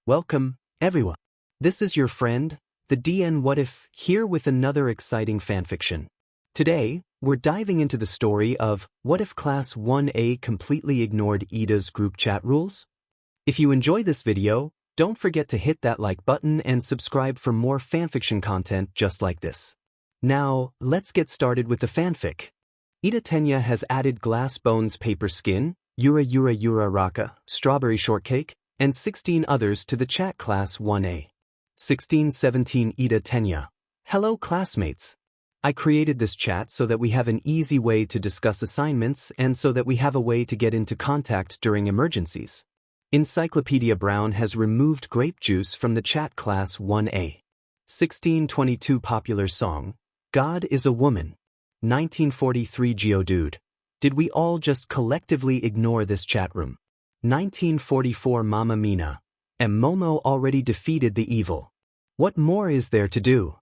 Welcome, everyone. This is your friend, the DN What If, here with another exciting fanfiction. Today, we're diving into the story of What If Class 1A completely ignored Iida's group chat rules? If you enjoy this video, don't forget to hit that like button and subscribe for more fanfiction content just like this. Now, let's get started with the fanfic. Iida Tenya has added glass bones paper skin, Yura Raka, strawberry shortcake, and 16 others to the chat class 1A. 1617 Iida Tenya. Hello classmates. I created this chat so that we have an easy way to discuss assignments and so that we have a way to get into contact during emergencies. Encyclopedia Brown has removed grape juice from the chat class 1A. 1622 Popular song, God is a Woman. 1943 Geodude. Did we all just collectively ignore this chat room? 1944 Mama Mina. And Momo already defeated the evil. What more is there to do?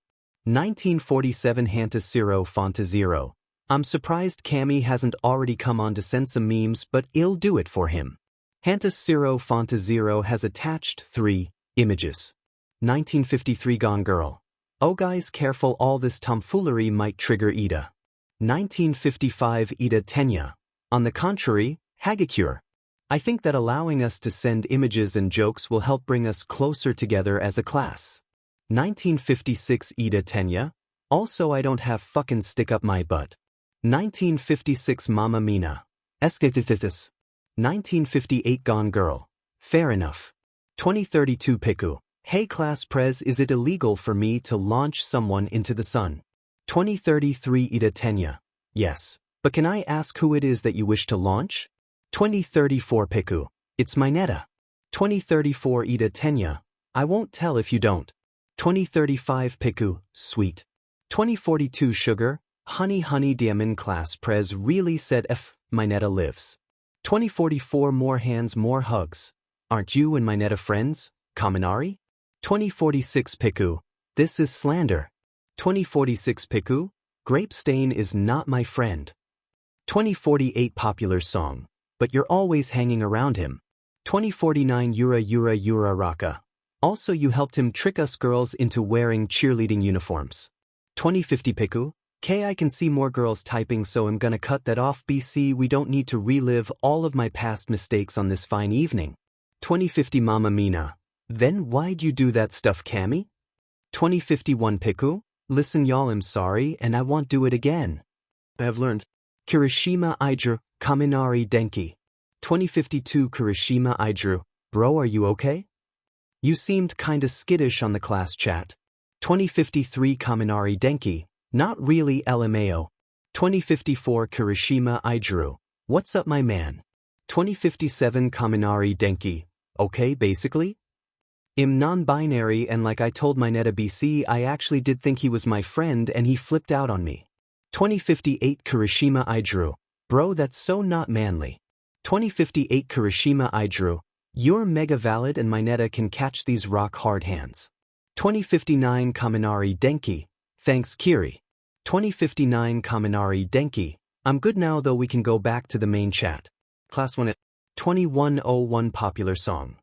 1947 Hanta Fonta Zero. I'm surprised Cammy hasn't already come on to send some memes, but I'll do it for him. Hanta Fonta Zero has attached 3 images. 1953 Gone Girl. Oh guys, careful, all this tomfoolery might trigger Iida. 1955 Iida Tenya. On the contrary, Hagakure. I think that allowing us to send images and jokes will help bring us closer together as a class. 1956 Iida Tenya. Also, I don't have fucking stick up my butt. 1956 Mama Mina. Escapetitis. 1958 Gone Girl. Fair enough. 2032 Piku. Hey class prez, is it illegal for me to launch someone into the sun? 2033 Iida Tenya. Yes. But can I ask who it is that you wish to launch? 2034 Piku. It's Mineta. 2034 Iida Tenya. I won't tell if you don't. 2035 Piku. Sweet. 2042 Sugar. Honey Diamond class prez really said F. Mineta lives. 2044 More hands, more hugs. Aren't you and Mineta friends? Kaminari? 2046 Piku. This is slander. 2046 Piku. Grape Stain is not my friend. 2048 Popular song. But you're always hanging around him. 2049 Yura Raka. Also you helped him trick us girls into wearing cheerleading uniforms. 2050 Piku. I can see more girls typing, so I'm gonna cut that off. BC, we don't need to relive all of my past mistakes on this fine evening. 2050 Mama Mina. Then why'd you do that stuff, Cammy? 2051 Piku. Listen y'all, I'm sorry and I won't do it again. I've learned. Kirishima Idru, Kaminari Denki. 2052 Kirishima Idru. Bro, are you okay? You seemed kinda skittish on the class chat. 2053 Kaminari Denki. Not really LMAO. 2054 Kirishima Idru. What's up my man? 2057 Kaminari Denki. Okay basically? I'm non-binary and like I told Mineta BC, I actually did think he was my friend and he flipped out on me. 2058 Kirishima Idru. Bro, that's so not manly. 2058 Kirishima Idru. You're mega valid and Mineta can catch these rock hard hands. 2059 Kaminari Denki. Thanks Kiri. 2059 Kaminari Denki. I'm good now though, we can go back to the main chat. Class 1 at 2101 Popular song.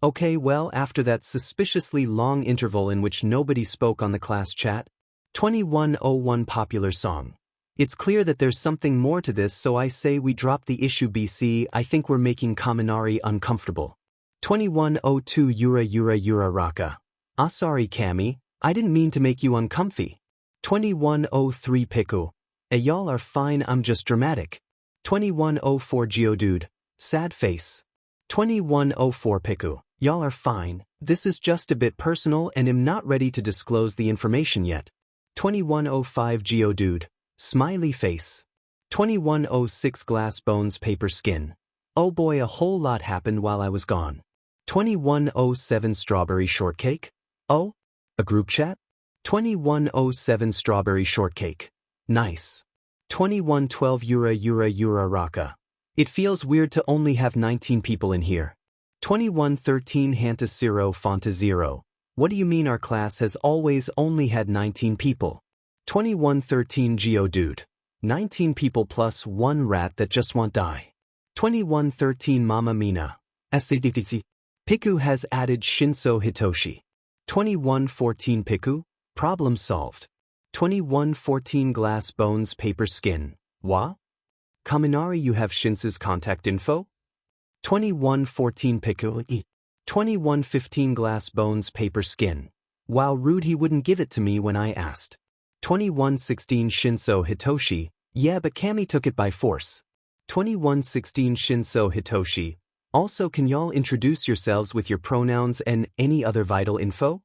Okay, well, after that suspiciously long interval in which nobody spoke on the class chat, 2101 Popular song. It's clear that there's something more to this, so I say we drop the issue. BC, I think we're making Kaminari uncomfortable. 2102 Yura Raka. Ah sorry Cammy, I didn't mean to make you uncomfy. 2103 Piku. Y'all are fine, I'm just dramatic. 2104 Geodude. Sad face. 2104 Piku. Y'all are fine, this is just a bit personal and I'm not ready to disclose the information yet. 2105 Geodude. Smiley face. 2106 Glass Bones Paper Skin. Oh boy, a whole lot happened while I was gone. 2107 Strawberry Shortcake. Oh? A group chat? 2107 Strawberry Shortcake. Nice. 2112 Yura Raka. It feels weird to only have 19 people in here. 2113 Hanta Fonta Zero. What do you mean our class has always only had 19 people? 2113 Geodude. 19 people plus one rat that just won't die. 2113 Mama Mina. SADTC. Piku has added Shinso Hitoshi. 2114 Piku, problem solved. 2114 glass bones paper skin. Wa? Kaminari, you have Shinso's contact info? 2114 Piku. 2115 glass bones paper skin. Wow, rude, he wouldn't give it to me when I asked. 2116 Shinso Hitoshi, yeah, but Kami took it by force. 2116 Shinso Hitoshi, also can y'all introduce yourselves with your pronouns and any other vital info?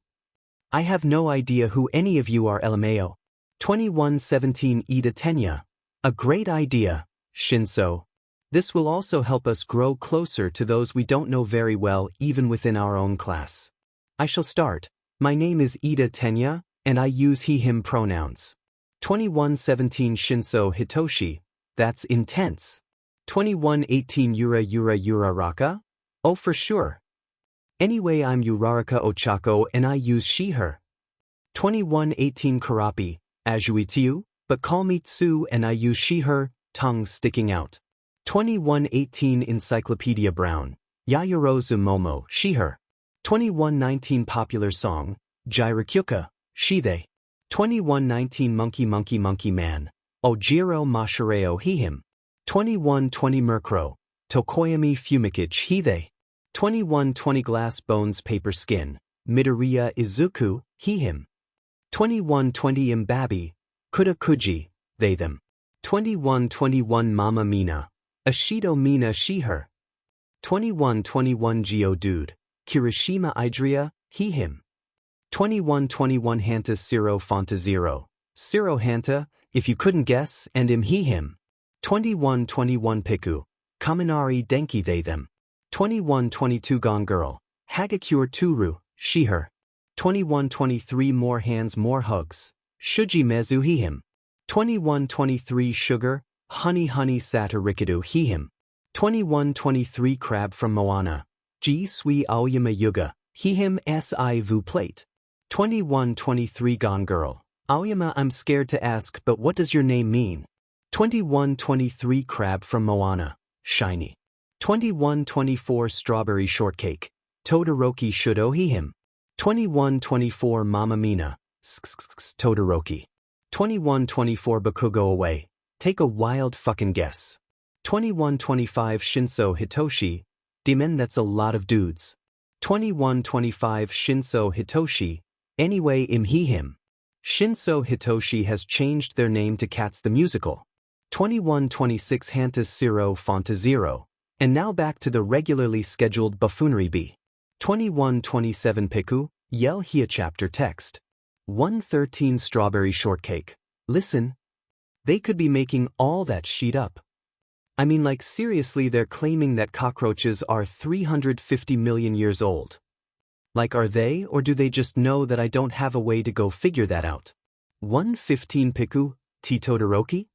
I have no idea who any of you are, LMAO. 2117 Iida Tenya, a great idea, Shinso. This will also help us grow closer to those we don't know very well even within our own class. I shall start. My name is Iida Tenya, and I use he/him pronouns. 2117 Shinso Hitoshi, that's intense. 2118 Yuraraka? Oh, for sure. Anyway, I'm Uraraka Ochako and I use she/her. 2118 Karapi, Ajuitiu, but call me Tsu and I use she/her, tongue sticking out. 2118 Encyclopedia Brown, Yayorozu Momo, she/her. 2119 Popular Song, Jirakyuka, she/they. 2119 Monkey Man, Ojiro Mashireo he/him. 2120 Murkrow, Tokoyami Fumikage he/they. 2120 Glass Bones Paper Skin, Midoriya Izuku, he/him. 2120 Imbabi, Kuda-kuji, they/them. 2121 Mama Mina, Ashido Mina she/her. 2121 Geodude, Kirishima Idria, he/him. 2121 Hanta Siro Fonta Zero, Siro Hanta, if you couldn't guess, and he/him. 2121 Piku, Kaminari Denki they/them. 2122 Gone Girl, Hagakure Turu, she/her. 2123 More Hands More Hugs, Shuji Mezu he/him. 2123 Sugar, Honey Satarikadu he/him. 2123 Crab from Moana, Ji Sui Aoyama Yuga, he/him si vu plate. 2123 Gone Girl, Aoyama, I'm scared to ask, but what does your name mean? 2123 Crab from Moana, Shiny. 2124 Strawberry Shortcake, Todoroki Shudo he/him. 2124 Mama Mina, Todoroki. 2124 Bakugo Away, take a wild fucking guess. 2125 Shinso Hitoshi, Demon, that's a lot of dudes. 2125 Shinso Hitoshi, anyway he/him. Shinso Hitoshi has changed their name to Cats the Musical. 2126 Hanta Siro Fonta Zero, and now back to the regularly scheduled buffoonery B. 2127 Piku, Yell Hia chapter text. 113 Strawberry Shortcake, listen. They could be making all that sheet up. I mean, like, seriously, they're claiming that cockroaches are 350 million years old. Like, are they, or do they just know that I don't have a way to go figure that out? 115 Piku, T Todoroki?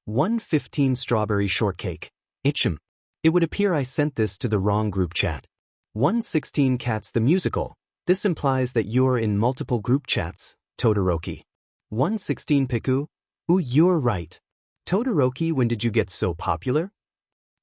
115 Strawberry Shortcake, Itchem. It would appear I sent this to the wrong group chat. 116 Cats the Musical, this implies that you're in multiple group chats, Todoroki. 116 Piku, ooh, you're right. Todoroki, when did you get so popular?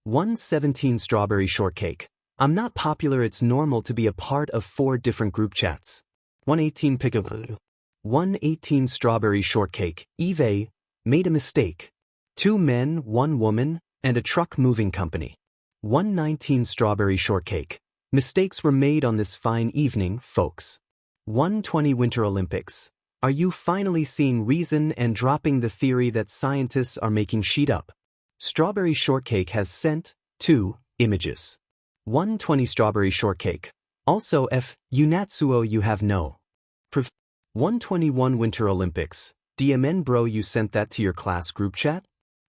117 Strawberry Shortcake, I'm not popular, it's normal to be a part of 4 different group chats. 118 Piku. 118 Strawberry Shortcake, Eve, made a mistake. 2 men, 1 woman, and a truck moving company. 119 Strawberry Shortcake, mistakes were made on this fine evening, folks. 120 Winter Olympics, are you finally seeing reason and dropping the theory that scientists are making sheet up? Strawberry Shortcake has sent 2 images. 120 Strawberry Shortcake, also F, Unatsuo, you have no proof. 121 Winter Olympics, DMN bro, you sent that to your class group chat?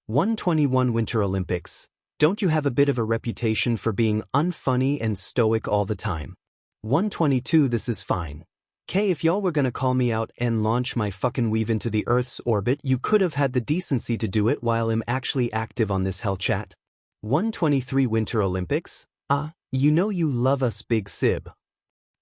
121 Winter Olympics, don't you have a bit of a reputation for being unfunny and stoic all the time? 122 This is fine. K, if y'all were gonna call me out and launch my fucking weave into the Earth's orbit, you could have had the decency to do it while I'm actually active on this hell chat. 123 Winter Olympics, you know you love us, Big Sib.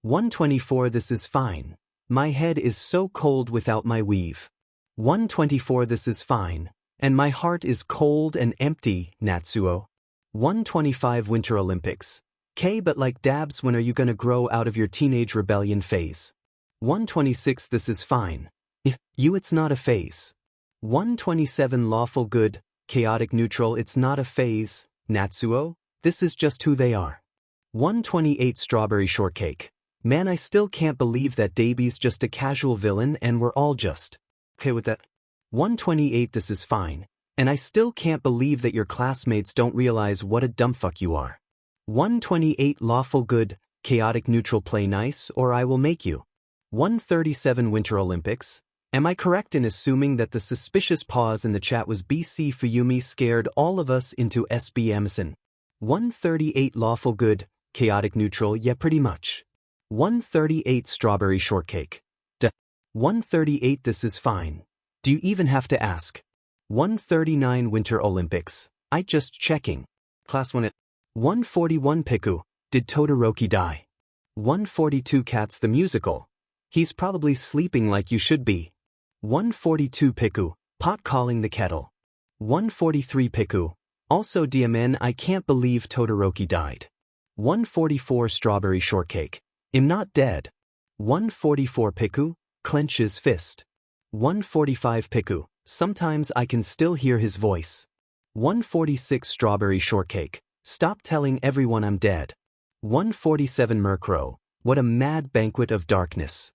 124 This is fine. My head is so cold without my weave. 124 This is fine. And my heart is cold and empty, Natsuo. 125 Winter Olympics, K but like dabs, when are you gonna grow out of your teenage rebellion phase? 126 This is fine. If you it's not a phase. 127 Lawful good, chaotic neutral it's not a phase, Natsuo, this is just who they are. 128 Strawberry shortcake. Man, I still can't believe that Davy's just a casual villain and we're all just okay with that. 128 This is fine. And I still can't believe that your classmates don't realize what a dumbfuck you are. 128 Lawful good, chaotic neutral play nice or I will make you. 137 Winter Olympics. Am I correct in assuming that the suspicious pause in the chat was BC Fuyumi scared all of us into SB Emerson? 138 Lawful good, chaotic neutral, yeah pretty much. 138 Strawberry shortcake. 138 This is fine. Do you even have to ask? 139 Winter Olympics. I just checking. Class 1 at 141 Piku. Did Todoroki die? 142 Cats the musical. He's probably sleeping like you should be. 142 Piku. Pot calling the kettle. 143 Piku. Also DMN I can't believe Todoroki died. 144 Strawberry shortcake. I'm not dead. 144 Piku. Clenches fist. 145 Piku. Sometimes I can still hear his voice. 146 Strawberry shortcake. Stop telling everyone I'm dead. 147 Murkrow. What a mad banquet of darkness.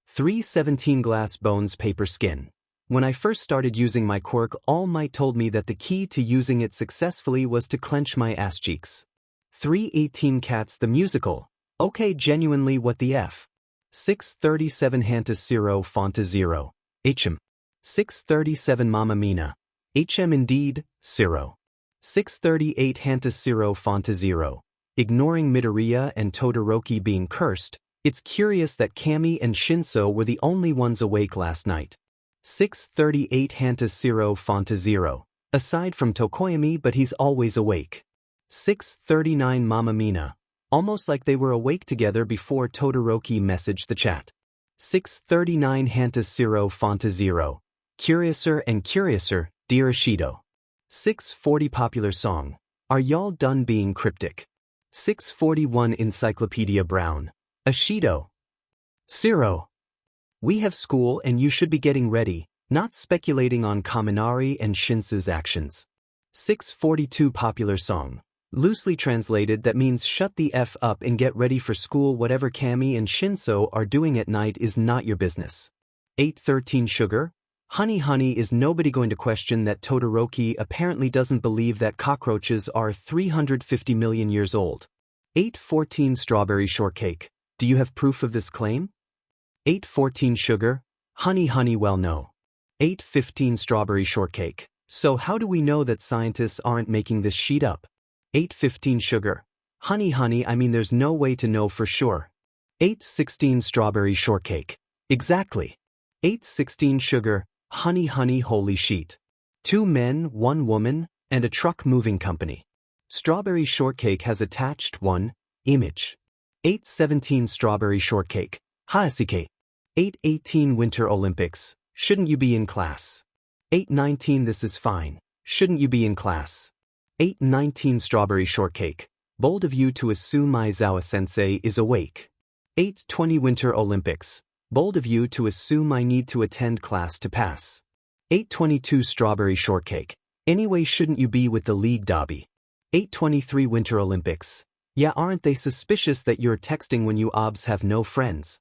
317 Glass bones paper skin. When I first started using my quirk, All Might told me that the key to using it successfully was to clench my ass cheeks. 318 Cats the musical. Okay, genuinely what the F. 637 Hantus 0 Fonta 0. HM. 637 Mamma Mina. HM indeed, 0. 638 Hantus 0 Fonta 0. Ignoring Midoriya and Todoroki being cursed, it's curious that Kami and Shinso were the only ones awake last night. 638 Hantus 0 Fonta 0. Aside from Tokoyami, but he's always awake. 639 Mamma Mina. Almost like they were awake together before Todoroki messaged the chat. 639 Hantus 0 Fonta 0. Curiouser and curiouser, dear Ishido. 640 Popular song. Are y'all done being cryptic? 641 Encyclopedia Brown. Ishido. 0. We have school and you should be getting ready, not speculating on Kaminari and Shinsu's actions. 642 Popular song. Loosely translated, that means shut the F up and get ready for school. Whatever Kami and Shinso are doing at night is not your business. 813 Sugar. Honey is nobody going to question that Todoroki apparently doesn't believe that cockroaches are 350 million years old. 814 Strawberry shortcake. Do you have proof of this claim? 814 Sugar. Honey well no. 815 Strawberry shortcake. So how do we know that scientists aren't making this sheet up? 815 Sugar. Honey I mean there's no way to know for sure. 816 Strawberry shortcake. Exactly. 816 Sugar. Honey holy sheet. 2 men, 1 woman, and a truck moving company. Strawberry shortcake has attached 1 image. 817 Strawberry shortcake. Haasuke. 818 Winter Olympics. Shouldn't you be in class? 819 This is fine. Shouldn't you be in class? 819 Strawberry shortcake. Bold of you to assume Aizawa-sensei is awake. 820 Winter Olympics. Bold of you to assume I need to attend class to pass. 822 Strawberry shortcake. Anyway, shouldn't you be with the league dobby? 823 Winter Olympics. Yeah, aren't they suspicious that you're texting when you obs have no friends?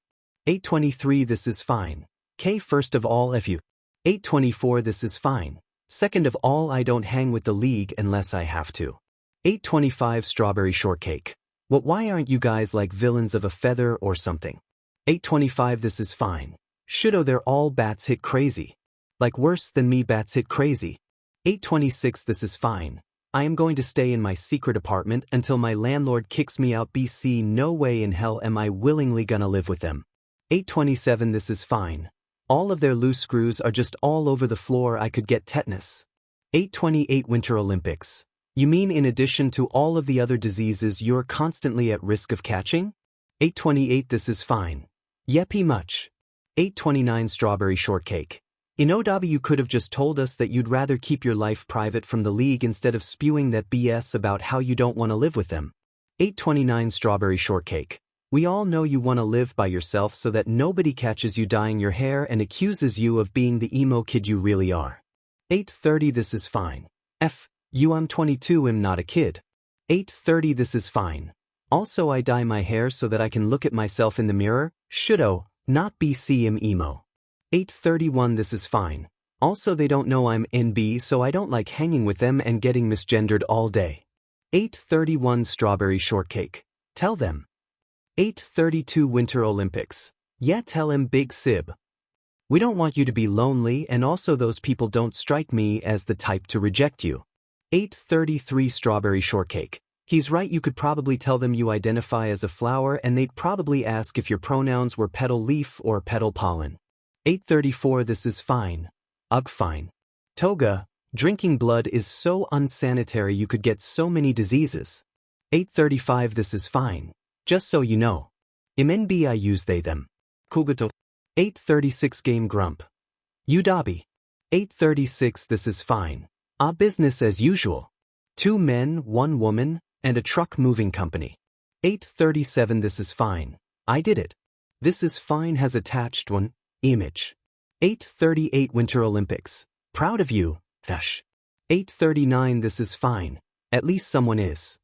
823 This is fine. K first of all if you. 824 This is fine. Second of all I don't hang with the league unless I have to. 825 Strawberry shortcake. Why aren't you guys like villains of a feather or something? 825 This is fine. Should've they're all bats hit crazy. Like worse than me bats hit crazy. 826 This is fine. I am going to stay in my secret apartment until my landlord kicks me out. BC no way in hell am I willingly gonna live with them. 827 This is fine. All of their loose screws are just all over the floor. I could get tetanus. 828 Winter Olympics. You mean in addition to all of the other diseases you're constantly at risk of catching? 828 This is fine. Yeppy much. 829 Strawberry shortcake. Inodabi, you could have just told us that you'd rather keep your life private from the league instead of spewing that BS about how you don't want to live with them. 829 Strawberry Shortcake. We all know you want to live by yourself so that nobody catches you dyeing your hair and accuses you of being the emo kid you really are. 830 This is fine. I'm 22, I'm not a kid. 830 This is fine. Also I dye my hair so that I can look at myself in the mirror, shouldo, not I'm emo. 831 This is fine. Also they don't know I'm NB so I don't like hanging with them and getting misgendered all day. 831 Strawberry Shortcake. Tell them. 832 Winter Olympics. Yeah, tell him Big Sib. We don't want you to be lonely and also those people don't strike me as the type to reject you. 833 Strawberry Shortcake. He's right, you could probably tell them you identify as a flower and they'd probably ask if your pronouns were petal leaf or petal pollen. 834 This is fine. Ugh, fine. Toga, drinking blood is so unsanitary you could get so many diseases. 835 This is fine. Just so you know. MNB I use they them. Kugato. 836 Game Grump. Udabi. 836 This is fine. Business as usual. 2 men, 1 woman, and a truck moving company. 837 This is fine. I did it. This is fine has attached one image. 838 Winter Olympics. Proud of you, Thash. 839 This is fine. At least someone is.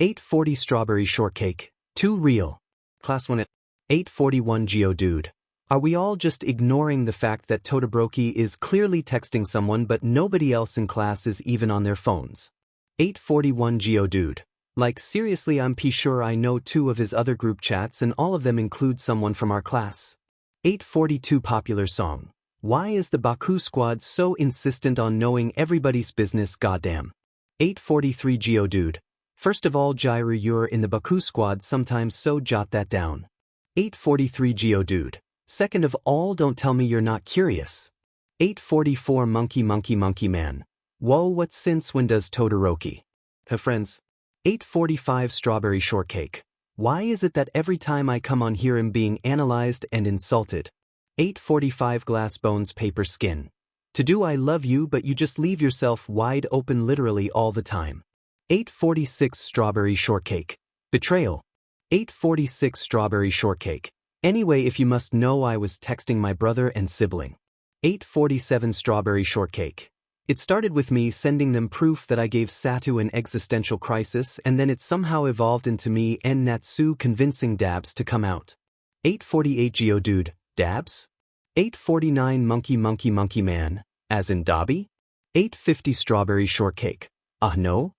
840 Strawberry Shortcake. Too real. Class 1 at 841 Geodude. Are we all just ignoring the fact that Todoroki is clearly texting someone but nobody else in class is even on their phones? 841 Geodude. Like seriously I'm sure I know 2 of his other group chats and all of them include someone from our class. 842 Popular Song. Why is the Baku squad so insistent on knowing everybody's business goddamn? 843 Geodude. First of all Jairu you're in the Baku squad sometimes so jot that down. 843 Geodude. Second of all don't tell me you're not curious. 844 Monkey Man. Whoa what since when does Todoroki have friends? 845 Strawberry Shortcake. Why is it that every time I come on here I'm being analyzed and insulted? 845 Glass Bones Paper Skin. To do I love you but you just leave yourself wide open literally all the time. 846 Strawberry Shortcake. Betrayal. 846 Strawberry Shortcake. Anyway if you must know I was texting my brother and sibling. 847 Strawberry Shortcake. It started with me sending them proof that I gave Satu an existential crisis and then it somehow evolved into me and Natsu convincing Dabs to come out. 848 Geodude. Dabs? 849 Monkey Man, as in Dobby? 850 Strawberry Shortcake. No?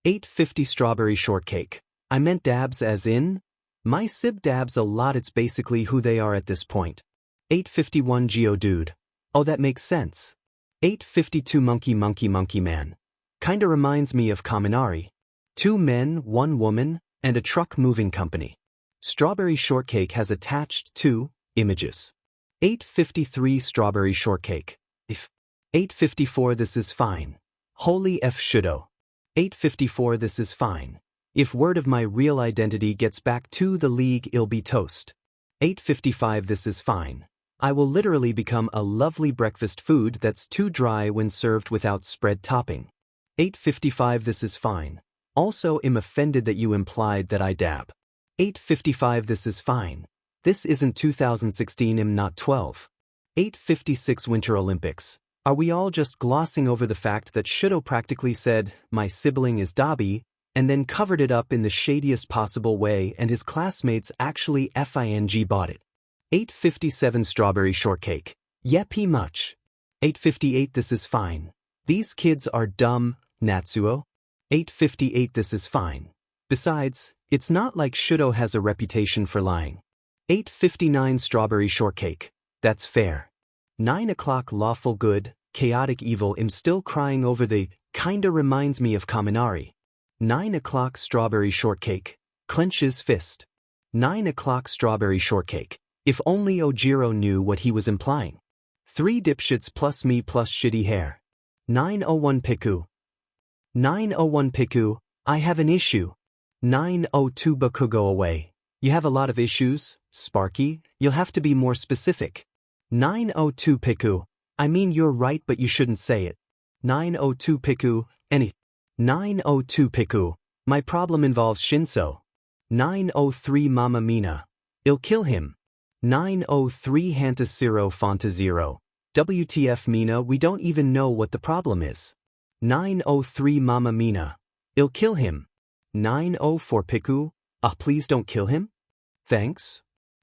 850 Strawberry Shortcake. I meant Dabs as in? My sib Dabs a lot it's basically who they are at this point. 851 Geodude. Oh that makes sense. 852 Monkey Man. Kinda reminds me of Kaminari. 2 men, 1 woman, and a truck moving company. Strawberry Shortcake has attached 2 images. 853 Strawberry Shortcake. If. 854 This is fine. Holy F shouldo. 854 This is fine. If word of my real identity gets back to the league it'll be toast. 855 This is fine. I will literally become a lovely breakfast food that's too dry when served without spread topping. 855 This is fine. Also am offended that you implied that I dab. 855 This is fine. This isn't 2016 I'm not 12. 856 Winter Olympics. Are we all just glossing over the fact that Shudo practically said, my sibling is Dobby, and then covered it up in the shadiest possible way and his classmates actually FING bought it? 857 Strawberry Shortcake. Yep much. 858 This is fine. These kids are dumb, Natsuo. 858 This is fine. Besides, it's not like Shudo has a reputation for lying. 859 Strawberry Shortcake. That's fair. 9 o'clock Lawful Good, Chaotic Evil I'm still crying over the kinda reminds me of Kaminari. 9 o'clock Strawberry Shortcake. Clenches fist. 9 o'clock Strawberry Shortcake. If only Ojiro knew what he was implying. 3 dipshits plus me plus shitty hair. 901 Piku. 901 Piku, I have an issue. 902 Baku go away. You have a lot of issues, Sparky, you'll have to be more specific. 902 Piku, I mean you're right but you shouldn't say it. 902 Piku, any. 902 Piku, my problem involves Shinso. 903 Mama Mina. I'll kill him. 903 Hanta 0 WTF Mina, we don't even know what the problem is. 903 Mama Mina. I'll kill him. 904 Piku. Please don't kill him? Thanks.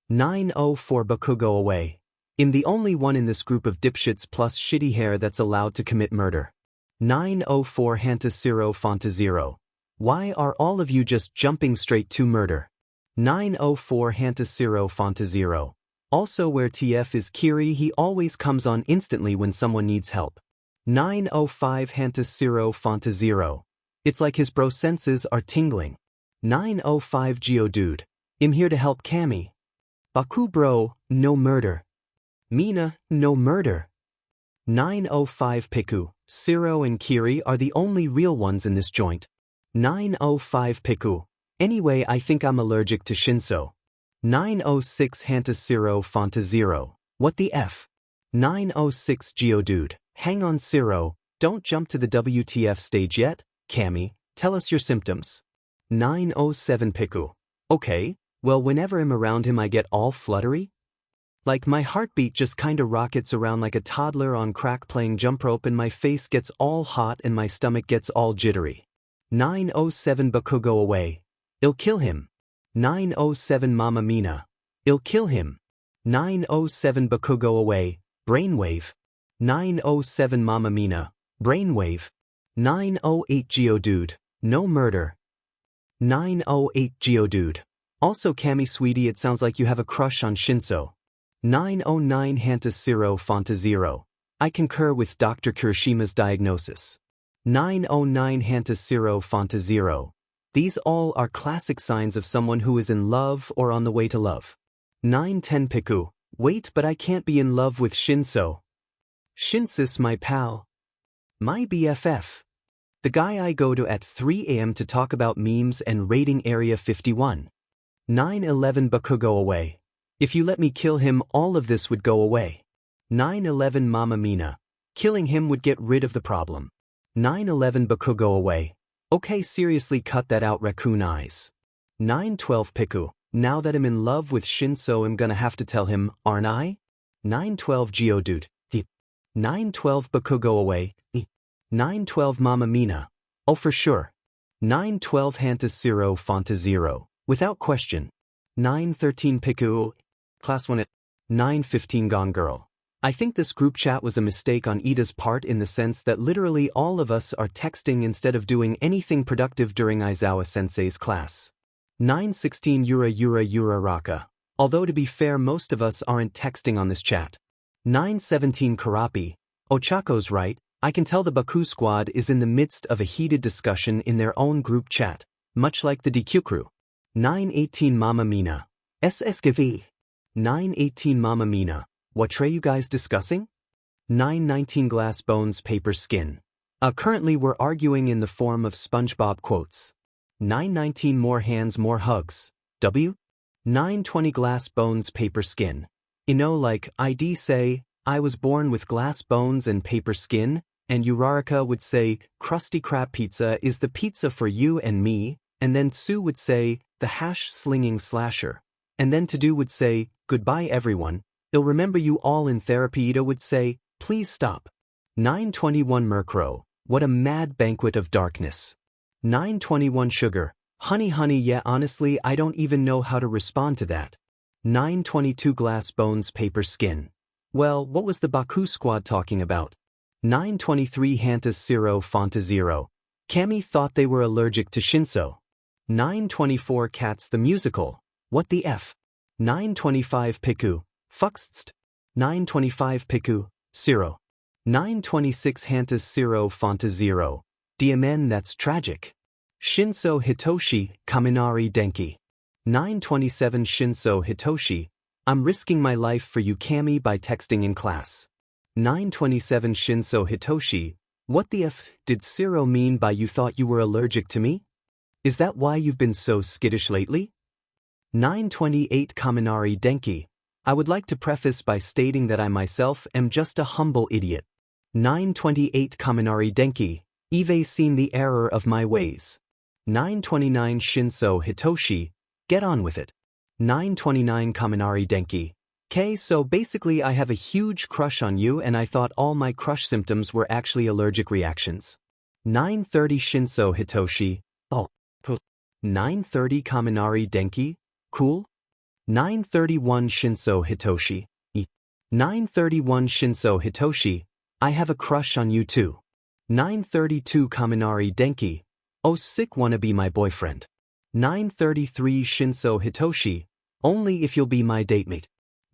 904 Baku, go away. I'm the only one in this group of dipshits plus shitty hair that's allowed to commit murder. 904 Hanta 0. Why are all of you just jumping straight to murder? 904 Hanta 0. Also, where TF is Kiri, he always comes on instantly when someone needs help. 905 Hanta 0. It's like his bro senses are tingling. 905 Geodude. I'm here to help Cammy. Baku bro, no murder. Mina, no murder. 905 Piku, Zero and Kiri are the only real ones in this joint. 905 Piku. Anyway, I think I'm allergic to Shinso. 906 Hanta 0. What the F? 906 Geodude. Hang on Zero, don't jump to the WTF stage yet. Cammy, tell us your symptoms. 907 Piku. Okay, well whenever I'm around him I get all fluttery. Like my heartbeat just kinda rockets around like a toddler on crack playing jump rope and my face gets all hot and my stomach gets all jittery. 907 Baku, go away. I'll kill him. 907 Mama Mina. I'll kill him. 907 Baku, go away. Brainwave. 907 Mama Mina. Brainwave. 908 Geodude. No murder. 908 Geodude. Also Cammy sweetie, it sounds like you have a crush on Shinso. 909 Hanta 0. I concur with Dr. Kirishima's diagnosis. 909 Hanta 0. These all are classic signs of someone who is in love or on the way to love. 910 Piku. Wait, but I can't be in love with Shinso. Shinsis, my pal. My BFF. The guy I go to at 3 a.m. to talk about memes and raiding Area 51. 911 Baku, go away. If you let me kill him, all of this would go away. 911 Mama Mina. Killing him would get rid of the problem. 911 Baku, go away. Okay, seriously, cut that out, raccoon eyes. 912 Piku. Now that I'm in love with Shinso, I'm gonna have to tell him, aren't I? 912 Geodude. Deep. 912 Baku, go away. 912 Mama Mina. Oh, for sure. 912 Hanta 0. Without question. 913 Piku. Class 1 at 915 Gone Girl. I think this group chat was a mistake on Iida's part in the sense that literally all of us are texting instead of doing anything productive during Aizawa-sensei's class. 916 Yura Raka. Although to be fair, most of us aren't texting on this chat. 917 Karapi. Ochako's right, I can tell the Baku squad is in the midst of a heated discussion in their own group chat, much like the DQ crew. 918 Mama Mina. SSKV. 918 Mama Mina. What are you guys discussing? 919 Glass Bones Paper Skin. Currently we're arguing in the form of SpongeBob quotes. 919 More Hands More Hugs. W? 920 Glass Bones Paper Skin. You know, like I'd say, I was born with glass bones and paper skin, and Urarika would say, Krusty Krab pizza is the pizza for you and me, and then Tsu would say, the hash-slinging slasher. And then Tadu would say, goodbye everyone, I'll remember you all in therapy. Iida would say, please stop. 921 Murkrow. What a mad banquet of darkness. 921 Sugar. Honey, yeah, honestly, I don't even know how to respond to that. 922 Glass Bones Paper Skin. Well, what was the Baku squad talking about? 923 Hanta 0. Cammy thought they were allergic to Shinso. 924 Cats the Musical. What the F? 925 Piku. Fuckst. 925 Piku. 0. 926 Hanta 0. DMN, that's tragic. Shinso Hitoshi, Kaminari Denki. 927 Shinso Hitoshi. I'm risking my life for you Cammy by texting in class. 927 Shinso Hitoshi. What the F did Zero mean by you thought you were allergic to me? Is that why you've been so skittish lately? 928 Kaminari Denki. I would like to preface by stating that I myself am just a humble idiot. 928 Kaminari Denki. I've seen the error of my ways. 929 Shinso Hitoshi. Get on with it. 929 Kaminari Denki. K, so basically I have a huge crush on you and I thought all my crush symptoms were actually allergic reactions. 930 Shinso Hitoshi. Oh. 930 Kaminari Denki. Cool. 931 Shinso Hitoshi. 931 Shinso Hitoshi. I have a crush on you too. 932 Kaminari Denki. Oh, sick, wanna be my boyfriend. 933 Shinso Hitoshi. Only if you'll be my datemate.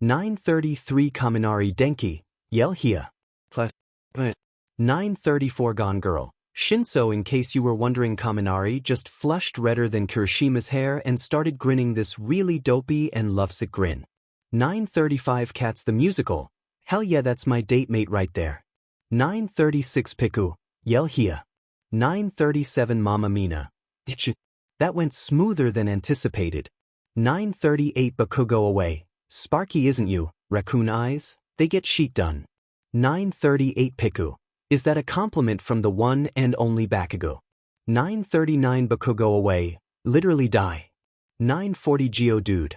933 Kaminari Denki. Yell here. 934 Gone Girl. Shinso, in case you were wondering, Kaminari just flushed redder than Kirishima's hair and started grinning this really dopey and lovesick grin. 935 Cats the Musical. Hell yeah, that's my datemate right there. 936 Piku. Yell here. 937 Mamma Mina. That went smoother than anticipated. 938 Bakugo away. Sparky isn't you, raccoon eyes? They get sheet done. 938 Piku. Is that a compliment from the one and only Bakugo? 939 Bakugo away. Literally die. 940 Geodude.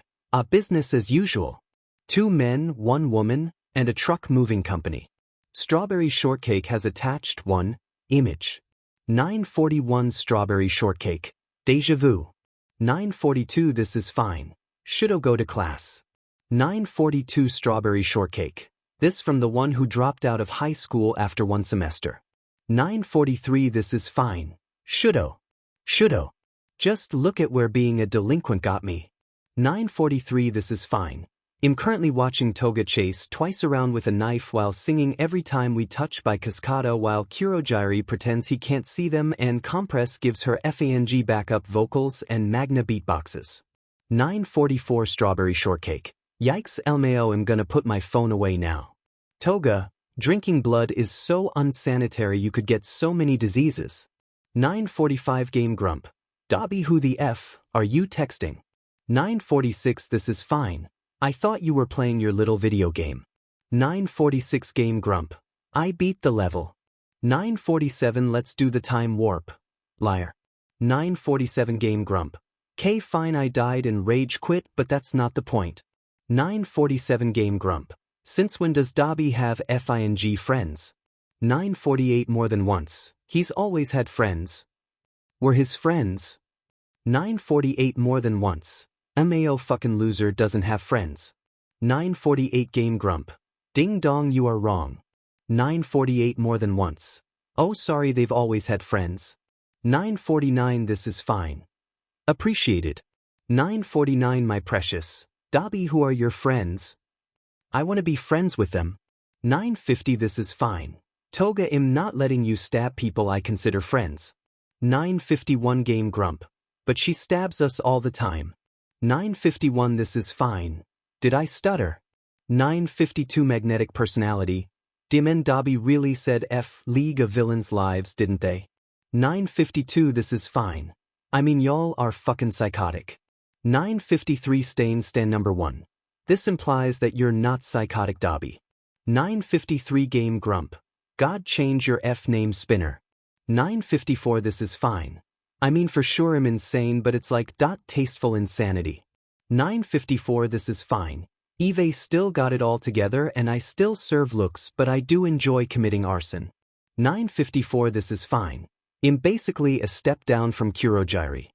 Business as usual. 2 men, 1 woman, and a truck moving company. Strawberry Shortcake has attached 1 image. 941 Strawberry Shortcake. Deja vu. 942 This is fine. Shoulda go to class. 942 Strawberry Shortcake. This from the one who dropped out of high school after 1 semester. 943 This is fine. Shoulda. Just look at where being a delinquent got me. 943 This is fine. I'm currently watching Toga chase twice around with a knife while singing Every Time We Touch by Cascada while Kurogyri pretends he can't see them and Compress gives her FANG backup vocals and Magna beatboxes. 944 Strawberry Shortcake. Yikes, LMAO, I'm gonna put my phone away now. Toga, drinking blood is so unsanitary, you could get so many diseases. 945 Game Grump. Dobby, who the F are you texting? 946 This is fine. I thought you were playing your little video game. 946 Game Grump. I beat the level. 947 Let's do the time warp. Liar. 947 Game Grump. K, fine, I died and rage quit, but that's not the point. 947 Game Grump. Since when does Dobby have FING friends? 948 More than once. He's always had friends. Were his friends? 948 More than once. MAO fucking loser doesn't have friends. 948 Game Grump. Ding dong, you are wrong. 948 More than once. Oh, sorry, they've always had friends. 949 This is fine. Appreciated. 949 My precious. Dobby, who are your friends? I want to be friends with them. 950 This is fine. Toga, I'm not letting you stab people I consider friends. 951 Game Grump. But she stabs us all the time. 951 This is fine. Did I stutter? 952 Magnetic Personality. Dim and Dobby really said F League of Villains lives, didn't they? 952 This is fine. I mean, y'all are fucking psychotic. 953 Stan number 1. This implies that you're not psychotic, Dobby. 953 Game Grump. God, change your F name, Spinner. 954 This is fine. I mean, for sure I'm insane, but it's like tasteful insanity. 954 This is fine. Eve still got it all together and I still serve looks, but I do enjoy committing arson. 954 This is fine. I'm basically a step down from Kurogyri.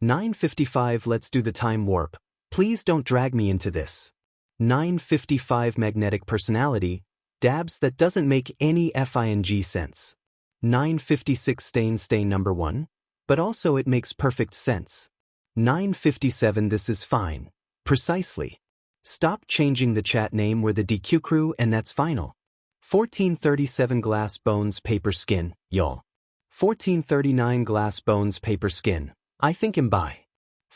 955 Let's do the time warp. Please don't drag me into this. 955 Magnetic Personality. Dabs, that doesn't make any FING sense. 956 Stain number 1. But also it makes perfect sense. 957 This is fine. Precisely. Stop changing the chat name, we're the DQ crew and that's final. 1437 Glass Bones Paper Skin, y'all. 1439 Glass Bones Paper Skin. I think I'm by.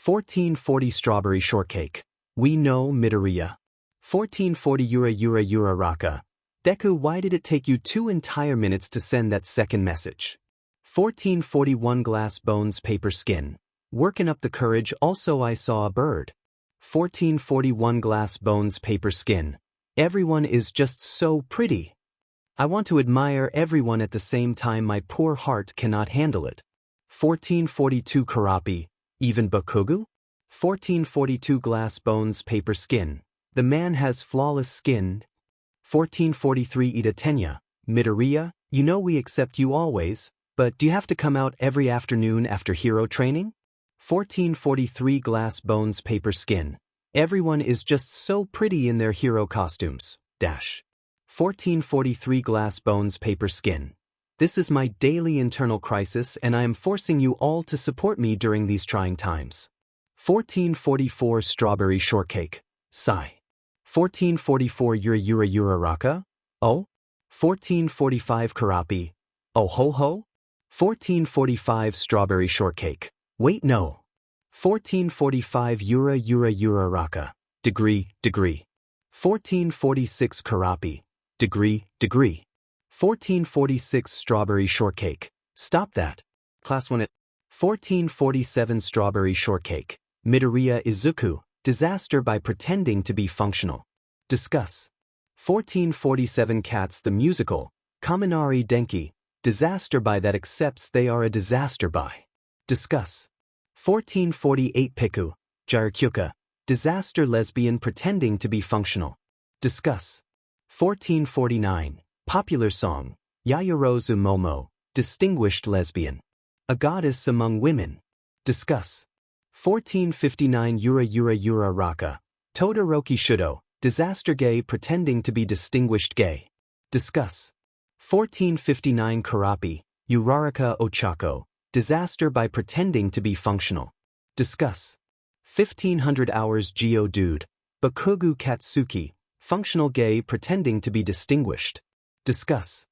1440 Strawberry Shortcake. We know Midoriya. 1440 Yura Raka. Deku, why did it take you 2 entire minutes to send that second message? 1441 Glass Bones Paper Skin. Working up the courage, also I saw a bird. 1441 Glass Bones Paper Skin. Everyone is just so pretty. I want to admire everyone at the same time my poor heart cannot handle it. 1442 Karapi. Even Bakugo? 1442 glass bones paper skin. The man has flawless skin. 1443 Iida Tenya. Midoriya, you know we accept you always, but do you have to come out every afternoon after hero training? 1443 glass bones paper skin. Everyone is just so pretty in their hero costumes. 1443 glass bones paper skin. This is my daily internal crisis and I am forcing you all to support me during these trying times. 1444 strawberry shortcake. Sigh. 1444 Yura Raka? Oh? 1445 Karapi. Oh ho ho? 1445 strawberry shortcake. Wait no. 1445 Yura Raka. Degree. 1446 Karapi. Degree. 1446 strawberry shortcake. Stop that. Class 1 at 1447 strawberry shortcake. Midoriya Izuku. Disaster by pretending to be functional. Discuss. 1447 Cats the musical. Kaminari Denki. Disaster by that accepts they are a disaster by. Discuss. 1448 Piku. Gyrokyuka. Disaster lesbian pretending to be functional. Discuss. 1449. Popular song. Yayorozu Momo. Distinguished lesbian. A goddess among women. Discuss. 1459 Yura Raka. Todoroki Shudo. Disaster gay pretending to be distinguished gay. Discuss. 1459 Karapi. Uraraka Ochako. Disaster by pretending to be functional. Discuss. 1500 hours Geodude. Bakugu Katsuki. Functional gay pretending to be distinguished. Discuss.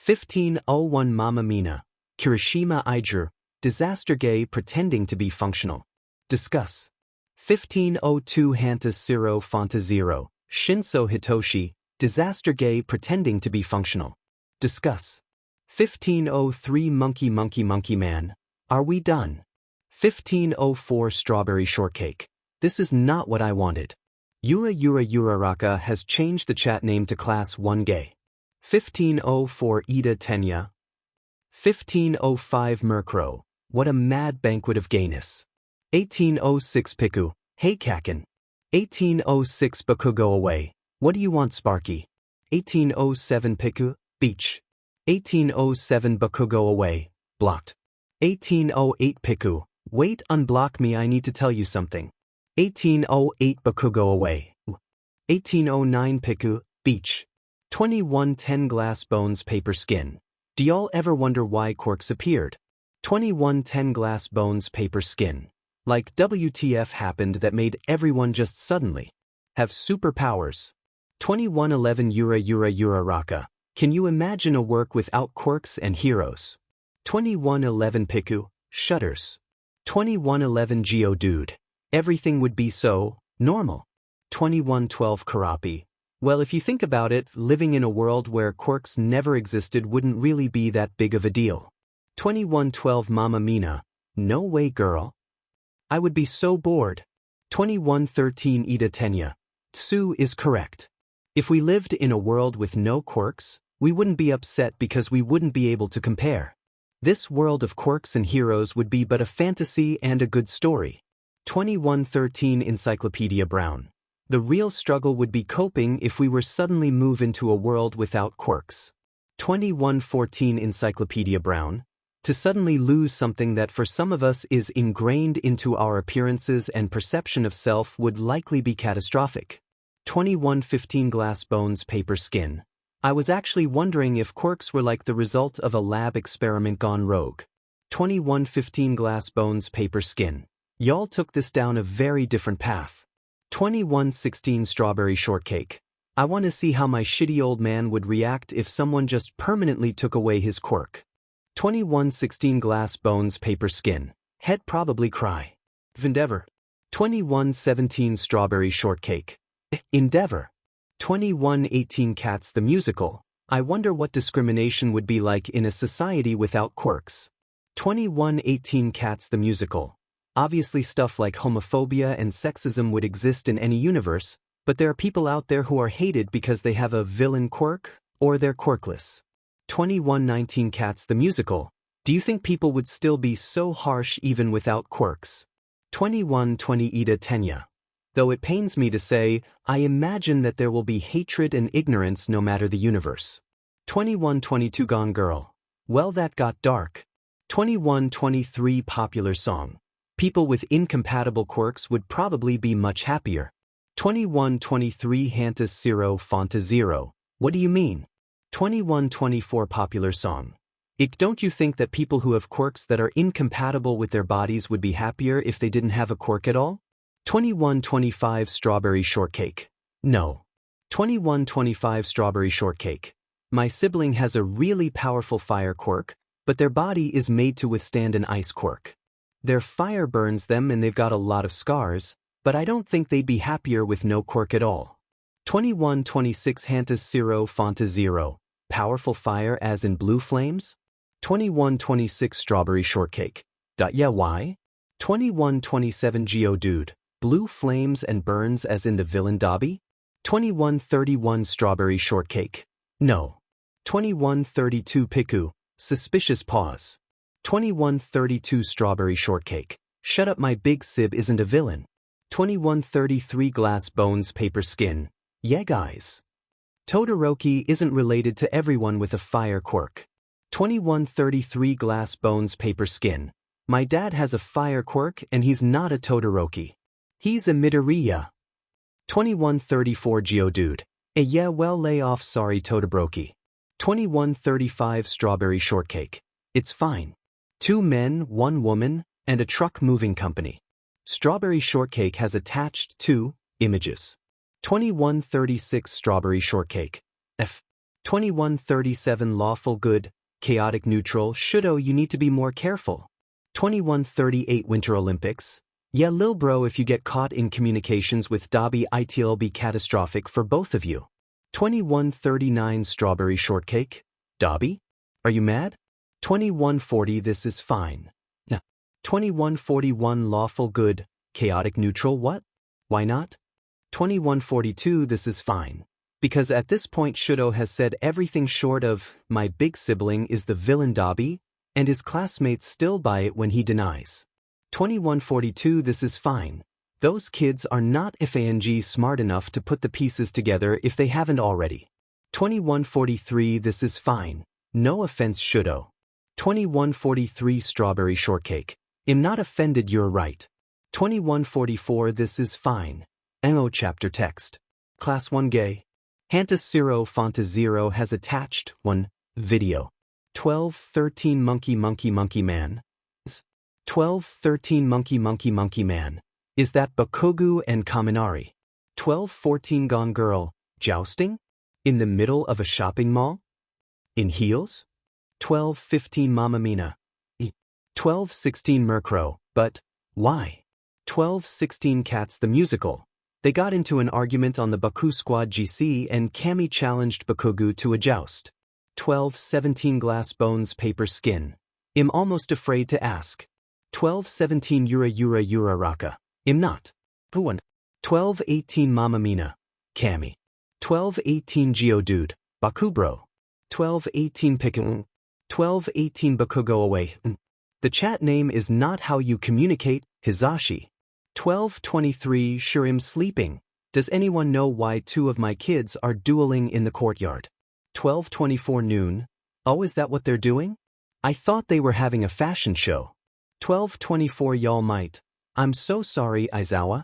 1501 Mama Mina. Kirishima Iger. Disaster gay pretending to be functional. Discuss. 1502 Hanta Siro Fonta Zero. Shinso Hitoshi. Disaster gay pretending to be functional. Discuss. 1503 Monkey Man. Are we done? 1504 Strawberry shortcake. This is not what I wanted. Yura Raka has changed the chat name to Class 1 Gay. 1504 Iida Tenya. 1505 Murkrow. What a mad banquet of gayness. 1806 Piku. Hey Kakin. 1806 Baku go away. What do you want Sparky? 1807 Piku. Beach. 1807 Baku go away. Blocked. 1808 Piku. Wait, unblock me, I need to tell you something. 1808 Baku go away. 1809 Piku. Beach. 2110 Glass bones paper skin. Do y'all ever wonder why quirks appeared? 2110 Glass bones paper skin. Like WTF happened that made everyone just suddenly have superpowers. 2111 Yura Raka. Can you imagine a work without quirks and heroes? 2111 Piku. Shudders. 2111 Geodude. Everything would be so normal. 2112 Karapi. Well, if you think about it, living in a world where quirks never existed wouldn't really be that big of a deal. 2112 Mama Mina. No way girl. I would be so bored. 2113 Iida Tenya. Tsu is correct. If we lived in a world with no quirks, we wouldn't be upset because we wouldn't be able to compare. This world of quirks and heroes would be but a fantasy and a good story. 2113 Encyclopedia Brown. The real struggle would be coping if we were suddenly move into a world without quirks. 2114 Encyclopedia Brown. To suddenly lose something that for some of us is ingrained into our appearances and perception of self would likely be catastrophic. 2115 Glass bones paper skin. I was actually wondering if quirks were like the result of a lab experiment gone rogue. 2115 Glass bones paper skin. Y'all took this down a very different path. 2116 Strawberry shortcake. I want to see how my shitty old man would react if someone just permanently took away his quirk. 2116 Glass bones paper skin. Head probably cry. Endeavor. 2117 Strawberry shortcake. Endeavor. 2118 Cats the musical. I wonder what discrimination would be like in a society without quirks. 2118 Cats the musical. Obviously stuff like homophobia and sexism would exist in any universe, but there are people out there who are hated because they have a villain quirk, or they're quirkless. 2119 Cats the musical. Do you think people would still be so harsh even without quirks? 2120 Iida Tenya. Though it pains me to say, I imagine that there will be hatred and ignorance no matter the universe. 2122 Gone Girl. Well, that got dark. 2123 Popular song. People with incompatible quirks would probably be much happier. 2123 Hantas Zero Fonta Zero. What do you mean? 2124 Popular song. Don't you think that people who have quirks that are incompatible with their bodies would be happier if they didn't have a quirk at all? 2125 Strawberry Shortcake. No. 2125 Strawberry Shortcake. My sibling has a really powerful fire quirk, but their body is made to withstand an ice quirk. Their fire burns them and they've got a lot of scars, but I don't think they'd be happier with no quirk at all. 2126 Hantas Zero Fonta Zero. Powerful fire as in blue flames? 2126 Strawberry Shortcake. Yeah, why? 2127 Geodude. Blue flames and burns as in the villain Dobby? 2131 Strawberry Shortcake. No. 2132 Piku. Suspicious pause. 2132 Strawberry Shortcake. Shut up, my big sib isn't a villain. 2133 Glass Bones Paper Skin. Yeah, guys. Todoroki isn't related to everyone with a fire quirk. 2133 Glass Bones Paper Skin. My dad has a fire quirk and he's not a Todoroki. He's a Midoriya. 2134 Geodude. Yeah, well, lay off, sorry Todoroki. 2135 Strawberry Shortcake. It's fine. 2 men, 1 woman, and a truck moving company. Strawberry Shortcake has attached 2 images. 2136 Strawberry Shortcake. 2137 Lawful Good, Chaotic Neutral. Shudo, you need to be more careful. 2138 Winter Olympics. Yeah, lil bro, if you get caught in communications with Dobby, it'll be catastrophic for both of you. 2139 Strawberry Shortcake. Dobby? Are you mad? 2140 This is fine. 2141 Lawful Good, Chaotic Neutral. What? Why not? 2142 This is fine. Because at this point Shudo has said everything short of, my big sibling is the villain Dobby, and his classmates still buy it when he denies. 2142 This is fine. Those kids are not FANG smart enough to put the pieces together if they haven't already. 2143 This is fine. No offense, Shudo. 2143 Strawberry Shortcake. I'm not offended, you're right. 2144 This is fine. NO chapter text. Class 1 Gay. Hantas Zero Fonta Zero has attached 1 video. 1213 Monkey Monkey Monkey Man. 1213 Monkey Monkey Monkey Man. Is that Bakugo and Kaminari? 1214 Gone Girl. Jousting? In the middle of a shopping mall? In heels? 1215 Mamma Mina. 1216 Murkrow. But why? 1216 Cats the Musical. They got into an argument on the Baku Squad GC and Kami challenged Bakugo to a joust. 1217 Glass Bones Paper Skin. I'm almost afraid to ask. 1217 Yura Raka. I'm not. Who won? 1218 Mamma Mina. Kami. 1218 Geodude. Bakubro. 1218 Piku. 1218 Bakugo away. The chat name is not how you communicate, Hizashi. 1223 Sure, I'm sleeping. Does anyone know why 2 of my kids are dueling in the courtyard? 1224 Noon. Oh, is that what they're doing? I thought they were having a fashion show. 1224 Y'all might. I'm so sorry, Aizawa.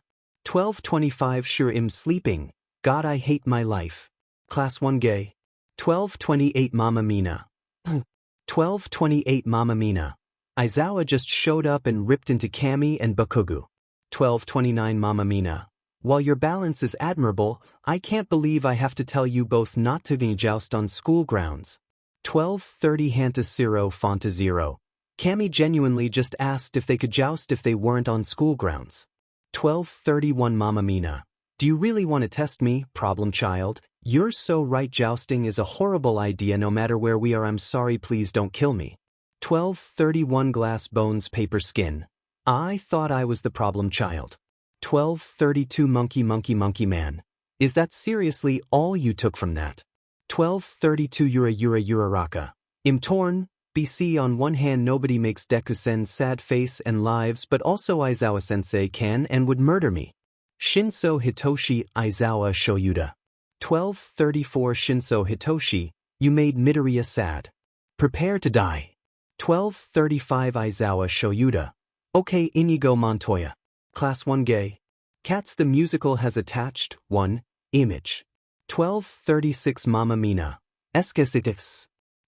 1225 Sure, I'm sleeping. God, I hate my life. Class 1 Gay. 1228 Mamma Mina. 1228 Mamma Mina. Aizawa just showed up and ripped into Kami and Bakugo. 1229 Mamma Mina. While your balance is admirable, I can't believe I have to tell you both not to joust on school grounds. 1230 Hantas Zero Fonta Zero. Kami genuinely just asked if they could joust if they weren't on school grounds. 1231 Mamma Mina. Do you really want to test me, problem child? You're so right, jousting is a horrible idea no matter where we are. I'm sorry, please don't kill me. 1231 Glass Bones Paper Skin. I thought I was the problem child. 1232 Monkey Monkey Monkey Man. Is that seriously all you took from that? 1232 Yura Raka. I'm torn. BC on one hand nobody makes Deku-sen's sad face and lives but also Aizawa-sensei can and would murder me. Shinso Hitoshi Aizawa Shoyuda. 1234 Shinso Hitoshi, you made Midoriya sad. Prepare to die. 1235 Aizawa Shoyuda. Okay Inigo Montoya. Class 1 Gay. Cats the musical has attached, 1, image. 1236 Mama Mina. Esquecitifs.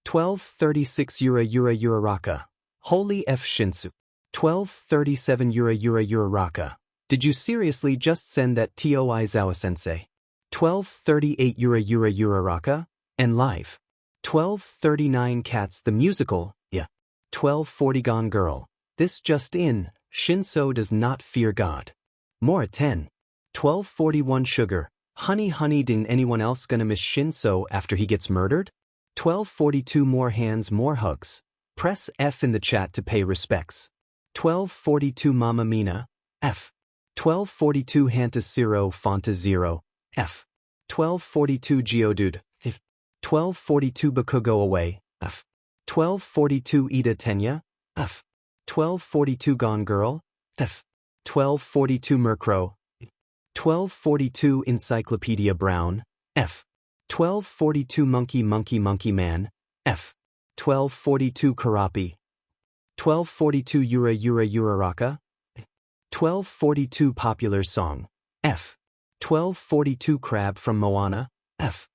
1236 Yura Raka. Holy F Shinsu. 1237 Yura Raka. Did you seriously just send that to Aizawa-sensei? 1238 Yura Raka, and live. 1239 Cats the musical, yeah. 1240 Gone Girl. This just in, Shinso does not fear God. More at 10. 1241 Sugar. Honey didn't anyone else gonna miss Shinso after he gets murdered? 1242 More hands more hugs. Press F in the chat to pay respects. 1242 Mama Mina, F. 1242 Hanta Zero Fonta Zero, F. 1242 Geodude, F. 1242 Bakugo Away, F. 1242 Iida Tenya, F. 1242 Gone Girl, F. 1242 Murkrow, 1242 Encyclopedia Brown, F. 1242 Monkey Man, F. 1242 Karapi, 1242 Yura Raka, 1242 Popular Song, F. 1242 Crab from Moana, F.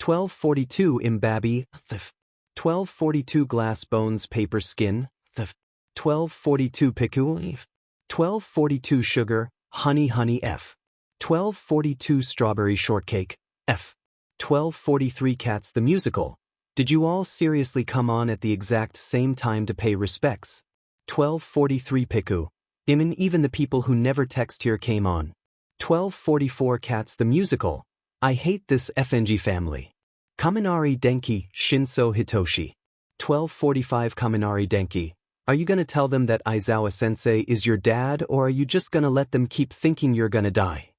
1242 Imbabi, F. 1242 Glass Bones Paper Skin, F. 1242 Piku, F. 1242 Sugar, Honey F. 1242 Strawberry Shortcake, F. 1243 Cats the musical. Did you all seriously come on at the exact same time to pay respects? 1243 Piku. Even the people who never text here came on. 1244 Cats the musical. I hate this FNG family. Kaminari Denki, Shinso Hitoshi. 1245 Kaminari Denki. Are you gonna tell them that Aizawa-sensei is your dad or are you just gonna let them keep thinking you're gonna die?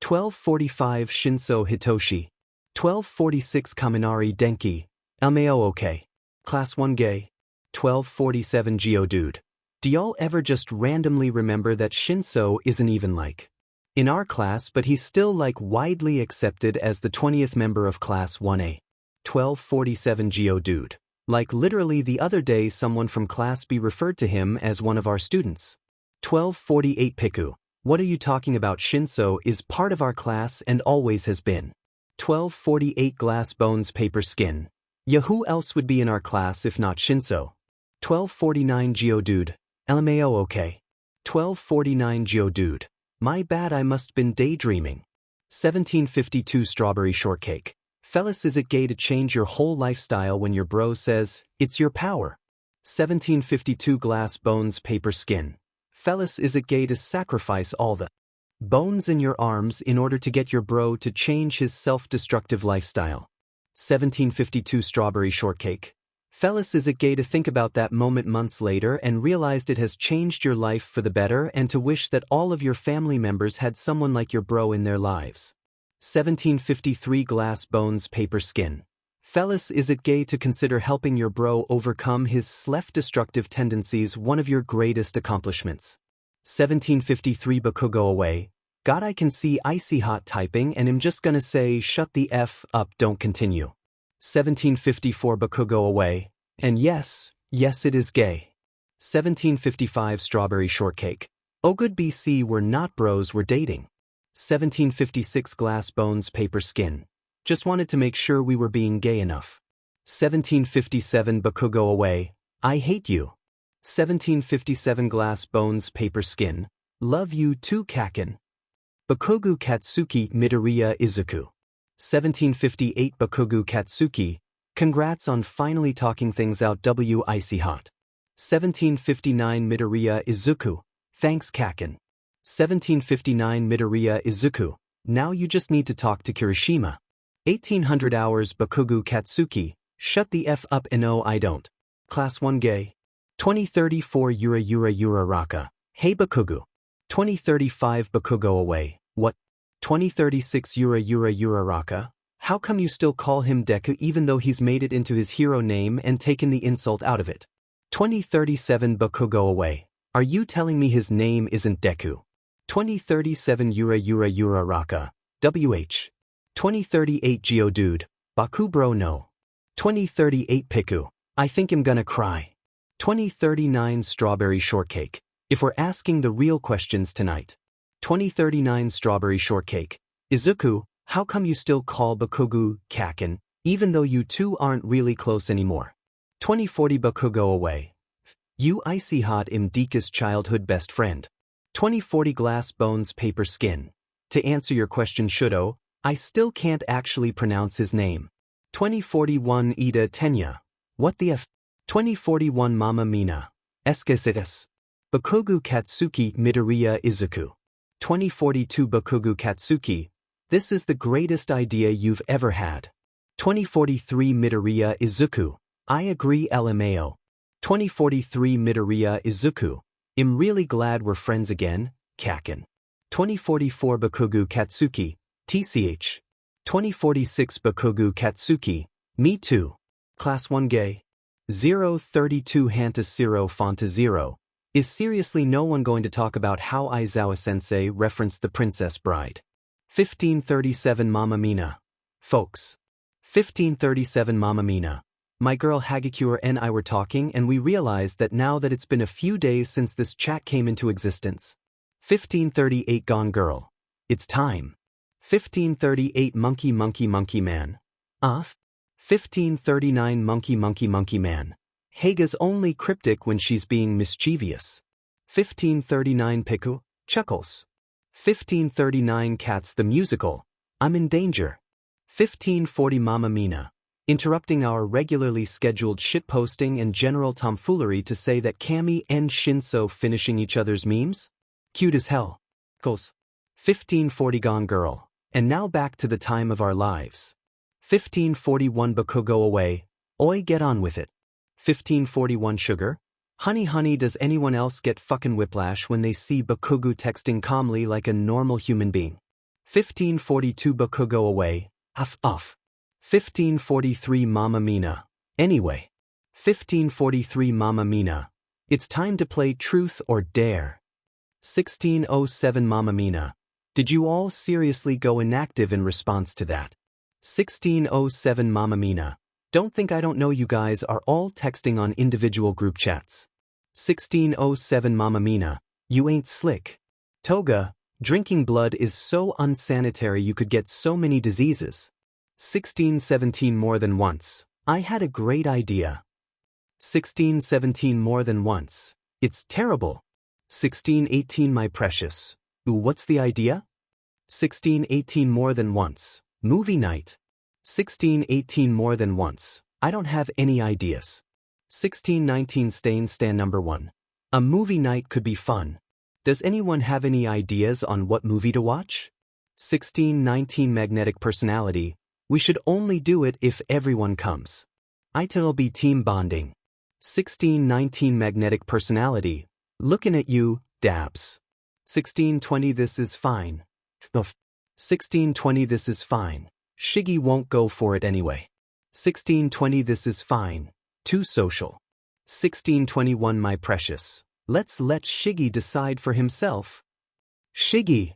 1245 Shinso Hitoshi. 1246 Kaminari Denki. LMAO okay. Class 1 Gay. 1247 Geodude. Do y'all ever just randomly remember that Shinso isn't even like in our class but he's still like widely accepted as the 20th member of Class 1A. 1247 Geodude. Like literally the other day someone from Class B referred to him as one of our students. 1248 Piku. What are you talking about? Shinso is part of our class and always has been. 1248 Glass Bones Paper Skin. Yeah, who else would be in our class if not Shinso? 1249 Geodude. LMAO okay. 1249 Geodude. My bad, I must been daydreaming. 1752 Strawberry Shortcake. Fellas, is it gay to change your whole lifestyle when your bro says, it's your power? 1752 Glass Bones Paper Skin. Fellas, is it gay to sacrifice all the bones in your arms in order to get your bro to change his self-destructive lifestyle? 1752 Strawberry Shortcake. Fellas, is it gay to think about that moment months later and realized it has changed your life for the better and to wish that all of your family members had someone like your bro in their lives? 1753 Glass Bones Paper Skin. Fellas, is it gay to consider helping your bro overcome his self-destructive tendencies one of your greatest accomplishments? 1753 Bakugo Away. God, I can see icy hot typing and I'm just gonna say shut the F up, don't continue. 1754 Bakugo Away. And yes it is gay. 1755 Strawberry Shortcake. Oh good BC, we're not bros, we're dating. 1756 Glass Bones Paper Skin. Just wanted to make sure we were being gay enough. 1757 Bakugo Away. I hate you. 1757 Glass Bones Paper Skin. Love you too Kaken. Bakugu Katsuki Midoriya Izuku. 1758 Bakugu Katsuki. Congrats on finally talking things out W icy hot. 1759 Midoriya Izuku. Thanks Kaken. 1759 Midoriya Izuku. Now you just need to talk to Kirishima. 1800 hours Bakugu Katsuki. Shut the F up and no I don't. Class 1 Gay. 2034 Yura Raka. Hey Bakugu. 2035 Bakugo Away. What? 2036 Yura Raka? How come you still call him Deku even though he's made it into his hero name and taken the insult out of it? 2037 Baku go away. Are you telling me his name isn't Deku? 2037 Yura Raka. WH. 2038 Geodude. Baku bro no. 2038 Piku. I think I'm gonna cry. 2039 Strawberry Shortcake. If we're asking the real questions tonight. 2039 Strawberry Shortcake. Izuku, how come you still call Bakugo Kaken, even though you two aren't really close anymore? 2040 Baku go away. You icy hot im Deka's childhood best friend. 2040 Glass Bones Paper Skin. To answer your question Shudo, I still can't actually pronounce his name. 2041 Iida Tenya. What the f? 2041 Mama Mina. Esquecitas. Bakugo Katsuki Midoriya Izuku. 2042 Bakugo Katsuki. This is the greatest idea you've ever had. 2043 Midoriya Izuku. I agree LMAO. 2043 Midoriya Izuku. I'm really glad we're friends again, Kaken. 2044 Bakugo Katsuki. TCH. 2046 Bakugo Katsuki. Me too. Class 1 gay. 032 Hanta 0 Fonta 0. Is seriously no one going to talk about how Aizawa-sensei referenced the Princess Bride? 1537 Mama Mina. Folks. 1537 Mama Mina. My girl Hagakure and I were talking and we realized that now that it's been a few days since this chat came into existence. 1538 Gone Girl. It's time. 1538 Monkey Man. Off. 1539 Monkey Man. Heiga's only cryptic when she's being mischievous. 1539 Piku. Chuckles. 1539 Cats the Musical. I'm in danger. 1540 Mama Mina. Interrupting our regularly scheduled shitposting and general tomfoolery to say that Kami and Shinso finishing each other's memes? Cute as hell. 1540 Gone Girl. And now back to the time of our lives. 1541 Baku go away. Oi get on with it. 1541 Sugar. Honey does anyone else get fucking whiplash when they see Bakugo texting calmly like a normal human being? 1542 Baku go away. Off. 1543 Mama Mina. Anyway. 1543 Mama Mina. It's time to play Truth or Dare. 1607 Mama Mina. Did you all seriously go inactive in response to that? 1607 Mama Mina. Don't think I don't know you guys are all texting on individual group chats. 1607 Mama Mina. You ain't slick. Toga, drinking blood is so unsanitary you could get so many diseases. 1617 More than once. I had a great idea. 1617 More than once. It's terrible. 1618 My precious. Ooh, what's the idea? 1618 More than once. Movie night. 1618 More than once. I don't have any ideas. 1619 Stand number 1. A movie night could be fun. Does anyone have any ideas on what movie to watch? 1619 Magnetic personality. We should only do it if everyone comes. It'll be team bonding. 1619 Magnetic personality. Looking at you, dabs. 1620 This is fine. 1620 This is fine. Shiggy won't go for it anyway. 1620 This is fine. Too social. 1621 My precious. Let's let Shiggy decide for himself. Shiggy.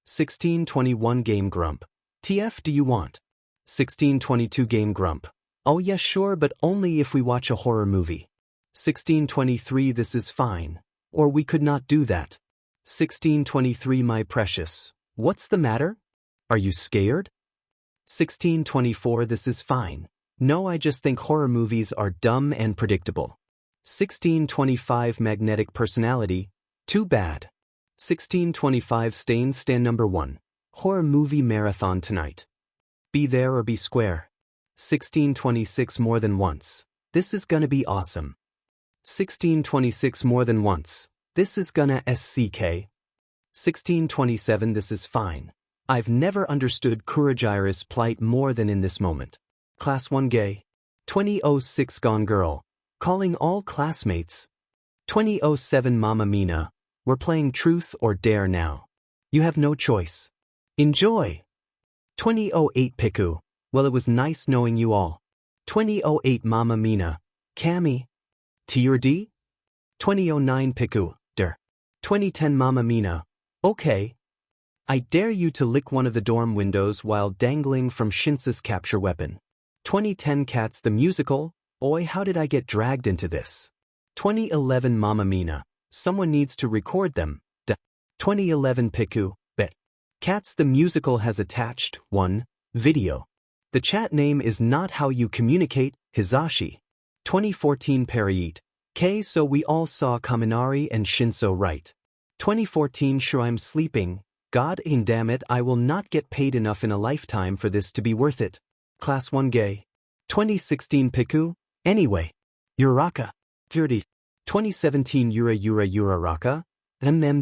1621 Game Grump. TF do you want? 1622 Game Grump. Oh yeah sure but only if we watch a horror movie. 1623 This is fine. Or we could not do that. 1623 My precious. What's the matter? Are you scared? 1624 This is fine. No I just think horror movies are dumb and predictable. 1625 Magnetic personality. Too bad. 1625 Stand number 1. Horror movie marathon tonight. Be there or be square. 1626 More than once. This is gonna be awesome. 1626 More than once. This is gonna SCK. 1627 This is fine. I've never understood Kurajira's plight more than in this moment. Class 1 gay. 2006 Gone Girl. Calling all classmates. 2007 Mama Mina. We're playing Truth or Dare now. You have no choice. Enjoy. 2008 Piku. Well it was nice knowing you all. 2008 Mama Mina. Cammy. T or D? 2009 Piku, der. 2010 Mamma Mina. Okay. I dare you to lick one of the dorm windows while dangling from Shinsa's capture weapon. 2010 Cats the Musical. Oi, how did I get dragged into this? 2011 Mamma Mina. Someone needs to record them. 2011 Piku, bet. Cats the Musical has attached 1 video. The chat name is not how you communicate, Hizashi. 2014 Periite. K so we all saw Kaminari and Shinso right. 2014 Sure I'm sleeping. God damn it, I will not get paid enough in a lifetime for this to be worth it. Class 1 gay. 2016 Piku. Anyway. Uraka. 30. 2017 Yura Raka.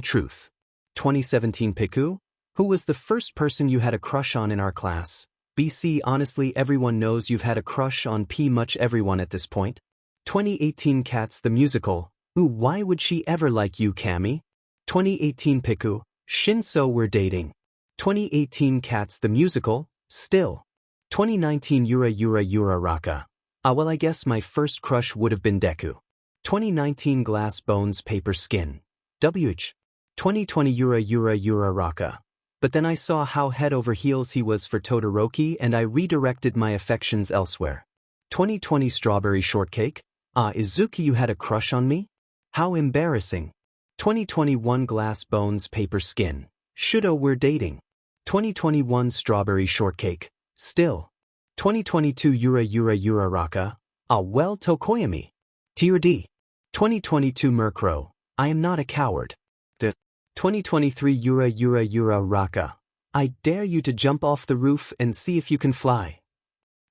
Truth. 2017 Piku. Who was the first person you had a crush on in our class? BC honestly everyone knows you've had a crush on much everyone at this point. 2018 Cats the Musical. Ooh, why would she ever like you, Cammy? 2018 Piku. Shinso we're dating. 2018 Cats the Musical. Still. 2019 Yura Raka. Ah well I guess my first crush would have been Deku. 2019 Glass Bones Paper Skin. WH. 2020 Yura Raka. But then I saw how head over heels he was for Todoroki and I redirected my affections elsewhere. 2020 Strawberry Shortcake. Ah, Izuki, you had a crush on me? How embarrassing. 2021 Glass Bones Paper Skin. Shudo we're dating. 2021 Strawberry Shortcake. Still. 2022 Yura Raka. Ah well Tokoyami. T or D. 2022 Murkrow. I am not a coward. 2023 Yura Raka. I dare you to jump off the roof and see if you can fly.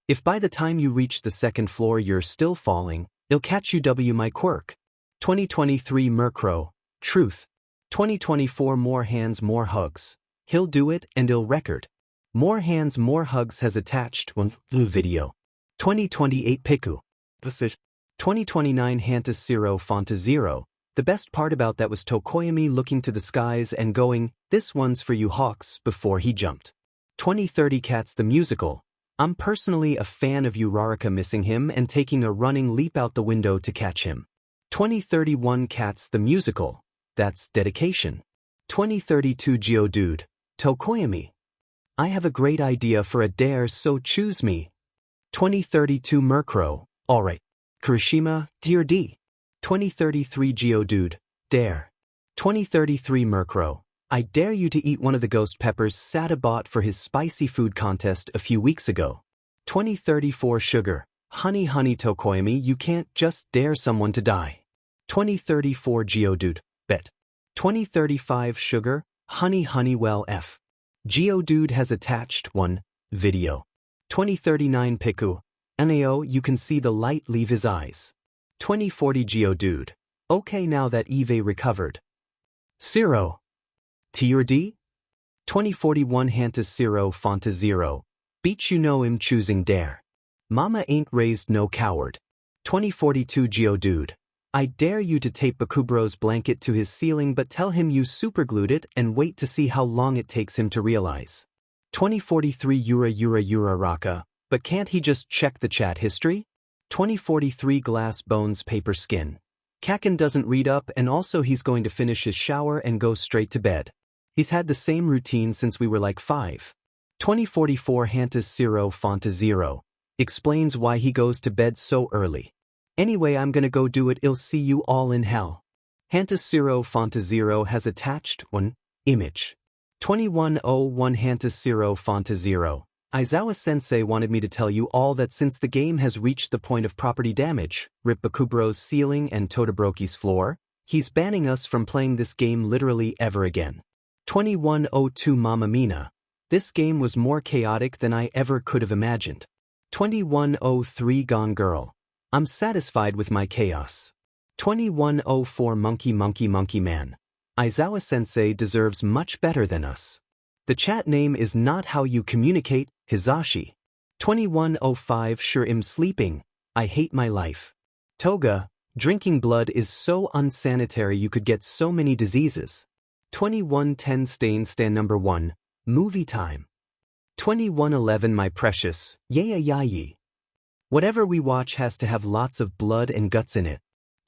If by the time you reach the second floor you're still falling, I'll catch you my quirk. 2023 Murkrow. Truth. 2024 More Hands More Hugs. He'll do it and he'll record. More Hands More Hugs has attached one video. 2028 Piku. 2029 Hantas Zero Fonta Zero. The best part about that was Tokoyami looking to the skies and going, "This one's for you Hawks," before he jumped. 2030 Cats the Musical. I'm personally a fan of Uraraka missing him and taking a running leap out the window to catch him. 2031 Cats the Musical. That's dedication. 2032 Geodude. Tokoyami. I have a great idea for a dare, so choose me. 2032 Murkrow. Alright. Kirishima, Dear D. 2033 Geodude. Dare. 2033 Murkrow. I dare you to eat one of the ghost peppers Sada bought for his spicy food contest a few weeks ago. 2034 Sugar. Honey Tokoyami, you can't just dare someone to die. 2034 Geodude. Bet. 2035 Sugar. Honey well F. Geodude has attached 1 video. 2039 Piku. Nao, you can see the light leave his eyes. 2040 Geodude. Okay, now that Eve recovered. Zero. T or D? 2041 Hantas Zero Fonta Zero. Beach, you know him choosing dare. Mama ain't raised no coward. 2042 Geodude. I dare you to tape Bakubro's blanket to his ceiling but tell him you superglued it and wait to see how long it takes him to realize. 2043 Yura Raka. But can't he just check the chat history? 2043 Glass Bones Paper Skin. Kaken doesn't read up and also he's going to finish his shower and go straight to bed. He's had the same routine since we were like 5. 2044 Hantas Zero Fonta Zero. Explains why he goes to bed so early. Anyway, I'm gonna go do it. I'll see you all in hell. Hantas Zero Fonta Zero has attached 1 image. 2101 Hantas Zero Fonta Zero. Aizawa-sensei wanted me to tell you all that since the game has reached the point of property damage, rip Bakubro's ceiling and Todoroki's floor, he's banning us from playing this game literally ever again. 2102 Mamma Mina. This game was more chaotic than I ever could have imagined. 2103 Gone Girl. I'm satisfied with my chaos. 2104 Monkey Man. Aizawa-sensei deserves much better than us. The chat name is not how you communicate, Hizashi. 2105 Sure I'm sleeping. I hate my life. Toga, drinking blood is so unsanitary you could get so many diseases. 2110 Stand number 1. Movie time. 2111 My precious, yayi. Whatever we watch has to have lots of blood and guts in it.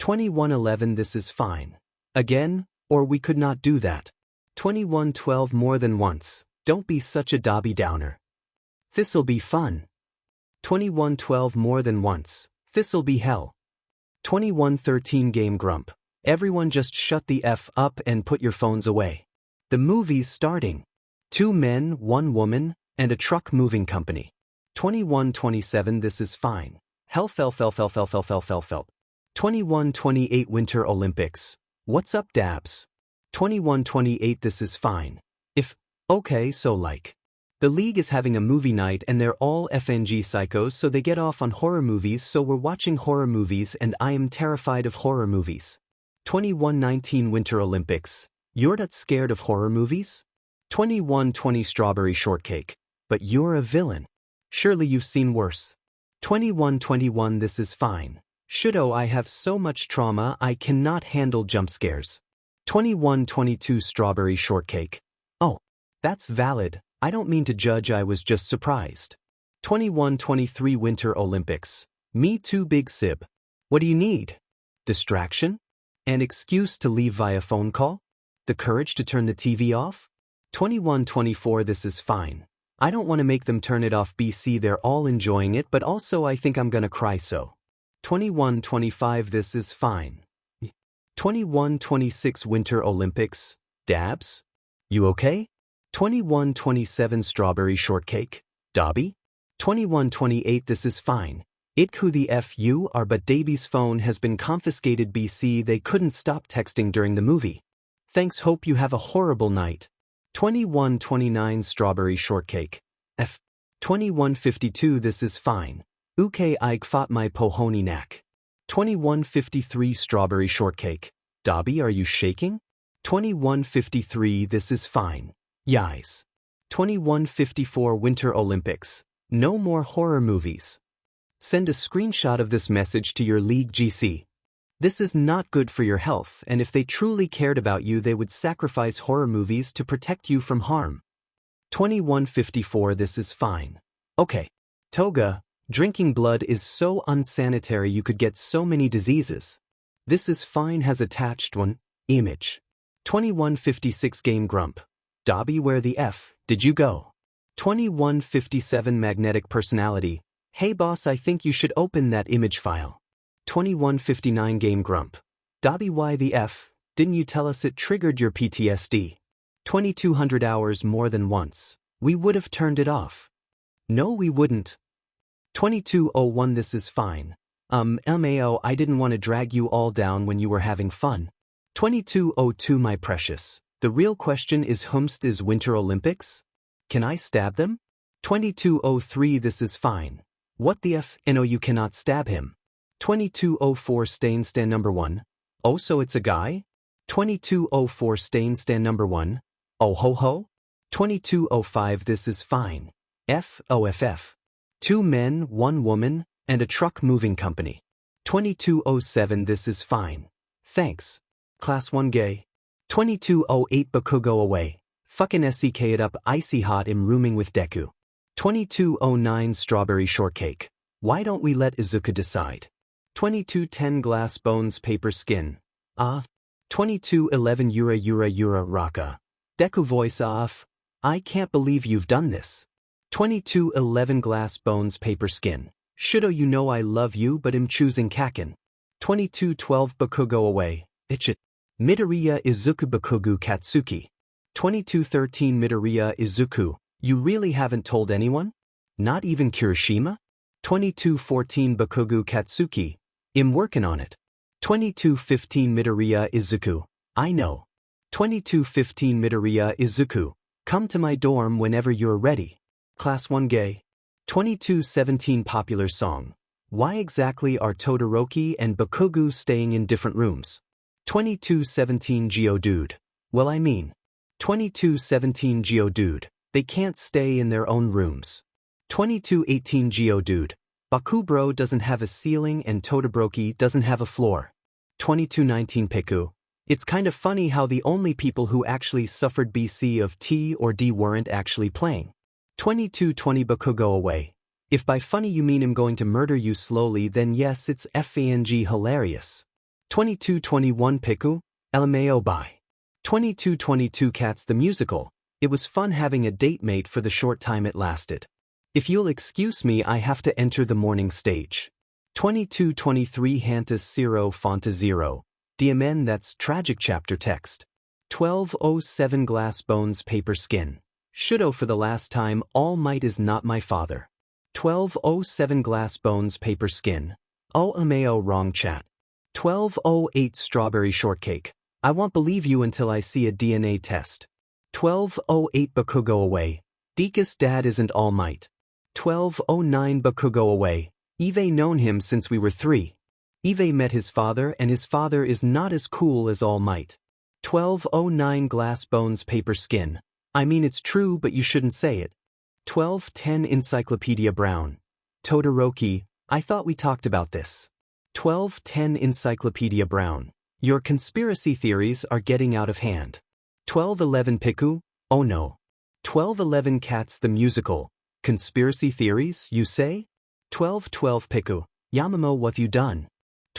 2111 this is fine. Again, or we could not do that. 2112 more than once, don't be such a Dobby Downer. This'll be fun. 2112 more than once, this'll be hell. 2113 Game Grump. Everyone just shut the F up and put your phones away. The movie's starting. 2 men, 1 woman, and a truck moving company. 2127 this is fine. Hell. 2128 Winter Olympics. What's up dabs? 2128 this is fine. Okay so like. The league is having a movie night and they're all FNG psychos so they get off on horror movies so we're watching horror movies and I am terrified of horror movies. 2119 Winter Olympics. You're not scared of horror movies? 2120 Strawberry Shortcake. But you're a villain. Surely you've seen worse. 2121 this is fine. I have so much trauma I cannot handle jump scares. 2122 Strawberry Shortcake. Oh, that's valid. I don't mean to judge, I was just surprised. 2123 Winter Olympics. Me too big sib. What do you need? Distraction? An excuse to leave via phone call? The courage to turn the TV off? 2124 this is fine. I don't want to make them turn it off BC, they're all enjoying it, but also I think I'm gonna cry so. 2125 this is fine. 2126 Winter Olympics. Dabs? You okay? 2127 Strawberry Shortcake. Dobby? 2128 this is fine. Who the F you are, but Davy's phone has been confiscated BC, they couldn't stop texting during the movie. Thanks, hope you have a horrible night. 2129 Strawberry Shortcake. 2152 this is fine. I fought my pohoni knack. 2153 Strawberry Shortcake. Dobby, are you shaking? 2153 this is fine. Yis. 2154 Winter Olympics. No more horror movies. Send a screenshot of this message to your league GC. This is not good for your health, and if they truly cared about you they would sacrifice horror movies to protect you from harm. 2154 this is fine. Okay. Toga, drinking blood is so unsanitary you could get so many diseases. This is fine has attached one, image. 2156 Game Grump. Dobby, where the F did you go? 2157 Magnetic Personality. Hey boss, I think you should open that image file. 2159 Game Grump. Dobby, why the F didn't you tell us it triggered your PTSD? 2200 hours more than once. We would have turned it off. No we wouldn't. 2201 this is fine. LMAO, I didn't want to drag you all down when you were having fun. 2202 my precious. The real question is whomst is Winter Olympics? Can I stab them? 2203 this is fine. What the F? No you cannot stab him. 2204 Stain number 1. Oh so it's a guy? 2204 Stain number 1. Oh ho ho? 2205 this is fine. FOFF. 2 men, 1 woman, and a truck moving company. 2207 this is fine. Thanks. Class 1 gay. 2208 Baku go away. Fucking SEK it up icy hot im rooming with Deku. 2209 Strawberry Shortcake. Why don't we let Izuka decide? 2210 Glass Bones Paper Skin. 2211 Yura Raka. Deku voice off. I can't believe you've done this. 2211 Glass Bones Paper Skin. Shoulda you know I love you but am choosing Kakin. 2212 Baku go away. Ichit. Midoriya Izuku Bakugu Katsuki. 2213 Midoriya Izuku. You really haven't told anyone? Not even Kirishima? 2214 Bakugu Katsuki. I'm working on it. 2215 Midoriya Izuku. I know. 2215 Midoriya Izuku. Come to my dorm whenever you're ready. Class 1 gay. 2217 Popular song. Why exactly are Todoroki and Bakugu staying in different rooms? 2217 Geodude. Well I mean. 2217 Geodude. They can't stay in their own rooms. 2218 Geodude. Bakubro doesn't have a ceiling and Todoroki doesn't have a floor. 2219 Piku. It's kind of funny how the only people who actually suffered BC of T or D weren't actually playing. 2220 Baku go away. If by funny you mean I'm going to murder you slowly then yes it's FANG hilarious. 2221 Piku, LMAO bye. 2222 Cats the Musical. It was fun having a date mate for the short time it lasted. If you'll excuse me, I have to enter the morning stage. 2223 Hantas 0 Fonta 0. DMN, that's tragic chapter text. 1207 Glass Bones Paper Skin. Shudo for the last time, All Might is not my father. 1207 Glass Bones Paper Skin. Oh ameo wrong chat. 1208 Strawberry Shortcake. I won't believe you until I see a DNA test. 1208 Baku go away. Dekus dad isn't All Might. 1209 Baku go away. Eve known him since we were 3. Eve met his father and his father is not as cool as All Might. 1209 Glass Bones Paper Skin. I mean it's true but you shouldn't say it. 1210 Encyclopedia Brown. Todoroki, I thought we talked about this. 1210 Encyclopedia Brown. Your conspiracy theories are getting out of hand. 1211 Piku, oh no. 1211 Cats the Musical. Conspiracy theories, you say? 1212 Piku, Yamamo what you done?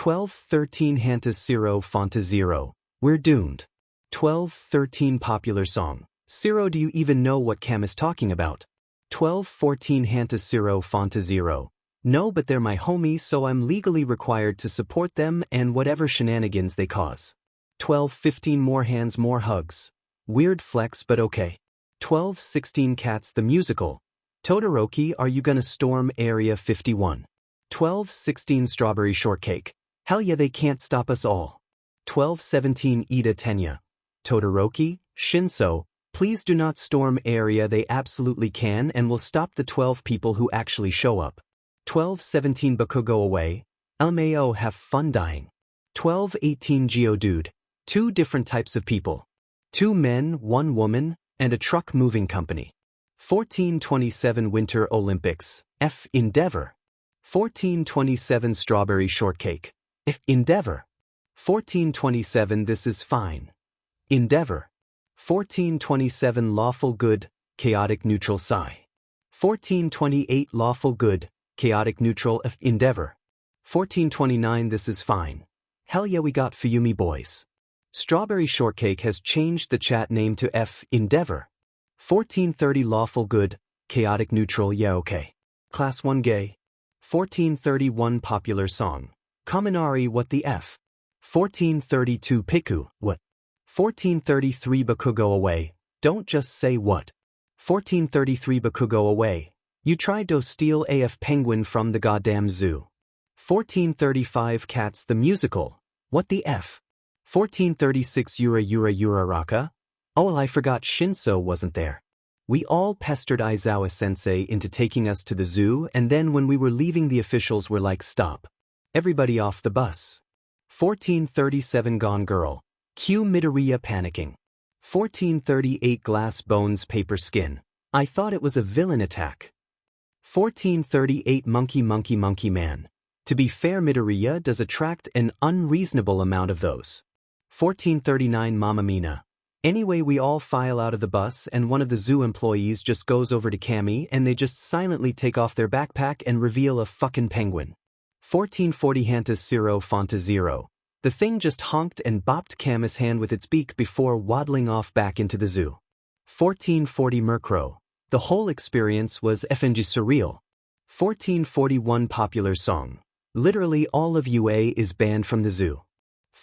1213 Hantas 0 Fonta 0. We're doomed. 1213 Popular Song. 0 Do you even know what Cam is talking about? 1214 Hantas 0 Fonta 0. No, but they're my homies, so I'm legally required to support them and whatever shenanigans they cause. 1215 More hands, more hugs. Weird flex, but okay. 1216 Cats the Musical. Todoroki, are you gonna storm Area 51? 1216 Strawberry Shortcake. Hell yeah, they can't stop us all. 1217 Iida Tenya. Todoroki, Shinso, please do not storm Area, they absolutely can and will stop the 12 people who actually show up. 1217 Baku go away. LMAO have fun dying. 1218 Geodude. 2 different types of people. 2 men, 1 woman, and a truck moving company. 1427 Winter Olympics. F. Endeavor. 1427 Strawberry Shortcake. F. Endeavor. 1427 This is fine. Endeavor. 1427 Lawful Good, Chaotic Neutral Psi. 1428 Lawful Good, Chaotic Neutral F. Endeavor. 1429 This is fine. Hell yeah, we got Fuyumi boys. Strawberry Shortcake has changed the chat name to F. Endeavor. 1430 Lawful Good, Chaotic Neutral yeah okay. Class 1 Gay. 1431 Popular Song. Kaminari what the F. 1432 Piku, what? 1433 Baku go away, don't just say what. 1433 Baku go away. You tried to steal AF Penguin from the goddamn zoo. 1435 Cats the Musical. What the F? 1436 Yura Raka? Oh, I forgot Shinso wasn't there. We all pestered Aizawa sensei into taking us to the zoo and then when we were leaving the officials were like stop. Everybody off the bus. 1437 Gone Girl. Q Midoriya panicking. 1438 Glass Bones Paper Skin. I thought it was a villain attack. 1438 Monkey Man. To be fair, Midoriya does attract an unreasonable amount of those. 1439 Mamma Mina. Anyway, we all file out of the bus and one of the zoo employees just goes over to Cammy and they just silently take off their backpack and reveal a fucking penguin. 1440 Hantas 0 Fonta 0. The thing just honked and bopped Camus' hand with its beak before waddling off back into the zoo. 1440 Murkrow. The whole experience was effing surreal. 1441 Popular Song. Literally all of UA is banned from the zoo.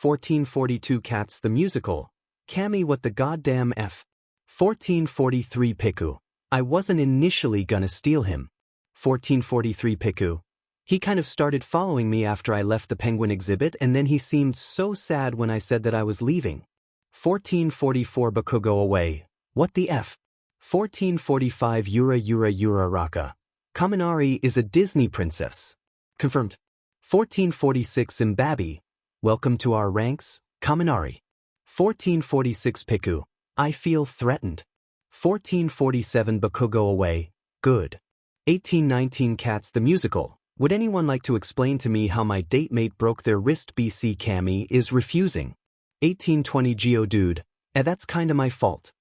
1442 Cats the Musical. Cammy what the goddamn F. 1443 Piku. I wasn't initially gonna steal him. 1443 Piku. He kind of started following me after I left the penguin exhibit and then he seemed so sad when I said that I was leaving. 1444 Baku go away. What the F? 1445 Yura Raka. Kaminari is a Disney princess. Confirmed. 1446 Mbabi. Welcome to our ranks, Kaminari. 1446 Piku. I feel threatened. 1447 Baku go away. Good. 1819 Cats the Musical. Would anyone like to explain to me how my date mate broke their wrist? BC Cammy is refusing. 1820 Geodude. That's kinda my fault.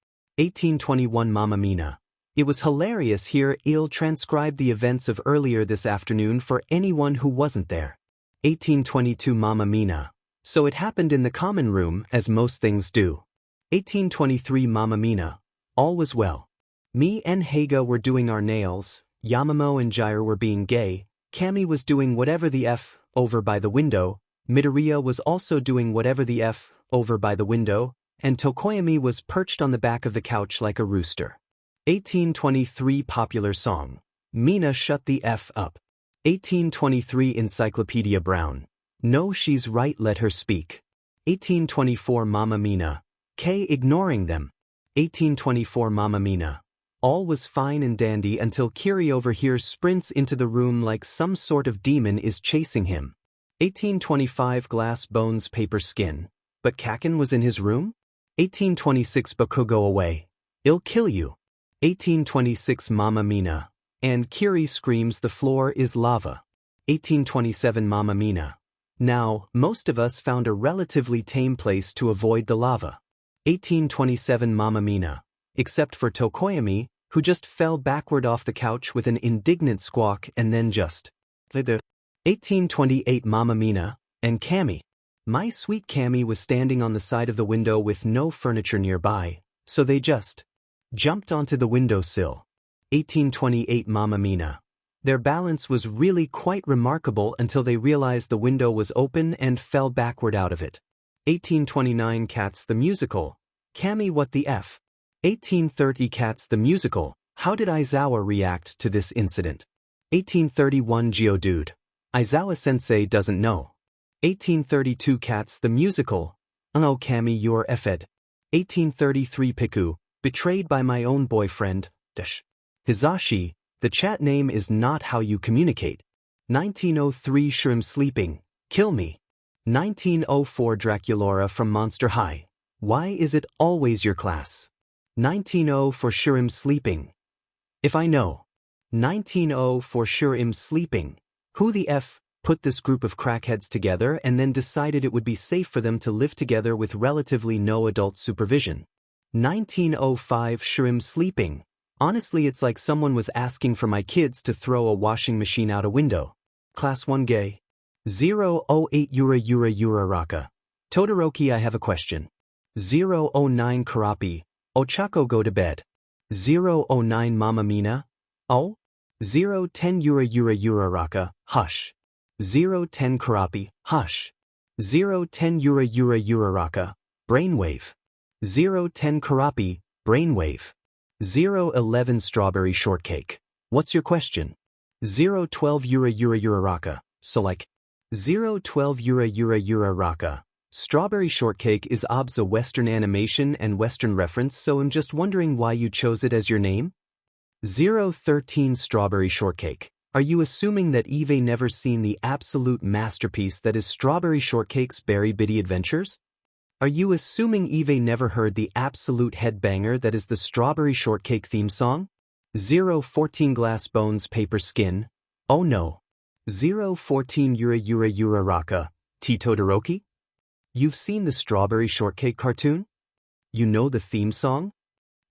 1821 Mamma Mina. It was hilarious here. I'll transcribe the events of earlier this afternoon for anyone who wasn't there. 1822 Mamma Mina. So it happened in the common room, as most things do. 1823 Mamma Mina. All was well. Me and Heiga were doing our nails, Yamamo and Jair were being gay, Kami was doing whatever the F, over by the window, Midoriya was also doing whatever the F, over by the window, and Tokoyami was perched on the back of the couch like a rooster. 1823 Popular song. Mina shut the F up. 1823 Encyclopedia Brown. No, she's right, let her speak. 1824 Mamma Mina. K ignoring them. 1824 Mamma Mina. All was fine and dandy until Kiri overhears sprints into the room like some sort of demon is chasing him. 1825 Glass bones paper skin. But Kaken was in his room? 1826 Baku go away. I'll kill you. 1826 Mamma Mina. And Kiri screams the floor is lava. 1827 Mamma Mina. Now, most of us found a relatively tame place to avoid the lava. 1827 Mamma Mina. Except for Tokoyami, who just fell backward off the couch with an indignant squawk and then just 1828 Mamma Mina, and Kami. My sweet Kami was standing on the side of the window with no furniture nearby, so they just jumped onto the windowsill. 1828 Mamma Mina. Their balance was really quite remarkable until they realized the window was open and fell backward out of it. 1829 Cats the Musical. Kami, what the F? 1830 Cats the Musical. How did Aizawa react to this incident? 1831 Geodude. Aizawa-sensei doesn't know. 1832 Cats the Musical. Oh Kami, you're effed. 1833 Piku. Betrayed by my own boyfriend. Hizashi. The chat name is not how you communicate. 1903 Shrimp sleeping. Kill me. 1904 Draculaura from Monster High. Why is it always your class? 1904 for sure I'm sleeping. If I know. 1904 for sure I'm sleeping. Who the F put this group of crackheads together and then decided it would be safe for them to live together with relatively no adult supervision? 1905 sure I'm sleeping. Honestly, it's like someone was asking for my kids to throw a washing machine out a window. Class 1 gay. 008 Yura Raka. Todoroki, I have a question. 009 Karapi. Ochako, go to bed. 009 Mamma Mina. Oh? 010 Yura Raka. Hush. 010 Karapi. Hush. 010 Yura Raka. Brainwave. 010 Karapi. Brainwave. 011 Strawberry Shortcake. What's your question? 012 Yura Raka. So like 012 Yura Raka. Strawberry Shortcake is obs a Western animation and Western reference, so I'm just wondering why you chose it as your name? 013 Strawberry Shortcake. Are you assuming that Eve never seen the absolute masterpiece that is Strawberry Shortcake's Berry Bitty Adventures? Are you assuming Eve never heard the absolute headbanger that is the Strawberry Shortcake theme song? 014 Glass bones paper skin. Oh no. 014 Yura Raka. Todoroki? You've seen the Strawberry Shortcake cartoon? You know the theme song?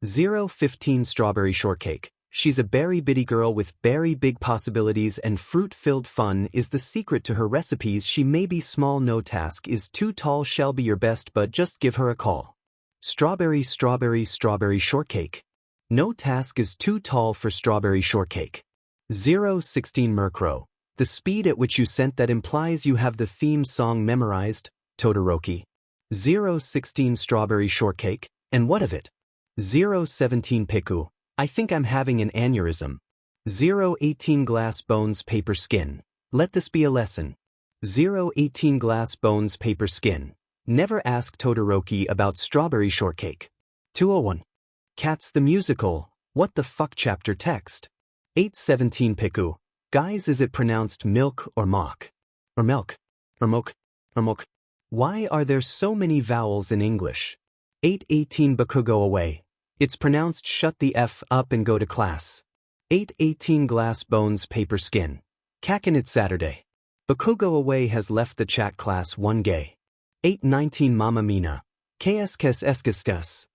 015 Strawberry Shortcake. She's a berry bitty girl with very big possibilities and fruit-filled fun is the secret to her recipes. She may be small, no task is too tall, shall be your best, but just give her a call. Strawberry Shortcake. No task is too tall for Strawberry Shortcake. 016 Murkrow. The speed at which you sent that implies you have the theme song memorized, Todoroki. 016 Strawberry Shortcake, and what of it? 017 Piku. I think I'm having an aneurysm. 018 Glass bones paper skin. Let this be a lesson. 018 Glass bones paper skin. Never ask Todoroki about Strawberry Shortcake. 201. Cats the Musical. What the fuck chapter text? 817 Piku. Guys, is it pronounced milk or mock? Or milk? Or moke? Or moke? Why are there so many vowels in English? 818 Baku go away. It's pronounced shut the F up and go to class. 818 Glass bones paper skin. Kaken, it's Saturday. Baku go away has left the chat. Class 1 gay. 819 Mamma Mina. KSKS.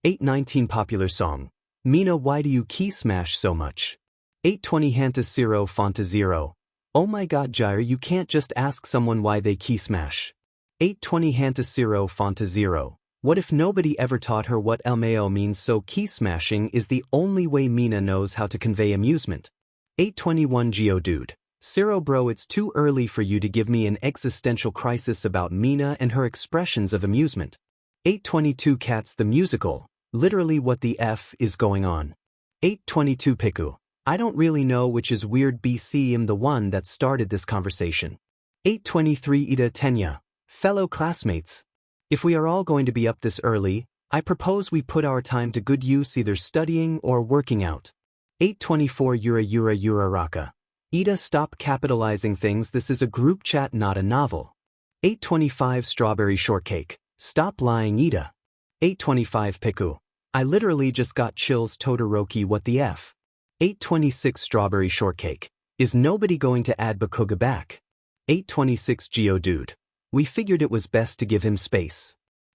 819 Popular song. Mina, why do you key smash so much? 820 Hanta Zero Fonta Zero. Oh my god, Jair, you can't just ask someone why they key smash. 820 Hanta 0 Fonta 0. What if nobody ever taught her what LMAO means, so key smashing is the only way Mina knows how to convey amusement? 821 Geodude. Zero bro, it's too early for you to give me an existential crisis about Mina and her expressions of amusement. 822 Cats the Musical. Literally what the F is going on? 822 Piku. I don't really know which is weird, BC I'm the one that started this conversation. 823 Iida Tenya. Fellow classmates. If we are all going to be up this early, I propose we put our time to good use, either studying or working out. 824 Yura Raka. Iida, stop capitalizing things, this is a group chat, not a novel. 825 Strawberry Shortcake. Stop lying, Iida. 825 Piku. I literally just got chills, Todoroki, what the F? 826 Strawberry Shortcake. Is nobody going to add Bakuga back? 826 Geodude. We figured it was best to give him space.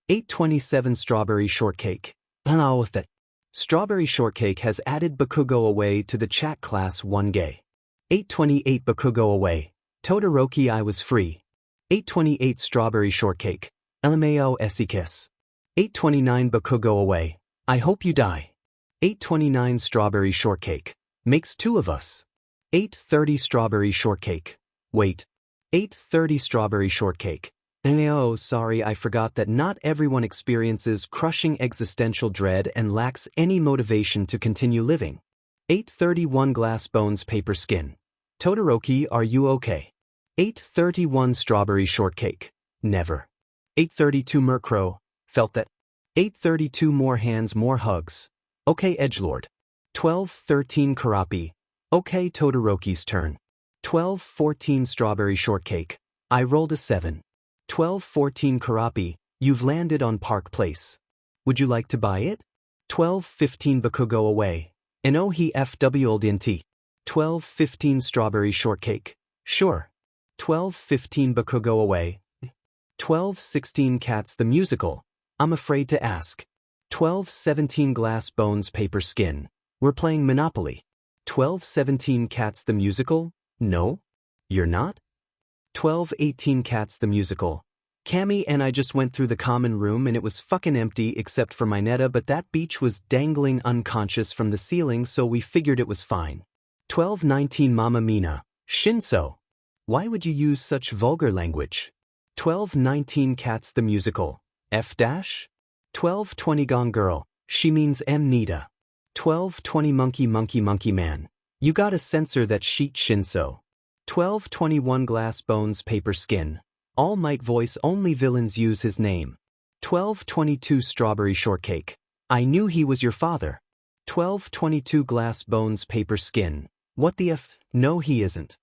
827 Strawberry Shortcake. Allow with it. Strawberry Shortcake has added Bakugo away to the chat, class 1 gay. 828 Bakugo away. Todoroki, I was free. 828 Strawberry Shortcake. LMAO Esikis. 829 Bakugo away. I hope you die. 829 Strawberry Shortcake. Makes two of us. 830 Strawberry Shortcake. Wait. 830 Strawberry Shortcake. Oh, sorry, I forgot that not everyone experiences crushing existential dread and lacks any motivation to continue living. 831 Glass Bones Paper Skin. Todoroki, are you okay? 831 Strawberry Shortcake. Never. 832 Murkrow. Felt that. 832 More hands, more hugs. Okay, Edgelord. 1213 Karapi. Okay, Todoroki's turn. 1214 Strawberry Shortcake. I rolled a 7. 1214 Karapi, you've landed on Park Place. Would you like to buy it? 1215 Bakugo away. And oh he FW'd int. 1215 Strawberry Shortcake. Sure. 1215 Bakugo away. 1216 Cats the Musical. I'm afraid to ask. 1217 Glass Bones Paper Skin. We're playing Monopoly. 1217 Cats the Musical. No? You're not? 1218 Cats the Musical. Cammy and I just went through the common room and it was fucking empty except for Mineta, but that beach was dangling unconscious from the ceiling, so we figured it was fine. 1219 Mama Mina. Shinso. Why would you use such vulgar language? 1219 Cats the Musical. F dash? 1220 Gone Girl. She means M Nita. 1220 Monkey Man. You gotta censor that sheet, Shinso. 1221 Glass Bones Paper Skin. All Might voice, only villains use his name. 1222 Strawberry Shortcake. I knew he was your father. 1222 Glass Bones Paper Skin. What the F? No, he isn't.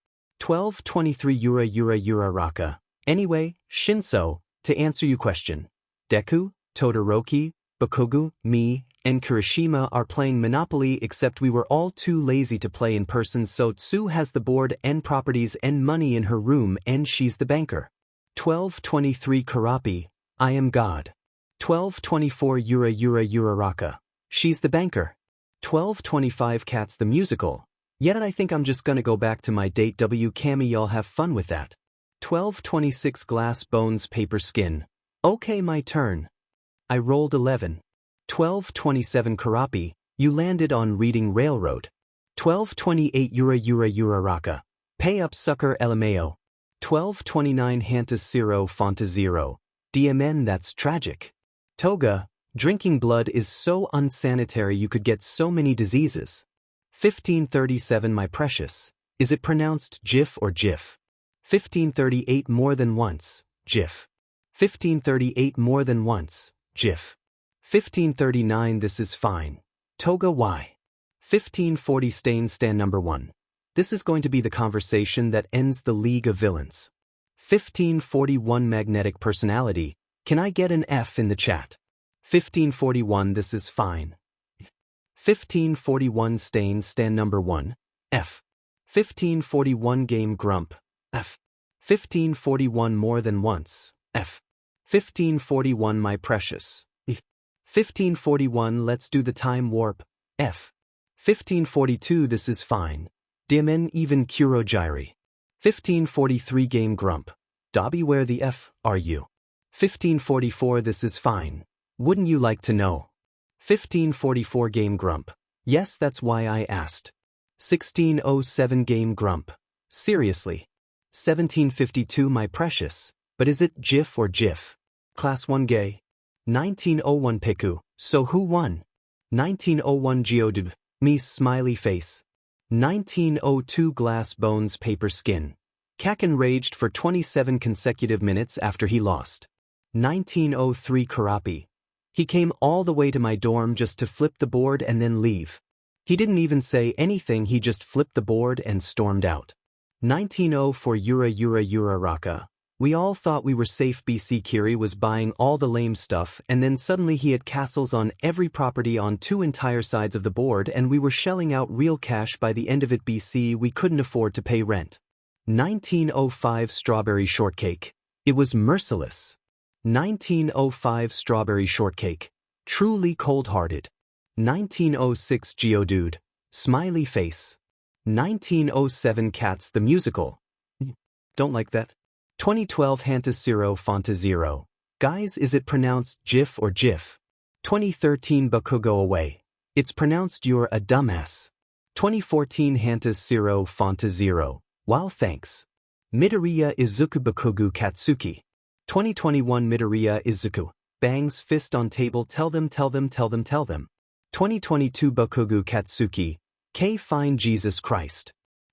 1223 Yura Raka. Anyway, Shinso, to answer your question. Deku, Todoroki, Bakugo, me, and Kirishima are playing Monopoly, except we were all too lazy to play in person, so Tsu has the board and properties and money in her room and she's the banker. 1223 Karapi. I am God. 1224 Yura Raka. She's the banker. 1225 Cats the Musical. Yet I think I'm just gonna go back to my date W. Cammy, y'all have fun with that. 1226 Glass Bones Paper Skin. Okay, my turn. I rolled 11. 1227 Karapi, you landed on Reading Railroad. 1228 Yura Raka. Pay up, sucker, LMAO. 1229 Hanta 0 Fonta 0. DMN, that's tragic. Toga, drinking blood is so unsanitary, you could get so many diseases. 1537 My Precious. Is it pronounced GIF or GIF? 1538 More than once, GIF. 1538 More than once, GIF. 1539 This is fine. Toga, why? 1540 Stand number 1. This is going to be the conversation that ends the League of Villains. 1541 Magnetic Personality. Can I get an F in the chat? 1541 This is fine. 1541 Stand number 1. F. 1541 Game Grump. F. 1541 More than once. F. 1541 My Precious. F. 1541 Let's do the time warp. F. 1542 This is fine. Diamen even Kurojiri. 1543 Game Grump. Dobby, where the F are you? 1544 This is fine. Wouldn't you like to know? 1544 Game Grump. Yes, that's why I asked. 1607 Game Grump. Seriously. 1752 My precious. But is it GIF or GIF? Class 1 Gay. 1901 Piku. So who won? 1901 Geodude. Me smiley face. 1902 Glass Bones Paper Skin. Kakin raged for 27 consecutive minutes after he lost. 1903 Karapi. He came all the way to my dorm just to flip the board and then leave. He didn't even say anything, he just flipped the board and stormed out. 1904 Yura Raka. We all thought we were safe. BC Kiri was buying all the lame stuff and then suddenly he had castles on every property on 2 entire sides of the board and we were shelling out real cash by the end of it. BC we couldn't afford to pay rent. 1905 Strawberry Shortcake. It was merciless. 1905 Strawberry Shortcake. Truly cold-hearted. 1906 Geodude. Smiley face. 1907 Cats the Musical. Don't like that. 2012 Hanta Fanta Zero. Guys, is it pronounced GIF or GIF? 2013 Bakugo Away. It's pronounced you're a dumbass. 2014 Hanta Fanta Zero. Wow, thanks. Midoriya Izuku Bakugu Katsuki. 2021 Midoriya Izuku. Bangs fist on table. Tell them. 2022 Bakugu Katsuki. K fine Jesus Christ.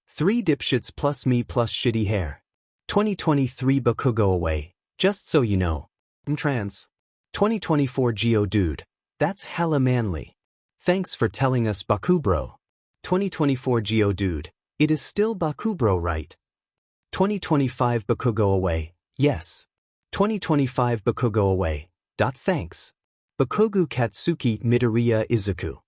3 dipshits plus me plus shitty hair. 2023 Bakugo Away. Just so you know. I'm trans. 2024 Geodude. That's hella manly. Thanks for telling us, Bakubro. 2024 Geodude. It is still Bakubro, right? 2025 Bakugo Away. Yes. 2025 Bakugo Away. Thanks. Bakugu Katsuki Midoriya Izuku.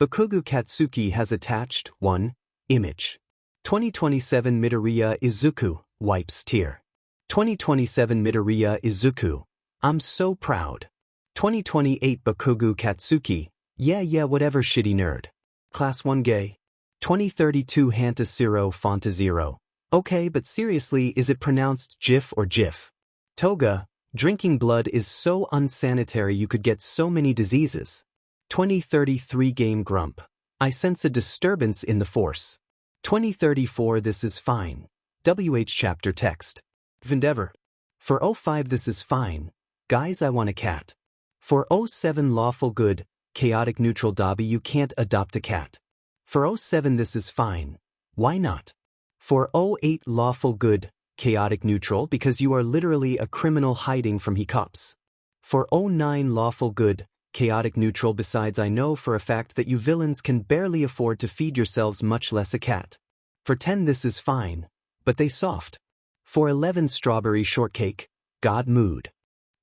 Bakugu Katsuki has attached 1 image. 2027 Midoriya Izuku. Wipes tear. 2027 Midoriya Izuku. I'm so proud. 2028 Bakugu Katsuki. Yeah, whatever, shitty nerd. Class 1 Gay. 2032 Hanta Fanta Zero. Okay, but seriously, is it pronounced GIF or GIF? Toga. Drinking blood is so unsanitary, you could get so many diseases. 2033 Game Grump. I sense a disturbance in the force. 2034 This is fine. WH chapter text. Vendever. For 05 This is fine. Guys, I want a cat. For 07 Lawful Good, Chaotic Neutral Dobby, you can't adopt a cat. For 07 This is fine. Why not? For 08 Lawful Good, Chaotic Neutral, because you are literally a criminal hiding from he cops. For 09 Lawful Good, Chaotic Neutral, besides I know for a fact that you villains can barely afford to feed yourselves, much less a cat. For 10 This is fine. But they soft. For 11 Strawberry Shortcake, God mood.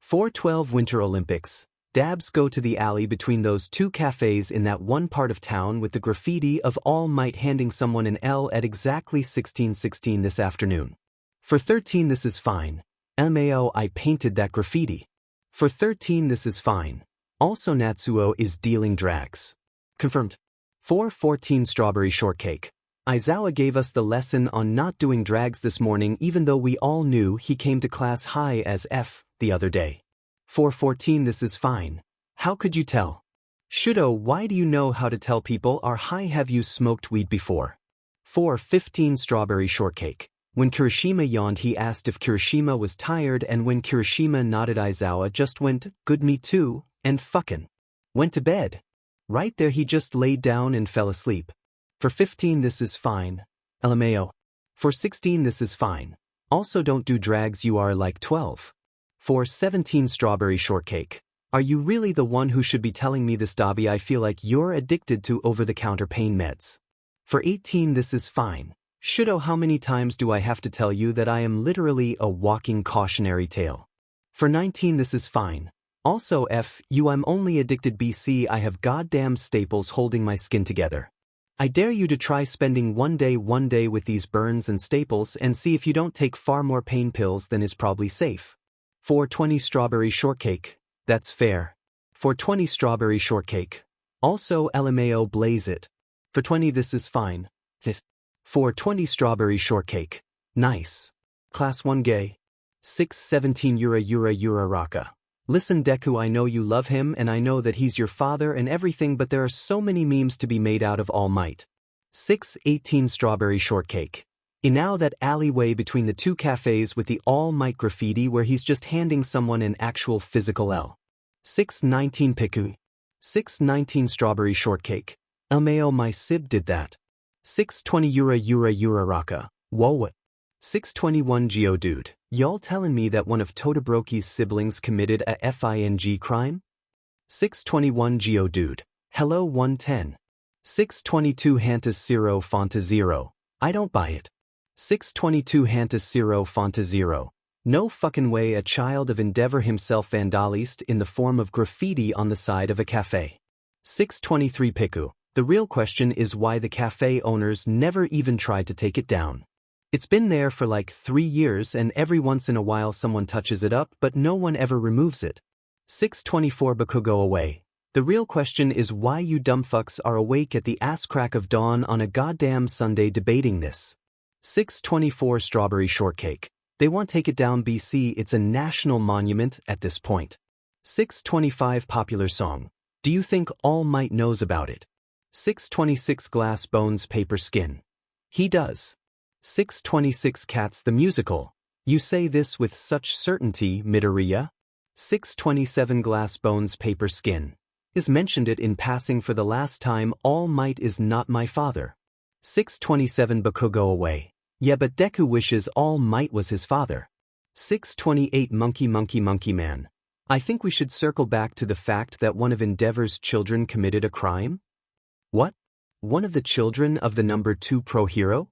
For 12 Winter Olympics, dabs go to the alley between those 2 cafes in that one part of town with the graffiti of All Might handing someone an L at exactly 16:16 this afternoon. For 13 This is fine. LMAO, I painted that graffiti. For 13 This is fine. Also Natsuo is dealing drags. Confirmed. For 14 Strawberry Shortcake. Aizawa gave us the lesson on not doing drags this morning, even though we all knew he came to class high as F the other day. For 14 This is fine. How could you tell? Shudo, why do you know how to tell people are high? Have you smoked weed before? For 15 Strawberry Shortcake. When Kirishima yawned, he asked if Kirishima was tired, and when Kirishima nodded, Aizawa just went, good, me too, and fucking went to bed. Right there he just laid down and fell asleep. For 15 This is fine. LMAO. For 16 This is fine. Also don't do drags, you are like 12. For 17 Strawberry Shortcake. Are you really the one who should be telling me this, Dobby? I feel like you're addicted to over-the-counter pain meds. For 18 This is fine. Shudo, how many times do I have to tell you that I am literally a walking cautionary tale? For 19 This is fine. Also F you, I'm only addicted. BC, I have goddamn staples holding my skin together. I dare you to try spending one day with these burns and staples and see if you don't take far more pain pills than is probably safe. For 20 Strawberry Shortcake. That's fair. For 20 Strawberry Shortcake. Also LMAO, blaze it. For 20 This is fine. For 20 Strawberry Shortcake. Nice. Class 1 Gay. 617 Yura Raka. Listen Deku, I know you love him and I know that he's your father and everything, but there are so many memes to be made out of All Might. 618 Strawberry Shortcake. Now that alleyway between the two cafes with the All Might graffiti where he's just handing someone an actual physical L. 619 Piku. 619 Strawberry Shortcake. Elmao, my sib did that. 620 Yura Raka. Whoa what? 621 Geodude. Y'all telling me that one of Todoroki's siblings committed a FING crime? 621 Geodude. Hello 110. 622 Hantas 0 Fonta 0. I don't buy it. 622 Hantas 0 Fonta 0. No fucking way a child of Endeavor himself vandalized in the form of graffiti on the side of a cafe. 623 Piku. The real question is why the cafe owners never even tried to take it down. It's been there for like 3 years and every once in a while someone touches it up but no one ever removes it. 624 Baku, go away. The real question is why you dumbfucks are awake at the ass crack of dawn on a goddamn Sunday debating this. 624 Strawberry Shortcake. They won't take it down BC, it's a national monument at this point. 625 Popular Song. Do you think All Might knows about it? 626 Glass Bones Paper Skin. He does. 626 Cats the Musical. You say this with such certainty, Midoriya? 627 Glass Bones Paper Skin. Is mentioned it in passing for the last time. All Might is not my father. 627 Baku, go away. Yeah, but Deku wishes All Might was his father. 628 Monkey Man. I think we should circle back to the fact that one of Endeavor's children committed a crime? What? One of the children of the number 2 pro hero?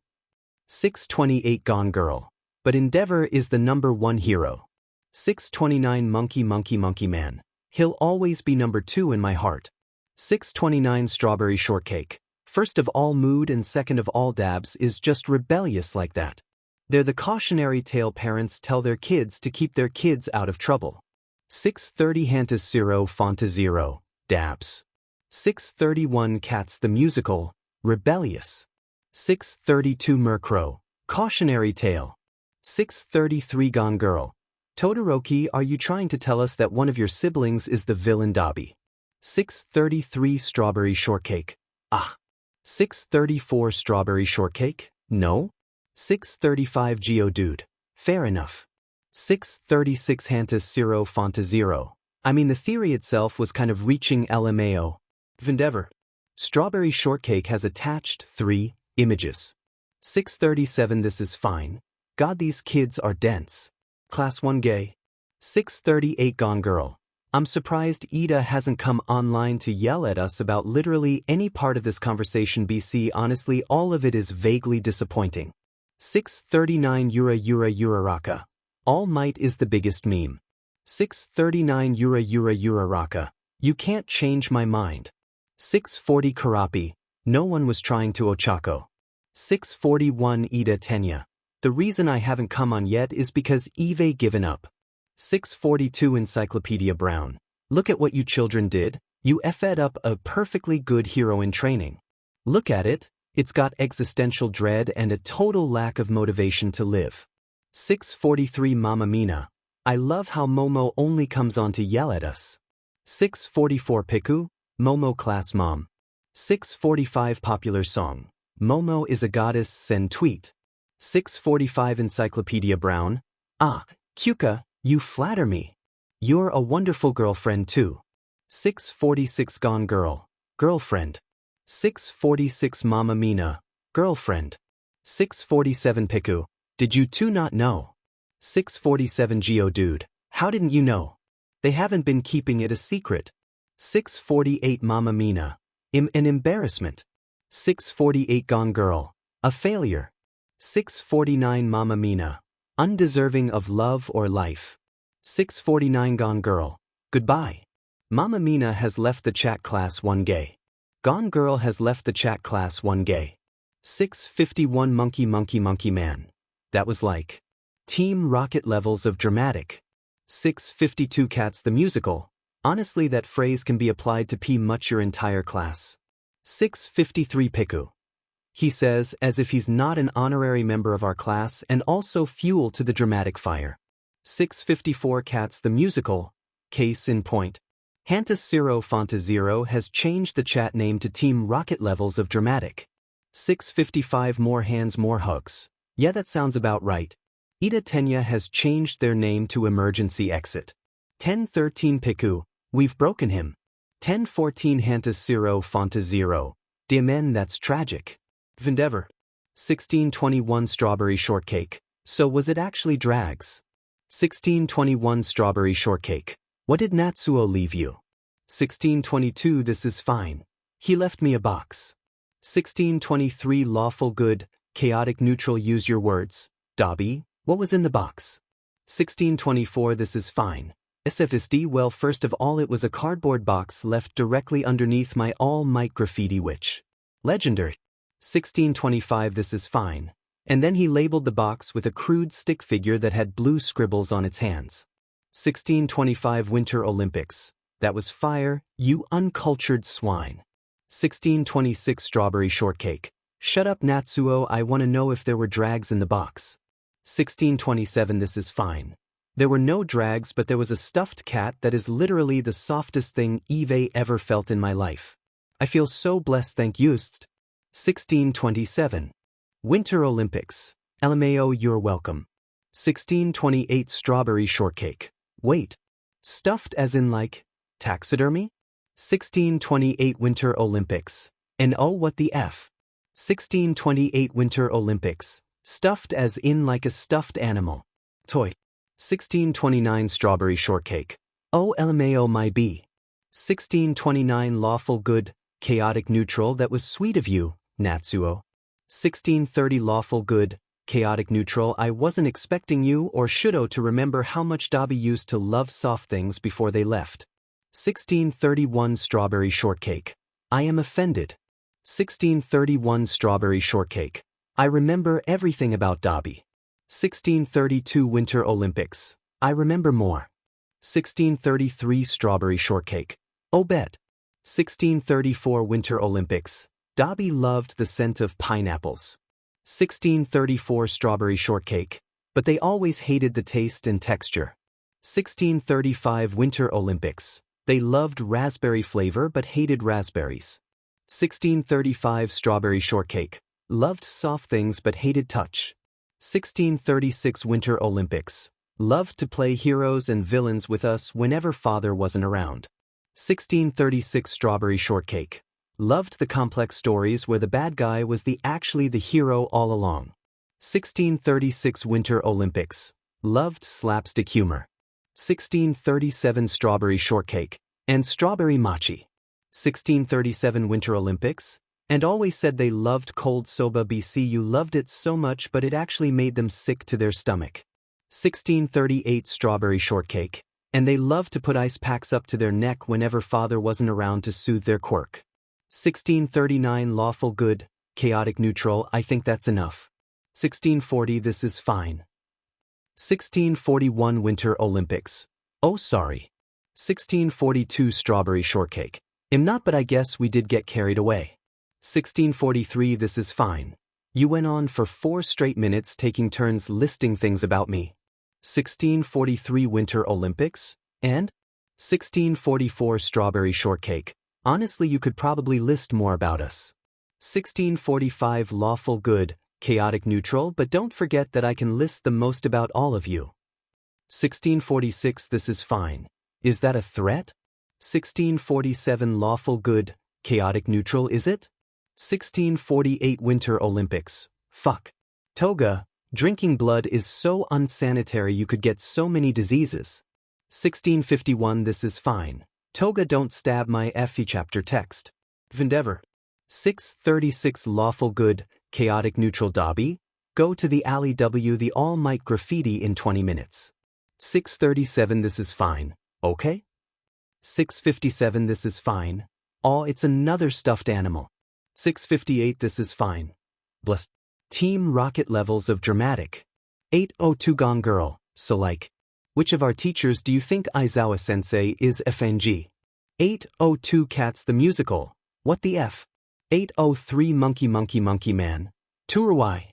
628 Gone Girl. But Endeavor is the number 1 hero. 629 Monkey Man. He'll always be number 2 in my heart. 629 Strawberry Shortcake. First of all mood and second of all dabs is just rebellious like that. They're the cautionary tale parents tell their kids to keep their kids out of trouble. 630 Hantas 0 Fonta 0. Dabs. 631 Cats the Musical. Rebellious. 632 Murkrow. Cautionary tale. 633 Gone Girl. Todoroki, are you trying to tell us that one of your siblings is the villain Dabi? 633 Strawberry Shortcake. Ah. 634 Strawberry Shortcake? No? 635 Geodude. Fair enough. 636 Hantas 0 Fonta 0. I mean the theory itself was kind of reaching LMAO. Endeavor. Strawberry Shortcake has attached 3 images. 637 This is fine. God, these kids are dense. Class 1 gay. 638 Gone Girl. I'm surprised Iida hasn't come online to yell at us about literally any part of this conversation BC. Honestly, all of it is vaguely disappointing. 639 Yura Raka. All Might is the biggest meme. 639 Yura Raka. You can't change my mind. 640 Karapi. No one was trying to Ochako. 641 Iida Tenya. The reason I haven't come on yet is because Eve given up. 642 Encyclopedia Brown. Look at what you children did. You effed up a perfectly good hero in training. Look at it. It's got existential dread and a total lack of motivation to live. 643 Mamma Mina. I love how Momo only comes on to yell at us. 644 Piku. Momo class mom. 645 Popular Song. Momo is a goddess. Send tweet. 645 Encyclopedia Brown. Ah, Kyuka, you flatter me. You're a wonderful girlfriend too. 646 Gone Girl. Girlfriend. 646 Mamma Mina. Girlfriend. 647 Piku. Did you two not know? 647 Geodude. How didn't you know? They haven't been keeping it a secret. 648 Mamma Mina. An embarrassment. 648 Gone Girl. A failure. 649 Mamma Mina. Undeserving of love or life. 649 Gone Girl. Goodbye. Mamma Mina has left the chat. Class 1 gay. Gone Girl has left the chat. Class 1 gay. 651 Monkey Man. That was like Team Rocket levels of dramatic. 652 Cats the Musical. Honestly, that phrase can be applied to pretty much your entire class. 653 Piku. He says as if he's not an honorary member of our class and also fuel to the dramatic fire. 654 Cats the Musical. Case in point. Hanta0Fanta0 has changed the chat name to Team Rocket Levels of Dramatic. 655 More hands, more hugs. Yeah, that sounds about right. Iida Tenya has changed their name to Emergency Exit. 1013 Piku. We've broken him. 1014 Hanta0Fanta0. Diamen, that's tragic. Vendever. 1621 Strawberry Shortcake. So was it actually Drags? 1621 Strawberry Shortcake. What did Natsuo leave you? 1622 This is fine. He left me a box. 1623 Lawful good, chaotic neutral use your words. Dobby, what was in the box? 1624 This is fine. SFSD well first of all it was a cardboard box left directly underneath my All Might graffiti witch. Legendary. 1625 This is fine. And then he labeled the box with a crude stick figure that had blue scribbles on its hands. 1625 Winter Olympics. That was fire, you uncultured swine. 1626 Strawberry Shortcake. Shut up Natsuo, I want to know if there were drags in the box. 1627 This is fine. There were no drags but there was a stuffed cat that is literally the softest thing Eve ever felt in my life. I feel so blessed, thank you. 1627. Winter Olympics. LMAO, you're welcome. 1628 Strawberry Shortcake. Wait. Stuffed as in like taxidermy? 1628 Winter Olympics. And oh what the F. 1628 Winter Olympics. Stuffed as in like a stuffed animal. Toy. 1629 Strawberry Shortcake. Oh LMAO my B. 1629 Lawful good, chaotic neutral that was sweet of you, Natsuo. 1630 Lawful good, chaotic neutral I wasn't expecting you or Shudo to remember how much Dobby used to love soft things before they left. 1631 Strawberry Shortcake. I am offended. 1631 Strawberry Shortcake. I remember everything about Dobby. 1632 Winter Olympics. I remember more. 1633 Strawberry Shortcake. Oh bet. 1634 Winter Olympics. Dobby loved the scent of pineapples. 1634 Strawberry Shortcake. But they always hated the taste and texture. 1635 Winter Olympics. They loved raspberry flavor but hated raspberries. 1635 Strawberry Shortcake. Loved soft things but hated touch. 1636 Winter Olympics. Loved to play heroes and villains with us whenever father wasn't around. 1636 Strawberry Shortcake. Loved the complex stories where the bad guy was actually the hero all along. 1636 Winter Olympics. Loved slapstick humor. 1637 Strawberry Shortcake. And Strawberry Mochi. 1637 Winter Olympics. And always said they loved cold soba BC you loved it so much but it actually made them sick to their stomach. 1638 Strawberry Shortcake. And they loved to put ice packs up to their neck whenever father wasn't around to soothe their quirk. 1639 Lawful good, chaotic neutral I think that's enough. 1640 This is fine. 1641 Winter Olympics. Oh sorry. 1642 Strawberry Shortcake. Am not but I guess we did get carried away. 1643 This is fine. You went on for 4 straight minutes taking turns listing things about me. 1643 Winter Olympics. And? 1644 Strawberry Shortcake. Honestly you could probably list more about us. 1645 Lawful good, chaotic neutral but don't forget that I can list the most about all of you. 1646 This is fine. Is that a threat? 1647 Lawful good, chaotic neutral is it? 1648 Winter Olympics. Fuck. Toga, drinking blood is so unsanitary you could get so many diseases. 1651 This is fine. Toga don't stab my FE chapter text. Vendever. 636 Lawful good, chaotic neutral Dobby. Go to the alley W the All Might graffiti in 20 minutes. 637 This is fine. Okay? 657 This is fine. Aw it's another stuffed animal. 658 This is fine. Bless. Team Rocket Levels of Dramatic. 802 Gone Girl. So like. Which of our teachers do you think Aizawa-sensei is FNG? 802 Cats the Musical. What the F? 803 Monkey Man. Turuwai.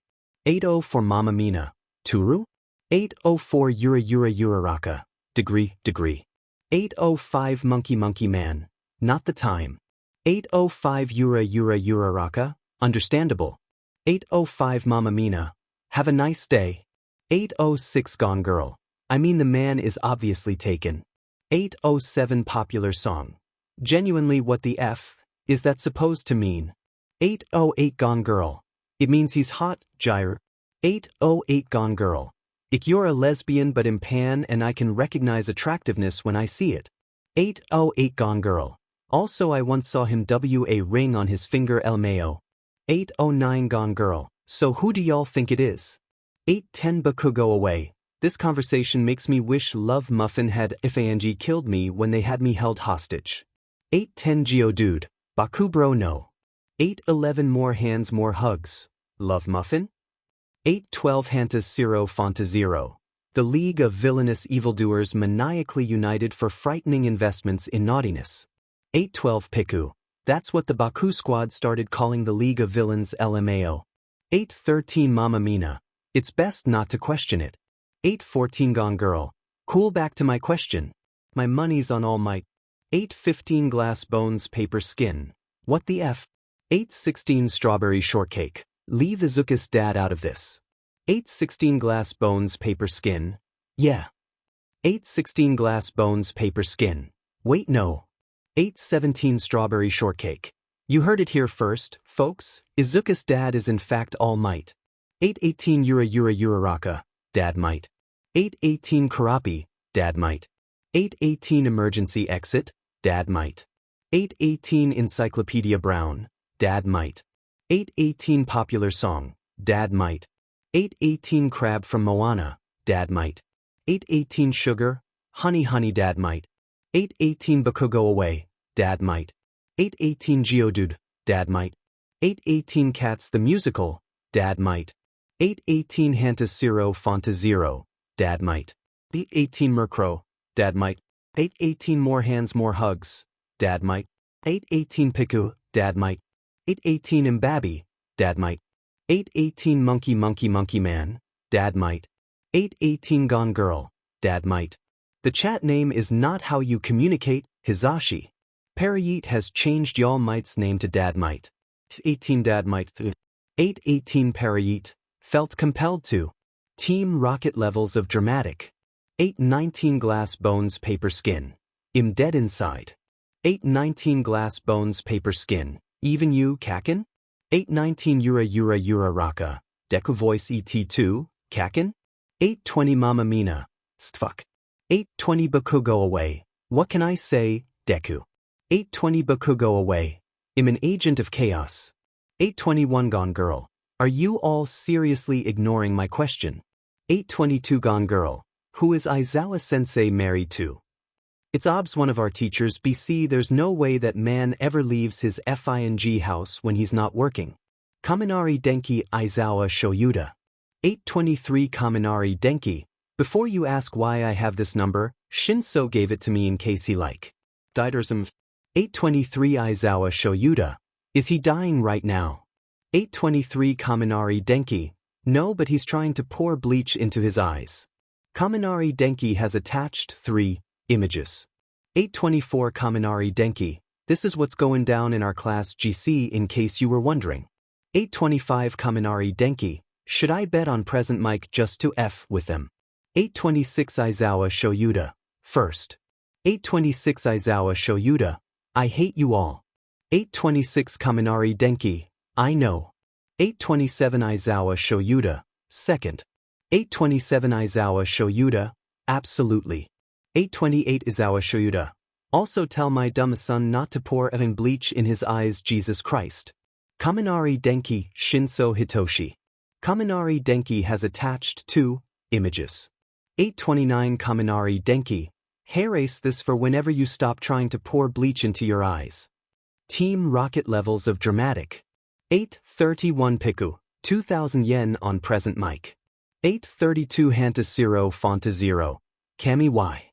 80 for Mamma Mina. Turu? 804 Yura degree. 805 Monkey Man, not the time. 805 Yura Raka, understandable. 805 Mama Mina, have a nice day. 806 Gone Girl, I mean the man is obviously taken. 807 Popular song. Genuinely what the F is that supposed to mean? 808 Gone Girl, it means he's hot, gyre. 808 Gone Girl, ik you're a lesbian but in pan and I can recognize attractiveness when I see it. 808 Gone Girl, also I once saw him a ring on his finger El Mayo. 809 Gone Girl, so who do y'all think it is? 810 Baku go away, this conversation makes me wish Love Muffin had FANG killed me when they had me held hostage. 810 Geodude, Baku bro no. 811 More hands more hugs, Love Muffin? 812 Hantas Zero Fonta Zero, the League of Villainous Evildoers maniacally united for frightening investments in naughtiness. 812 Piku, that's what the Baku squad started calling the League of Villains LMAO. 813 Mama Mina, it's best not to question it. 814 Gone Girl, cool back to my question. My money's on All Might. 815 Glass Bones Paper Skin, what the F? 816 Strawberry Shortcake, leave Izuku's dad out of this. 816 Glass Bones Paper Skin, yeah. 816 Glass Bones Paper Skin, wait no. 817 Strawberry Shortcake, you heard it here first, folks, Izuku's dad is in fact All Might. 818 Yura Raka, Dad Might. 818 Karapi, Dad Might. 818 Emergency Exit, Dad Might. 818 Encyclopedia Brown, Dad Might. 818 Popular Song, Dad Might. 818 Crab from Moana, Dad Might. 818 Sugar, Honey Dad Might. 818 Baku go away, Dad Might. 818 Geodude, Dad Might. 818 Cats the Musical, Dad Might. 818 Hantas Zero Fonta Zero, Dad Might. 818 Murkrow, Dad Might. 818 More hands more hugs, Dad Might. 818 Piku, Dad Might. 818 Mbabi, Dad Might. 818 Monkey Man, Dad Might. 818 Gone Girl, Dad Might. The chat name is not how you communicate, Hizashi. Parayet has changed y'all might's name to Dad Might. 18 Dad Might. 818 Parayet, felt compelled to. Team Rocket levels of dramatic. 819 Glass Bones Paper Skin, im dead inside. 819 Glass Bones Paper Skin, even you Kakin? 819 Yura Raka, Deku Voice ET2, Kakin? 820 Mama Mina, stfuck. 820 Baku go away, what can I say, Deku? 820 Baku go away, I'm an agent of chaos. 821 Gone Girl, are you all seriously ignoring my question? 822 Gone Girl, who is Aizawa-sensei married to? It's obs one of our teachers BC there's no way that man ever leaves his FING house when he's not working. Kaminari Denki Aizawa Shoyuda. 823 Kaminari Denki, before you ask why I have this number, Shinso gave it to me in case he like. Didersum. 823 Aizawa Shoyuda, is he dying right now? 823 Kaminari Denki, no but he's trying to pour bleach into his eyes. Kaminari Denki has attached 3 images. 824 Kaminari Denki, this is what's going down in our class GC in case you were wondering. 825 Kaminari Denki, should I bet on present mic just to F with them? 826 Aizawa Shoyuda, first. 826 Aizawa Shoyuda, I hate you all. 826 Kaminari Denki, I know. 827 Aizawa Shoyuda, second. 827 Aizawa Shoyuda, absolutely. 828 Aizawa Shoyuda, also tell my dumb son not to pour even bleach in his eyes Jesus Christ. Kaminari Denki Shinso Hitoshi. Kaminari Denki has attached 2 images. 829 Kaminari Denki, erase this for whenever you stop trying to pour bleach into your eyes. Team Rocket levels of dramatic. 831 Piku, 2,000 yen on present mic. 832 Hantas Zero Fonta Zero, Kami Y.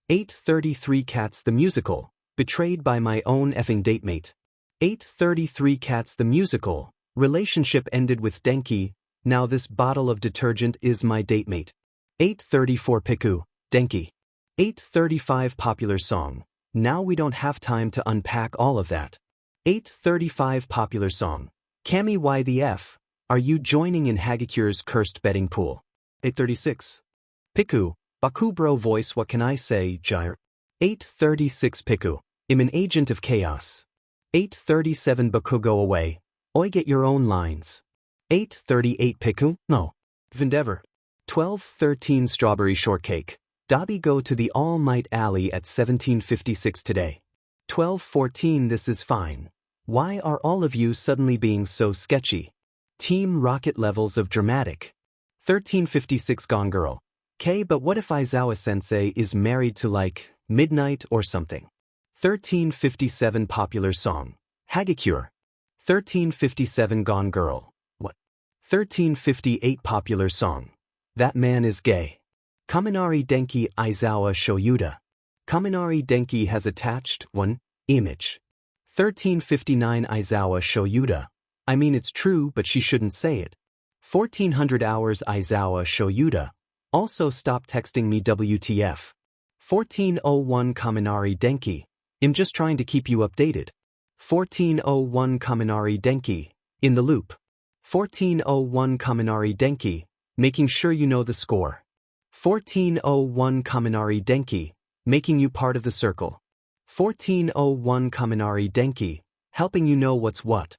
833 Cats the Musical, betrayed by my own effing datemate. 833 Cats the Musical, relationship ended with Denki, now this bottle of detergent is my datemate. 834 Piku, Denki. 835 popular song. Now we don't have time to unpack all of that. 835 popular song. Kami, why the F? Are you joining in Hagicure's cursed betting pool? 836. Piku, Baku bro voice, what can I say, Gyre? 836 Piku. I'm an agent of chaos. 837 Baku, go away. Oi, get your own lines. 838 Piku, no. Vendever. 1213 Strawberry Shortcake. Dobby, go to the All Might Alley at 1756 today. 1214 This is fine. Why are all of you suddenly being so sketchy? Team Rocket levels of dramatic. 1356 Gone Girl. K, but what if Aizawa-sensei is married to like, Midnight or something? 1357 Popular song. Hagicure. 1357 Gone Girl. What? 1358 Popular song. That man is gay. Kaminari Denki Aizawa Shoyuda. Kaminari Denki has attached 1 image. 1359 Aizawa Shoyuda. I mean it's true but she shouldn't say it. 1400 hours Aizawa Shoyuda. Also stop texting me WTF. 1401 Kaminari Denki. I'm just trying to keep you updated. 1401 Kaminari Denki. In the loop. 1401 Kaminari Denki. Making sure you know the score. 1401 Kaminari Denki. Making you part of the circle. 1401 Kaminari Denki. Helping you know what's what.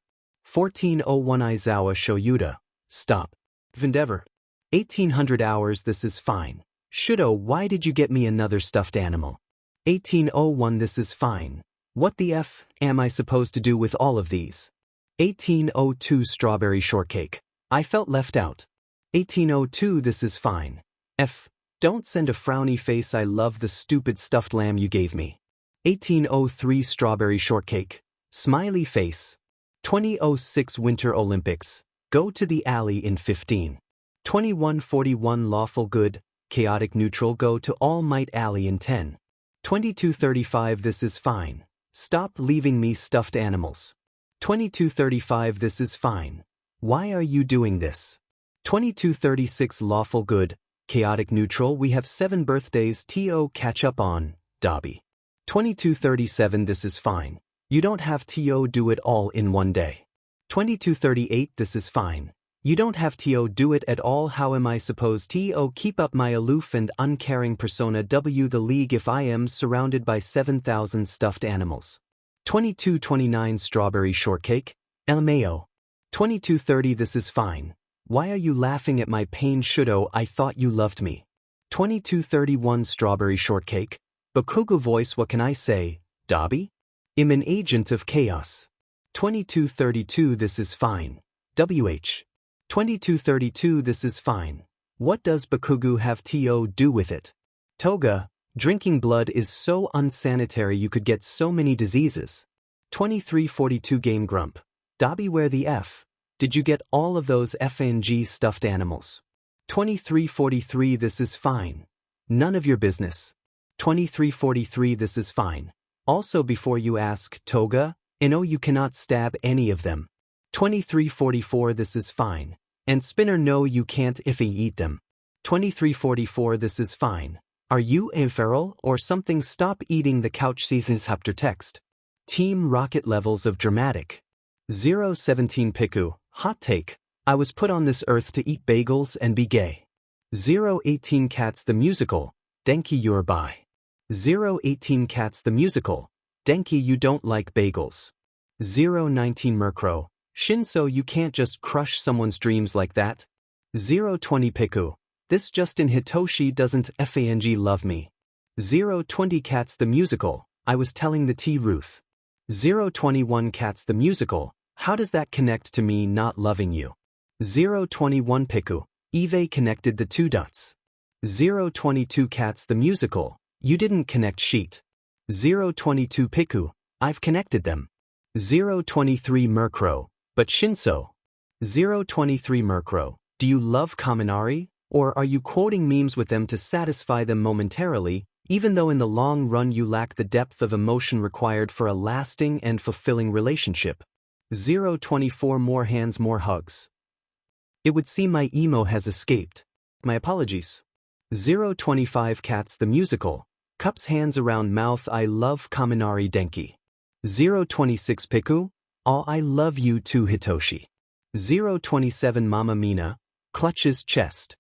1401 Aizawa Shoyuda. Stop. Vendever. 1800 hours This is fine. Shudo, why did you get me another stuffed animal? 1801 This is fine. What the F am I supposed to do with all of these? 1802 Strawberry Shortcake. I felt left out. 1802 This is fine. F. Don't send a frowny face, I love the stupid stuffed lamb you gave me. 1803 Strawberry Shortcake. Smiley face. 2006 Winter Olympics. Go to the alley in 15. 2141 Lawful Good, Chaotic Neutral. Go to All Might Alley in 10. 2235 This is fine. Stop leaving me stuffed animals. 2235 This is fine. Why are you doing this? 2236 Lawful Good, Chaotic Neutral. We have 7 birthdays to catch up on, Dobby. 2237 This is fine. You don't have to do it all in one day. 2238 This is fine. You don't have to do it at all. How am I supposed to keep up my aloof and uncaring persona W the league if I am surrounded by 7,000 stuffed animals? 2229 Strawberry Shortcake. LMAO. 2230 This is fine. Why are you laughing at my pain, Shudo? I thought you loved me. 2231 Strawberry Shortcake. Bakugo voice, what can I say, Dobby? I'm an agent of chaos. 2232 This is fine. WH. 2232 This is fine. What does Bakugo have to do with it? Toga. Drinking blood is so unsanitary, you could get so many diseases. 2342 Game Grump. Dobby, where the F? Did you get all of those FNG stuffed animals? 2343 This is fine. None of your business. 2343 This is fine. Also, before you ask, Toga, no, you cannot stab any of them. 2344 This is fine. And Spinner, no, you can't if you eat them. 2344 This is fine. Are you a feral or something? Stop eating the couch seasons. After text. Team Rocket levels of dramatic. 017 Piku. Hot take. I was put on this earth to eat bagels and be gay. 018 Cats the musical. Denki, you're bi. 018 Cats the musical. Denki, you don't like bagels. 019 Murkrow. Shinso, you can't just crush someone's dreams like that. 020 Piku. This Justin Hitoshi doesn't FANG love me. 020 Cats the musical. I was telling the T Ruth. 021 Cats the musical. How does that connect to me not loving you? 021 Piku. Eve connected the 2 dots. 022 Cats the musical. You didn't connect sheet. 022 Piku. I've connected them. 023 Murkrow. But Shinso. 023 Murkrow. Do you love Kaminari? Or are you quoting memes with them to satisfy them momentarily, even though in the long run you lack the depth of emotion required for a lasting and fulfilling relationship? 024 More hands, more hugs. It would seem my emo has escaped. My apologies. 025 Cats the Musical. Cups hands around mouth I love Kaminari Denki. 026 Piku. Aw I love you too Hitoshi. 027 Mama Mina. Clutches chest.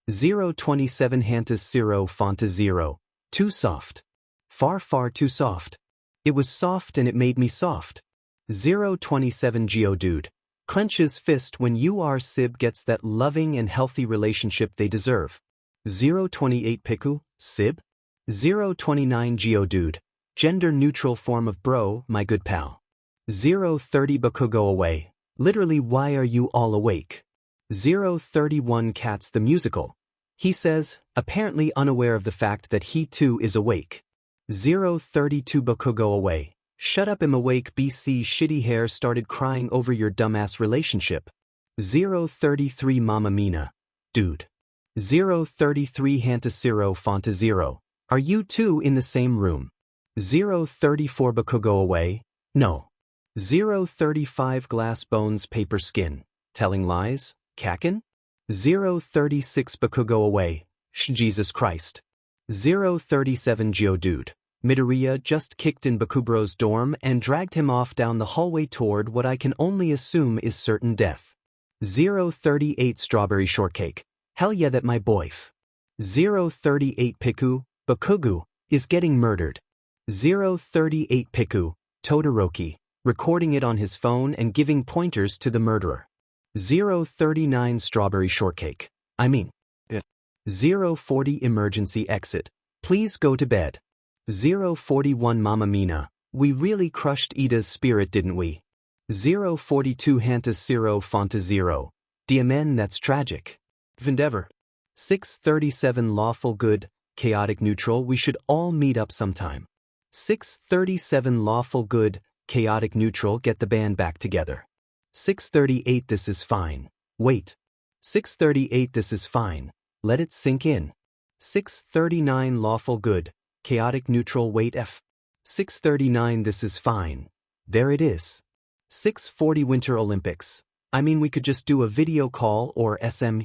027 Hantas Zero Fanta 0. Too soft. Far too soft. It was soft and it made me soft. 027 Geodude. Clenches fist when Sib gets that loving and healthy relationship they deserve. 028 Piku, Sib. 029 Geodude. Gender neutral form of bro, my good pal. 030 Baku go away. Literally why are you all awake? 031 Cats the Musical. He says, apparently unaware of the fact that he too is awake. 032 Baku go away. Shut up I'm awake BC shitty hair started crying over your dumbass relationship. 033 Mama Mina. Dude. 033 Hantasiro Fanta 0. Are you two in the same room? 034 Baku go away. No. 035 Glass bones paper skin. Telling lies? Kakin? 036 Baku go away. Jesus Christ. 037 Geodude. Midoriya just kicked in Bakubro's dorm and dragged him off down the hallway toward what I can only assume is certain death. 038 Strawberry Shortcake. Hell yeah that my boyf. 038 Piku, Bakugu, is getting murdered. 038 Piku, Todoroki, recording it on his phone and giving pointers to the murderer. 039 Strawberry Shortcake. I mean. Yeah. 040 Emergency exit. Please go to bed. 041 Mama Mina. We really crushed Iida's spirit didn't we? 042 Hantas Zero Fanta 0. Diamen that's tragic. Endeavor. 637 Lawful Good, Chaotic Neutral we should all meet up sometime. 637 Lawful Good, Chaotic Neutral get the band back together. 638 This is fine. Wait. 638 This is fine. Let it sink in. 639 Lawful Good, Chaotic Neutral wait F. 639 This is fine. There it is. 640 Winter Olympics. I mean we could just do a video call or SM.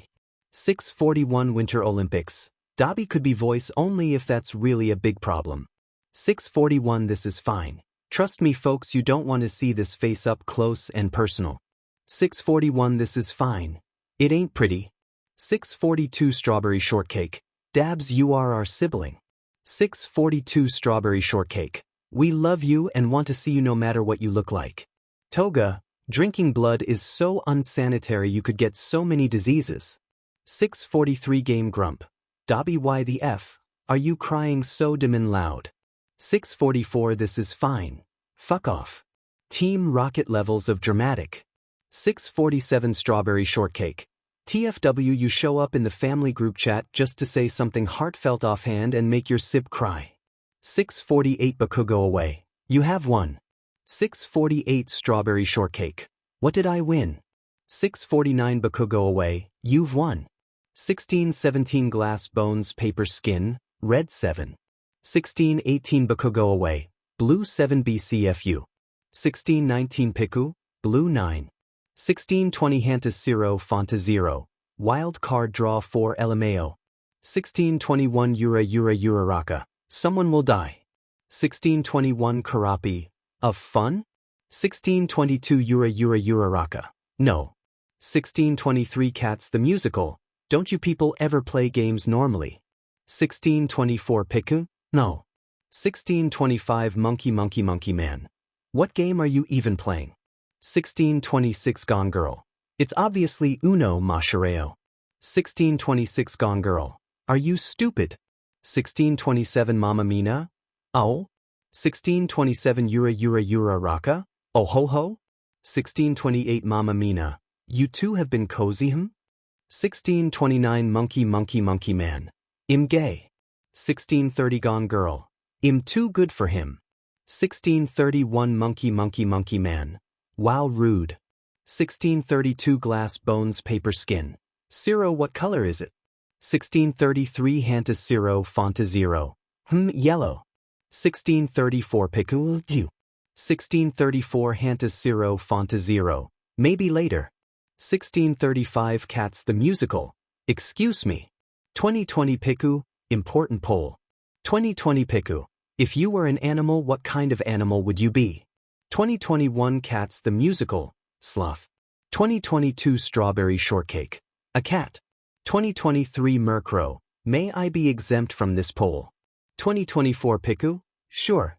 641 Winter Olympics. Dobby could be voice only if that's really a big problem. 641 This is fine. Trust me folks you don't want to see this face up close and personal. 641 This is fine. It ain't pretty. 642 Strawberry Shortcake. Dabs you are our sibling. 642 Strawberry Shortcake. We love you and want to see you no matter what you look like. Toga, drinking blood is so unsanitary you could get so many diseases. 643 Game Grump. Dobby why the F, are you crying so dim and loud? 644 This is fine. Fuck off. Team Rocket levels of dramatic. 647 Strawberry Shortcake. TFW you show up in the family group chat just to say something heartfelt offhand and make your sib cry. 648 Baku go away. You have won. 648 Strawberry Shortcake. What did I win? 649 Baku go away. You've won. 1617 Glass bones paper skin, red 7. 1618 Baku go away. Blue 7 BCFU. 1619 Piku, blue 9. 1620 Hantas Zero Fanta 0. Wild card draw 4 LMAO. 1621 Uraraka. Someone will die. 1621 Karapi. Of fun? 1622 Uraraka. No. 1623 Cats the Musical. Don't you people ever play games normally? 1624 Piku? No. 1625 Monkey Man. What game are you even playing? 1626 Gone Girl. It's obviously Uno Mashareo. 1626 Gone Girl. Are you stupid? 1627 Mama Mina? Oh? 1627 Uraraka? Oh ho ho? 1628 Mama Mina. You two have been cozy him? 1629 Monkey Man. Im gay. 1630 Gone Girl. Im too good for him. 1631 Monkey Man. Wow rude. 1632 Glass bones paper skin. Zero what color is it? 1633 Hantas Zero Fanta 0. Yellow. 1634 Piku you. 1634 Hantas Zero Fanta 0. Maybe later. 1635 Cats the Musical. Excuse me. 2020 Piku, important poll. 2020 Piku, if you were an animal, what kind of animal would you be? 2021 Cats the musical, sloth. 2022 Strawberry shortcake, a cat. 2023 Murkrow, may I be exempt from this poll? 2024 Piku, sure.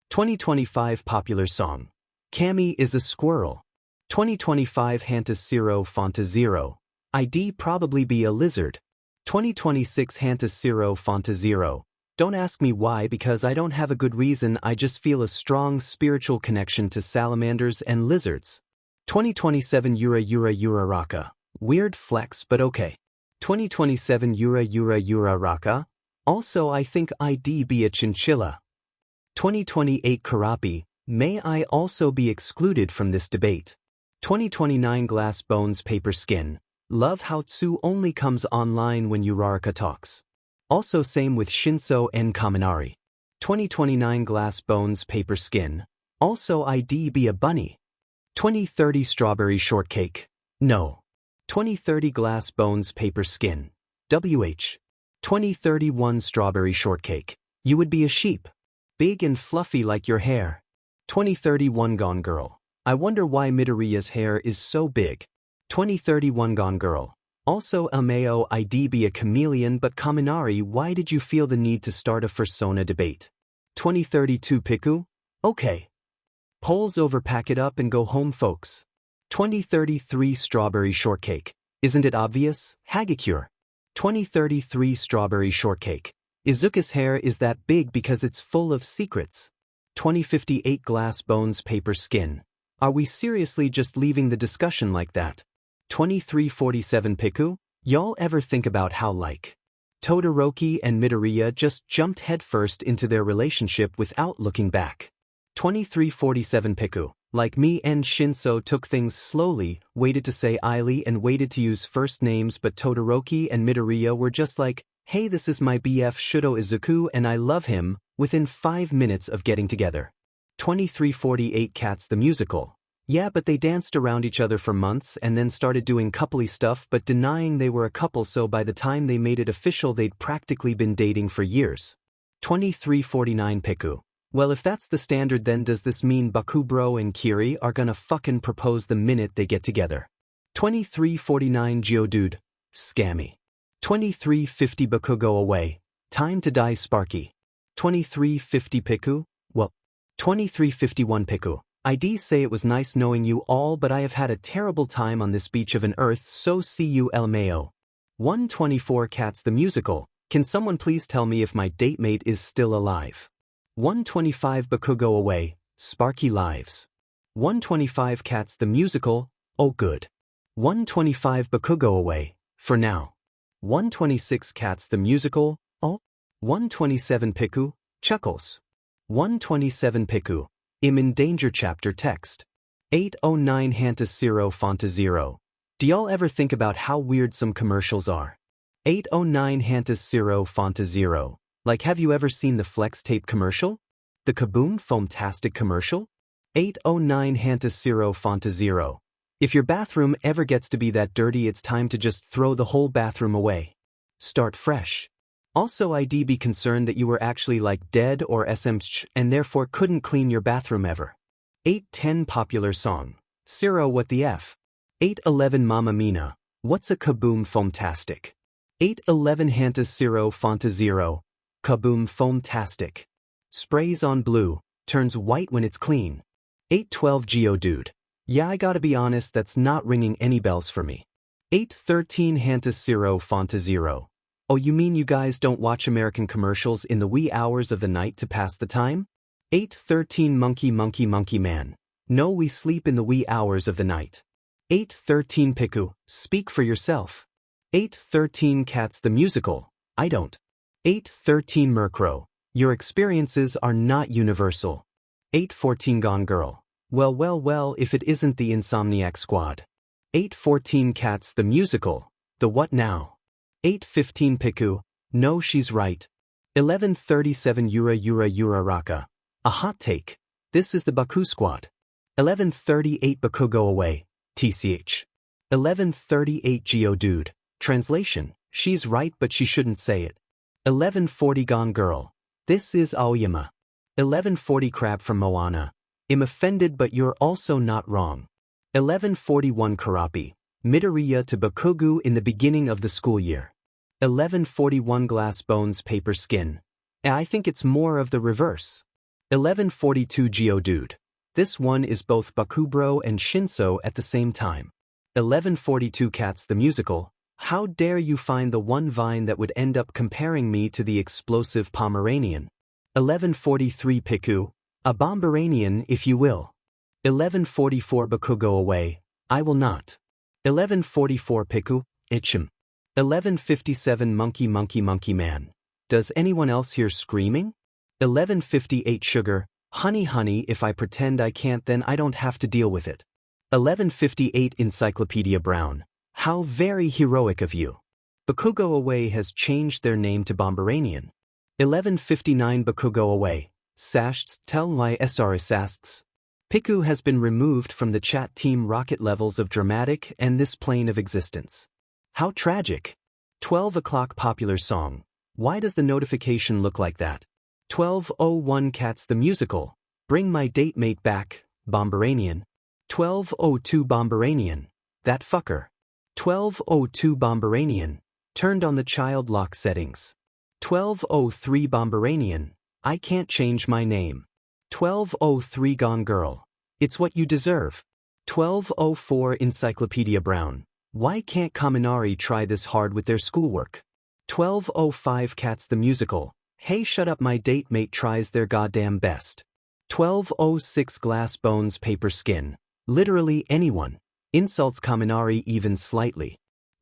2025 popular song, Cammy is a squirrel. 2025 Hantus Zero Fonta Zero, I'd probably be a lizard. 2026 Hantus Zero Fonta Zero, don't ask me why because I don't have a good reason, I just feel a strong spiritual connection to salamanders and lizards. 2027 Yura Raka, weird flex but okay. 2027 Yura Raka, also I think I'd be a chinchilla. 2028 Karapi, may I also be excluded from this debate. 2029 Glass Bones Paper Skin, love how Tsu only comes online when Uraraka talks. Also same with Shinso and Kaminari. 2029 Glass Bones Paper Skin, also I'd be a bunny. 2030 Strawberry Shortcake, no. 2030 Glass Bones Paper Skin, WH. 2031 Strawberry Shortcake, you would be a sheep. Big and fluffy like your hair. 2031 Gone Girl, I wonder why Midoriya's hair is so big. 2031 Gone Girl, also LMAO I'd be a chameleon but Kaminari, why did you feel the need to start a fursona debate? 2032 Piku, okay. Polls over, pack it up and go home folks. 2033 Strawberry Shortcake, isn't it obvious? Hagakure. 2033 Strawberry Shortcake, Izuka's hair is that big because it's full of secrets. 2058 Glass Bones Paper Skin, are we seriously just leaving the discussion like that? 2347 Piku, y'all ever think about how like Todoroki and Midoriya just jumped headfirst into their relationship without looking back? 2347 Piku, like me and Shinso took things slowly, waited to say Aili and waited to use first names, but Todoroki and Midoriya were just like, hey, this is my BF Shudo Izuku and I love him, within 5 minutes of getting together. 2348 Cats the musical, yeah, but they danced around each other for months and then started doing coupley stuff but denying they were a couple, so by the time they made it official they'd practically been dating for years. 2349 Piku, well, if that's the standard, then does this mean Bakubro and Kiri are gonna fucking propose the minute they get together? 2349 Geodude, scammy. 2350 Bakugo away, time to die Sparky. 2350 Piku, well. 2351 Piku, I'd say it was nice knowing you all, but I have had a terrible time on this beach of an earth, so see you LMAO. 124 Cats the musical, can someone please tell me if my datemate is still alive? 125 Bakugo away, Sparky lives. 125 Cats the musical, oh good. 125 Bakugo away, for now. 126 Cats the musical, oh. 127 Piku, chuckles. 127 Piku, im in danger chapter text. 809 Hantus Zero Fonta Zero, do y'all ever think about how weird some commercials are? 809 Hantus Zero Fonta Zero, like have you ever seen the Flex Tape commercial? The Kaboom Foamtastic commercial? 809 Hantus Zero Fonta Zero, if your bathroom ever gets to be that dirty it's time to just throw the whole bathroom away. Start fresh. Also I'd be concerned that you were actually like dead or SMH and therefore couldn't clean your bathroom ever. 810 Popular song, Zero what the F. 811 Mamma Mina, what's a Kaboom Foamtastic? 811 Hantus Zero Fonta Zero, Kaboom Foamtastic. Sprays on blue, turns white when it's clean. 812 Geodude, yeah I gotta be honest that's not ringing any bells for me. 813 Hantus Zero Fonta Zero. Oh, you mean you guys don't watch American commercials in the wee hours of the night to pass the time? 813 Monkey Man. No, we sleep in the wee hours of the night. 813 Piku, speak for yourself. 813 Cats the musical, I don't. 813 Murkrow, your experiences are not universal. 814 Gone Girl, well, if it isn't the Insomniac Squad. 814 Cats the musical, the what now? 815 Piku, no she's right. 1137 Yura Raka, a hot take, this is the Baku Squad. 1138 Bakugo away, TCH. 1138 Geodude, translation, She's right but she shouldn't say it. 1140 Gone Girl. This is Aoyama. 1140 Crab from Moana. I'm offended but you're also not wrong. 1141 Karapi. Midoriya to Bakugo in the beginning of the school year. 1141 Glass Bones Paper Skin. I think it's more of the reverse. 1142 Geodude. This one is both Bakubro and Shinso at the same time. 1142 Cats the Musical. How dare you find the one vine that would end up comparing me to the explosive Pomeranian. 1143 Piku. A Bomberanian if you will. 1144 Bakugo away. I will not. 1144 Piku. Itchem. 1157 Monkey Monkey Monkey Man. Does anyone else hear screaming? 1158 Sugar. Honey honey, if I pretend I can't then I don't have to deal with it. 1158 Encyclopedia Brown. How very heroic of you. Bakugo Away has changed their name to Bomberanian. 1159 Bakugo Away. Sashts tell my SRSasts. Piku has been removed from the chat team rocket levels of dramatic and this plane of existence. How tragic. 12 o'clock popular song. Why does the notification look like that? 1201 Cats the Musical. Bring my date mate back, Bomberanian. 1202 Bomberanian. That fucker. 1202 Bomberanian. Turned on the child lock settings. 1203 Bomberanian. I can't change my name. 1203 Gone Girl. It's what you deserve. 1204 Encyclopedia Brown. Why can't Kaminari try this hard with their schoolwork? 1205 Cats the Musical. Hey shut up, my date mate tries their goddamn best. 1206 Glass Bones Paper Skin. Literally anyone. Insults Kaminari even slightly.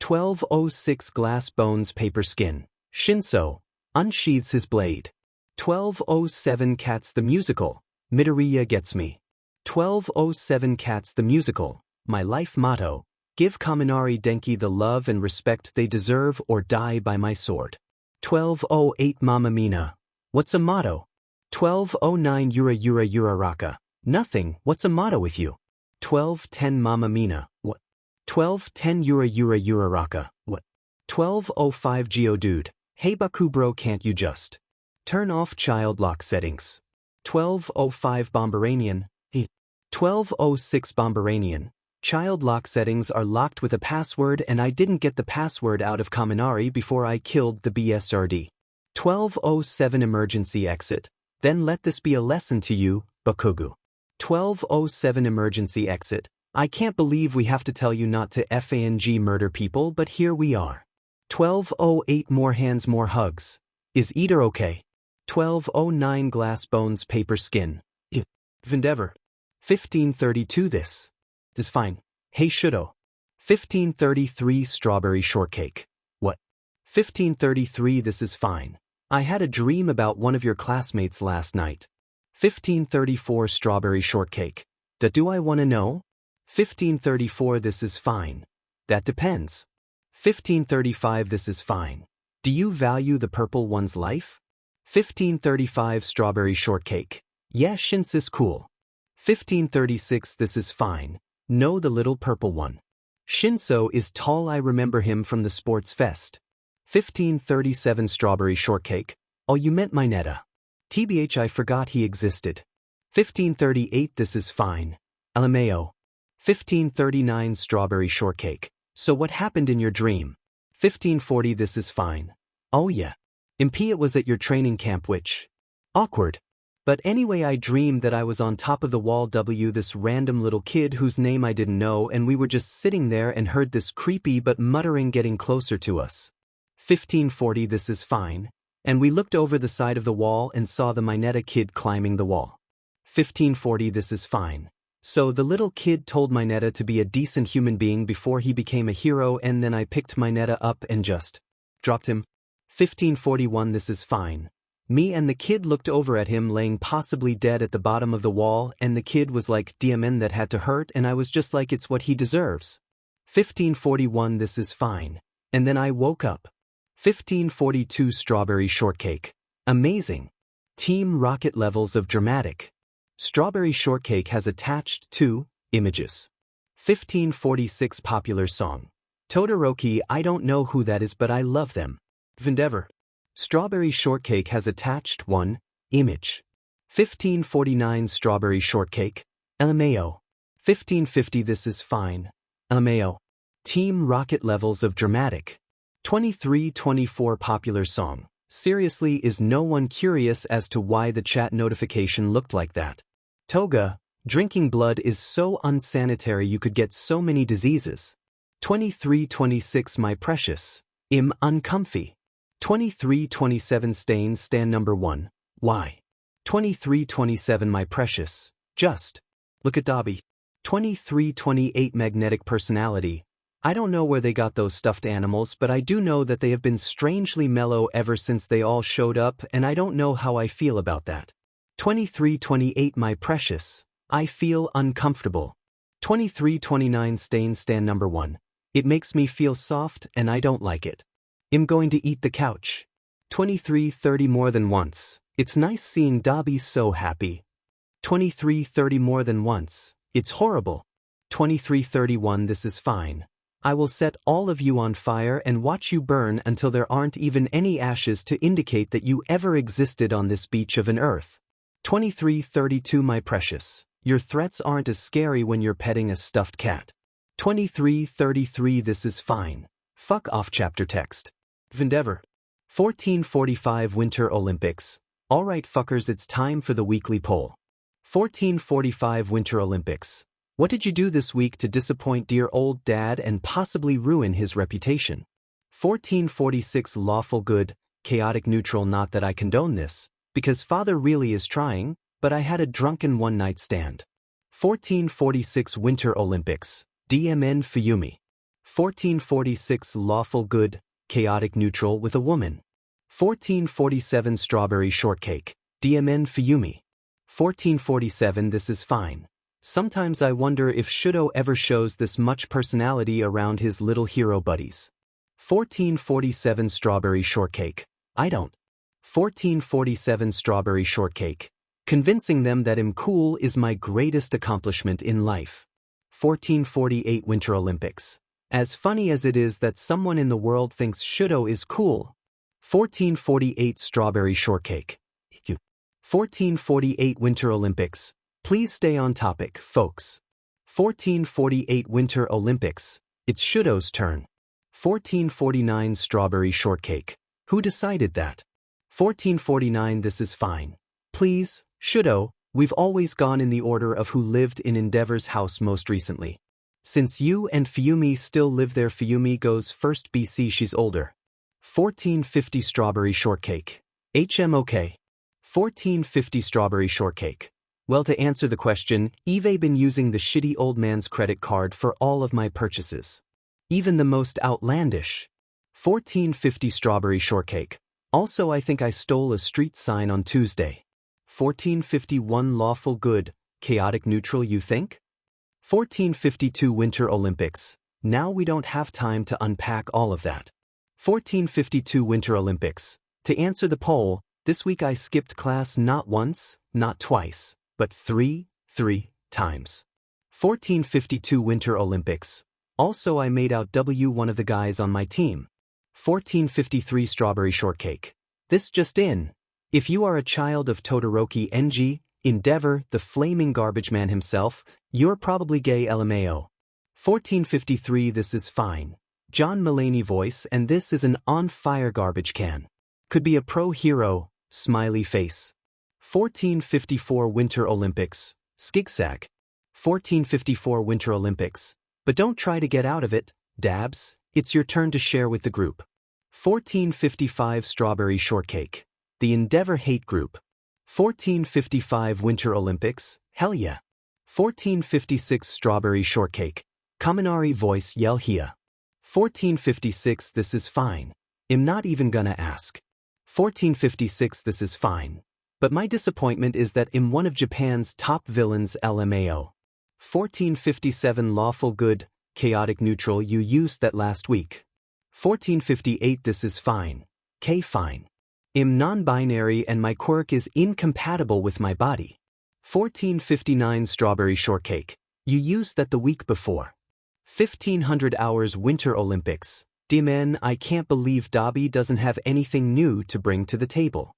1206 Glass Bones Paper Skin. Shinso. Unsheathes his blade. 1207 Cats the Musical. Midoriya gets me. 1207 Cats the Musical. My life motto. Give Kaminari Denki the love and respect they deserve or die by my sword. 1208 Mamma Mina. What's a motto? 1209 Yura Raka. Nothing, what's a motto with you? 1210 Mamma Mina. What? 1210 Yura Raka. What? 1205 Geodude. Hey Bakubro, can't you just turn off child lock settings? 1205 Bomberanian. 1206 Bomberanian. Child lock settings are locked with a password and I didn't get the password out of Kaminari before I killed the BSRD. 1207 Emergency Exit. Then let this be a lesson to you, Bakugo. 1207 Emergency Exit. I can't believe we have to tell you not to FANG murder people, but here we are. 1208 More Hands More Hugs. Is Iida okay? 1209 Glass Bones Paper Skin. Endeavor. 1532 This is fine. Hey Shudo. 1533 Strawberry Shortcake. What? 1533 This is fine. I had a dream about one of your classmates last night. 1534 Strawberry Shortcake. Do I want to know? 1534 This is fine. That depends. 1535 This is fine. Do you value the purple one's life? 1535 Strawberry Shortcake. Yeah, Shinsis cool. 1536 This is fine. No, the little purple one. Shinso is tall, I remember him from the sports fest. 1537 Strawberry Shortcake. Oh, you meant my Netta. TBH, I forgot he existed. 1538 This is fine. LMAO. 1539 Strawberry Shortcake. So what happened in your dream? 1540 This is fine. Oh yeah. MP, it was at your training camp, which awkward. But anyway, I dreamed that I was on top of the wall this random little kid whose name I didn't know, and we were just sitting there and heard this creepy but muttering getting closer to us. 1540 This is fine. And we looked over the side of the wall and saw the Mineta kid climbing the wall. 1540 This is fine. So the little kid told Mineta to be a decent human being before he became a hero, and then I picked Mineta up and just dropped him. 1541 This is fine. Me and the kid looked over at him laying possibly dead at the bottom of the wall, and the kid was like, "Diamen, that had to hurt," and I was just like, "It's what he deserves." 1541 This is fine. And then I woke up. 1542 Strawberry Shortcake. Amazing. Team Rocket levels of dramatic. Strawberry Shortcake has attached 2 images. 1546 Popular song. Todoroki, I don't know who that is, but I love them. Endeavor. Strawberry shortcake has attached 1 image. 1549 strawberry shortcake. LMAO. 1550 this is fine. LMAO. Team Rocket levels of dramatic. 2324 popular song. Seriously, is no one curious as to why the chat notification looked like that? Toga. Drinking blood is so unsanitary, you could get so many diseases. 2326 my precious. Uncomfy. 2327 stain stand number 1. Why? 2327 my precious. Just. Look at Dobby. 2328 magnetic personality. I don't know where they got those stuffed animals, but I do know that they have been strangely mellow ever since they all showed up, and I don't know how I feel about that. 2328 my precious. I feel uncomfortable. 2329 stain stand number 1. It makes me feel soft and I don't like it. I'm going to eat the couch. 2330 more than once. It's nice seeing Dobby so happy. 2330 more than once. It's horrible. 2331 this is fine. I will set all of you on fire and watch you burn until there aren't even any ashes to indicate that you ever existed on this beach of an earth. 2332 my precious. Your threats aren't as scary when you're petting a stuffed cat. 2333 this is fine. Fuck off chapter text. Endeavor. 1445 Winter Olympics. Alright fuckers, it's time for the weekly poll. 1445 Winter Olympics. What did you do this week to disappoint dear old dad and possibly ruin his reputation? 1446 Lawful good, chaotic neutral. Not that I condone this, because father really is trying, but I had a drunken one-night stand. 1446 Winter Olympics. DMN Fuyumi. 1446 Lawful good, chaotic neutral with a woman. 1447 Strawberry shortcake. DMN Fuyumi. 1447 This is fine. Sometimes I wonder if Shudo ever shows this much personality around his little hero buddies. 1447 Strawberry shortcake. I don't. 1447 Strawberry shortcake. Convincing them that I'm cool is my greatest accomplishment in life. 1448 Winter Olympics. As funny as it is that someone in the world thinks Shudo is cool. 1448 Strawberry shortcake. 1448 Winter Olympics. Please stay on topic, folks. 1448 Winter Olympics. It's Shudo's turn. 1449 Strawberry shortcake. Who decided that? 1449 This is fine. Please, Shudo, we've always gone in the order of who lived in Endeavor's house most recently. Since you and Fuyumi still live there, Fuyumi goes first. BC she's older. 1450 Strawberry shortcake. HMOK. 1450 Strawberry shortcake. Well, to answer the question, I've been using the shitty old man's credit card for all of my purchases. Even the most outlandish. 1450 Strawberry shortcake. Also, I think I stole a street sign on Tuesday. 1451 Lawful good, chaotic neutral. You think? 1452 Winter Olympics. Now we don't have time to unpack all of that. 1452 Winter Olympics. To answer the poll, this week I skipped class not once, not twice, but three times. 1452 Winter Olympics. Also, I made out one of the guys on my team. 1453 Strawberry shortcake. This just in. If you are a child of Todoroki NG, Endeavor, the flaming garbage man himself, you're probably gay. LMAO. 1453 This is fine. John Mulaney voice, and this is an on-fire garbage can. Could be a pro hero, smiley face. 1454 Winter Olympics. Skigzag. 1454 Winter Olympics. But don't try to get out of it, Dabs, it's your turn to share with the group. 1455 Strawberry shortcake. The Endeavor hate group. 1455 Winter Olympics. Hell yeah. 1456 Strawberry shortcake. Kaminari voice yell here. 1456 This is fine. I'm not even gonna ask. 1456 This is fine. But my disappointment is that I'm one of Japan's top villains. LMAO. 1457 Lawful good, chaotic neutral. You used that last week. 1458 This is fine. K fine. I'm non-binary and my quirk is incompatible with my body. 1459 Strawberry shortcake. You used that the week before. 1500 hours Winter Olympics. D-Man, I can't believe Dobby doesn't have anything new to bring to the table.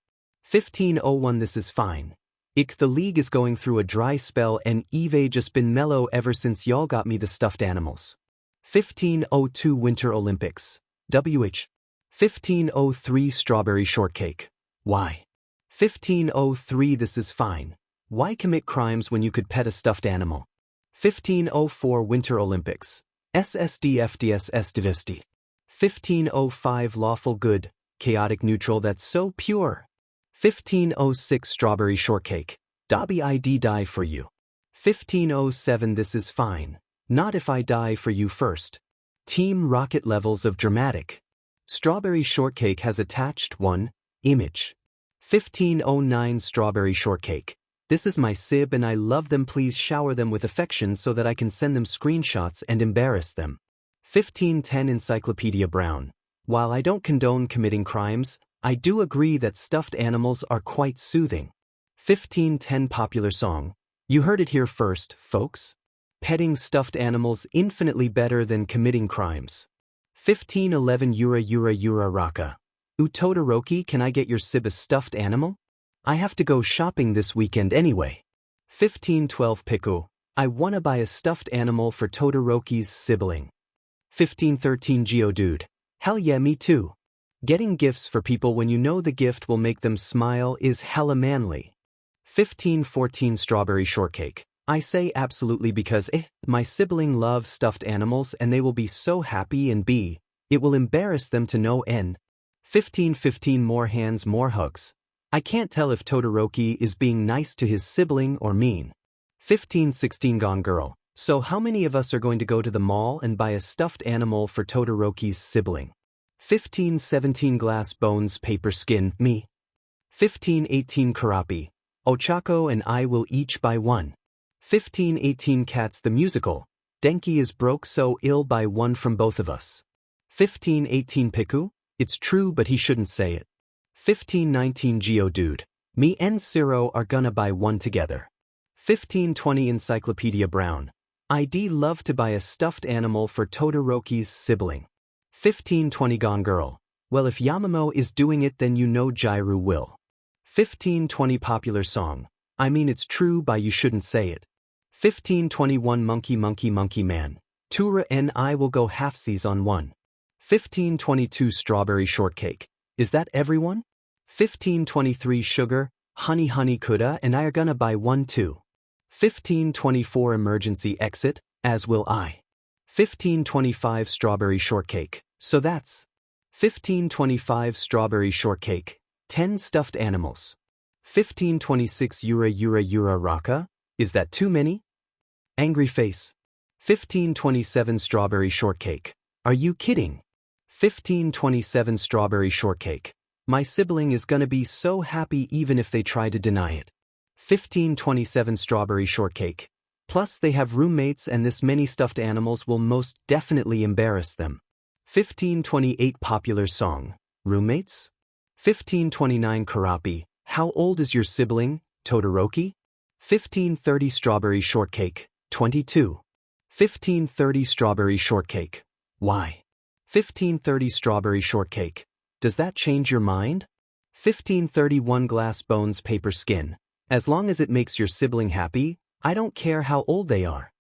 1501 This is fine. The league is going through a dry spell and Eve just been mellow ever since y'all got me the stuffed animals. 1502 Winter Olympics. WH. 1503 Strawberry Shortcake. Why? 1503 This is fine. Why commit crimes when you could pet a stuffed animal? 1504 Winter Olympics. SSDFDSSDVSD. 1505 Lawful Good, Chaotic Neutral That's So Pure. 1506 Strawberry Shortcake. Dobby I'd die for you. 1507 This is fine. Not if I die for you first. Team Rocket Levels of Dramatic. Strawberry Shortcake has attached 1 image. 1509 Strawberry Shortcake. This is my sib and I love them, please shower them with affection so that I can send them screenshots and embarrass them. 1510 Encyclopedia Brown. While I don't condone committing crimes, I do agree that stuffed animals are quite soothing. 1510 Popular Song. You heard it here first, folks. Petting stuffed animals infinitely better than committing crimes. 1511 Yura Raka. Todoroki, can I get your sib a stuffed animal? I have to go shopping this weekend anyway. 1512 Piku. I wanna buy a stuffed animal for Todoroki's sibling. 1513 Geodude. Hell yeah, me too. Getting gifts for people when you know the gift will make them smile is hella manly. 1514 Strawberry Shortcake. I say absolutely because my sibling loves stuffed animals and they will be so happy and it will embarrass them to no end. 1515 More Hands More Hugs. I can't tell if Todoroki is being nice to his sibling or mean. 1516 Gone Girl. So how many of us are going to go to the mall and buy a stuffed animal for Todoroki's sibling? 1517 Glass Bones Paper Skin, me. 1518 Karapi. Ochako and I will each buy one. 1518 Cats the Musical. Denki is broke so ill buy one from both of us. 1518 Piku. It's true but he shouldn't say it. 1519 Geodude. Me and Ciro are gonna buy one together. 1520 Encyclopedia Brown. I'd love to buy a stuffed animal for Todoroki's sibling. 1520 Gone Girl. Well, if Yamamo is doing it then you know Jairu will. 1520 Popular Song. I mean it's true but you shouldn't say it. 1521 Monkey Man. Tura and I will go halfsies on one. 1522 Strawberry Shortcake. Is that everyone? 1523 Sugar, Honey Kuda and I are gonna buy one too. 1524 Emergency Exit, as will I. 1525 Strawberry Shortcake. So that's 1525 Strawberry Shortcake. 10 stuffed animals. 1526 Yura Raka. Is that too many? Angry Face. 1527 Strawberry Shortcake. Are you kidding? 1527 Strawberry Shortcake. My sibling is gonna be so happy even if they try to deny it. 1527 Strawberry Shortcake. Plus they have roommates and this many stuffed animals will most definitely embarrass them. 1528 Popular Song. Roommates? 1529 Karapi. How old is your sibling, Todoroki? 1530 Strawberry Shortcake. 22. 1530 Strawberry Shortcake. Why? 1530 Strawberry Shortcake. Does that change your mind? 1531 Glass Bones Paper Skin. As long as it makes your sibling happy, I don't care how old they are.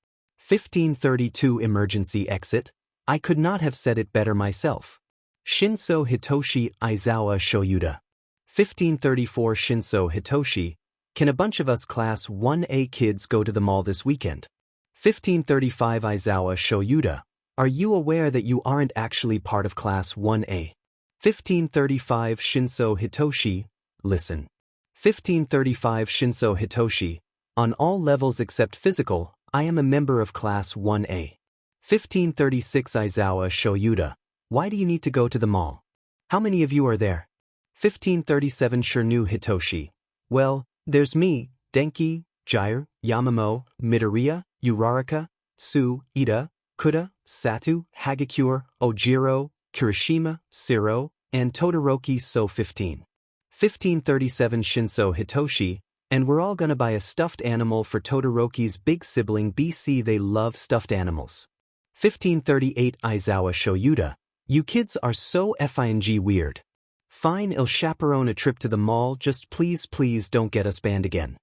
1532 Emergency Exit. I could not have said it better myself. Shinso Hitoshi Aizawa Shoyuda. 1534 Shinso Hitoshi. Can a bunch of us Class 1A kids go to the mall this weekend? 1535 Aizawa Shoyuda. Are you aware that you aren't actually part of Class 1A? 1535 Shinso Hitoshi. Listen. 1535 Shinso Hitoshi. On all levels except physical, I am a member of Class 1A. 1536 Aizawa Shoyuda. Why do you need to go to the mall? How many of you are there? 1537 Shirnu Hitoshi. Well, there's me, Denki, Jair, Yamamo, Midoriya, Uraraka, Tsu, Iida, Kuda, Satu, Hagakure, Ojiro, Kirishima, Ciro, and Todoroki. So 1537 Shinso Hitoshi, and we're all gonna buy a stuffed animal for Todoroki's big sibling BC. They love stuffed animals. 1538 Aizawa Shoyuda. You kids are so effing weird. Fine, I'll chaperone a trip to the mall, just please don't get us banned again.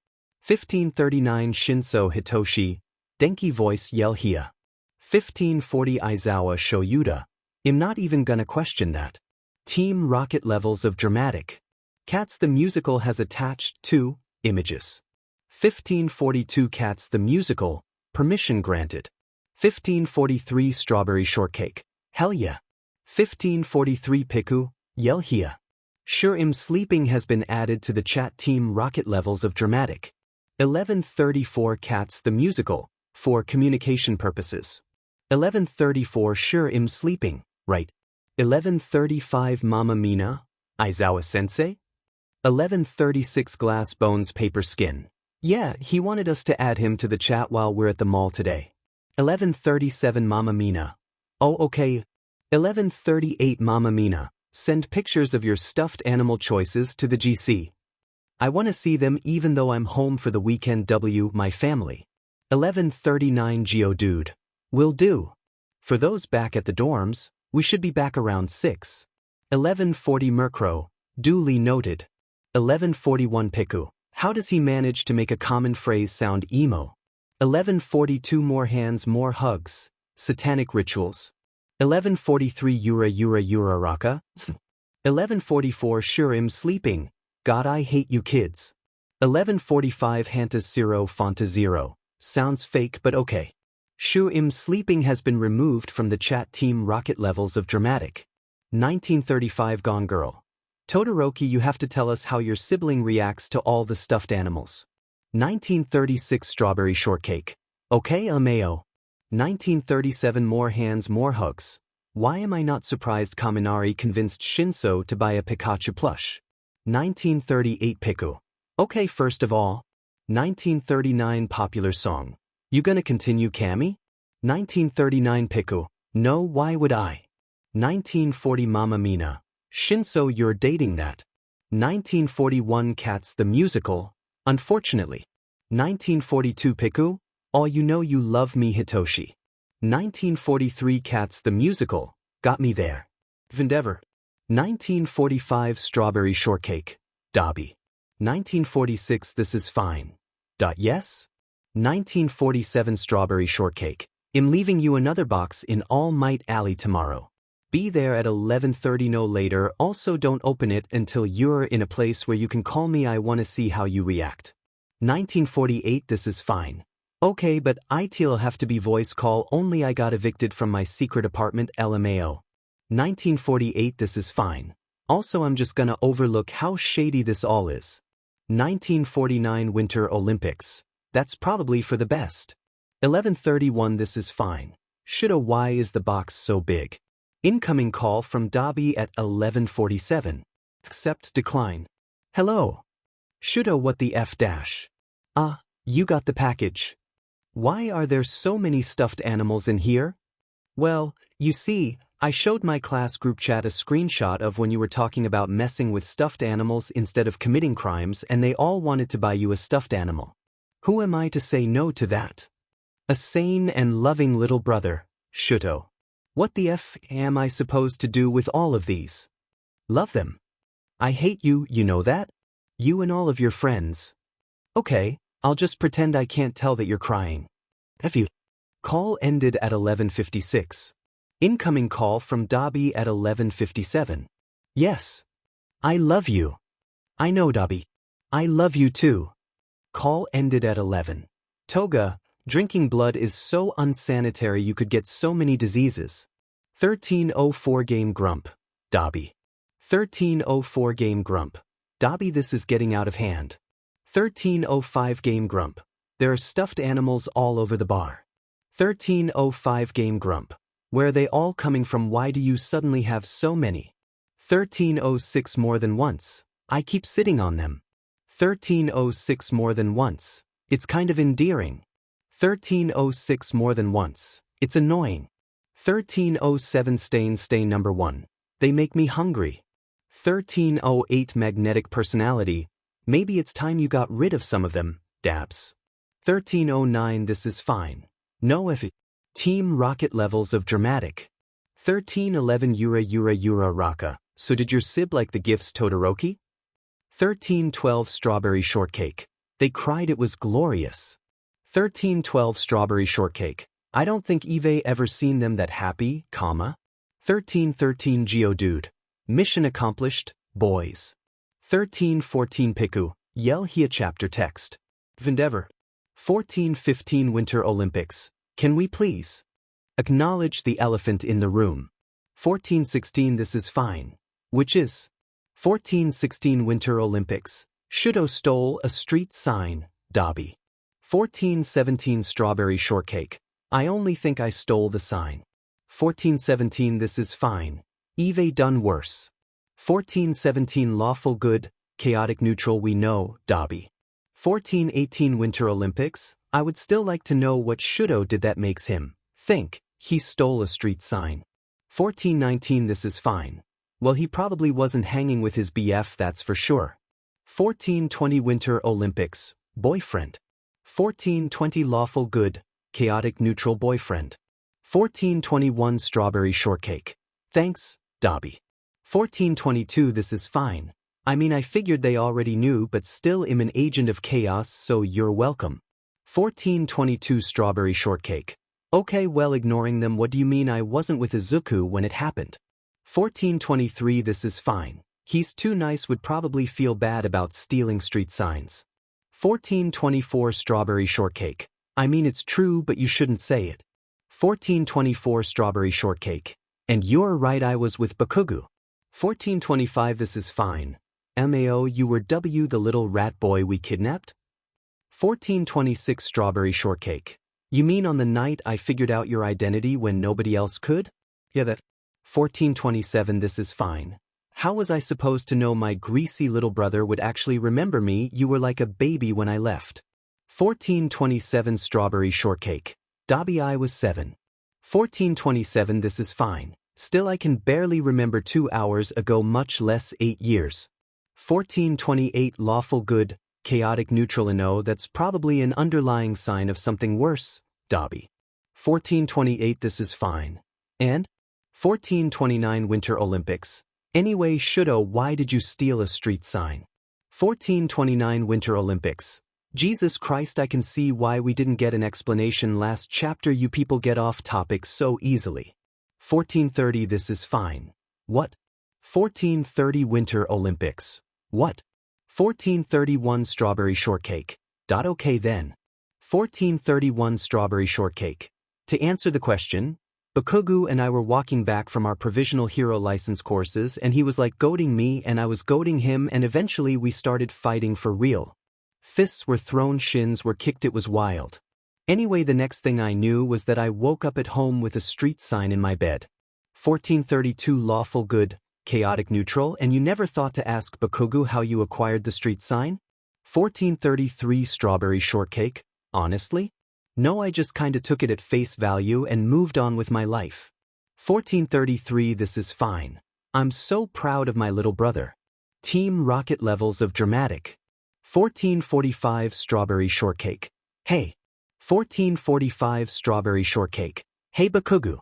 1539 Shinso Hitoshi. Denki voice yell here. 1540 Aizawa Shoyuda. I'm not even gonna question that. Team Rocket levels of dramatic. Cats the musical has attached 2 images. 1542 Cats the musical, permission granted. 1543 Strawberry shortcake. Hell yeah. 1543 Piku, yell here. Sure, I'm sleeping has been added to the chat. Team Rocket levels of dramatic. 1134 Cats the musical, for communication purposes. 1134 Sure, I'm sleeping, right. 1135 Mama Mina, Aizawa sensei. 1136 Glass Bones Paper Skin. Yeah, he wanted us to add him to the chat while we're at the mall today. 1137 Mama Mina. Oh okay. 1138 Mama Mina. Send pictures of your stuffed animal choices to the GC. I want to see them even though I'm home for the weekend. My family. 1139 Geodude. Will do. For those back at the dorms, we should be back around 6. 1140 Murkrow. Duly noted. 1141 Piku. How does he manage to make a common phrase sound emo? 1142 More hands, more hugs. Satanic rituals. 1143 Yura Raka. 1144 Sure, I'm sleeping. God, I hate you kids. 1145 Hanta Zero Fonta Zero. Sounds fake but okay. Sure, I'm sleeping has been removed from the chat. Team Rocket levels of dramatic. 1935 Gone Girl. Todoroki, you have to tell us how your sibling reacts to all the stuffed animals. 1936 Strawberry shortcake. Okay, LMAO. 1937 More hands, more hugs. Why am I not surprised Kaminari convinced Shinso to buy a Pikachu plush? 1938 Piku. Okay, first of all. 1939 Popular song. You gonna continue Kami? 1939 Piku. No, why would I? 1940 Mama Mina. Shinso, you're dating that. 1941 Cats the musical. Unfortunately. 1942 Piku. Oh, you know you love me Hitoshi. 1943 Cats the musical. Got me there. Endeavor. 1945 Strawberry shortcake. Dobby. 1946 This is fine. Yes? 1947 Strawberry shortcake. I'm leaving you another box in All Might Alley tomorrow. Be there at 11:30 no later. Also don't open it until you're in a place where you can call me. I want to see how you react. 1948 This is fine. Okay, but it'll have to be voice call only. I got evicted from my secret apartment. LMAO. 1948 This is fine. Also, I'm just gonna overlook how shady this all is. 1949 Winter Olympics. That's probably for the best. 11:31 This is fine. Shoulda, why is the box so big? Incoming call from Dobby at 11:47. Accept, decline. Hello. Shoulda, what the F dash? You got the package. Why are there so many stuffed animals in here? Well, you see, I showed my class group chat a screenshot of when you were talking about messing with stuffed animals instead of committing crimes, and they all wanted to buy you a stuffed animal. Who am I to say no to that? A sane and loving little brother, Shuto. What the F am I supposed to do with all of these? Love them. I hate you, you know that? You and all of your friends. Okay, I'll just pretend I can't tell that you're crying. F you. Call ended at 11:56. Incoming call from Dobby at 11:57. Yes. I love you. I know, Dobby. I love you too. Call ended at 11. Toga, drinking blood is so unsanitary, you could get so many diseases. 1304 Game Grump. Dobby. 1304 Game Grump. Dobby, this is getting out of hand. 1305 Game Grump. There are stuffed animals all over the bar. 1305 Game Grump. Where are they all coming from? Why do you suddenly have so many? 1306 More than once. I keep sitting on them. 1306 More than once. It's kind of endearing. 1306 More than once. It's annoying. 1307 Stain number 1. They make me hungry. 1308 Magnetic personality. Maybe it's time you got rid of some of them, Dabs. 1309 This is fine. No F. Team Rocket levels of dramatic. 1311 Yura Raka. So did your sib like the gifts Todoroki? 1312 Strawberry Shortcake. They cried it was glorious. 1312 Strawberry Shortcake. I don't think Eve ever seen them that happy, comma. 1313 Geodude. Mission accomplished, boys. 1314 Piku. Yell here chapter text. Endeavor. 1415 Winter Olympics. Can we please acknowledge the elephant in the room? 1416 This is fine. Which is 1416 Winter Olympics. Shudo stole a street sign, Dobby. 1417 Strawberry Shortcake. I only think I stole the sign. 1417 This is fine. Eve done worse. 1417 Lawful good, chaotic neutral we know, Dobby. 1418 Winter Olympics. I would still like to know what Shudo did that makes him think he stole a street sign. 1419 This is fine. Well, he probably wasn't hanging with his BF, that's for sure. 1420 Winter Olympics. Boyfriend. 1420 Lawful good, chaotic neutral boyfriend. 1421 Strawberry Shortcake. Thanks, Dobby. 1422 This is fine. I mean, I figured they already knew, but still am an agent of chaos, so you're welcome. 1422 Strawberry Shortcake. Okay, well, ignoring them, what do you mean I wasn't with Izuku when it happened? 1423 This is fine. He's too nice, would probably feel bad about stealing street signs. 1424 Strawberry Shortcake. I mean, it's true, but you shouldn't say it. 1424 Strawberry Shortcake. And you're right, I was with Bakugo. 1425 This is fine. MAO, you were W the little rat boy we kidnapped? 1426 Strawberry Shortcake. You mean on the night I figured out your identity when nobody else could? Yeah, that. 1427 This is fine. How was I supposed to know my greasy little brother would actually remember me? You were like a baby when I left. 1427 Strawberry Shortcake. Dobby, I was 7. 1427 This is fine. Still I can barely remember 2 hours ago, much less 8 years. 1428 Lawful good, chaotic neutral. No, that's probably an underlying sign of something worse, Dobby. 1428 This is fine. And? 1429 Winter Olympics. Anyway, Shudo, why did you steal a street sign? 1429 Winter Olympics. Jesus Christ, I can see why we didn't get an explanation last chapter. You people get off topic so easily. 1430 This is fine. What? 1430 Winter Olympics. What? 1431 Strawberry Shortcake. Okay then. 1431 Strawberry Shortcake. To answer the question, Bakugo and I were walking back from our provisional hero license courses, and he was like goading me and I was goading him, and eventually we started fighting for real. Fists were thrown, shins were kicked, it was wild. Anyway, the next thing I knew was that I woke up at home with a street sign in my bed. 1432 Lawful good, chaotic neutral. And you never thought to ask Bakugo how you acquired the street sign? 1433 Strawberry Shortcake. Honestly? No, I just kinda took it at face value and moved on with my life. 1433 This is fine. I'm so proud of my little brother. Team Rocket levels of dramatic. 1445 Strawberry Shortcake. Hey. 1445 Strawberry Shortcake. Hey Bakugo.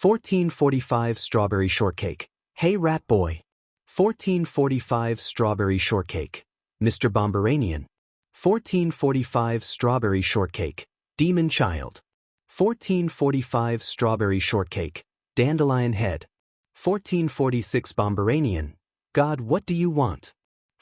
1445 Strawberry Shortcake. Hey rat boy. 1445 Strawberry Shortcake. Mr. Bomberanian. 1445 Strawberry Shortcake. Demon Child. 1445 Strawberry Shortcake. Dandelion Head. 1446 Bomberanian. God, what do you want?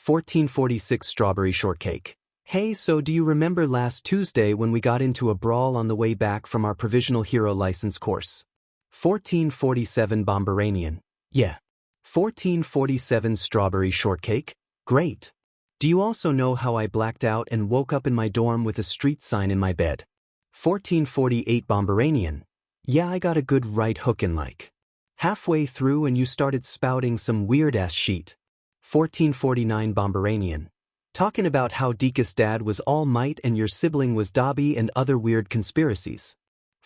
1446 Strawberry Shortcake. Hey, so do you remember last Tuesday when we got into a brawl on the way back from our provisional hero license course? 1447 Bomberanian. Yeah. 1447 Strawberry Shortcake. Great. Do you also know how I blacked out and woke up in my dorm with a street sign in my bed? 1448 Bomberanian. Yeah, I got a good right hook in like halfway through and you started spouting some weird-ass shit. 1449 Bomberanian. Talking about how Deka's dad was All Might and your sibling was Dobby and other weird conspiracies.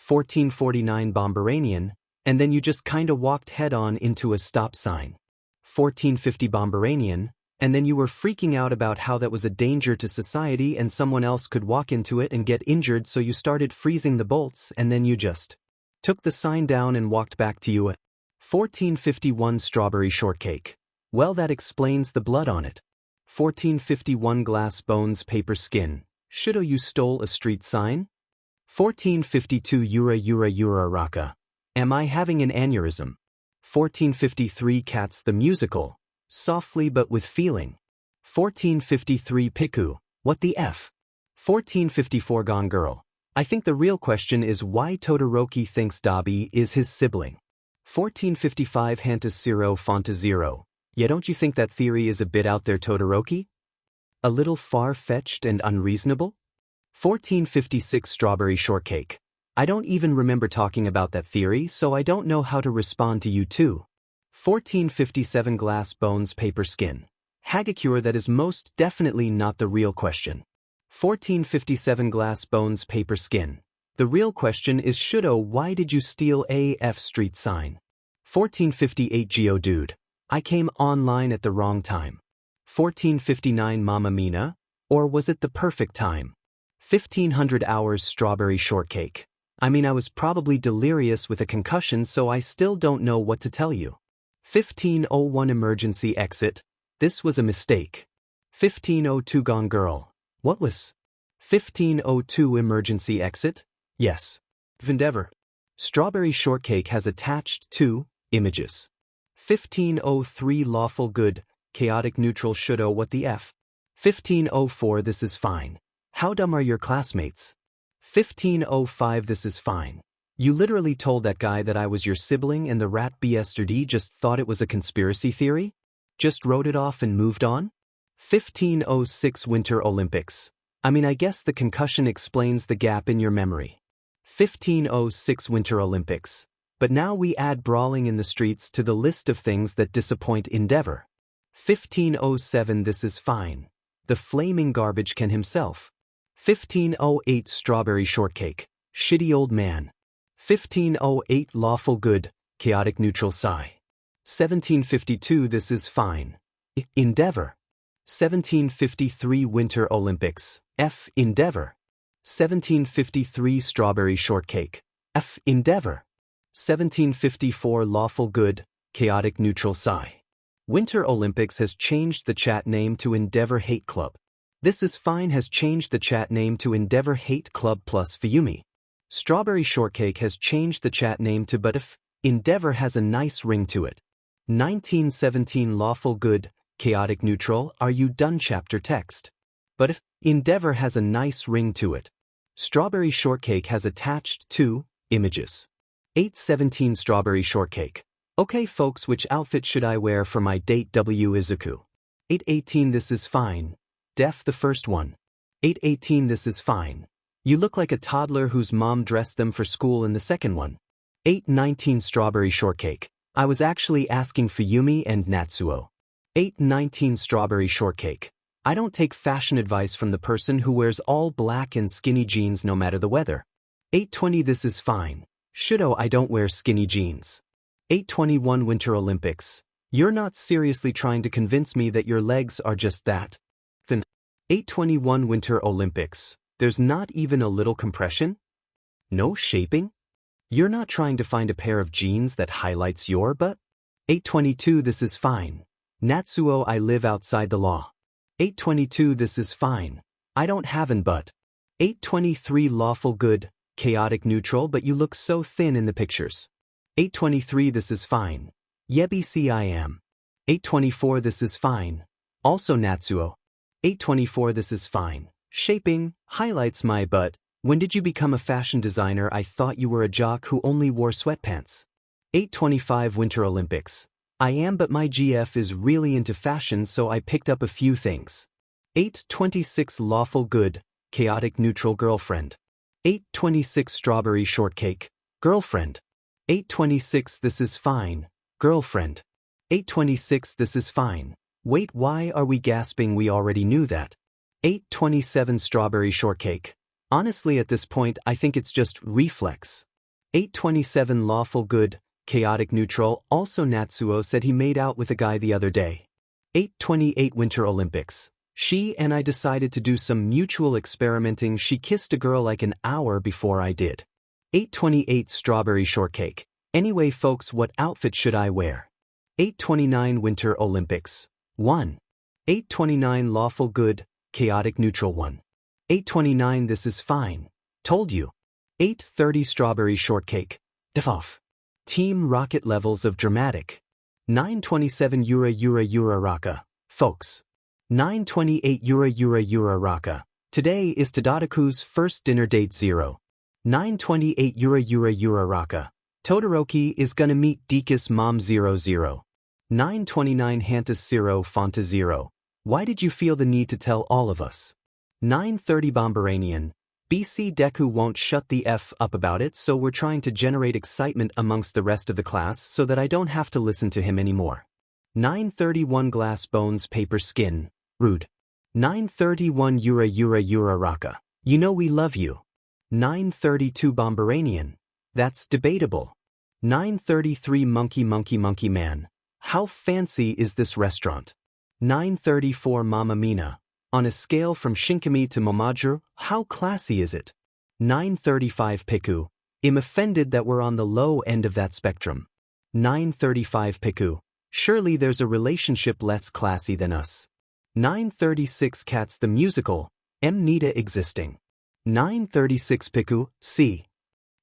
1449 Bomberanian. And then you just kinda walked head-on into a stop sign. 1450 Bomberanian. And then you were freaking out about how that was a danger to society and someone else could walk into it and get injured, so you started freezing the bolts, and then you just Took the sign down and walked back to you. 1451 Strawberry shortcake. Well, that explains the blood on it. 1451 Glass bones paper skin. Shoulda you stole a street sign? 1452 Yura Raka. Am I having an aneurysm? 1453 Cats the musical. Softly but with feeling. 1453 Piku. What the F? 1454 Gone Girl. I think the real question is why Todoroki thinks Dabi is his sibling. 1455 Hanta Zero Fonta Zero. Yeah, don't you think that theory is a bit out there, Todoroki? A little far-fetched and unreasonable? 1456 Strawberry shortcake. I don't even remember talking about that theory, so I don't know how to respond to you too. 1457 Glass bones paper skin. Hagakure, that is most definitely not the real question. 1457 Glass bones paper skin. The real question is Shudo, why did you steal AF street sign? 1458 Geodude. I came online at the wrong time. 1459 Mama Mina. Or was it the perfect time? 1500 hours Strawberry shortcake. I mean, I was probably delirious with a concussion, so I still don't know what to tell you. 1501 Emergency exit. This was a mistake. 1502 Gone Girl. What was? 1502 Emergency exit? Yes. Endeavor. Strawberry shortcake has attached 2 images. 1503 Lawful good, chaotic neutral Shudo, what the F? 1504 This is fine. How dumb are your classmates? 1505 This is fine. You literally told that guy that I was your sibling and the rat yesterday just thought it was a conspiracy theory? Just wrote it off and moved on? 1506 Winter Olympics. I mean, I guess the concussion explains the gap in your memory. 1506 Winter Olympics. But now we add brawling in the streets to the list of things that disappoint Endeavor. 1507 This is fine. The flaming garbage can himself. 1508 Strawberry shortcake. Shitty old man. 1508 Lawful good, chaotic neutral sigh. 1752 This is fine. Endeavor. 1753 Winter Olympics. F. Endeavor. 1753 Strawberry shortcake. F. Endeavor. 1754 Lawful good, chaotic neutral sigh. Winter Olympics has changed the chat name to Endeavor Hate Club. This is fine has changed the chat name to Endeavor Hate Club plus Fuyumi. Strawberry shortcake has changed the chat name to But If. Endeavor has a nice ring to it. 1917 Lawful good, chaotic neutral, are you done chapter text? But if Endeavor has a nice ring to it. Strawberry shortcake has attached 2 images. 817 Strawberry shortcake. Okay folks, which outfit should I wear for my date W Izuku? 818 This is fine. Def the first one. 818 This is fine. You look like a toddler whose mom dressed them for school in the second one. 819 Strawberry shortcake. I was actually asking Fuyumi and Natsuo. 819 Strawberry shortcake. I don't take fashion advice from the person who wears all black and skinny jeans no matter the weather. 820 This is fine. Shudo, I don't wear skinny jeans. 821 Winter Olympics. You're not seriously trying to convince me that your legs are just that. Then 821 Winter Olympics. There's not even a little compression? No shaping? You're not trying to find a pair of jeans that highlights your butt? 822 This is fine. Natsuo, I live outside the law. 822 This is fine. I don't have an butt. 823 Lawful good, chaotic neutral, but you look so thin in the pictures. 823 This is fine. Yebi see I am. 824 This is fine. Also Natsuo. 824 This is fine. Shaping, highlights my butt. When did you become a fashion designer? I thought you were a jock who only wore sweatpants. 825 Winter Olympics. I am, but my GF is really into fashion, so I picked up a few things. 826 Lawful good, chaotic neutral girlfriend. 826 Strawberry shortcake, girlfriend. 826 This is fine, girlfriend. 826 This is fine. Wait, why are we gasping? We already knew that. 827 Strawberry shortcake. Honestly, at this point, I think it's just reflex. 827 Lawful good, chaotic neutral. Also Natsuo said he made out with a guy the other day. 828 Winter Olympics. She and I decided to do some mutual experimenting. She kissed a girl like an hour before I did. 828 Strawberry Shortcake. Anyway folks, what outfit should I wear? 829 Winter Olympics. 1. 829 Lawful Good, Chaotic Neutral 1. 829 This is fine. Told you. 830 Strawberry Shortcake. Off. Team Rocket Levels of Dramatic. 927 Yura Raka. Folks. 928 Yura Raka. Today is Tadadaku's first dinner date 0. 928 Yura Raka. Todoroki is gonna meet Deku's mom 00. 929 Hantus 0 Fonta 0. Why did you feel the need to tell all of us? 930 Bomberanian. BC Deku won't shut the F up about it, so we're trying to generate excitement amongst the rest of the class so that I don't have to listen to him anymore. 931 Glass Bones Paper Skin. Rude. 931 Yura Raka. You know we love you. 932 Bomberanian. That's debatable. 933 Monkey Man. How fancy is this restaurant? 934 Mama Mina. On a scale from Shinkami to Momajuro, how classy is it? 935 Piku. I'm offended that we're on the low end of that spectrum. 935 Piku. Surely there's a relationship less classy than us. 936 Cats the Musical. Nita existing. 936 Piku, C.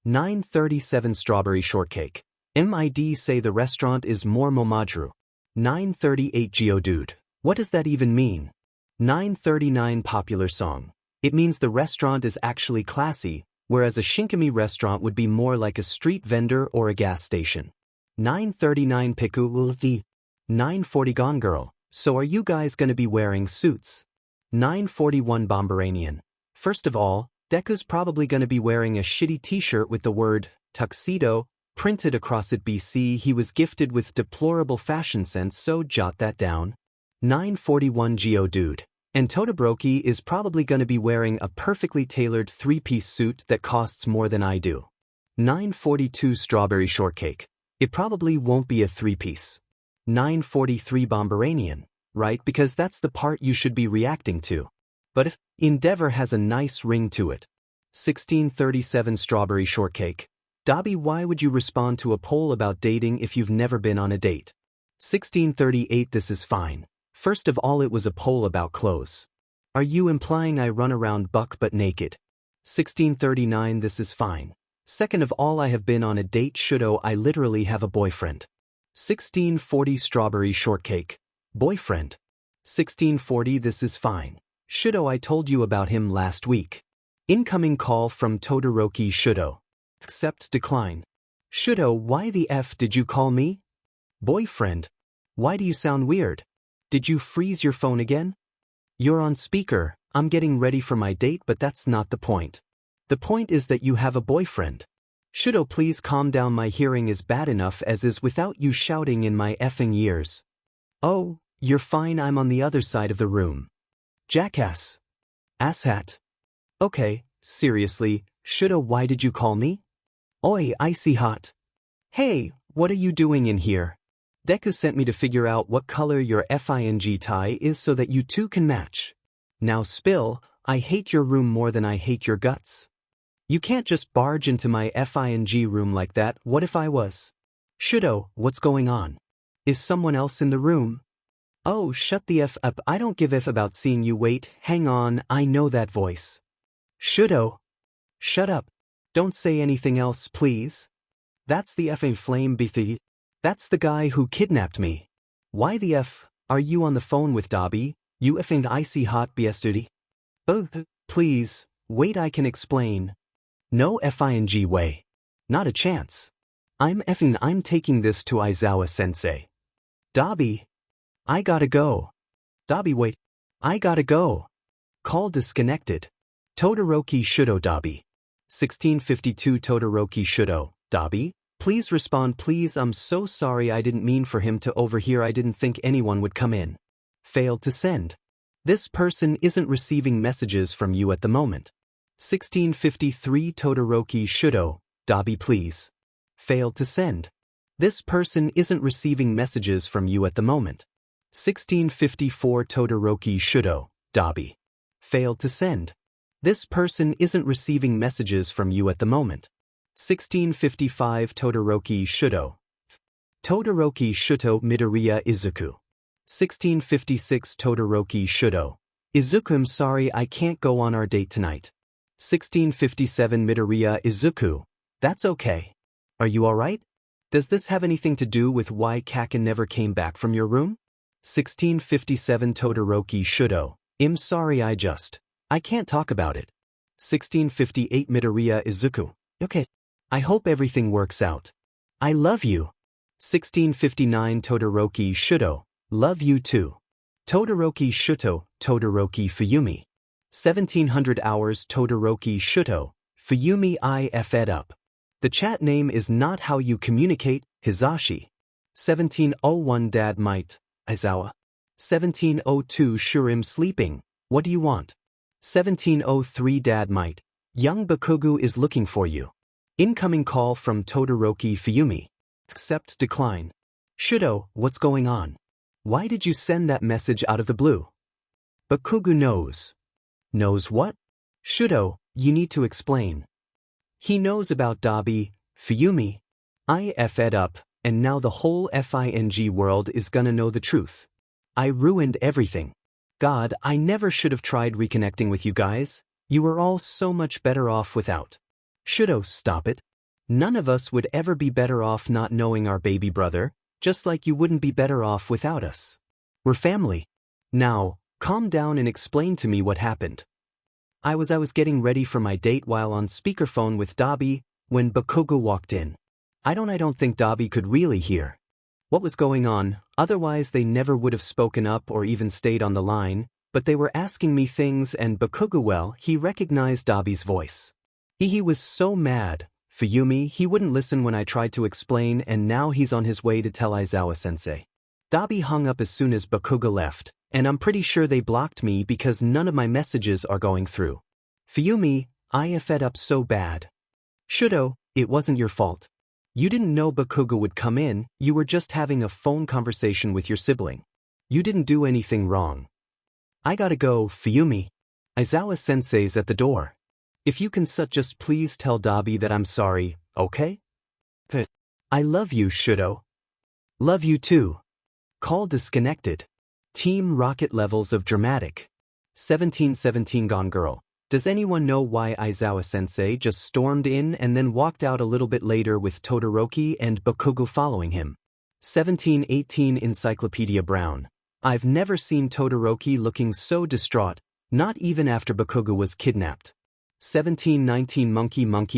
937 Strawberry Shortcake. MID say the restaurant is more Momajuro. 938 Geodude. What does that even mean? 939 Popular Song. It means the restaurant is actually classy, whereas a Shinkami restaurant would be more like a street vendor or a gas station. 939 Piku will the 940 Gone Girl. So are you guys gonna be wearing suits? 941 Bomberanian. First of all, Deku's probably gonna be wearing a shitty t-shirt with the word tuxedo printed across it. BC he was gifted with deplorable fashion sense, so jot that down. 941 Geodude. And Todoroki is probably gonna be wearing a perfectly tailored 3-piece suit that costs more than I do. 942 Strawberry Shortcake. It probably won't be a 3-piece. 943 Bomberanian, right? Because that's the part you should be reacting to. But if Endeavor has a nice ring to it. 1637 Strawberry Shortcake. Dabi, why would you respond to a poll about dating if you've never been on a date? 1638 This is fine. First of all, it was a poll about clothes. Are you implying I run around buck but naked? 1639 This is fine. Second of all, I have been on a date. Shudo, I literally have a boyfriend. 1640 Strawberry Shortcake. Boyfriend. 1640 This is fine. Shudo, I told you about him last week. Incoming call from Todoroki. Shudo. Accept, decline. Shudo, why the F did you call me? Boyfriend. Why do you sound weird? Did you freeze your phone again? You're on speaker. I'm getting ready for my date, but that's not the point. The point is that you have a boyfriend. Shudo, please calm down. My hearing is bad enough as is without you shouting in my effing ears. Oh, you're fine. I'm on the other side of the room. Jackass. Asshat. Okay, seriously, Shudo, why did you call me? Oi, icy hot. Hey, what are you doing in here? Deku sent me to figure out what color your FING tie is so that you two can match. Now spill, I hate your room more than I hate your guts. You can't just barge into my FING room like that. What if I was? Shudo, what's going on? Is someone else in the room? Oh, shut the F up. I don't give a F about seeing you. Wait, hang on, I know that voice. Shudo. Shut up. Don't say anything else, please. That's the effing flame beastie. That's the guy who kidnapped me. Why the F are you on the phone with Dabi, you effing icy hot beastie? Oh, please, wait, I can explain. No FING way. Not a chance. I'm taking this to Aizawa-sensei. Dabi. I gotta go. Dabi, wait. I gotta go. Call disconnected. Todoroki Shudo. Dabi. 1652 Todoroki Shudo. Dabi, please respond please. I'm so sorry, I didn't mean for him to overhear. I didn't think anyone would come in. Failed to send. This person isn't receiving messages from you at the moment. 1653 Todoroki Shudo. Dabi, please. Failed to send. This person isn't receiving messages from you at the moment. 1654 Todoroki Shudo. Dabi. Failed to send. This person isn't receiving messages from you at the moment. 1655 Todoroki Shuto. Todoroki Shuto Midoriya Izuku. 1656 Todoroki Shuto. Izuku, I'm sorry I can't go on our date tonight. 1657 Midoriya Izuku. That's okay. Are you alright? Does this have anything to do with why Kaken never came back from your room? 1657 Todoroki Shuto. I'm sorry I can't talk about it. 1658 Midoriya Izuku. Okay. I hope everything works out. I love you. 1659 Todoroki Shuto. Love you too. Todoroki Shuto, Todoroki Fuyumi. 1700 hours Todoroki Shuto, Fuyumi I fed up. The chat name is not how you communicate, Hizashi. 1701 Dad might, Aizawa. 1702 Sure I'm sleeping, what do you want? 1703 Dad might, young Bakugo is looking for you. Incoming call from Todoroki Fuyumi. Accept decline. Shuto, what's going on? Why did you send that message out of the blue? Bakugo knows. Knows what? Shuto, you need to explain. He knows about Dabi, Fuyumi. I f'd up, and now the whole FING world is gonna know the truth. I ruined everything. God, I never should have tried reconnecting with you guys. You were all so much better off without. Shuto, stop it. None of us would ever be better off not knowing our baby brother, just like you wouldn't be better off without us. We're family. Now, calm down and explain to me what happened. I was getting ready for my date while on speakerphone with Dabi, when Bakugo walked in. I don't think Dabi could really hear what was going on, otherwise they never would have spoken up or even stayed on the line, but they were asking me things and Bakugo, well, he recognized Dabi's voice. He was so mad. Fuyumi, he wouldn't listen when I tried to explain, and now he's on his way to tell Aizawa-sensei. Dabi hung up as soon as Bakugo left, and I'm pretty sure they blocked me because none of my messages are going through. Fuyumi, I fed up so bad. Shuto, it wasn't your fault. You didn't know Bakugo would come in, you were just having a phone conversation with your sibling. You didn't do anything wrong. I gotta go, Fuyumi. Aizawa-sensei's at the door. If you can just please tell Dabi that I'm sorry, okay? I love you, Shuto. Love you too. Call disconnected. Team Rocket levels of dramatic. 1717 Gone Girl. Does anyone know why Aizawa-sensei just stormed in and then walked out a little bit later with Todoroki and Bakugo following him? 1718 Encyclopedia Brown. I've never seen Todoroki looking so distraught, not even after Bakugo was kidnapped. 1719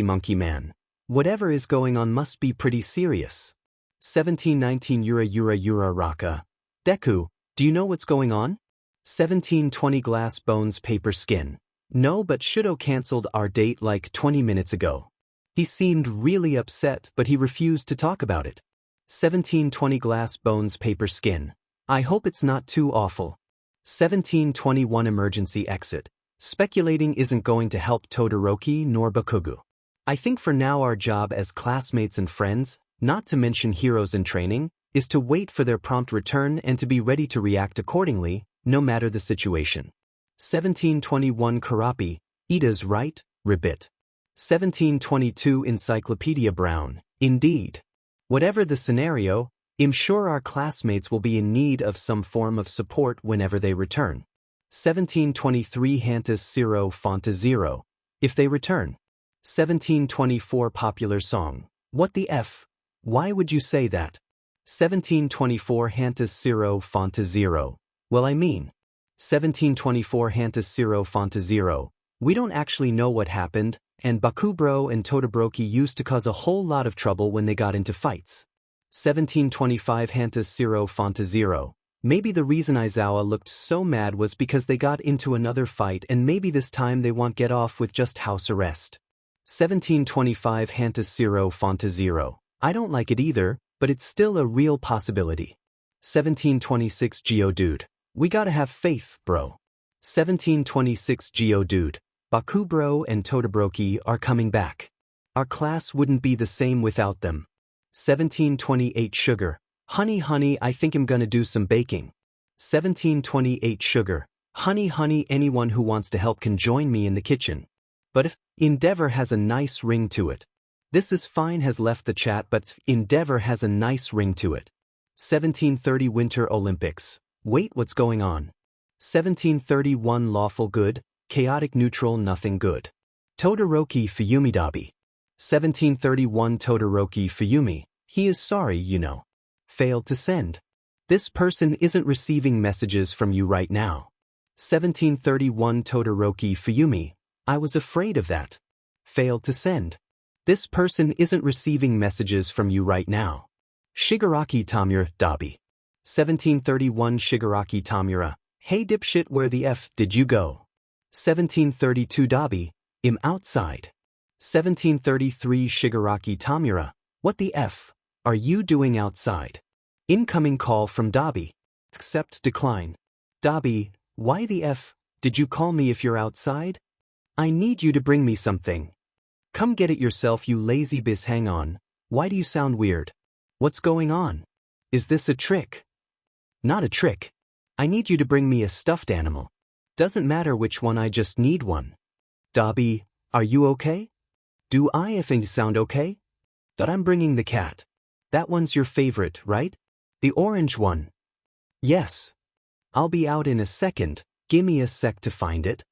Monkey Man. Whatever is going on must be pretty serious. 1719 Yura Raka. Deku, do you know what's going on? 1720 Glass Bones Paper Skin. No, but Shuto cancelled our date like 20 minutes ago. He seemed really upset, but he refused to talk about it. 1720 Glass Bones Paper Skin. I hope it's not too awful. 1721 Emergency Exit. Speculating isn't going to help Todoroki nor Bakugo. I think for now our job as classmates and friends, not to mention heroes in training, is to wait for their prompt return and to be ready to react accordingly, no matter the situation. 1721 Karapi, Iida's right, ribbit. 1722 Encyclopedia Brown, indeed. Whatever the scenario, I'm sure our classmates will be in need of some form of support whenever they return. 1723 Hantus Zero Fonta Zero. If they return. 1724 Popular song. What the F? Why would you say that? 1724 Hantus Zero Fonta Zero. Well, I mean. 1724 Hantus Zero Fonta Zero. We don't actually know what happened, and Bakubro and Todoroki used to cause a whole lot of trouble when they got into fights. 1725 Hantus Zero Fonta Zero. Maybe the reason Aizawa looked so mad was because they got into another fight and maybe this time they won't get off with just house arrest. 1725 Hantus Zero Fonta Zero. I don't like it either, but it's still a real possibility. 1726 Geodude. We gotta have faith, bro. 1726 Geodude. Bakubro and Todoroki are coming back. Our class wouldn't be the same without them. 1728 Sugar. Honey, I think I'm gonna do some baking. 1728 Sugar. Honey, anyone who wants to help can join me in the kitchen. But if Endeavor has a nice ring to it. This is fine has left the chat but Endeavor has a nice ring to it. 1730 Winter Olympics. Wait, what's going on? 1731 Lawful good, chaotic neutral nothing good. Todoroki Fuyumi Dabi. 1731 Todoroki Fuyumi, he is sorry, you know. Failed to send. This person isn't receiving messages from you right now. 1731 Todoroki Fuyumi, I was afraid of that. Failed to send. This person isn't receiving messages from you right now. Shigaraki Tamura Dabi. 1731 Shigaraki Tamura, hey dipshit, where the F did you go? 1732 Dabi, I'm outside. 1733 Shigaraki Tamura, what the F are you doing outside? Incoming call from Dabi. Accept, decline. Dabi, why the F did you call me if you're outside? I need you to bring me something. Come get it yourself, you lazy biz. Hang on, why do you sound weird? What's going on? Is this a trick? Not a trick. I need you to bring me a stuffed animal. Doesn't matter which one, I just need one. Dabi, are you okay? Do I effing sound okay? That I'm bringing the cat. That one's your favorite, right? The orange one. Yes. I'll be out in a second, gimme a sec to find it.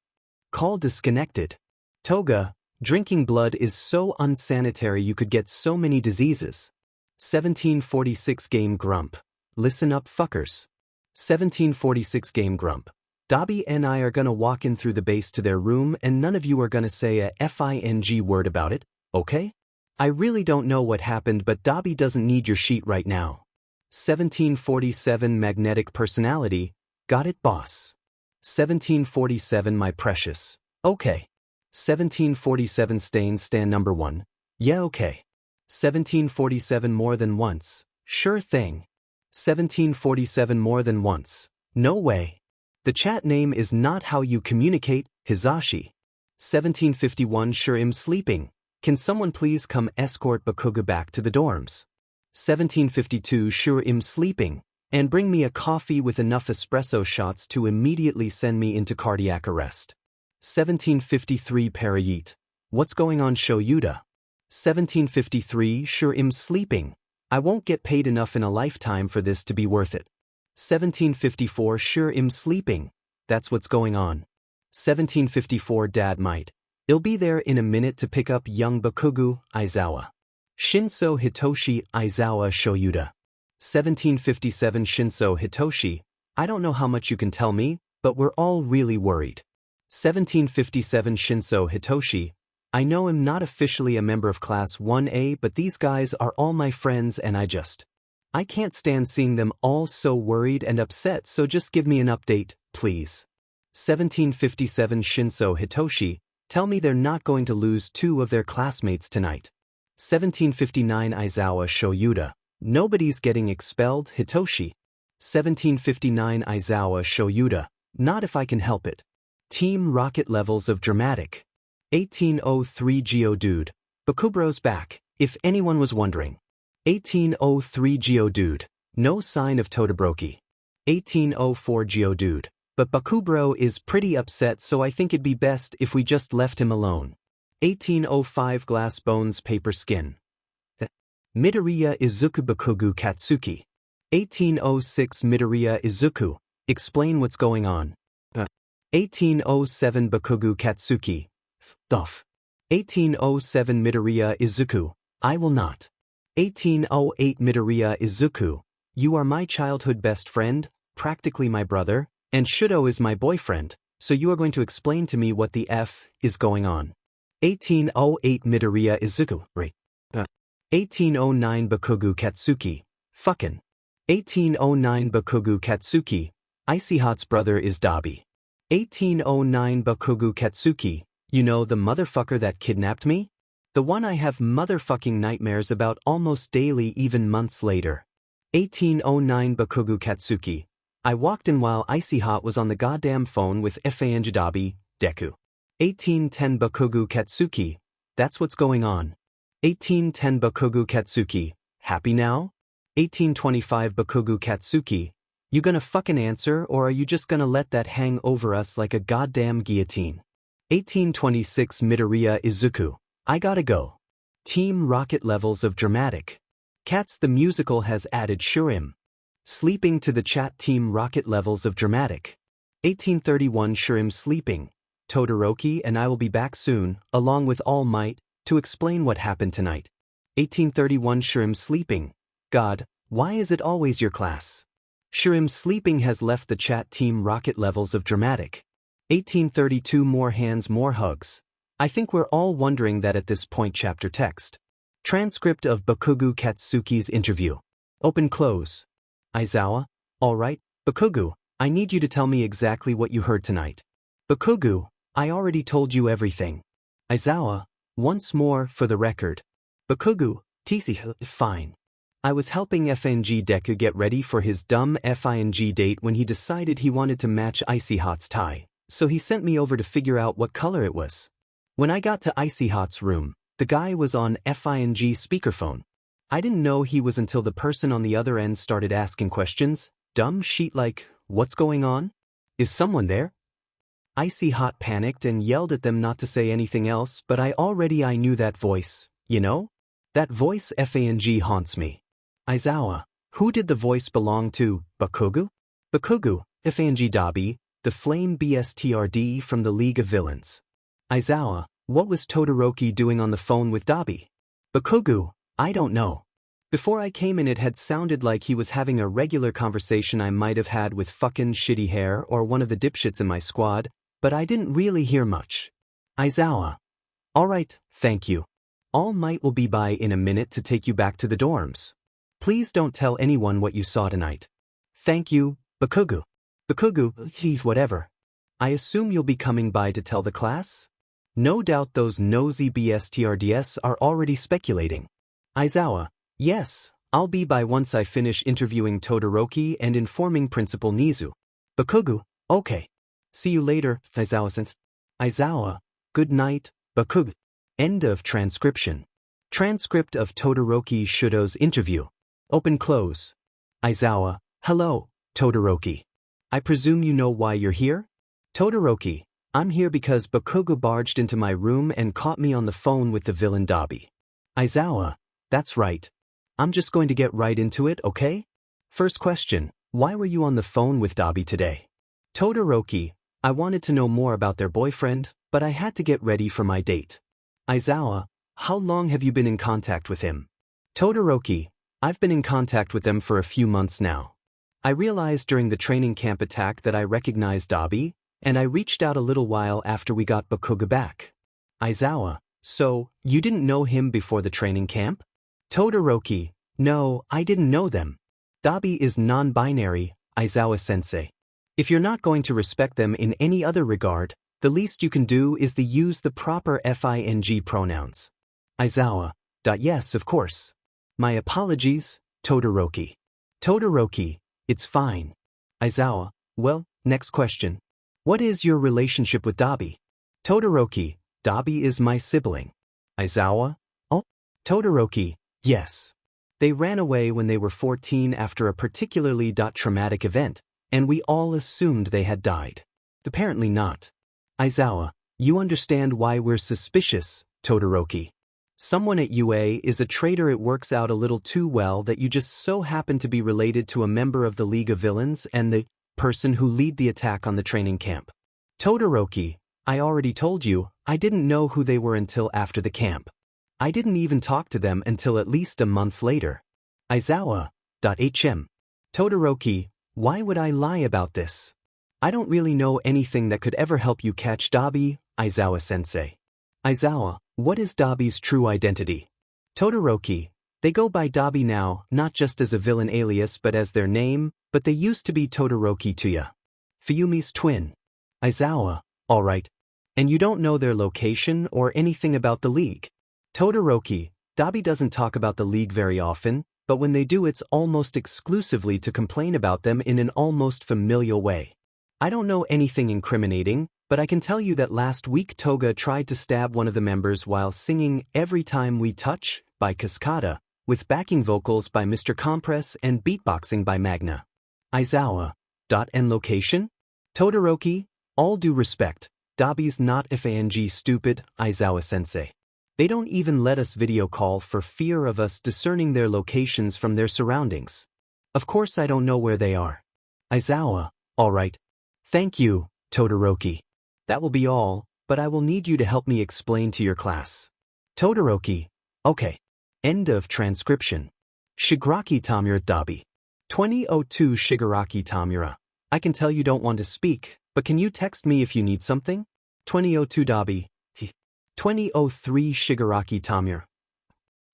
Call disconnected. Toga, drinking blood is so unsanitary, you could get so many diseases. 1746 Game Grump. Listen up fuckers. 1746 Game Grump. Dabi and I are gonna walk in through the base to their room and none of you are gonna say a FING word about it, okay? I really don't know what happened, but Dabi doesn't need your sheet right now. 1747 Magnetic Personality. Got it, boss. 1747 My precious. Okay. 1747 Stan number 1. Yeah, okay. 1747 More than once. Sure thing. 1747 More than once. No way. The chat name is not how you communicate, Hizashi. 1751 Sure, I'm sleeping. Can someone please come escort Bakuga back to the dorms? 1752 Sure, I'm sleeping. And bring me a coffee with enough espresso shots to immediately send me into cardiac arrest. 1753 Parayit. What's going on, Shoyuda? 1753 Sure, I'm sleeping. I won't get paid enough in a lifetime for this to be worth it. 1754 Sure, I'm sleeping. That's what's going on. 1754 Dad might. I'll be there in a minute to pick up young Bakugu, Aizawa. Shinso Hitoshi Aizawa Shoyuda. 1757 Shinso Hitoshi. I don't know how much you can tell me, but we're all really worried. 1757 Shinso Hitoshi. I know I'm not officially a member of Class 1A, but these guys are all my friends and I can't stand seeing them all so worried and upset, so just give me an update, please. 1757 Shinso Hitoshi. Tell me they're not going to lose 2 of their classmates tonight. 1759 Aizawa Shoyuda. Nobody's getting expelled, Hitoshi. 1759 Aizawa Shoyuda. Not if I can help it. Team Rocket levels of dramatic. 1803 Geodude. Bakubro's back, if anyone was wondering. 1803 Geodude. No sign of Todoroki. 1804 Geodude. But Bakubro is pretty upset, so I think it'd be best if we just left him alone. 1805 Glass Bones Paper Skin. Midoriya Izuku Bakugu Katsuki. 1806 Midoriya Izuku. Explain what's going on. 1807 Bakugu Katsuki. Duff. 1807 Midoriya Izuku. I will not. 1808 Midoriya Izuku. You are my childhood best friend, practically my brother, and Shudo is my boyfriend, so you are going to explain to me what the F is going on. 1808 Midoriya Izuku. Right. 1809 Bakugu Katsuki. Fuckin'. 1809 Bakugu Katsuki. Icy Hot's brother is Dabi. 1809 Bakugu Katsuki. You know the motherfucker that kidnapped me? The one I have motherfucking nightmares about almost daily, even months later. 1809 Bakugu Katsuki. I walked in while Icy Hot was on the goddamn phone with Fang Dabi, Deku. 1810 Bakugu Katsuki. That's what's going on. 1810 Bakugu Katsuki. Happy now? 1825 Bakugu Katsuki. You gonna fucking answer, or are you just gonna let that hang over us like a goddamn guillotine? 1826 Midoriya Izuku. I gotta go. Team Rocket levels of dramatic. Cats the musical has added Shurim. Sleeping to the chat Team Rocket levels of dramatic. 1831 Shurim sleeping. Todoroki and I will be back soon, along with All Might, to explain what happened tonight. 1831 Shurim sleeping. God, why is it always your class? Shurim sleeping has left the chat Team Rocket levels of dramatic. 1832 More hands more hugs. I think we're all wondering that at this point. Chapter text. Transcript of Bakugo Katsuki's interview. Open close. Aizawa, alright, Bakugo, I need you to tell me exactly what you heard tonight. Bakugo, I already told you everything. Aizawa, once more for the record. Bakugo, TC, fine. I was helping FNG Deku get ready for his dumb FING date when he decided he wanted to match Icy Hot's tie, so he sent me over to figure out what color it was. When I got to Icy Hot's room, the guy was on FING speakerphone. I didn't know he was until the person on the other end started asking questions. Dumb shit like, what's going on? Is someone there? Icy Hot panicked and yelled at them not to say anything else, but I knew that voice, you know? That voice FANG haunts me. Aizawa, who did the voice belong to, Bakugo? Bakugo, FANG Dabi, the flame BSTRD from the League of Villains. Aizawa, what was Todoroki doing on the phone with Dabi? Bakugo, I don't know. Before I came in it had sounded like he was having a regular conversation I might have had with fucking shitty hair or one of the dipshits in my squad, but I didn't really hear much. Aizawa. Alright, thank you. All Might will be by in a minute to take you back to the dorms. Please don't tell anyone what you saw tonight. Thank you, Bakugo. Bakugo, whatever. I assume you'll be coming by to tell the class? No doubt those nosy BSTRDS are already speculating. Aizawa, yes, I'll be by once I finish interviewing Todoroki and informing Principal Nizu. Bakugo, okay. See you later, Aizawa-san. Aizawa, good night, Bakugo. End of transcription. Transcript of Todoroki Shudo's interview. Open close. Aizawa, hello, Todoroki. I presume you know why you're here? Todoroki, I'm here because Bakugo barged into my room and caught me on the phone with the villain Dabi. Aizawa, that's right. I'm just going to get right into it, okay? First question, why were you on the phone with Dabi today? Todoroki, I wanted to know more about their boyfriend, but I had to get ready for my date. Aizawa, how long have you been in contact with him? Todoroki, I've been in contact with them for a few months now. I realized during the training camp attack that I recognized Dabi, and I reached out a little while after we got Bakugo back. Aizawa, so, you didn't know him before the training camp? Todoroki, no, I didn't know them. Dabi is non-binary, Aizawa-sensei. If you're not going to respect them in any other regard, the least you can do is to use the proper FING pronouns. Aizawa, yes, of course. My apologies, Todoroki. Todoroki, it's fine. Aizawa, well, next question. What is your relationship with Dabi? Todoroki, Dabi is my sibling. Aizawa, oh, Todoroki, yes. They ran away when they were 14 after a particularly traumatic event, and we all assumed they had died. Apparently not. Aizawa, you understand why we're suspicious, Todoroki. Someone at UA is a traitor. It works out a little too well that you just so happen to be related to a member of the League of Villains and the person who lead the attack on the training camp. Todoroki, I already told you, I didn't know who they were until after the camp. I didn't even talk to them until at least a month later. Aizawa.hm. Todoroki, why would I lie about this? I don't really know anything that could ever help you catch Dabi, Aizawa-sensei. Aizawa, what is Dabi's true identity? Todoroki, they go by Dabi now, not just as a villain alias but as their name, but they used to be Todoroki Tuya. Fuyumi's twin. Aizawa, alright. And you don't know their location or anything about the League? Todoroki, Dabi doesn't talk about the League very often, but when they do it's almost exclusively to complain about them in an almost familial way. I don't know anything incriminating, but I can tell you that last week Toga tried to stab one of the members while singing Every Time We Touch by Cascada, with backing vocals by Mr. Compress and beatboxing by Magna. Aizawa. And location? Todoroki, all due respect, Dabi's not FANG stupid, Aizawa-sensei. They don't even let us video call for fear of us discerning their locations from their surroundings. Of course I don't know where they are. Aizawa, alright. Thank you, Todoroki. That will be all, but I will need you to help me explain to your class. Todoroki, okay. End of transcription. Shigaraki Tamura Dabi. 2002 Shigaraki Tamura. I can tell you don't want to speak, but can you text me if you need something? 2002 Dabi. 2003 Shigaraki Tamura.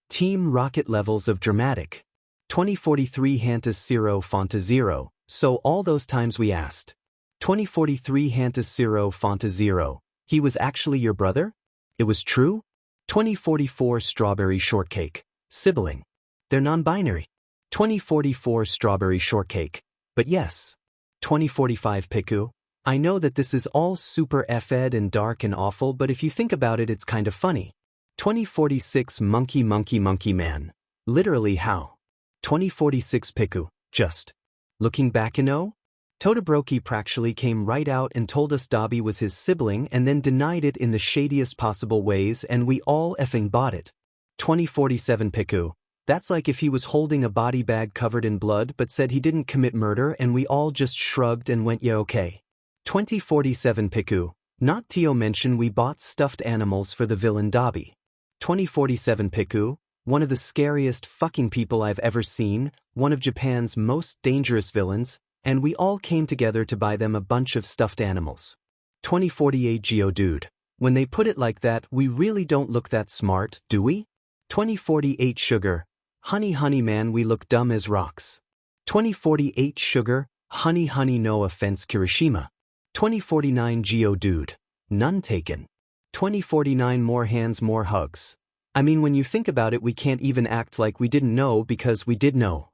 Team Rocket Levels of Dramatic. 2043 Hantas 0 Fonta 0, so all those times we asked. 2043 Hantas 0 Fonta 0, he was actually your brother? It was true? 2044 Strawberry Shortcake, sibling. They're non-binary. 2044 Strawberry Shortcake, but yes. 2045 Piku. I know that this is all super F-ed and dark and awful, but if you think about it, it's kind of funny. 2046 Monkey Monkey Monkey Man. Literally how? 2046 Piku, just. Looking back Todoroki practically came right out and told us Dabi was his sibling and then denied it in the shadiest possible ways and we all effing bought it. 2047 Piku. That's like if he was holding a body bag covered in blood but said he didn't commit murder and we all just shrugged and went yeah okay. 2047 Piku. Not to mention we bought stuffed animals for the villain Dabi. 2047 Piku. One of the scariest fucking people I've ever seen, one of Japan's most dangerous villains, and we all came together to buy them a bunch of stuffed animals. 2048 Geodude. When they put it like that, we really don't look that smart, do we? 2048 Sugar. Honey honey man, we look dumb as rocks. 2048 Sugar. Honey honey, no offense Kirishima. 2049 Geodude. None taken. 2049 More hands more hugs. I mean, when you think about it, we can't even act like we didn't know because we did know.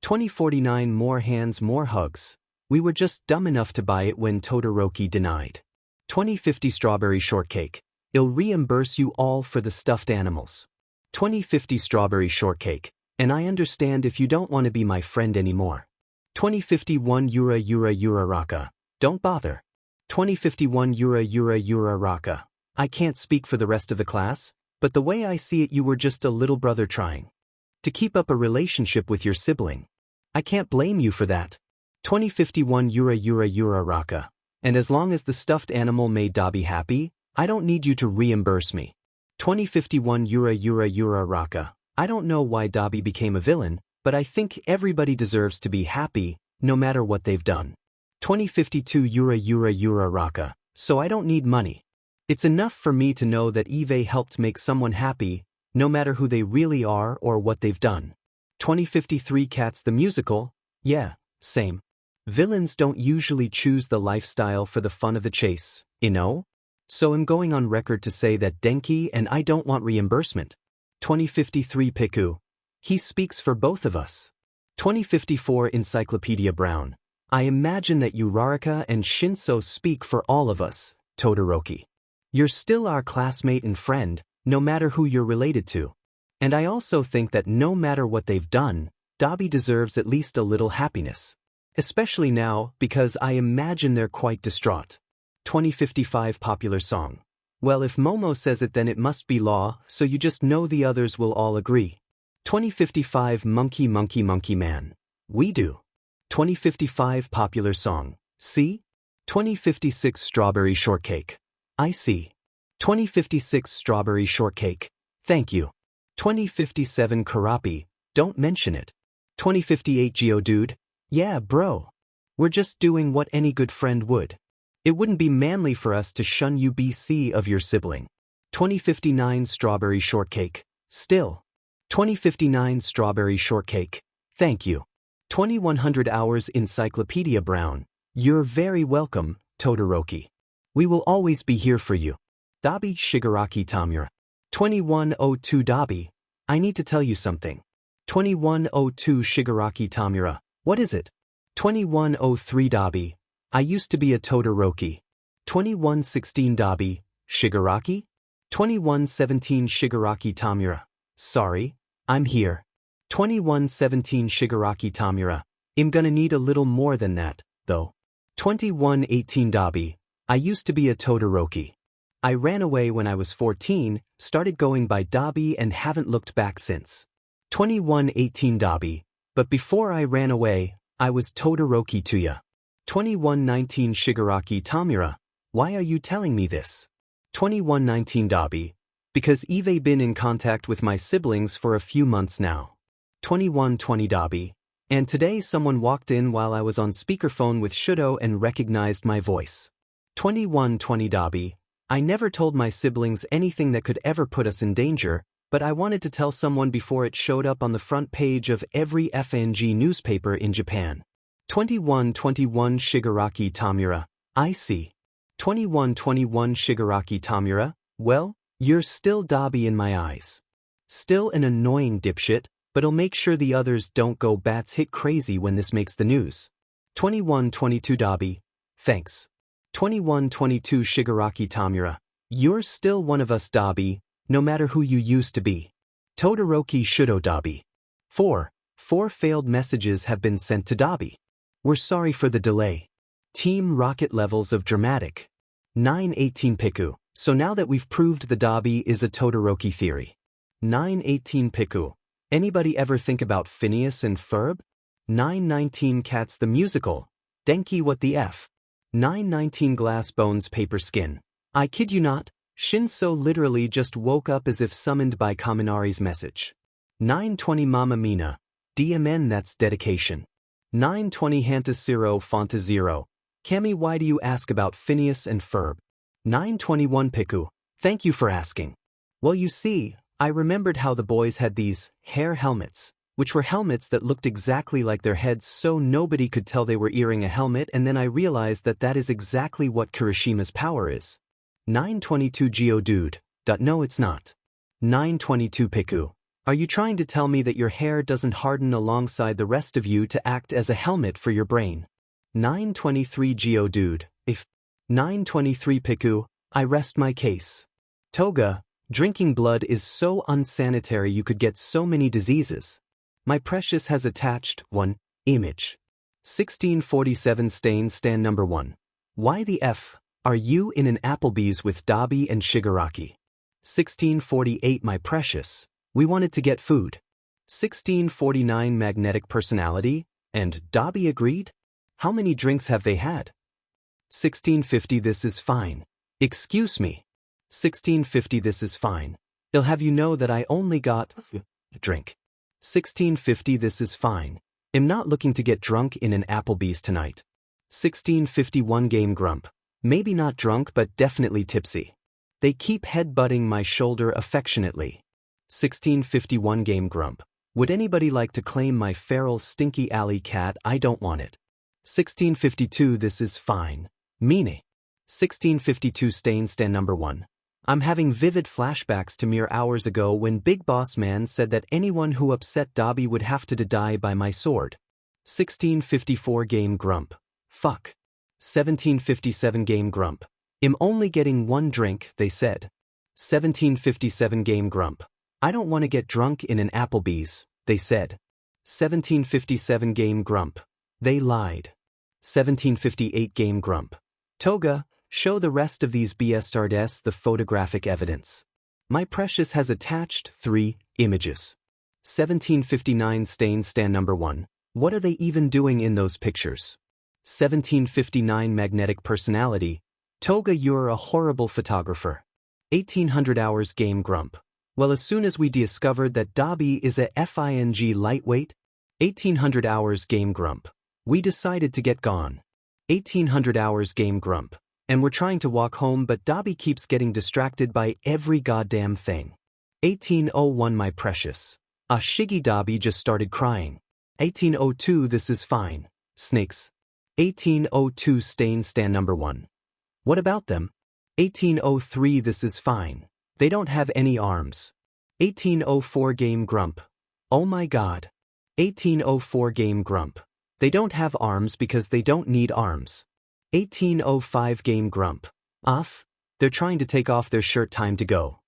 2049 More hands more hugs. We were just dumb enough to buy it when Todoroki denied. 2050 Strawberry Shortcake. I'll reimburse you all for the stuffed animals. 2050 Strawberry Shortcake. And I understand if you don't want to be my friend anymore. 2051 Yura Raka. Don't bother. 2051 Yura Raka. I can't speak for the rest of the class, but the way I see it, you were just a little brother trying to keep up a relationship with your sibling. I can't blame you for that. 2051 Yura Raka. And as long as the stuffed animal made Dabi happy, I don't need you to reimburse me. 2051 Yura Raka. I don't know why Dabi became a villain, but I think everybody deserves to be happy, no matter what they've done. 2052 Yura Raka. So I don't need money. It's enough for me to know that Eve helped make someone happy, no matter who they really are or what they've done. 2053 Cats the Musical. Yeah, same. Villains don't usually choose the lifestyle for the fun of the chase, you know? So I'm going on record to say that Denki and I don't want reimbursement. 2053 Piku. He speaks for both of us. 2054 Encyclopedia Brown. I imagine that Uraraka and Shinso speak for all of us, Todoroki. You're still our classmate and friend, no matter who you're related to. And I also think that no matter what they've done, Dabi deserves at least a little happiness. Especially now, because I imagine they're quite distraught. 2055 Popular Song. Well, if Momo says it, then it must be law, so you just know the others will all agree. 2055 Monkey Monkey Monkey Man. We do. 2055 Popular Song. See? 2056 Strawberry Shortcake. I see. 2056 Strawberry Shortcake. Thank you. 2057 Karapi. Don't mention it. 2058 Geodude. Yeah, bro. We're just doing what any good friend would. It wouldn't be manly for us to shun UBC of your sibling. 2059 Strawberry Shortcake. Still. 2059 Strawberry Shortcake. Thank you. 2100 Hours Encyclopedia Brown. You're very welcome, Todoroki. We will always be here for you. Dabi Shigaraki Tamura. 2102 Dabi. I need to tell you something. 2102 Shigaraki Tamura. What is it? 2103 Dabi. I used to be a Todoroki. 2116 Dabi. Shigaraki? 2117 Shigaraki Tamura. Sorry, I'm here. 2117 Shigaraki Tamura. I'm gonna need a little more than that, though. 2118 Dabi. I used to be a Todoroki. I ran away when I was 14, started going by Dobby and haven't looked back since. 2118 Dobby. But before I ran away, I was Todoroki to ya. 2119 Shigaraki Tamura. Why are you telling me this? 2119 Dobby. Because I've been in contact with my siblings for a few months now. 2120 Dobby. And today someone walked in while I was on speakerphone with Shudo and recognized my voice. 2120 Dobby. I never told my siblings anything that could ever put us in danger, but I wanted to tell someone before it showed up on the front page of every FNG newspaper in Japan. 2121 Shigaraki Tamura. I see. 2121 Shigaraki Tamura. Well, you're still Dobby in my eyes. Still an annoying dipshit, but I'll make sure the others don't go bats hit crazy when this makes the news. 2122 Dobby. Thanks. 2122 Shigaraki Tamura. You're still one of us Dobby, no matter who you used to be. Todoroki Shudo Dobby. 4 failed messages have been sent to Dobby. We're sorry for the delay. Team Rocket levels of dramatic. 918 Piku. So now that we've proved the Dobby is a Todoroki theory. 918 Piku. Anybody ever think about Phineas and Ferb? 919 Cats the musical. Denki what the F? 919 Glass Bones Paper Skin. I kid you not, Shinso literally just woke up as if summoned by Kaminari's message. 920 Mama Mina. DMN that's dedication. 920 Hantasiro Fonta Zero. Cami why do you ask about Phineas and Ferb? 921 Piku. Thank you for asking. Well you see, I remembered how the boys had these hair helmets, which were helmets that looked exactly like their heads so nobody could tell they were earing a helmet, and then I realized that that is exactly what Kirishima's power is. 922 Geodude. No it's not. 922 Piku. Are you trying to tell me that your hair doesn't harden alongside the rest of you to act as a helmet for your brain? 923 Geodude. If 923 Piku, I rest my case. Toga, drinking blood is so unsanitary you could get so many diseases. My precious has attached 1 image. 1647 Stain Stand number 1. Why the F are you in an Applebee's with Dobby and Shigaraki? 1648 My precious, we wanted to get food. 1649 Magnetic personality, and Dobby agreed? How many drinks have they had? 1650 This is fine. Excuse me. 1650 This is fine. They'll have you know that I only got a drink. 1650 This is fine. I'm not looking to get drunk in an Applebee's tonight. 1651 Game Grump. Maybe not drunk but definitely tipsy. They keep headbutting my shoulder affectionately. 1651 Game Grump. Would anybody like to claim my feral stinky alley cat? I don't want it. 1652 This is fine. Meanie. 1652 Stain Stand number 1. I'm having vivid flashbacks to mere hours ago when Big Boss Man said that anyone who upset Dobby would have to die by my sword. 1654 Game Grump. Fuck. 1757 Game Grump. I'm only getting 1 drink, they said. 1757 Game Grump. I don't want to get drunk in an Applebee's, they said. 1757 Game Grump. They lied. 1758 Game Grump. Toga, show the rest of these bastards the photographic evidence. My precious has attached 3 images. 1759 Stain Stand number 1. What are they even doing in those pictures? 1759 Magnetic personality. Toga, you're a horrible photographer. 1800 Hours Game Grump. Well, as soon as we discovered that Dobby is a FING lightweight, 1800 Hours Game Grump, we decided to get gone. 1800 Hours Game Grump. And we're trying to walk home but Dobby keeps getting distracted by every goddamn thing. 1801 My precious. Shiggy Dobby just started crying. 1802 This is fine. Snakes. 1802 Stain Stand number 1. What about them? 1803 This is fine. They don't have any arms. 1804 Game Grump. Oh my god. 1804 Game Grump. They don't have arms because they don't need arms. 1805 Game Grump. Off? They're trying to take off their shirt. Time to go.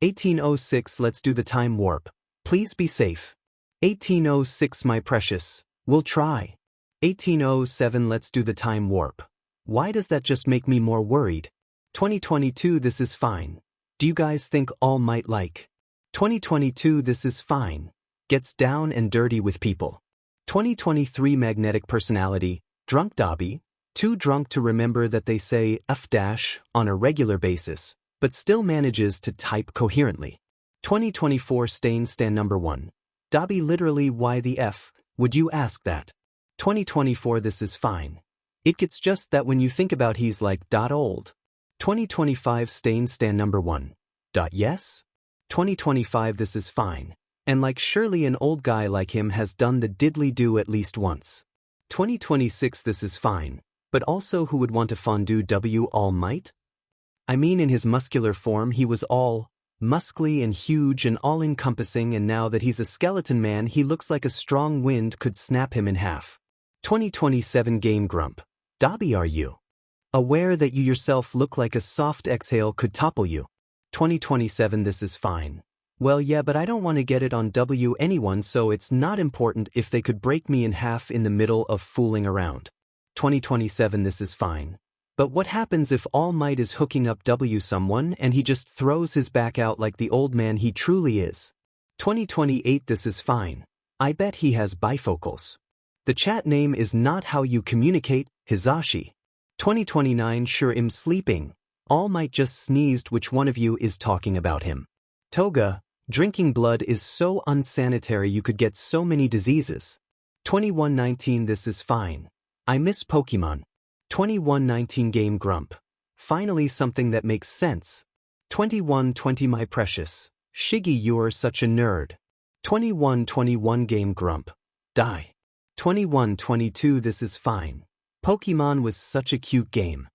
1806 Let's do the time warp. Please be safe. 1806 My precious. We'll try. 1807 Let's do the time warp. Why does that just make me more worried? 2022 This is fine. Do you guys think All Might like? 2022 This is fine. Gets down and dirty with people. 2023 Magnetic personality, drunk Dobby, too drunk to remember that they say F- on a regular basis, but still manages to type coherently. 2024 stand number 1. Dobby literally why the F, would you ask that? 2024 This is fine. It gets just that when you think about he's like old. 2025 stand number 1. Yes? 2025 This is fine. And like surely an old guy like him has done the diddly-do at least once. 2026 This is fine. But also who would want to fondue W All Might? I mean in his muscular form he was all muscly and huge and all-encompassing, and now that he's a skeleton man he looks like a strong wind could snap him in half. 2027 Game Grump. Dobby, are you aware that you yourself look like a soft exhale could topple you? 2027 This is fine. Well yeah, but I don't want to get it on W anyone, so it's not important if they could break me in half in the middle of fooling around. 2027 This is fine. But what happens if All Might is hooking up W someone and he just throws his back out like the old man he truly is? 2028 This is fine. I bet he has bifocals. The chat name is not how you communicate, Hizashi. 2029 Sure I'm sleeping. All Might just sneezed. Which one of you is talking about him? Toga, drinking blood is so unsanitary you could get so many diseases. 2119 This is fine. I miss Pokemon. 2119 Game Grump. Finally something that makes sense. 2120 My precious. Shiggy, you're such a nerd. 2121 Game Grump. Die. 2122 This is fine. Pokemon was such a cute game.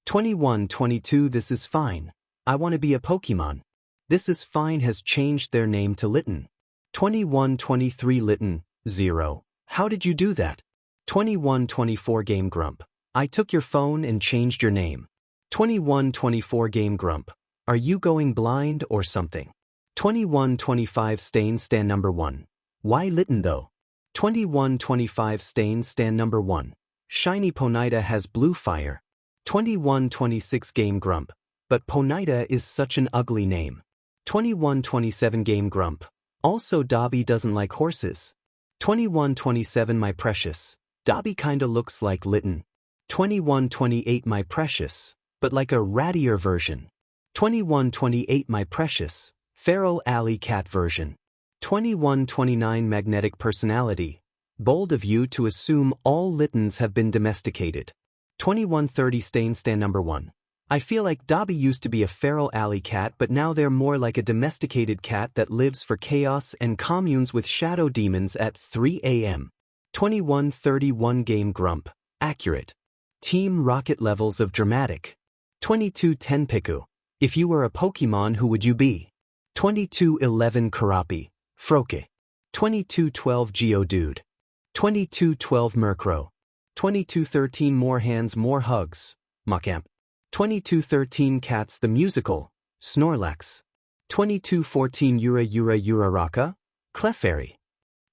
2122 This is fine. I want to be a Pokemon. This is fine has changed their name to Litten. 2123 Litten, 0. How did you do that? 2124 Game Grump. I took your phone and changed your name. 2124 Game Grump. Are you going blind or something? 2125 stand number 1. Why Litten though? 2125 stand number 1. Shiny Ponyta has blue fire. 2126 Game Grump. But Ponyta is such an ugly name. 2127 Game Grump. Also Dobby doesn't like horses. 2127 My precious. Dobby kinda looks like Litten. 2128 My precious, but like a rattier version. 2128 My precious, feral alley cat version. 2129 Magnetic personality. Bold of you to assume all Littens have been domesticated. 2130 stand number 1. I feel like Dobby used to be a feral alley cat, but now they're more like a domesticated cat that lives for chaos and communes with shadow demons at 3 a.m. 2131 Game Grump. Accurate. Team Rocket levels of dramatic. 2210 Piku. If you were a Pokemon, who would you be? 2211 Karapi. Froke. 2212 Geodude. 2212 Murkrow. 2213 More Hands More Hugs. Macamp. 2213 Cats the Musical. Snorlax. 2214 Uraraka. Clefairy.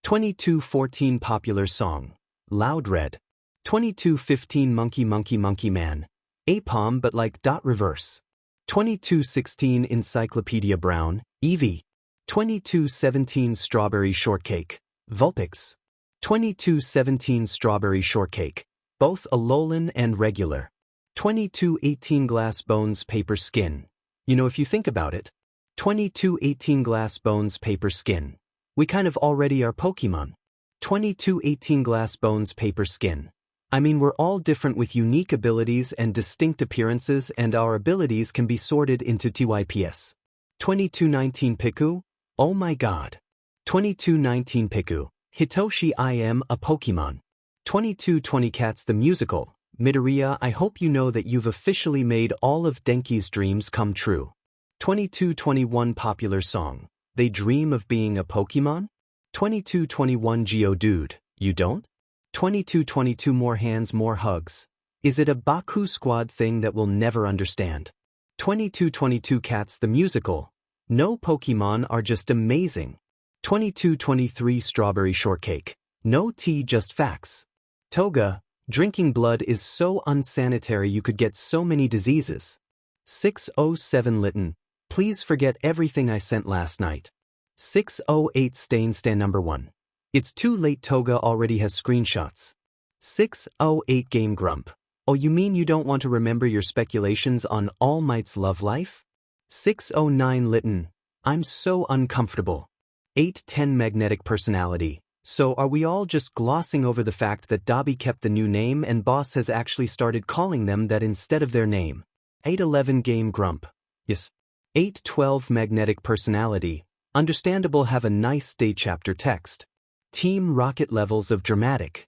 2214 Popular Song. Loud Red. 2215 Monkey Man. Apom but like reverse. 2216 Encyclopedia Brown, Eevee. 2217 Strawberry Shortcake, Vulpix. 2217 Strawberry Shortcake, both Alolan and regular. 2218 Glass Bones Paper Skin. You know, if you think about it. 2218 Glass Bones Paper Skin. We kind of already are Pokemon. 2218 Glass Bones Paper Skin. I mean, we're all different with unique abilities and distinct appearances, and our abilities can be sorted into TYPS. 2219 Piku? Oh my god. 2219 Piku. Hitoshi, I am a Pokemon. 2220 Cats the Musical. Midoriya, I hope you know that you've officially made all of Denki's dreams come true. 2221 Popular Song. They dream of being a Pokemon? 2221 Geodude. You don't? 2222 More Hands More Hugs. Is it a Baku Squad thing that we'll never understand? 2222 Cats the Musical. No Pokemon are just amazing. 2223 Strawberry Shortcake. No tea, just facts. Toga, drinking blood is so unsanitary you could get so many diseases. 607 Lytton, please forget everything I sent last night. 608 Stan number 1. It's too late, Toga already has screenshots. 608 Game Grump. Oh, you mean you don't want to remember your speculations on All Might's love life? 609 Lytton, I'm so uncomfortable. 810 Magnetic Personality. So are we all just glossing over the fact that Dobby kept the new name and Boss has actually started calling them that instead of their name? 811 Game Grump. Yes. 812 Magnetic Personality. Understandable, have a nice day chapter text. Team Rocket levels of dramatic.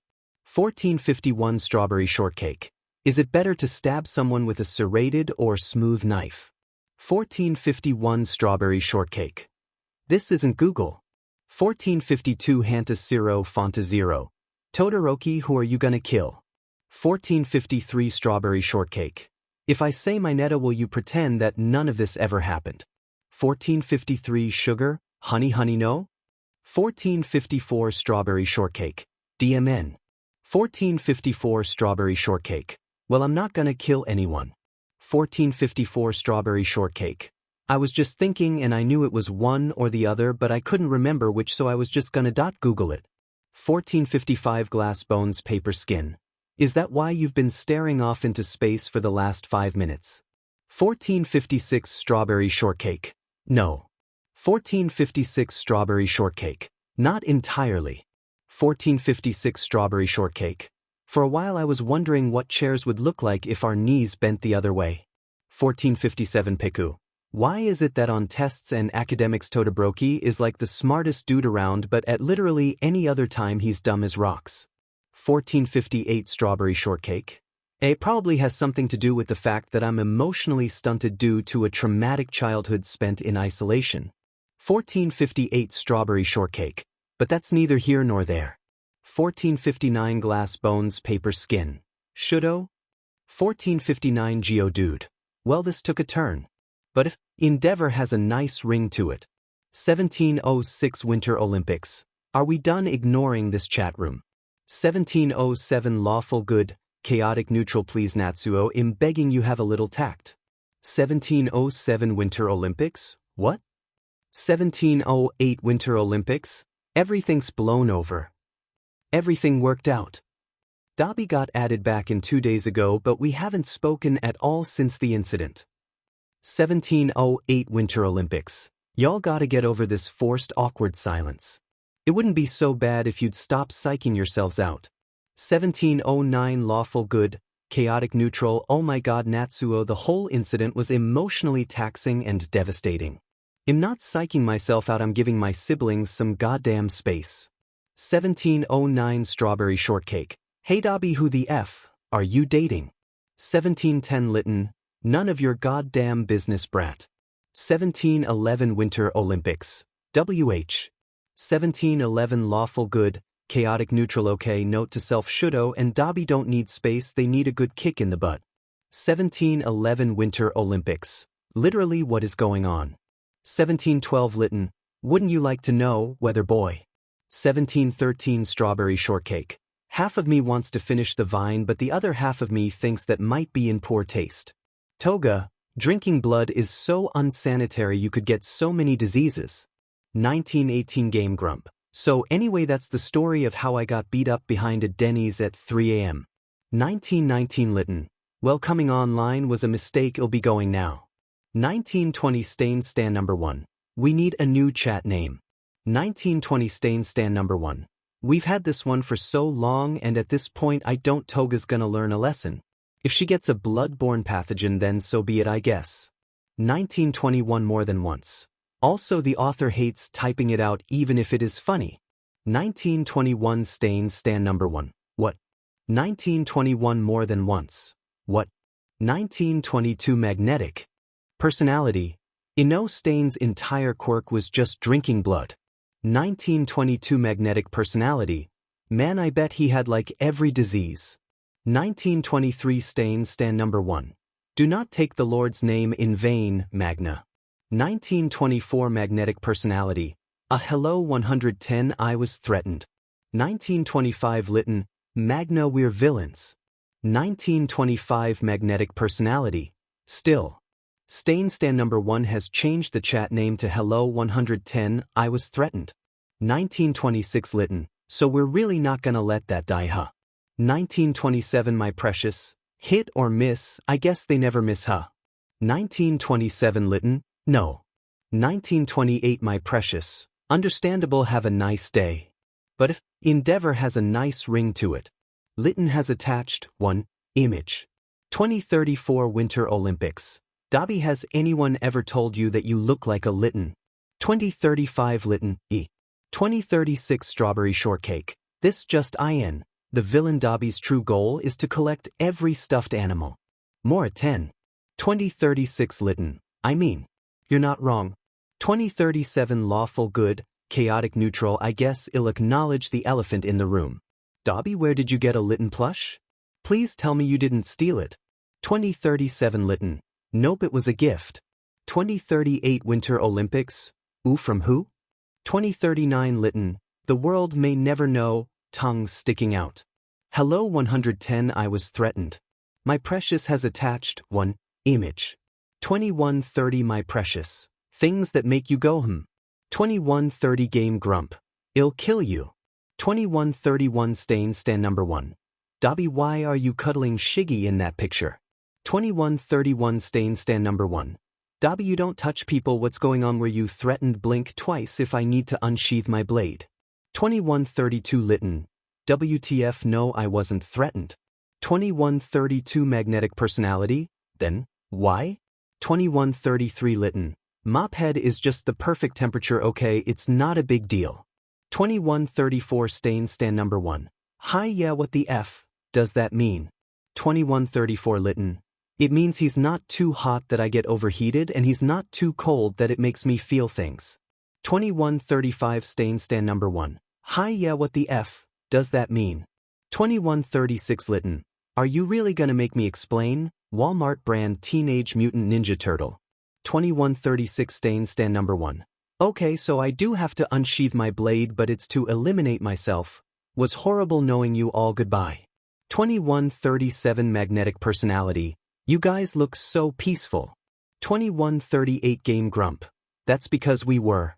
1451 Strawberry Shortcake. Is it better to stab someone with a serrated or smooth knife? 1451 Strawberry Shortcake. This isn't Google. 1452 Hanta Zero Fonta Zero. Todoroki, who are you gonna kill? 1453 Strawberry Shortcake. If I say my Netta, will you pretend that none of this ever happened? 1453 Sugar, Honey no? 1454 Strawberry Shortcake. DMN. 1454 Strawberry Shortcake. Well, I'm not gonna kill anyone. 1454 Strawberry Shortcake. I was just thinking and I knew it was one or the other, but I couldn't remember which, so I was just gonna Google it. 1455 Glass Bones Paper Skin. Is that why you've been staring off into space for the last 5 minutes? 1456 Strawberry Shortcake. No. 1456 Strawberry Shortcake. Not entirely. 1456 Strawberry Shortcake. For a while I was wondering what chairs would look like if our knees bent the other way. 1457 Piku. Why is it that on tests and academics Todoroki is like the smartest dude around, but at literally any other time he's dumb as rocks? 1458 Strawberry Shortcake. It probably has something to do with the fact that I'm emotionally stunted due to a traumatic childhood spent in isolation. 1458 Strawberry Shortcake. But that's neither here nor there. 1459 Glass Bones Paper Skin. Shudo? 1459 Geodude. Well, this took a turn. But if Endeavor has a nice ring to it. 1706 Winter Olympics. Are we done ignoring this chat room? 1707 Lawful Good, Chaotic Neutral, please Natsuo, I'm begging you, have a little tact. 1707 Winter Olympics? What? 1708 Winter Olympics? Everything's blown over. Everything worked out. Dobby got added back in 2 days ago, but we haven't spoken at all since the incident. 1708 Winter Olympics. Y'all gotta get over this forced awkward silence. It wouldn't be so bad if you'd stop psyching yourselves out. 1709 Lawful Good, Chaotic Neutral. Oh my god, Natsuo, the whole incident was emotionally taxing and devastating. I'm not psyching myself out, I'm giving my siblings some goddamn space. 1709 Strawberry Shortcake. Hey Dobby, who the F are you dating? 1710 Lytton. None of your goddamn business, brat. 1711 Winter Olympics. WH. 1711 Lawful Good, Chaotic Neutral. Okay, note to self, Shudo and Dobby don't need space, they need a good kick in the butt. 1711 Winter Olympics. Literally, what is going on? 1712 Lytton. Wouldn't you like to know, weather boy? 1713 Strawberry Shortcake. Half of me wants to finish the vine, but the other half of me thinks that might be in poor taste. Toga, drinking blood is so unsanitary, you could get so many diseases. 1918 Game Grump. So anyway, that's the story of how I got beat up behind a Denny's at 3 a.m. 1919 Lytton. Well, coming online was a mistake, it'll be going now. 1920 Stan number 1. We need a new chat name. 1920 Stan number 1. We've had this one for so long, and at this point I don't. Toga's gonna learn a lesson. If she gets a blood-borne pathogen, then so be it, I guess. 1921 More Than Once. Also, the author hates typing it out even if it is funny. 1921 Stan number 1. What? 1921 More Than Once. What? 1922 Magnetic Personality. Stain's entire quirk was just drinking blood. 1922 Magnetic Personality. Man, I bet he had like every disease. 1923 Stan number 1. Do not take the Lord's name in vain, Magna. 1924 Magnetic Personality. Hello 110, I was threatened. 1925 Lytton. Magna, we're villains. 1925 Magnetic Personality. Still. Stain Stan number 1 has changed the chat name to Hello 110, I was threatened. 1926 Lytton, so we're really not gonna let that die, huh? 1927 My precious, hit or miss, I guess they never miss, huh? 1927 Lytton, no. 1928 My precious, understandable, have a nice day. But if Endeavor has a nice ring to it. Lytton has attached 1 image. 2034 Winter Olympics. Dobby, has anyone ever told you that you look like a Lytton? 2035 Lytton, E. 2036 Strawberry Shortcake. This just in. The villain Dobby's true goal is to collect every stuffed animal. More at 10. 2036 Lytton. I mean, you're not wrong. 2037 Lawful Good, Chaotic Neutral. I guess I'll acknowledge the elephant in the room. Dobby, where did you get a Lytton plush? Please tell me you didn't steal it. 2037 Lytton. Nope, it was a gift. 2038 Winter Olympics. Ooh, from who? 2039 Lytton. The world may never know, tongues sticking out. Hello 110 I was threatened. My precious has attached 1 image. 2130 My precious. Things that make you go 2130 Game Grump. I'll kill you. 2131 Stain Stan number 1. Dobby, why are you cuddling Shiggy in that picture? 2131 Stain Stan number 1. Dobby, you don't touch people. What's going on? Were you threatened? Blink twice if I need to unsheath my blade. 2132 Lytton. WTF, no, I wasn't threatened. 2132 Magnetic Personality. Then, why? 2133 Lytton. Mophead is just the perfect temperature, okay, it's not a big deal. 2134 Stain Stan number 1. Hi, yeah, what the F does that mean? 2134 Lytton. It means he's not too hot that I get overheated and he's not too cold that it makes me feel things. 2135 Stain Stan number 1. Hi, yeah, what the F does that mean? 2136 Lytton. Are you really gonna make me explain? Walmart brand Teenage Mutant Ninja Turtle. 2136 Stain Stan number 1. Okay, so I do have to unsheath my blade, but it's to eliminate myself. Was horrible knowing you all, goodbye. 2137 Magnetic Personality. You guys look so peaceful. 2138 Game Grump. That's because we were.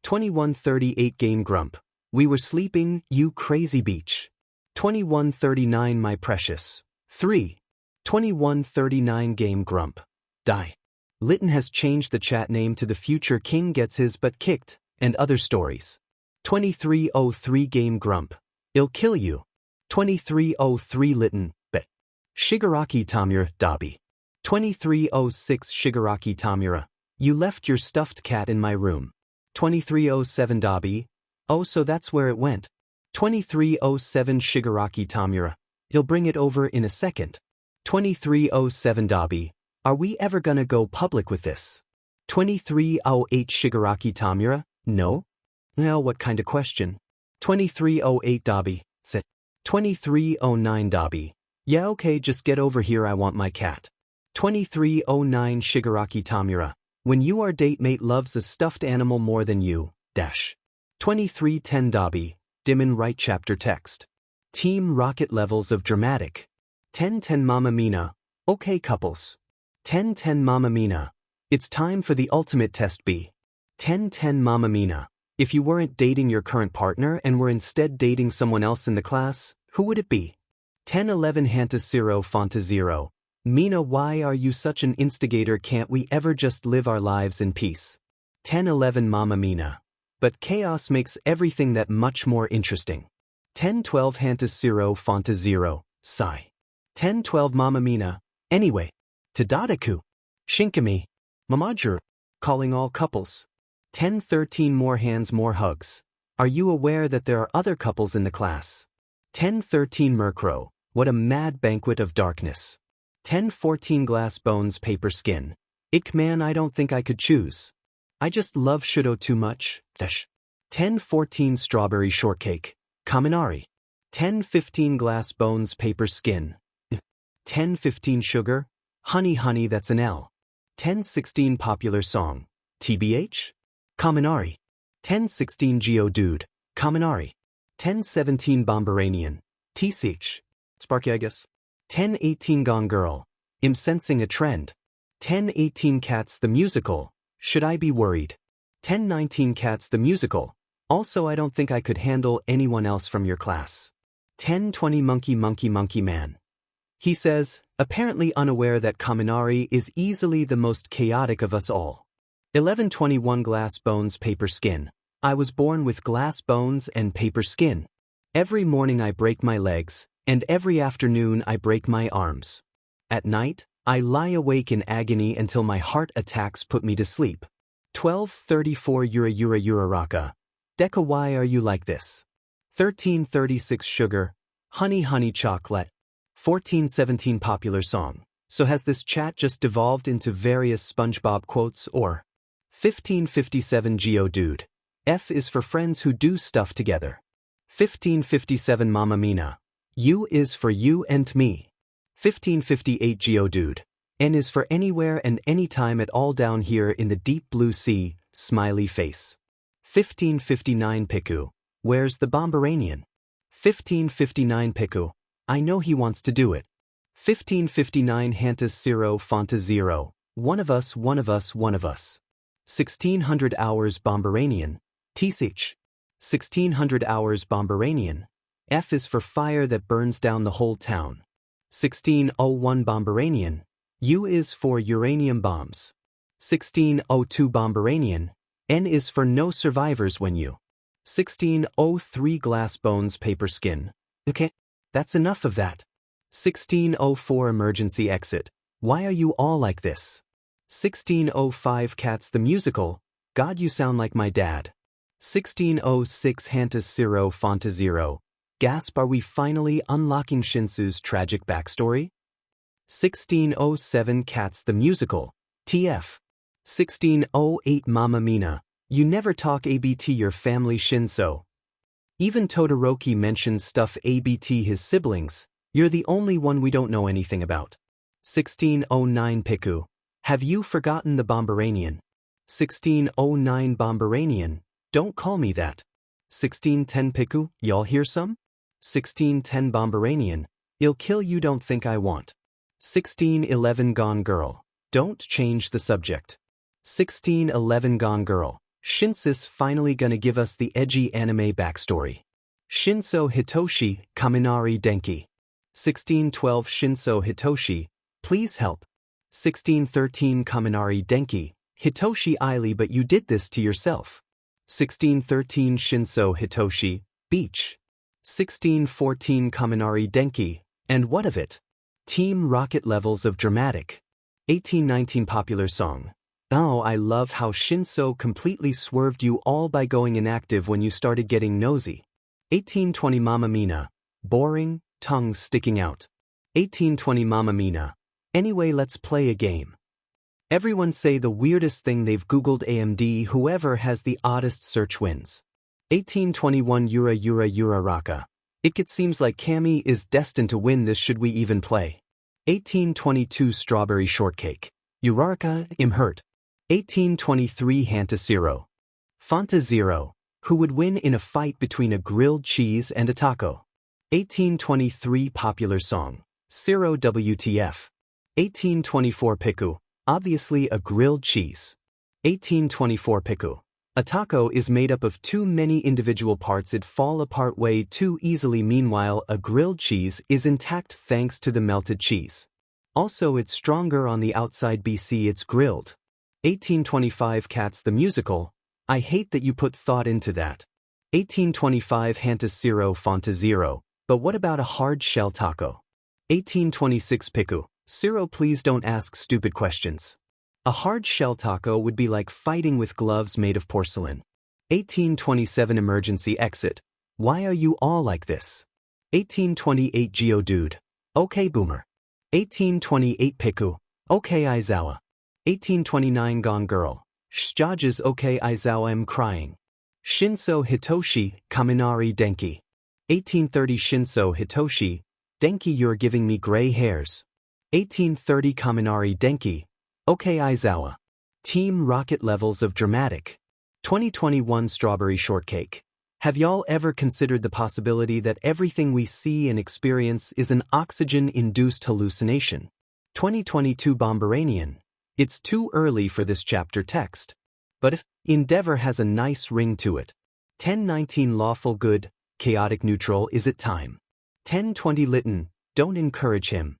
2138 Game Grump. We were sleeping, you crazy beach. 2139 My precious. 3. 2139 Game Grump. Die. Lytton has changed the chat name to The Future King Gets His Butt Kicked, and other stories. 2303 Game Grump. I'll kill you. 2303 Lytton. Bet. Shigaraki Tamura, Dobby. 2306 Shigaraki Tamura. You left your stuffed cat in my room. 2307 Dobby. Oh, so that's where it went. 2307 Shigaraki Tamura. He'll bring it over in a second. 2307 Dobby. Are we ever gonna go public with this? 2308 Shigaraki Tamura. No? Well, what kind of question? 2308 Dobby. Sit. 2309 Dobby. Yeah, okay, just get over here, I want my cat. 2309 Shigaraki Tamura. When you are date mate loves a stuffed animal more than you. Dash. 2310 Dobby. Dim right chapter text. Team Rocket levels of dramatic. 1010 Mamma Mina. Okay couples. 1010 Mamma Mina. It's time for the ultimate test B. 1010 Mamma Mina. If you weren't dating your current partner and were instead dating someone else in the class, who would it be? 1011 Hanta Zero Fonta Zero. Mina, why are you such an instigator? Can't we ever just live our lives in peace? 1011 Mamma Mina. But chaos makes everything that much more interesting. 1012 Hanta Zero Fonta Zero. Sigh. 1012 Mamma Mina. Anyway. To Deku. Shinkami. Mamajuru. Calling all couples. 1013 More hands, more hugs. Are you aware that there are other couples in the class? 1013 Murkrow. What a mad banquet of darkness. 1014 Glass bones, paper skin. Ick man, I don't think I could choose. I just love Shudo too much. 1014 Strawberry shortcake. Kaminari. 1015 Glass bones, paper skin. 1015 Sugar. Honey honey, that's an L. 1016 Popular song. TBH? Kaminari. 1016 Geodude. Kaminari. 1017 Bomberanian. TCH. Sparky, I guess. 1018 Gone Girl. I'm sensing a trend. 1018 Cats the Musical, should I be worried? 1019 Cats the Musical, also I don't think I could handle anyone else from your class. 1020 Monkey Man. He says, apparently unaware that Kaminari is easily the most chaotic of us all. 1121 Glass Bones Paper Skin. I was born with glass bones and paper skin. Every morning I break my legs, and every afternoon I break my arms. At night, I lie awake in agony until my heart attacks put me to sleep. 1234 Yura Raka. Deku, why are you like this? 1336 Sugar, Honey Chocolate. 1417 Popular Song. So has this chat just devolved into various SpongeBob quotes or? 1557 Geodude. F is for friends who do stuff together. 1557 Mamma Mina. U is for you and me. 1558 Geodude. N is for anywhere and anytime at all down here in the deep blue sea, smiley face. 1559 Piku. Where's the Bomberanian? 1559 Piku. I know he wants to do it. 1559 Hantas Zero Fonta Zero. One of us. 1600 Hours Bomberanian. Tsich. 1600 Hours Bomberanian. F is for fire that burns down the whole town. 1601 Bomberanian. U is for uranium bombs. 1602 Bomberanian. N is for no survivors when you. 1603 Glass Bones Paper Skin. Okay, that's enough of that. 1604 Emergency Exit. Why are you all like this? 1605 Cats the Musical. God, you sound like my dad. 1606 Hantas Zero Fonta Zero. Gasp, are we finally unlocking Shinsu's tragic backstory? 1607 Cats the Musical. TF. 1608 Mamma Mina. You never talk ABT your family Shinso. Even Todoroki mentions stuff ABT his siblings. You're the only one we don't know anything about. 1609 Piku. Have you forgotten the Bomberanian? 1609 Bomberanian. Don't call me that. 1610 Piku. Y'all hear some? 1610 Bomberanian. I'll kill you, don't think I want. 1611 Gone Girl. Don't change the subject. 1611 Gone Girl. Shinsu's finally gonna give us the edgy anime backstory. Shinso Hitoshi, Kaminari Denki. 1612 Shinso Hitoshi, please help. 1613 Kaminari Denki, Hitoshi Aili, but you did this to yourself. 1613 Shinso Hitoshi, beach. 1614 Kaminari Denki, and what of it? Team Rocket levels of dramatic. 1819 Popular Song. Oh, I love how Shinso completely swerved you all by going inactive when you started getting nosy. 1820 Mamma Mina. Boring, tongue sticking out. 1820 Mamma Mina. Anyway, let's play a game. Everyone say the weirdest thing they've Googled AMD. Whoever has the oddest search wins. 1821 Yura Raka. It seems like Kami is destined to win this. Should we even play? 1822 Strawberry Shortcake. Uraraka, im hurt. 1823 Hantas Zero. Fonta Zero. Who would win in a fight between a grilled cheese and a taco? 1823 Popular Song. Zero WTF. 1824 Piku. Obviously a grilled cheese. 1824 Piku. A taco is made up of too many individual parts, it fall apart way too easily. Meanwhile, a grilled cheese is intact thanks to the melted cheese. Also, it's stronger on the outside. BC, it's grilled. 1825 Cats the Musical. I hate that you put thought into that. 1825 Hantas Zero Fonta Zero. But what about a hard shell taco? 1826 Piku. Zero, please don't ask stupid questions. A hard shell taco would be like fighting with gloves made of porcelain. 1827 Emergency Exit. Why are you all like this? 1828 Geodude. Okay, boomer. 1828 Piku. Okay, Aizawa. 1829 Gone Girl. Shjages. Okay, Aizawa, I'm crying. Shinso Hitoshi, Kaminari Denki. 1830 Shinso Hitoshi. Denki, you're giving me gray hairs. 1830 Kaminari Denki. Okay, Aizawa. Team Rocket levels of dramatic. 2021 Strawberry Shortcake. Have y'all ever considered the possibility that everything we see and experience is an oxygen-induced hallucination? 2022 Bomberanian. It's too early for this chapter text. But if endeavor has a nice ring to it. 1019 lawful good, chaotic neutral is it time. 1020 Lytton, don't encourage him.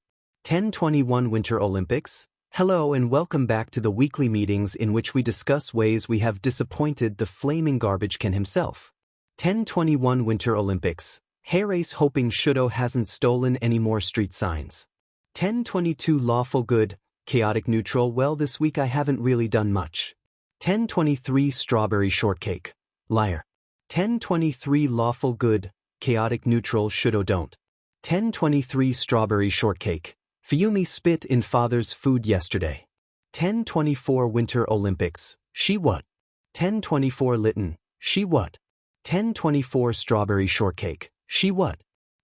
1021 Winter Olympics. Hello and welcome back to the weekly meetings in which we discuss ways we have disappointed the flaming garbage can himself. 1021 Winter Olympics. Hey race hoping Shudo hasn't stolen any more street signs. 1022 Lawful good, chaotic neutral. Well, this week I haven't really done much. 1023 Strawberry shortcake. Liar. 1023 Lawful good, chaotic neutral. Shudo don't. 1023 Strawberry shortcake. Fuyumi spit in father's food yesterday. 1024 Winter Olympics. She what? 1024 Lytton. She what? 1024 Strawberry shortcake. She what?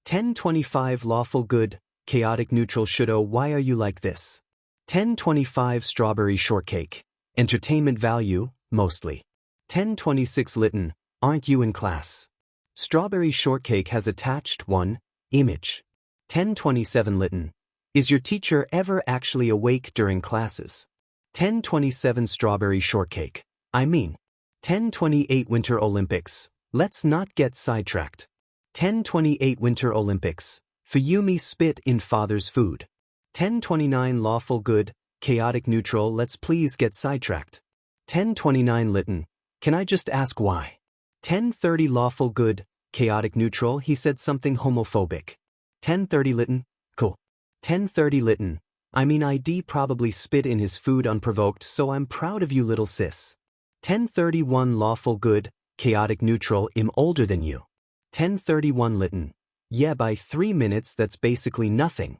1025 Lawful good, chaotic neutral. Shudo, why are you like this? 1025 Strawberry shortcake. Entertainment value, mostly. 1026 Lytton, aren't you in class? Strawberry shortcake has attached one image. 1027 Lytton, is your teacher ever actually awake during classes? 1027 Strawberry shortcake. I mean. 1028 Winter Olympics. Let's not get sidetracked. 1028 Winter Olympics. Fuyumi spit in father's food. 1029 Lawful good, chaotic neutral. Let's please get sidetracked. 1029 Lytton, can I just ask why? 1030 Lawful good, chaotic neutral. He said something homophobic. 1030 Lytton, cool. 1030 Lytton, I mean Iida probably spit in his food unprovoked, so I'm proud of you little sis. 1031 Lawful good, chaotic neutral. I'm older than you. 1031 Lytton, yeah, by 3 minutes. That's basically nothing.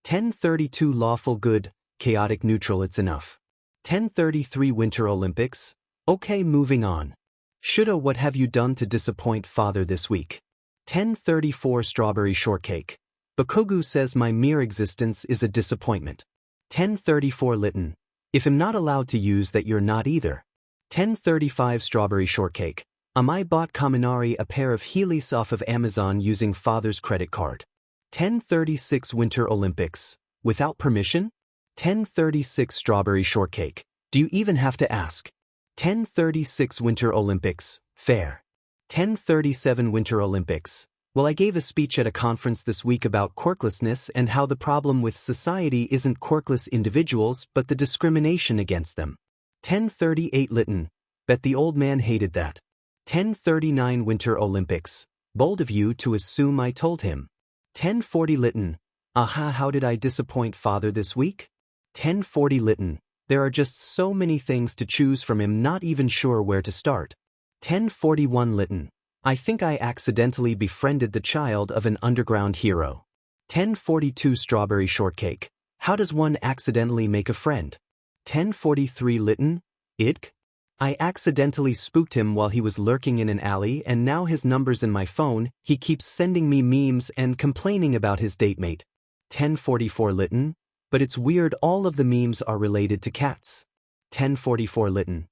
1032 Lawful good, chaotic neutral. It's enough. 1033 Winter Olympics. Okay, moving on. Shudo, what have you done to disappoint father this week? 1034 Strawberry shortcake. Bakugu says my mere existence is a disappointment. 1034 Lytton, if I'm not allowed to use that, you're not either. 1035 Strawberry shortcake. I bought Kaminari a pair of Heelys off of Amazon using father's credit card. 1036 Winter Olympics. Without permission? 1036 Strawberry shortcake. Do you even have to ask? 1036 Winter Olympics. Fair. 1037 Winter Olympics. Well, I gave a speech at a conference this week about quirklessness and how the problem with society isn't quirkless individuals but the discrimination against them. 1038 Lytton. Bet the old man hated that. 1039 Winter Olympics. Bold of you to assume I told him. 1040 Lytton. Aha, how did I disappoint father this week? 1040 Lytton. There are just so many things to choose from, I'm not even sure where to start. 1041 Lytton. I think I accidentally befriended the child of an underground hero. 1042 Strawberry shortcake. How does one accidentally make a friend? 1043 Lytton. Idk? I accidentally spooked him while he was lurking in an alley, and now his number's in my phone. He keeps sending me memes and complaining about his datemate. 1044 Lytton. But it's weird, all of the memes are related to cats. 1044 Lytton.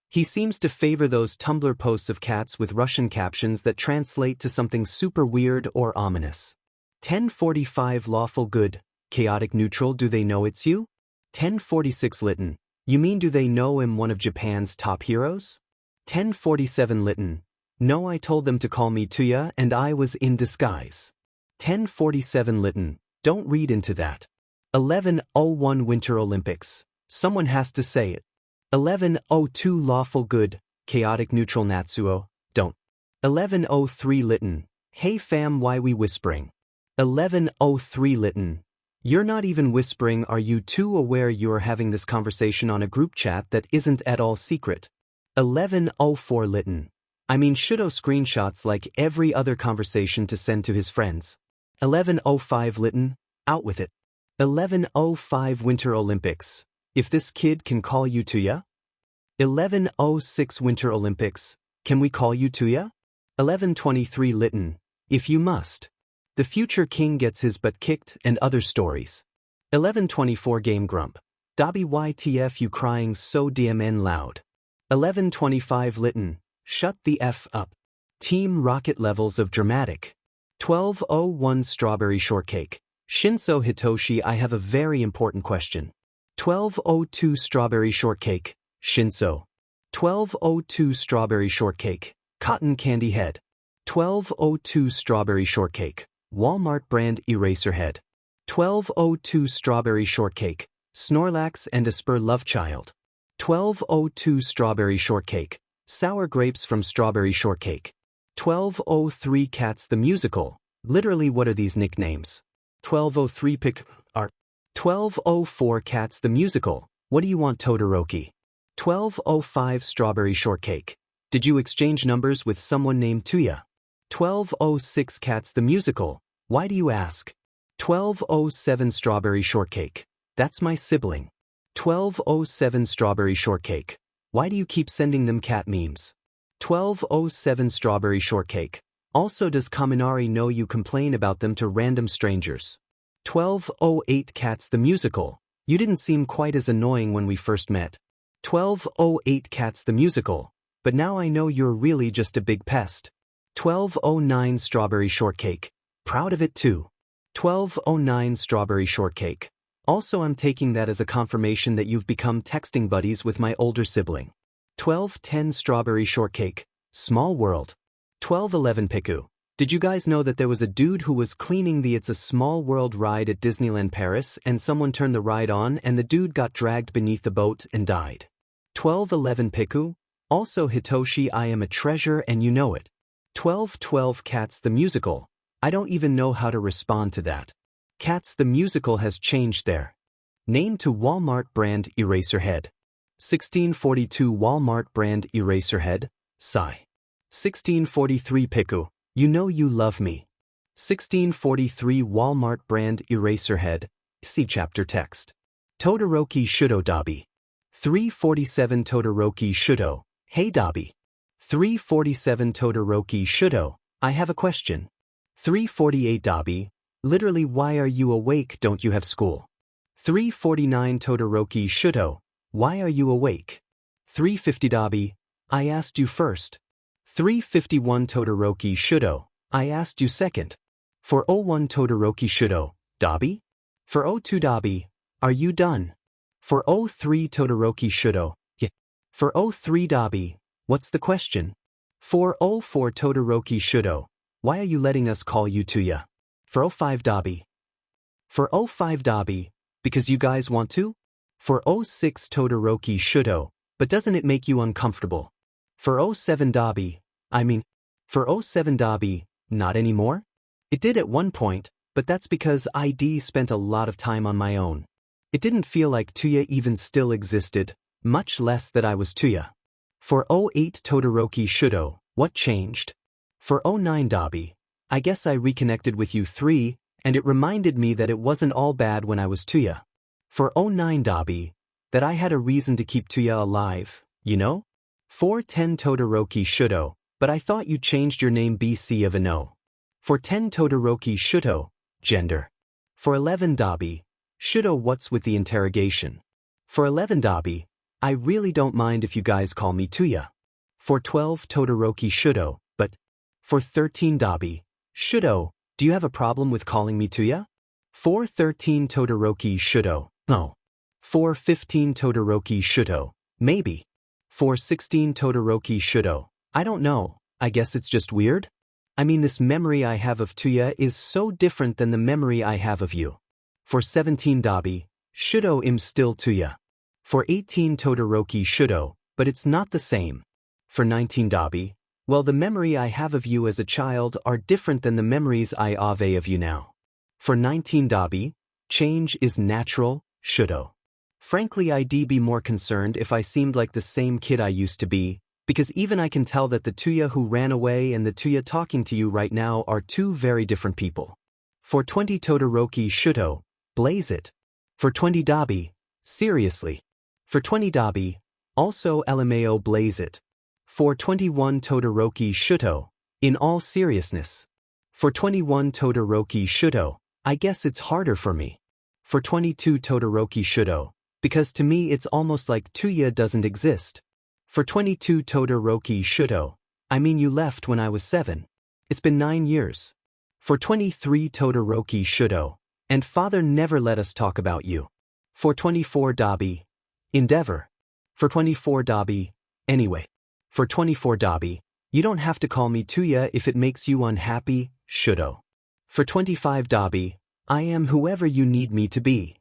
He seems to favor those Tumblr posts of cats with Russian captions that translate to something super weird or ominous. 1045 Lawful good, chaotic neutral. Do they know it's you? 1046 Lytton. You mean do they know I'm one of Japan's top heroes? 1047 Lytton. No, I told them to call me Tuya and I was in disguise. 1047 Lytton. Don't read into that. 1101 Winter Olympics. Someone has to say it. 1102 Lawful good, chaotic neutral. Natsuo, don't. 1103 Lytton. Hey fam, why we whispering? 1103 Lytton. You're not even whispering. Are you too aware you're having this conversation on a group chat that isn't at all secret? 1104 Lytton. I mean, Shudo screenshots like every other conversation to send to his friends. 1105 Lytton. Out with it. 1105 Winter Olympics. If this kid can call you Tuya? 1106 Winter Olympics. Can we call you Tuya? 1123 Lytton. If you must. The future king gets his butt kicked and other stories. 1124 Game Grump. Dobby YTF you crying so DMN loud. 1125 Lytton. Shut the F up. Team Rocket levels of dramatic. 1201 Strawberry shortcake. Shinso Hitoshi, I have a very important question. 1202 Strawberry Shortcake, Shinso. 1202 Strawberry Shortcake, Cotton Candy Head. 1202 Strawberry Shortcake, Walmart brand Eraserhead. 1202 Strawberry Shortcake, Snorlax and Asper Love Child. 1202 Strawberry Shortcake, Sour Grapes from Strawberry Shortcake. 1203 Cats the Musical. Literally, what are these nicknames? 1203 Pick Art. 1204 Cats the Musical. What do you want, Todoroki? 1205 Strawberry Shortcake. Did you exchange numbers with someone named Tuya? 1206 Cats the Musical. Why do you ask? 1207 Strawberry Shortcake. That's my sibling. 1207 Strawberry Shortcake. Why do you keep sending them cat memes? 1207 Strawberry Shortcake. Also, does Kaminari know you complain about them to random strangers? 1208 Cats the Musical. You didn't seem quite as annoying when we first met. 1208 Cats the Musical. But now I know you're really just a big pest. 1209 Strawberry Shortcake. Proud of it too. 1209 Strawberry Shortcake. Also, I'm taking that as a confirmation that you've become texting buddies with my older sibling. 1210 Strawberry Shortcake, Small World. 1211 Piku. Did you guys know that there was a dude who was cleaning the It's a Small World ride at Disneyland Paris and someone turned the ride on and the dude got dragged beneath the boat and died? 1211 Piku. Also, Hitoshi, I am a treasure and you know it. 1212 Cats the Musical. I don't even know how to respond to that. Cats the Musical has changed their name to Walmart brand Eraserhead. 1642 Walmart brand Eraserhead, sigh. 1643 Piku, you know you love me. 1643 Walmart brand Eraserhead, see chapter text. Todoroki Shudo Dabi. 347 Todoroki Shudo, hey Dabi. 347 Todoroki Shudo, I have a question. 348 Dabi, literally why are you awake, don't you have school? 349 Todoroki Shudo, why are you awake? 350 Dabi, I asked you first. 351 Todoroki Shudo, I asked you second. 401 Todoroki Shudo, Dabi? 402 Dabi, are you done? 403 Todoroki Shudo, yeah. 403 Dabi, what's the question? 404 Todoroki Shudo, why are you letting us call you Tuya? 405 Dabi. 405 Dabi, because you guys want to? 406 Todoroki Shudo, but doesn't it make you uncomfortable? 407 Dabi, I mean, 407 Dabi, not anymore? It did at one point, but that's because Iida spent a lot of time on my own. It didn't feel like Tuya even still existed, much less that I was Tuya. 408 Todoroki Shudo, what changed? 409 Dabi, I guess I reconnected with you three, and it reminded me that it wasn't all bad when I was Tuya. 409 Dabi, that I had a reason to keep Tuya alive, you know? 410 Todoroki Shudo, but I thought you changed your name BC of Ano. 410 Todoroki Shudo, gender. 411 Dabi, Shudo what's with the interrogation? 411 Dabi, I really don't mind if you guys call me Tuya. 412 Todoroki Shudo, but 413 Dabi, Shudo, do you have a problem with calling me Tuya? 413 Todoroki Shudo, no. 415 Todoroki Shudo, maybe. 416 Todoroki Shudo, I don't know, I guess it's just weird? I mean, this memory I have of Tuya is so different than the memory I have of you. 417 Dabi, Shudo im still Tuya. 418 Todoroki Shudo, but it's not the same. 419 Dabi, well, the memory I have of you as a child are different than the memories I have of you now. 419 Dabi, change is natural, Shudo. Frankly, I'd be more concerned if I seemed like the same kid I used to be, because even I can tell that the Tuya who ran away and the Tuya talking to you right now are two very different people. 420 Todoroki Shudo, blaze it. 420 Dabi, seriously. 420 Dabi, also LMAO blaze it. 421 Todoroki Shudo, in all seriousness. 421 Todoroki Shudo, I guess it's harder for me. 422 Todoroki Shudo, because to me it's almost like Tuya doesn't exist. 422 Todoroki Shudo, I mean you left when I was 7. It's been 9 years. 423 Todoroki Shudo, and father never let us talk about you. For 24 Dobby. Endeavor. For 24 Dobby. Anyway. For 24 Dobby. You don't have to call me Tuya if it makes you unhappy, Shudo. For 25 Dobby. I am whoever you need me to be.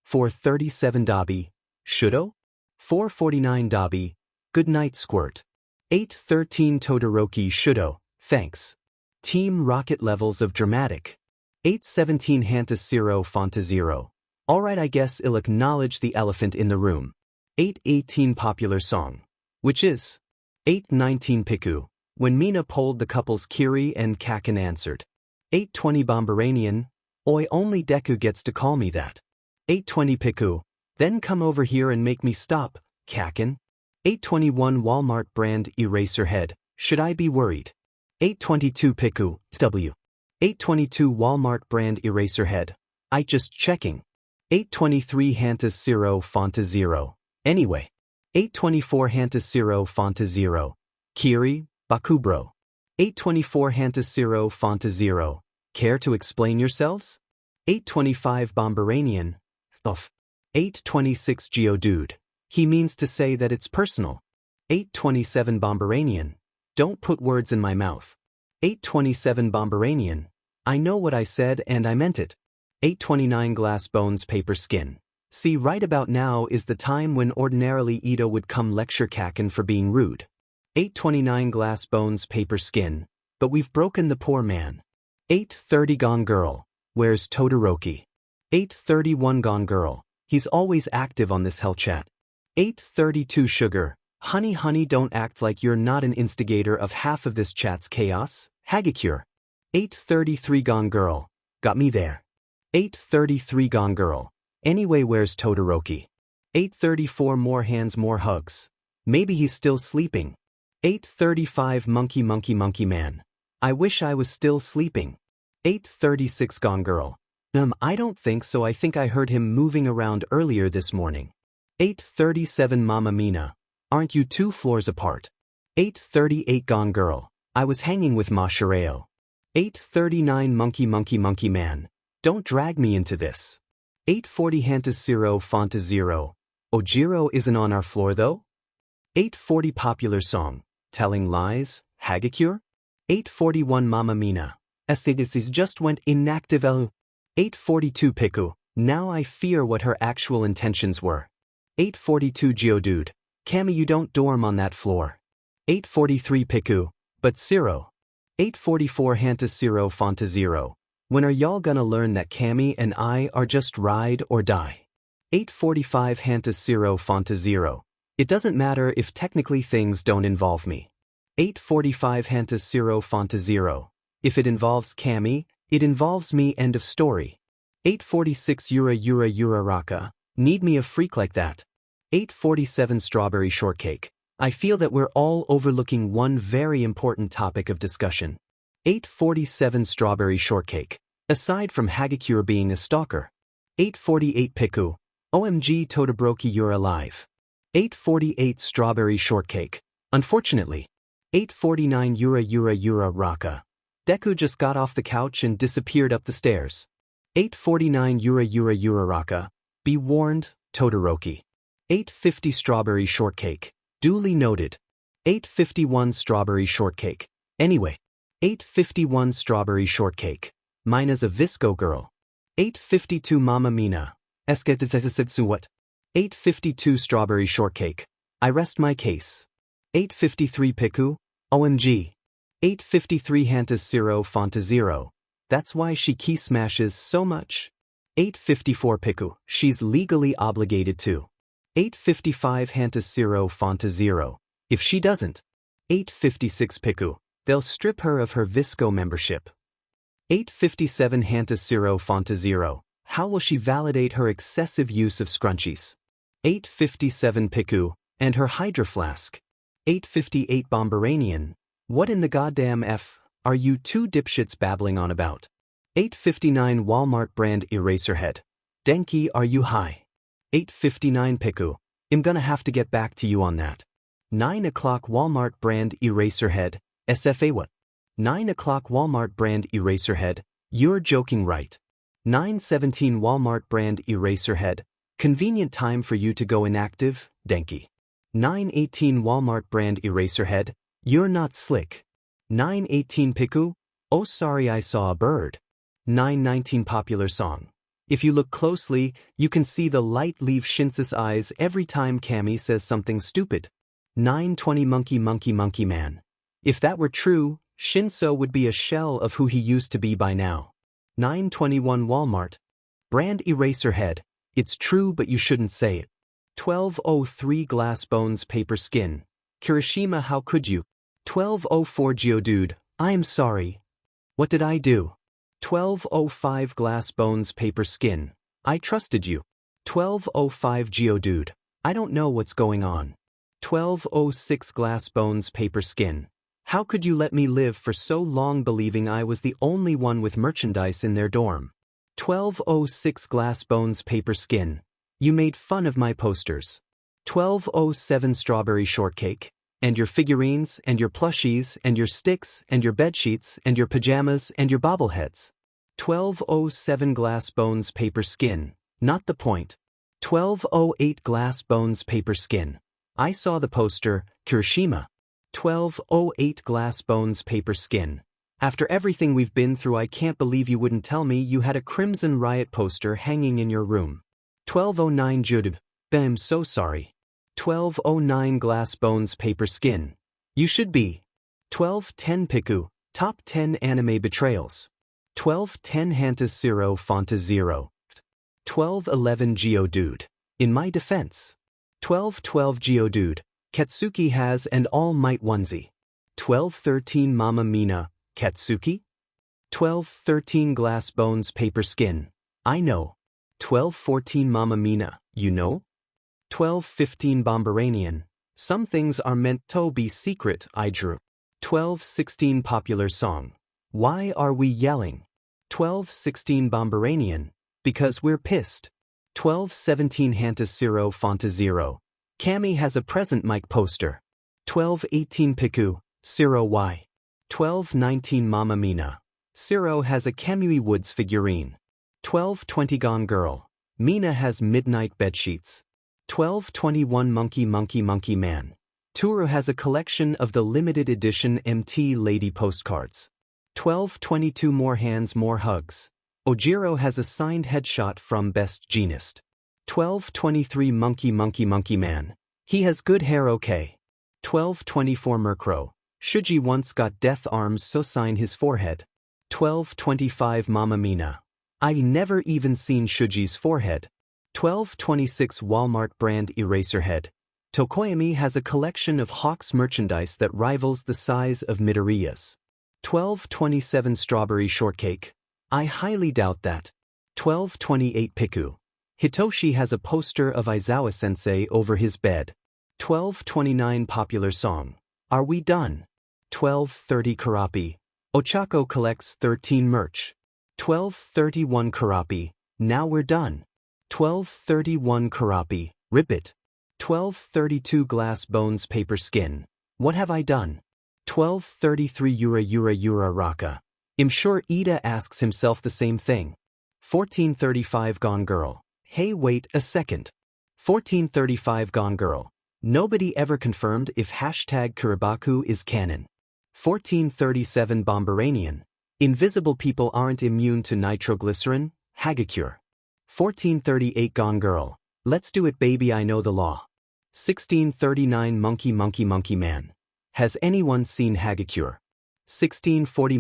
For 37 Dobby. Shudo? 449 Dobby. Good night, Squirt. 813 Todoroki Shudo. Thanks. Team Rocket levels of dramatic. 817 Hanta 0 Fonta 0. Alright, I guess I'll acknowledge the elephant in the room. 818 Popular song. Which is? 819 Piku. When Mina polled the couples Kiri and Kakin answered. 820 Bomberanian. Oi, only Deku gets to call me that. 820 Piku. Then come over here and make me stop, Kakin. 821 Walmart brand Eraserhead. Should I be worried? 822 Piku, W. 822 Walmart brand Eraserhead. I just checking. 823 Hanta 0 Fonta 0. Anyway. 824 Hanta 0 Fonta 0. Kiri, Bakubro. 824 Hanta 0 Fonta 0. Care to explain yourselves? 825 Bomberanian. Thuff. 826 Geodude. He means to say that it's personal. 827 Bomberanian. Don't put words in my mouth. 827 Bomberanian. I know what I said and I meant it. 829 Glass Bones Paper Skin. See, right about now is the time when ordinarily Iida would come lecture Kakin for being rude. 829 Glass Bones Paper Skin. But we've broken the poor man. 830 Gone Girl. Where's Todoroki? 831 Gone Girl. He's always active on this hell chat. 832 Sugar. Honey, don't act like you're not an instigator of half of this chat's chaos. Hagakure. 833 Gone Girl. Got me there. 833 Gone Girl. Anyway, where's Todoroki? 834 More hands, more hugs. Maybe he's still sleeping. 835 Monkey Man. I wish I was still sleeping. 836 Gone Girl. I don't think so. I think I heard him moving around earlier this morning. 837 Mama Mina. Aren't you 2 floors apart? 838 Gone Girl. I was hanging with Ma Shireo. 839 Monkey Man. Don't drag me into this. 840 Hanta 0 Fonta 0. Ojiro isn't on our floor though? 840 Popular song. Telling lies, Hagakure? 841 Mama Mina. Estidices just went inactive. 842 Piku. Now I fear what her actual intentions were. 842 Geodude. Kami, you don't dorm on that floor. 843 Piku. But 0. 844 Hanta 0 Fonta 0. When are y'all gonna learn that Kami and I are just ride or die? 845 Hanta 0 Fonta 0. It doesn't matter if technically things don't involve me. 845 Hanta 0 Fonta 0. If it involves Kami, it involves me, end of story. 846 Yura Raka. Need me a freak like that. 847 Strawberry Shortcake. I feel that we're all overlooking one very important topic of discussion. 847 Strawberry Shortcake. Aside from Hagakure being a stalker. 848 Piku. OMG Todoroki, you're alive. 848 Strawberry Shortcake. Unfortunately. 849 Yura Raka. Deku just got off the couch and disappeared up the stairs. 849 Yura Raka. Be warned, Todoroki. 850 Strawberry Shortcake. Duly noted. 851 Strawberry Shortcake. Anyway. 851 Strawberry Shortcake. Mina's a Visco girl. 852 Mama Mina. What? 852 Strawberry Shortcake. I rest my case. 853 Piku. OMG. 853 Hanta 0 Fonta 0. That's why she key smashes so much. 854 Piku. She's legally obligated to. 855 Hanta 0 Fonta 0. If she doesn't. 856 Piku. They'll strip her of her Visco membership. 857 Hanta 0 Fonta 0. How will she validate her excessive use of scrunchies? 857 Piku. And her Hydra Flask. 858 Bomberanian. What in the goddamn F are you two dipshits babbling on about? 859 Walmart brand Eraserhead. Denki, are you high? 859 Piku. I'm gonna have to get back to you on that. 9 o'clock Walmart brand Eraserhead. SFA what? 9 o'clock Walmart brand Eraserhead. You're joking, right? 9:17 Walmart brand Eraserhead. Convenient time for you to go inactive, Denki. 9:18 Walmart brand Eraserhead, you're not slick. 9:18 Piku, oh sorry I saw a bird. 9:19 Popular song. If you look closely, you can see the light leave Shinsa's eyes every time Cammy says something stupid. 9:20 Monkey Man. If that were true, Shinso would be a shell of who he used to be by now. 9:21 Walmart. Brand Eraserhead, it's true but you shouldn't say it. 12:03 Glass Bones Paper Skin. Kirishima, how could you? 12:04 Geodude, I'm sorry. What did I do? 12:05 Glass Bones Paper Skin. I trusted you. 12:05 Geodude, I don't know what's going on. 12:06 Glass Bones Paper Skin. How could you let me live for so long believing I was the only one with merchandise in their dorm? 12:06 Glass Bones Paper Skin. You made fun of my posters. 12:07 Strawberry Shortcake. And your figurines, and your plushies, and your sticks, and your bedsheets, and your pajamas, and your bobbleheads. 12:07 Glass Bones Paper Skin. Not the point. 12:08 Glass Bones Paper Skin. I saw the poster, Kirishima. 12:08 Glass Bones Paper Skin. After everything we've been through, I can't believe you wouldn't tell me you had a Crimson Riot poster hanging in your room. 12:09 Judib. I'm so sorry. 12:09 Glass Bones Paper Skin. You should be. 12:10 Piku, Top 10 Anime Betrayals. 12:10 Hanta Zero Fonta Zero. 12:11 Geodude. In my defense. 12:12 Geodude, Katsuki has an All Might onesie. 12:13 Mama Mina, Katsuki? 12:13 Glass Bones Paper Skin. I know. 12:14 Mama Mina, you know? 12:15 Bomberanian. Some things are meant to be secret, I drew. 12:16 Popular song. Why are we yelling? 12:16 Bomberanian. Because we're pissed. 12:17 Hanta Zero Fonta Zero. Cammy has a present mic poster. 12:18 Piku, Zero Y. 12:19 Mama Mina. Zero has a Kamui Woods figurine. 12:20 Gone Girl. Mina has midnight bedsheets. 12:21 Monkey Man. Toru has a collection of the limited edition MT Lady postcards. 12:22 More Hands More Hugs. Ojiro has a signed headshot from Best Jeanist. 12:23 Monkey Man. He has good hair, okay. 12:24 Murkrow. Shuji once got death arms, so sign his forehead. 12:25 Mama Mina. I never even seen Shuji's forehead. 12:26 Walmart brand Eraserhead. Tokoyami has a collection of Hawks merchandise that rivals the size of Midoriya's. 12:27 Strawberry Shortcake. I highly doubt that. 12:28 Piku. Hitoshi has a poster of Aizawa-sensei over his bed. 12:29 Popular song. Are we done? 12:30 Karapi. Ochako collects 13 merch. 12:31 Karapi. Now we're done. 12:31 Karapi. Rip it. 12:32 Glass Bones Paper Skin. What have I done? 12:33 Yura Raka. I'm sure Iida asks himself the same thing. 14:35 Gone Girl. Hey, wait a second. 14:35 Gone Girl. Nobody ever confirmed if hashtag Kiribaku is canon. 14:37 Bomberanian. Invisible people aren't immune to nitroglycerin, Hagakure. 14:38 Gone Girl. Let's do it, baby, I know the law. 16:39 Monkey Man. Has anyone seen Hagakure? 16:40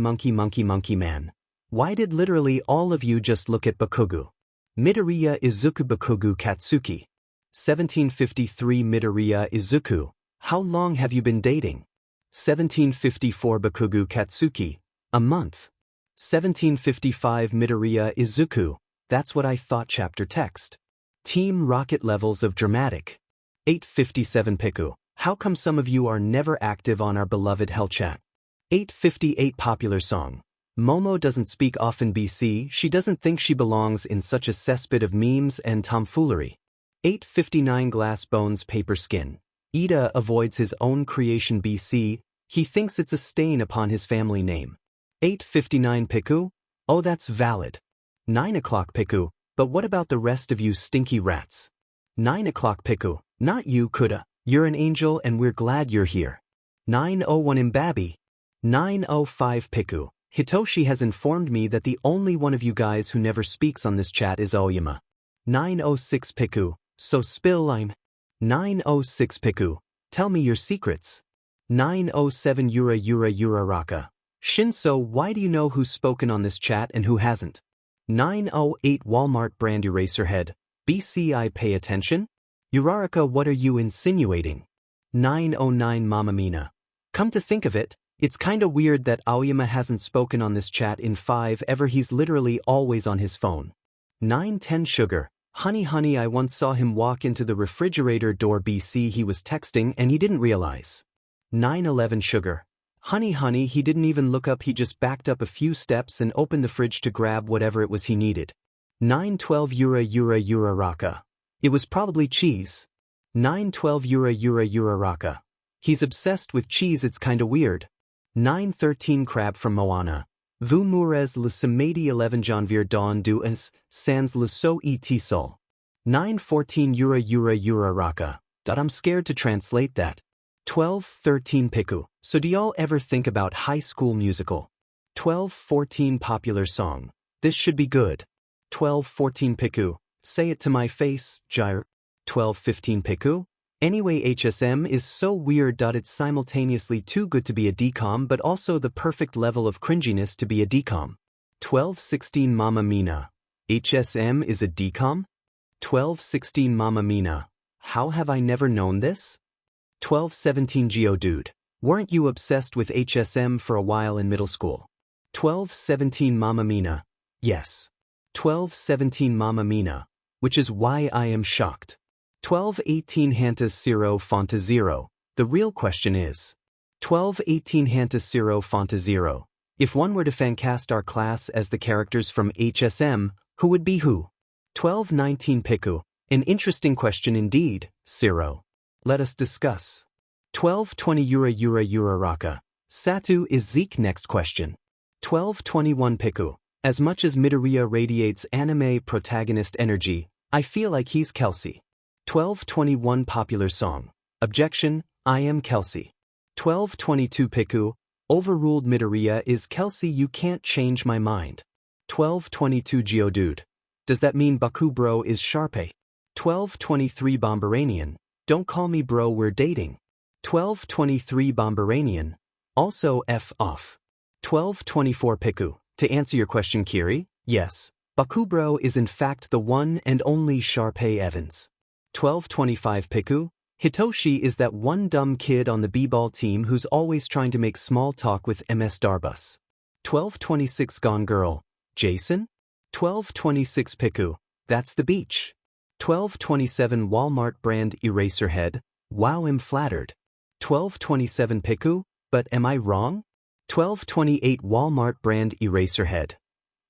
Monkey Man. Why did literally all of you just look at Bakugu? Midoriya Izuku Bakugu Katsuki. 17:53 Midoriya Izuku. How long have you been dating? 17:54 Bakugu Katsuki. A month. 17:55 Midoriya Izuku. That's what I thought. Chapter text. Team Rocket levels of dramatic. 8:57 Piku. How come some of you are never active on our beloved Hell Chat? 8:58 Popular song. Momo doesn't speak often BC, she doesn't think she belongs in such a cesspit of memes and tomfoolery. 8:59 Glass Bones Paper Skin. Iida avoids his own creation BC, he thinks it's a stain upon his family name. 8:59 Piku? Oh, that's valid. 9 o'clock Piku. But what about the rest of you stinky rats? 9 o'clock Piku, not you Kuda, you're an angel and we're glad you're here. 9:01 Imbabi. 9:05 Piku, Hitoshi has informed me that the only one of you guys who never speaks on this chat is Aoyama. 9:06 Piku, so spill I'm. 9:06 Piku, tell me your secrets. 9:07 Yura Raka. Shinso, why do you know who's spoken on this chat and who hasn't? 9:08 Walmart brand Eraserhead. BCI pay attention? Uraraka, what are you insinuating? 9:09 Mamamina. Come to think of it, it's kinda weird that Aoyama hasn't spoken on this chat in 5 ever, he's literally always on his phone. 9:10 Sugar. Honey, I once saw him walk into the refrigerator door BC, he was texting and he didn't realize. 9:11 Sugar. Honey, he didn't even look up, he just backed up a few steps and opened the fridge to grab whatever it was he needed. 9:12 Yura Raka. It was probably cheese. 9:12 Yura Raka. He's obsessed with cheese, it's kinda weird. 9:13 Crab from Moana. Vous mourez le samedi 11 janvier dans deux ans, sans le so et sol. 9:14 Yura Raka. I'm scared to translate that. 12:13 Piku. So do y'all ever think about High School Musical? 12:14 Popular song. This should be good. 12:14 Piku. Say it to my face, Gyre. 12:15 Piku. Anyway, HSM is so weird. It's simultaneously too good to be a DCOM but also the perfect level of cringiness to be a DCOM. 12:16 Mama Mina. HSM is a DCOM? 12:16 Mama Mina. How have I never known this? 12:17 Geodude. Weren't you obsessed with HSM for a while in middle school? 12:17 Mama Mina. Yes. 12:17 Mama Mina. Which is why I am shocked. 12:18 Hanta Zero Fonta Zero. The real question is 12:18 Hanta Zero Fonta Zero. If one were to fancast our class as the characters from HSM, who would be who? 12:19 Piku. An interesting question indeed, Zero. Let us discuss. 12:20 Yura Raka. Satu, is Zeke next question? 12:21 Piku. As much as Midoriya radiates anime protagonist energy, I feel like he's Kelsey. 12:21 Popular song. Objection, I am Kelsey. 12:22 Piku. Overruled, Midoriya is Kelsey, you can't change my mind. 12:22 Geodude. Does that mean Baku bro is Sharpay? 12:23 Bomberanian. Don't call me bro, we're dating. 12:23 Bomberanian. Also F off. 12:24 Piku. To answer your question, Kiri, yes, Bakubro is in fact the one and only Sharpay Evans. 12:25 Piku. Hitoshi is that one dumb kid on the b-ball team who's always trying to make small talk with MS Darbus. 12:26 Gone Girl. Jason? 12:26 Piku. That's the beach. 12:27 Walmart brand Eraserhead. Wow, I'm flattered. 12:27 Piku. But am I wrong? 12:28 Walmart brand Eraserhead.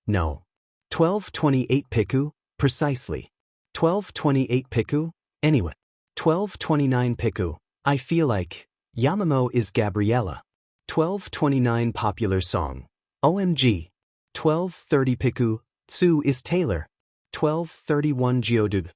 No. 12:28 Piku. Precisely. 12:28 Piku. Anyway. 12:29 Piku. I feel like Yamamo is Gabriella. 12:29 Popular song. OMG. 12:30 Piku. Tsu is Taylor. 12:31 Geodude.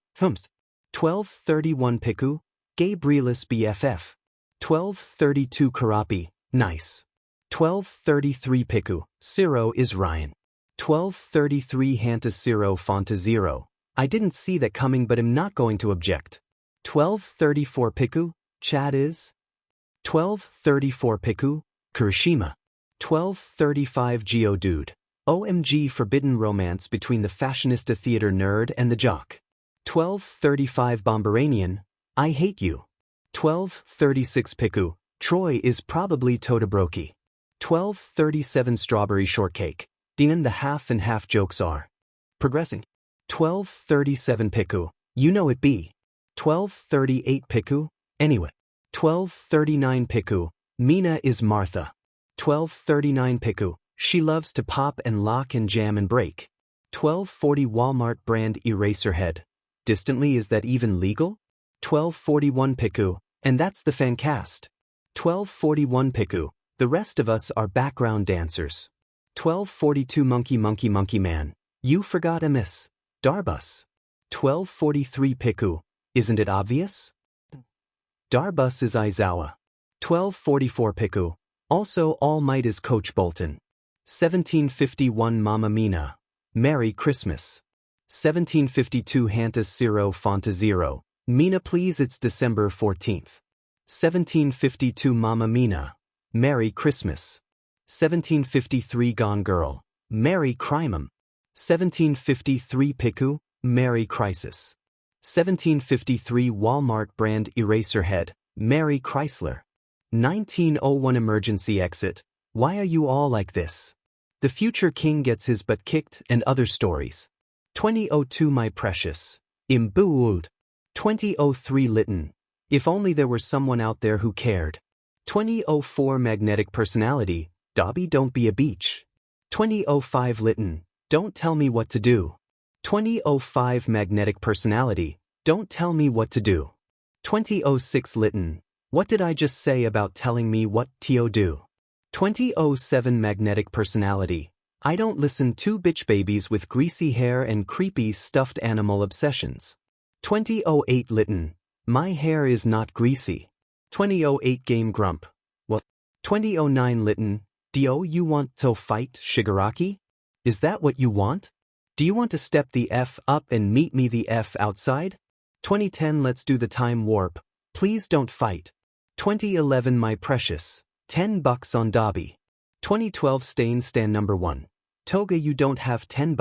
12:31 Piku. Gabrielis BFF. 12:32 Karapi. Nice. 12:33 Piku. Zero is Ryan. 12:33 Hanta Zero Fonta Zero. I didn't see that coming but am not going to object. 12:34 Piku. Chad is 12:34 Piku. Kirishima. 12:35 Geodude. OMG, forbidden romance between the fashionista theater nerd and the jock. 12:35 Bomberanian. I hate you. 12:36 Piku. Troy is probably Todoroki. 12:37 Strawberry Shortcake. Dinan, the half and half jokes are progressing. 12:37 Piku. You know it be. 12:38 Piku. Anyway. 12:39 Piku. Mina is Martha. 12:39 Piku. She loves to pop and lock and jam and break. 12:40 Walmart brand Eraserhead. Distantly, is that even legal? 12:41 Piku. And that's the fan cast. 12:41 Piku. The rest of us are background dancers. 12:42 Monkey Man. You forgot a miss. Darbus. 1243 Piku. Isn't it obvious? Darbus is Aizawa. 1244 Piku. Also All Might is Coach Bolton. 1751 Mama Mina. Merry Christmas. 1752 Hantas Zero Fonta Zero. Mina please it's December 14th. 1752 Mama Mina. Merry Christmas. 1753 Gone Girl. Merry Crimum. 1753 Piku. Merry Crisis. 1753 Walmart brand Eraserhead. Merry Chrysler. 1901 Emergency Exit. Why are you all like this? The future king gets his butt kicked and other stories. 2002 My Precious. Imbuud. 2003 Lytton. If only there were someone out there who cared. 2004 Magnetic Personality. Dobby don't be a beach. 2005 Lytton. Don't tell me what to do. 2005 Magnetic Personality. Don't tell me what to do. 2006 Lytton. What did I just say about telling me what to do? 2007 Magnetic Personality. I don't listen to bitch babies with greasy hair and creepy stuffed animal obsessions. 2008 Lytton. My hair is not greasy. 2008 Game Grump. What? 2009 Lytton. Do you want to fight Shigaraki? Is that what you want? Do you want to step the F up and meet me the F outside? 2010 Let's do the time warp. Please don't fight. 2011 My Precious. $10 on Dobby. 2012 Stain Stan number 1. Toga you don't have $10.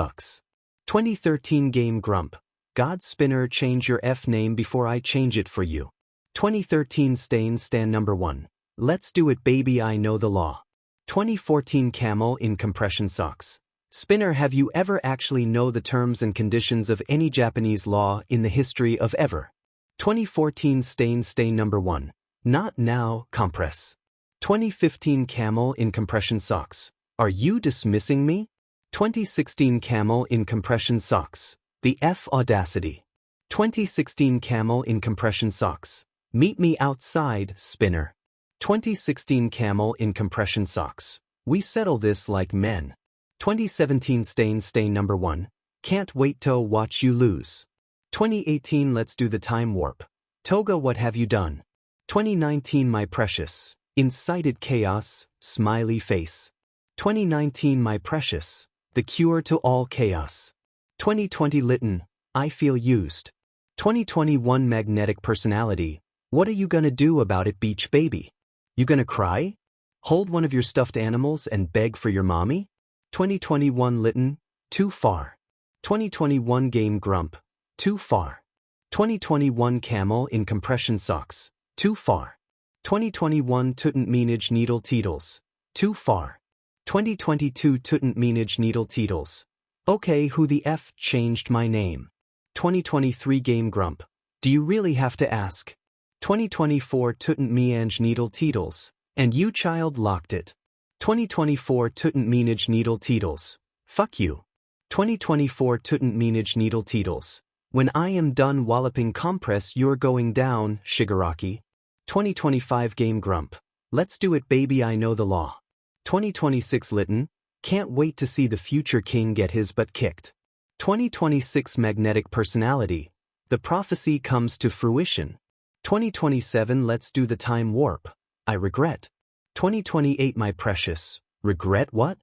2013 Game Grump. God Spinner change your F name before I change it for you. 2013 Stain Stan number 1. Let's do it baby I know the law. 2014 Camel in compression socks. Spinner have you ever actually know the terms and conditions of any Japanese law in the history of ever? 2014 Stain number 1. Not now, compress. 2015 Camel in compression socks. Are you dismissing me? 2016 Camel in compression socks. The F audacity. 2016 Camel in compression socks. Meet me outside, Spinner. 2016 Camel in compression socks. We settle this like men. 2017 Stain number 1. Can't wait to watch you lose. 2018 Let's do the time warp. Toga what have you done? 2019 My Precious. Incited chaos, smiley face. 2019 My Precious. The cure to all chaos. 2020 Lytton. I feel used. 2021 Magnetic Personality. What are you gonna do about it, beach baby? You gonna cry? Hold one of your stuffed animals and beg for your mommy? 2021 Lytton. Too far. 2021 Game Grump. Too far. 2021 Camel in compression socks. Too far. 2021 Tutant Meanage Needle Teetles. Too far. 2022 Tutant Meanage Needle Teetles. Okay, who the F changed my name? 2023 Game Grump. Do you really have to ask? 2024 Tutant Meange Needle Teetles. And you child locked it. 2024 Tutant Meanage Needle Teetles. Fuck you. 2024 Tutant Meanage Needle Teetles. When I am done walloping compress you're going down, Shigaraki. 2025 Game Grump. Let's do it baby I know the law. 2026 Lytton. Can't wait to see the future king get his butt kicked. 2026 Magnetic Personality. The prophecy comes to fruition. 2027 Let's do the time warp. I regret. 2028 My Precious. Regret what?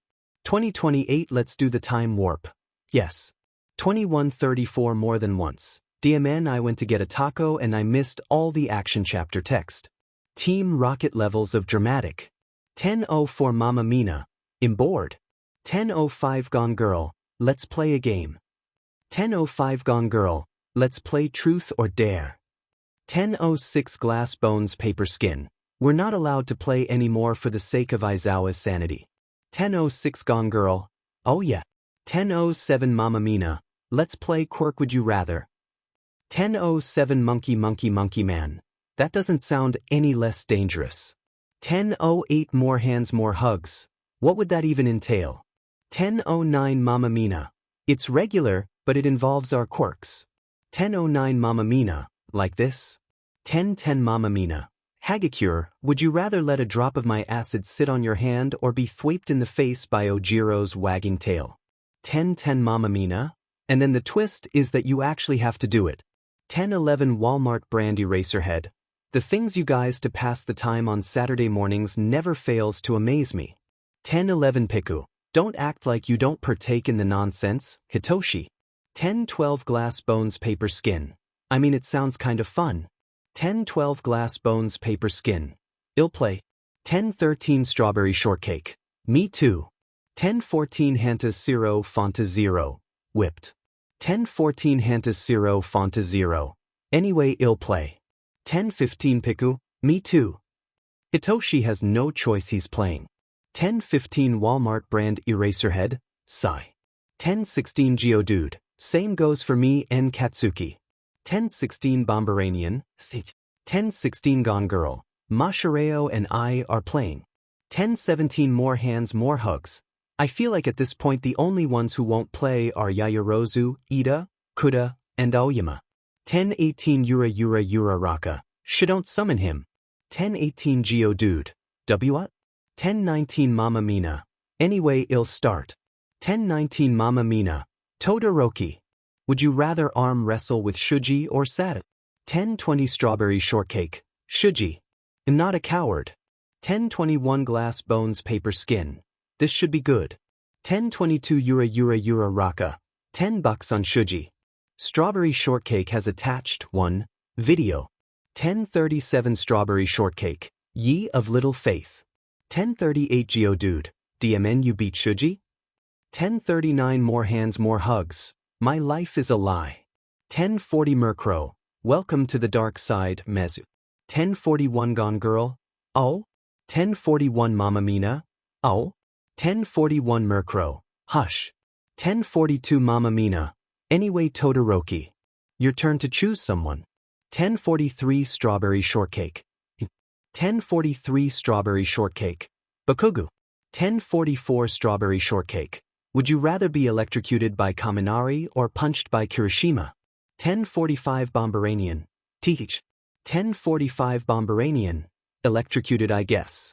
2028 Let's do the time warp. Yes. 2134 More than once. DMN I went to get a taco and I missed all the action chapter text. Team Rocket levels of dramatic. 10:04 Mama Mina. I'm bored. 10:05 Gone Girl. Let's play a game. 10:05 Gone Girl. Let's play Truth or Dare. 10:06 Glass Bones Paper Skin. We're not allowed to play anymore for the sake of Aizawa's sanity. 10:06 Gone Girl. Oh yeah. 10:07 Mama Mina. Let's play Quirk Would You Rather. 10:07 Monkey Monkey Monkey Man. That doesn't sound any less dangerous. 10:08 More Hands More Hugs. What would that even entail? 10:09 Mama Mina. It's regular, but it involves our quirks. 10:09 Mama Mina. Like this? 10:10 Mama Mina. Hagakure, would you rather let a drop of my acid sit on your hand or be thwaped in the face by Ojiro's wagging tail? 10:10 Mama Mina. And then the twist is that you actually have to do it. 10-11 Walmart brand Eraserhead. The things you guys to pass the time on Saturday mornings never fails to amaze me. 10-11 Piku. Don't act like you don't partake in the nonsense, Hitoshi. 10-12 Glass Bones Paper Skin. I mean, it sounds kind of fun. 10-12 Glass Bones Paper Skin. Ill play. 10-13 Strawberry Shortcake. Me too. 10-14 Hantas Zero Fanta Zero. Whipped. 10-14 Hantas Zero Fanta Zero. Anyway, ill play. 10-15 Piku. Me too. Hitoshi has no choice, he's playing. 10-15 Walmart brand Eraserhead. Sigh. 10-16 Geodude. Same goes for me and Katsuki. 10-16 Bomberanian. 10-16 Gone Girl. Mashareo and I are playing. 10-17 More Hands More Hugs. I feel like at this point the only ones who won't play are Yayarozu, Iida, Kuda, and Aoyama. 10-18 Yura Raka. Don't summon him. 10-18 Geodude. W. 10-19 Mama Mina. Anyway, ill start. 10-19 Mama Mina. Todoroki. Would you rather arm wrestle with Shuji or Sada? 10-20 Strawberry Shortcake. Shuji. I'm not a coward. 10-21 Glass Bones Paper Skin. This should be good. 10-22 Yura Raka. $10 on Shuji. Strawberry Shortcake has attached 1 video. 10-37 Strawberry Shortcake. Ye of Little Faith. 10-38 Geodude. DMN you beat Shuji? 10-39 More Hands More Hugs. My life is a lie. 10-40 Murkrow. Welcome to the dark side, Mezu. 10-41 Gone Girl. Oh. 10-41 Mama Mina. Oh. 10-41 Murkrow. Hush. 10-42 Mama Mina. Anyway, Todoroki. Your turn to choose someone. 10-43 Strawberry Shortcake. 10-43 Strawberry Shortcake. Bakugu. 10-44 Strawberry Shortcake. Would you rather be electrocuted by Kaminari or punched by Kirishima? 10-45 Bomberanian. Teach. 10-45 Bomberanian. Electrocuted, I guess.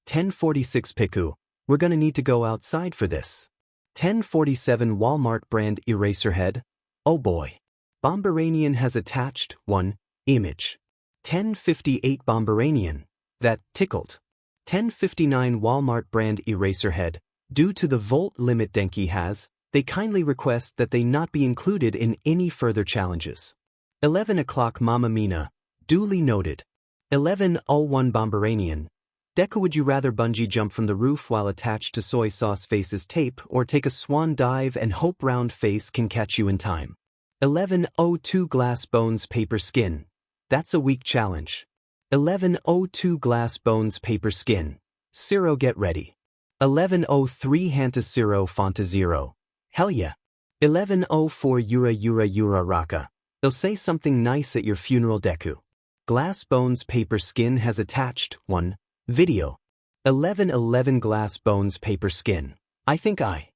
10-46 Piku. We're gonna need to go outside for this. 10-47 Walmart brand Eraserhead. Oh boy. Bomberanian has attached 1 image. 10-58 Bomberanian. That tickled. 10-59 Walmart brand Eraserhead. Due to the volt limit Denki has, they kindly request that they not be included in any further challenges. 11 o'clock Mama Mina. Duly noted. 11:01 Bomberanian. Deku, would you rather bungee jump from the roof while attached to soy sauce face's tape or take a swan dive and hope round face can catch you in time? 11:02 Glass Bones Paper Skin. That's a weak challenge. 11:02 Glass Bones Paper Skin. Zero, get ready. 11:03 Hantas Zero Fanta Zero. Hell yeah. 11:04 Yura Raka. They'll say something nice at your funeral, Deku. Glass Bones Paper Skin has attached 1 video. 11:11 Glass Bones Paper Skin. I think I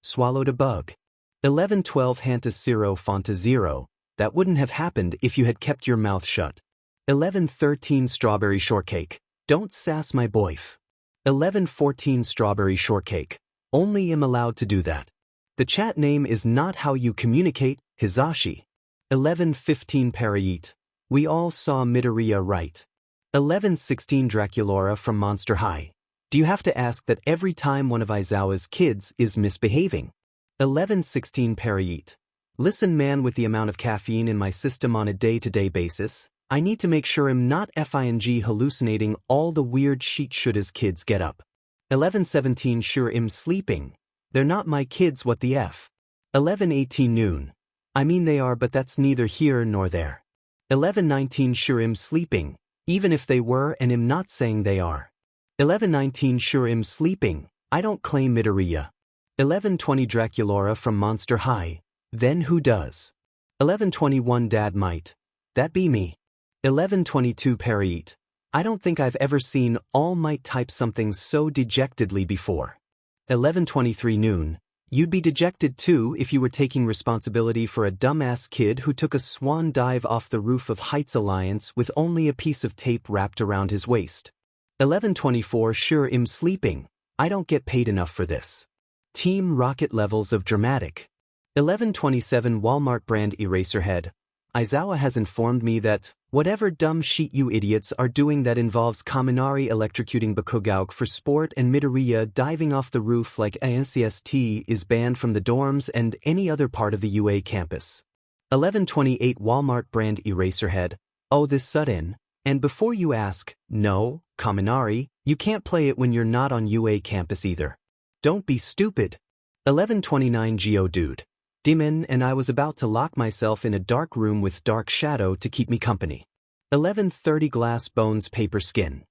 swallowed a bug. 11:12 Hantas Zero Fanta Zero. That wouldn't have happened if you had kept your mouth shut. 11:13 Strawberry Shortcake. Don't sass my boyf. 11:14 Strawberry Shortcake. Only am allowed to do that. The chat name is not how you communicate, Hizashi. 11:15 Parayit. We all saw Midoriya, right? 11:16 Draculaura from Monster High. Do you have to ask that every time one of Aizawa's kids is misbehaving? 11:16 Parayit. Listen man, with the amount of caffeine in my system on a day-to-day basis, I need to make sure I'm not FING hallucinating all the weird shit should as kids get up. 11:17 Sure I'm sleeping. They're not my kids, what the F. 11:18 Noon. I mean they are, but that's neither here nor there. 11:19 Sure I'm sleeping, even if they were, and I'm not saying they are. 11:19 Sure I'm sleeping. I don't claim Midoriya. 11:20 Draculaura from Monster High. Then who does? 11:21 Dad might. That be me. 11:22 Parayit. I don't think I've ever seen All Might type something so dejectedly before. 11:23 Noon. You'd be dejected too if you were taking responsibility for a dumbass kid who took a swan dive off the roof of Heights Alliance with only a piece of tape wrapped around his waist. 11:24 Sure I'm sleeping. I don't get paid enough for this. Team Rocket levels of dramatic. 1127 Walmart brand Eraserhead. Aizawa has informed me that, whatever dumb shit you idiots are doing that involves Kaminari electrocuting Bakugauk for sport and Midoriya diving off the roof like ANCST is banned from the dorms and any other part of the UA campus. 1128 Walmart brand Eraserhead. Oh, this sudden. And before you ask, no, Kaminari, you can't play it when you're not on UA campus either. Don't be stupid. 1129 Geodude. Demon and I was about to lock myself in a dark room with dark shadow to keep me company. 1130 Glass Bones Paper Skin.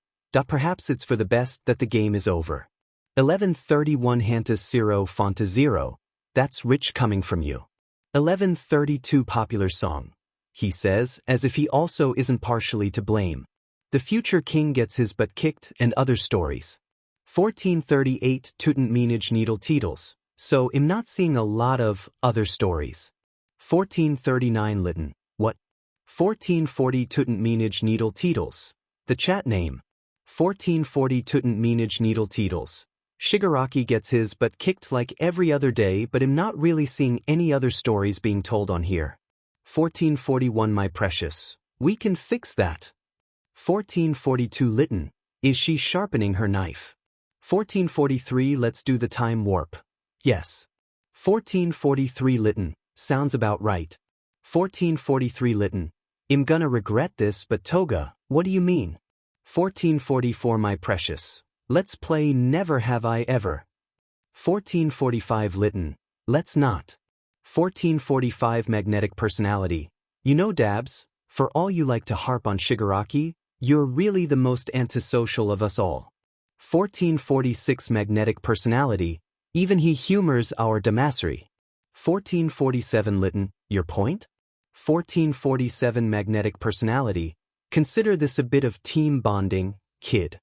Perhaps it's for the best that the game is over. 1131 Hantas Zero Fonta Zero. That's rich coming from you. 1132 Popular Song. He says, as if he also isn't partially to blame. The future king gets his butt kicked and other stories. 1438 Tutant Meanage Needle Teetles. So I'm not seeing a lot of other stories. 1439 Litten. What? 1440 Tutant Meanage Needle Teetles. The chat name. 1440 Tutant Meanage Needle Teetles. Shigaraki gets his butt kicked like every other day, but I'm not really seeing any other stories being told on here. 1441 My Precious. We can fix that. 1442 Litten. Is she sharpening her knife? 1443 Let's do the time warp. Yes. 1443 Litten. Sounds about right. 1443 Litten. I'm gonna regret this, but Toga, what do you mean? 1444 My Precious. Let's play Never Have I Ever. 1445 Litten. Let's not. 1445 Magnetic Personality. You know, Dabs, for all you like to harp on Shigaraki, you're really the most antisocial of us all. 1446 Magnetic Personality. Even he humors our Damassary. 1447 Litten. Your point? 1447 Magnetic Personality. Consider this a bit of team bonding, kid.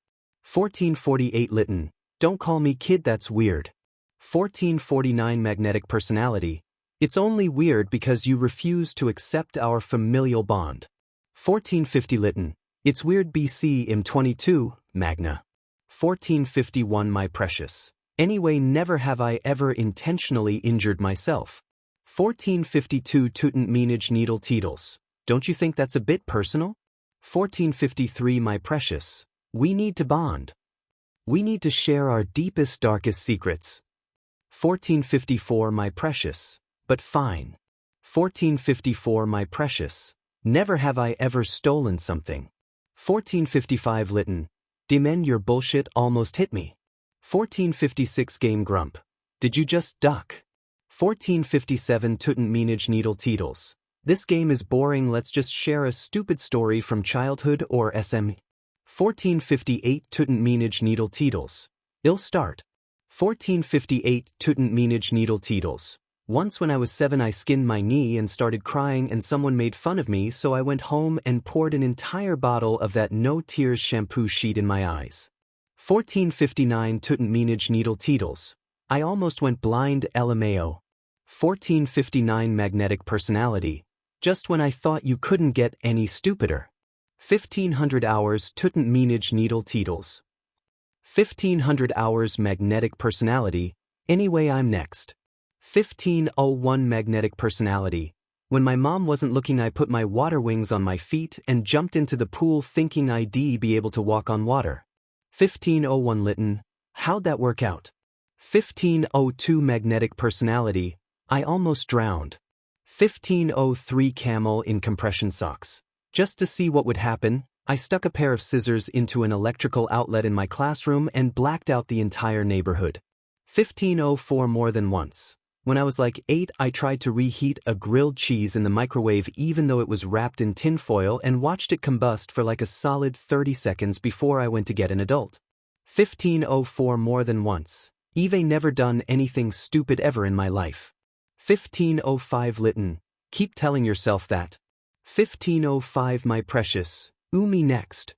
1448 Litten. Don't call me kid, that's weird. 1449 Magnetic Personality. It's only weird because you refuse to accept our familial bond. 1450 Litten. It's weird BC M22, Magna. 1451 My Precious. Anyway, never have I ever intentionally injured myself. 1452 Tutant Meanage Needle Teetles. Don't you think that's a bit personal? 1453 My Precious. We need to bond. We need to share our deepest, darkest secrets. 1454 My Precious. But fine. 1454 My Precious. Never have I ever stolen something. 1455 Litten. Demen, your bullshit almost hit me. 1456 Game Grump. Did you just duck? 1457 Tutant Meanage Needle Teetles. This game is boring, let's just share a stupid story from childhood or SM. 1458 Tutant Meanage Needle Teetles. I'll start. 1458 Tutant Meanage Needle Teetles. Once when I was 7 I skinned my knee and started crying and someone made fun of me, so I went home and poured an entire bottle of that no tears shampoo sheet in my eyes. 1459 Tutant Meanage Needle Teetles. I almost went blind, LMAO. 1459 Magnetic Personality. Just when I thought you couldn't get any stupider. 1500 Hours Tutant Meanage Needle Teetles. 1500 Hours Magnetic Personality. Anyway, I'm next. 1501 Magnetic Personality. When my mom wasn't looking, I put my water wings on my feet and jumped into the pool thinking I'd be able to walk on water. 1501 Litten. How'd that work out? 1502 Magnetic Personality. I almost drowned. 1503 Camel in compression socks. Just to see what would happen, I stuck a pair of scissors into an electrical outlet in my classroom and blacked out the entire neighborhood. 1504 More than once. When I was like 8, I tried to reheat a grilled cheese in the microwave even though it was wrapped in tinfoil and watched it combust for like a solid 30 seconds before I went to get an adult. 1504 More than once. Eve never done anything stupid ever in my life. 1505 Litten. Keep telling yourself that. 1505 My Precious. Me next.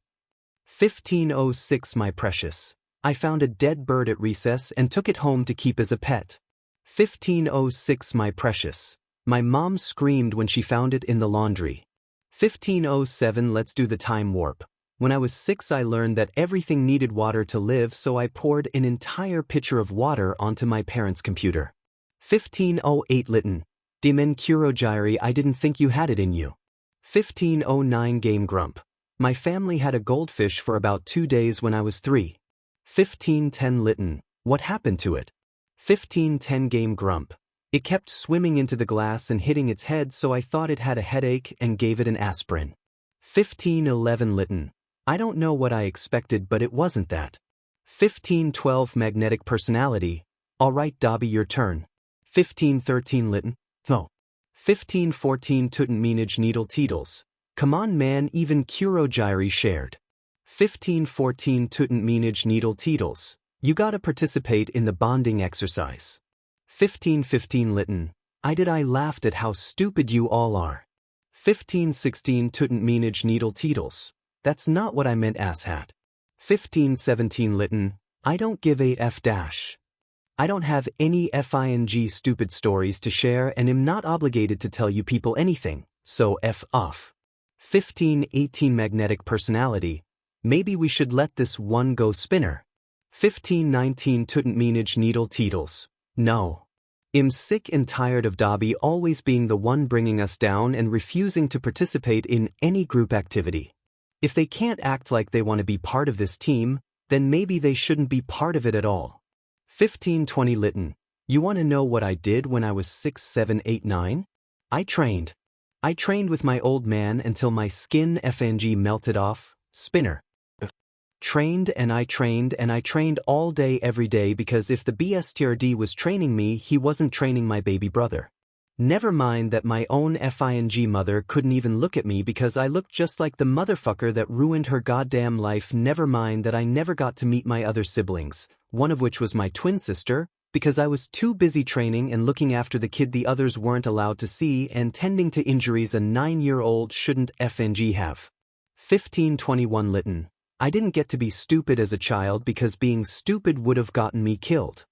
1506 My Precious. I found a dead bird at recess and took it home to keep as a pet. 1506 My Precious. My mom screamed when she found it in the laundry. 1507 Let's do the time warp. When I was 6 I learned that everything needed water to live, so I poured an entire pitcher of water onto my parents' computer. 1508 Litten. Dimen Kurojiri, I didn't think you had it in you. 1509 Game Grump. My family had a goldfish for about 2 days when I was 3. 1510 Litten. What happened to it? 1510 Game Grump. It kept swimming into the glass and hitting its head, so I thought it had a headache and gave it an aspirin. 1511 Litten. I don't know what I expected, but it wasn't that. 1512 Magnetic Personality. Alright Dobby, your turn. 1513 Litten. No. 1514 Tutten Meanage Needle Teetles. Come on man, even Kurojiri shared. 1514 Tutten Meanage Needle Teetles. You gotta participate in the bonding exercise. 1515 Litten. I laughed at how stupid you all are. 1516 Tutten Meanage Needle Teetles. That's not what I meant, asshat. 1517 Litten. I don't give a f dash. I don't have any FING stupid stories to share and am not obligated to tell you people anything, so f off. 1518 Magnetic Personality. Maybe we should let this one go spinner. 1519 Tutten Meanage Needle Teetles. No. I'm sick and tired of Dobby always being the one bringing us down and refusing to participate in any group activity. If they can't act like they want to be part of this team, then maybe they shouldn't be part of it at all. 1520 Litten. You want to know what I did when I was 6, 7, 8, 9? I trained. I trained with my old man until my skin FNG melted off. Spinner. Trained and I trained all day every day, because if the BSTRD was training me, he wasn't training my baby brother. Never mind that my own FING mother couldn't even look at me because I looked just like the motherfucker that ruined her goddamn life. Never mind that I never got to meet my other siblings, one of which was my twin sister, because I was too busy training and looking after the kid the others weren't allowed to see and tending to injuries a 9-year-old shouldn't FNG have. 1521 Litten. I didn't get to be stupid as a child because being stupid would have gotten me killed.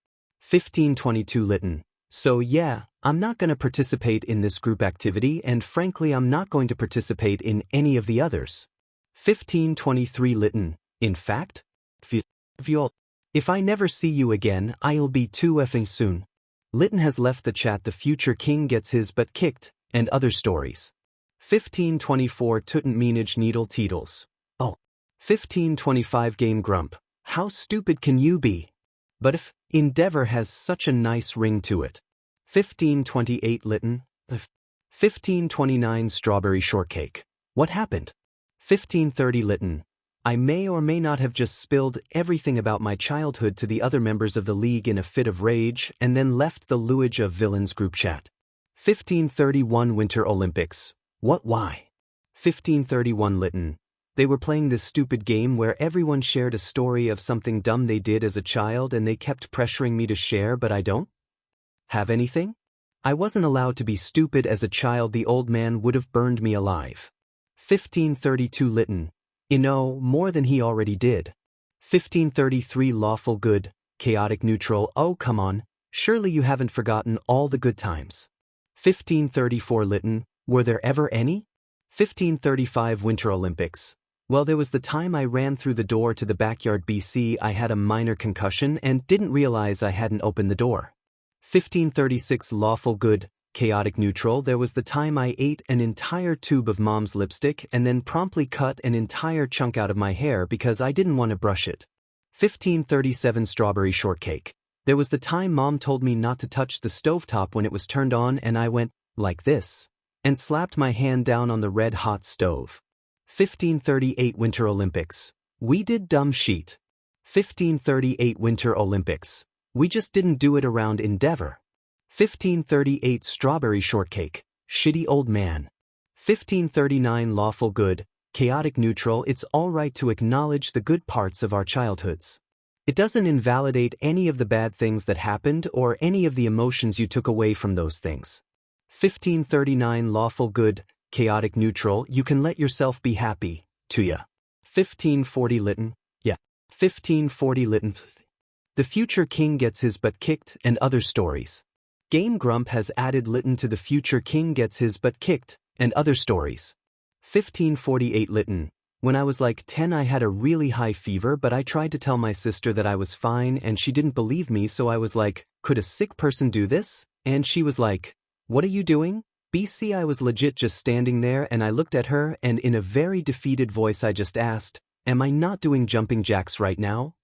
1522 Litten. So yeah, I'm not going to participate in this group activity, and frankly I'm not going to participate in any of the others. 1523 Litten. In fact, if I never see you again, I'll be too effing soon. Litten has left the chat. The future king gets his butt kicked, and other stories. 1524 Tutten Meanage Needle Teetles. 1525 Game Grump. How stupid can you be? But if Endeavor has such a nice ring to it. 1528 Litten. 1529 Strawberry Shortcake. What happened? 1530 Litten. I may or may not have just spilled everything about my childhood to the other members of the league in a fit of rage and then left the Luage of Villains group chat. 1531 Winter Olympics. What, why? 1531 Litten. They were playing this stupid game where everyone shared a story of something dumb they did as a child and they kept pressuring me to share, but I don't have anything? I wasn't allowed to be stupid as a child. The old man would have burned me alive. 1532 Litten. More than he already did. 1533 Lawful Good, Chaotic Neutral. Oh come on, surely you haven't forgotten all the good times. 1534 Litten. Were there ever any? 1535 Winter Olympics. Well, there was the time I ran through the door to the backyard BC. I had a minor concussion and didn't realize I hadn't opened the door. 1536 Lawful Good, Chaotic Neutral. There was the time I ate an entire tube of mom's lipstick and then promptly cut an entire chunk out of my hair because I didn't want to brush it. 1537 Strawberry Shortcake. There was the time mom told me not to touch the stovetop when it was turned on and I went, like this, and slapped my hand down on the red-hot stove. 1538 Winter Olympics. We did dumb shit. 1538 Winter Olympics. We just didn't do it around Endeavor. 1538 Strawberry Shortcake. Shitty old man. 1539 Lawful Good, Chaotic Neutral. It's alright to acknowledge the good parts of our childhoods. It doesn't invalidate any of the bad things that happened or any of the emotions you took away from those things. 1539 Lawful Good, Chaotic Neutral. You can let yourself be happy, to ya. 1540 Litten. Yeah. 1540 Litten. The future king gets his butt kicked and other stories. Game Grump has added Litten to the future king gets his butt kicked and other stories. 1548 Litten. When I was like 10 I had a really high fever, but I tried to tell my sister that I was fine and she didn't believe me, so I was like, could a sick person do this? And she was like, What are you doing? BC. I was legit just standing there and I looked at her and in a very defeated voice I just asked, am I not doing jumping jacks right now?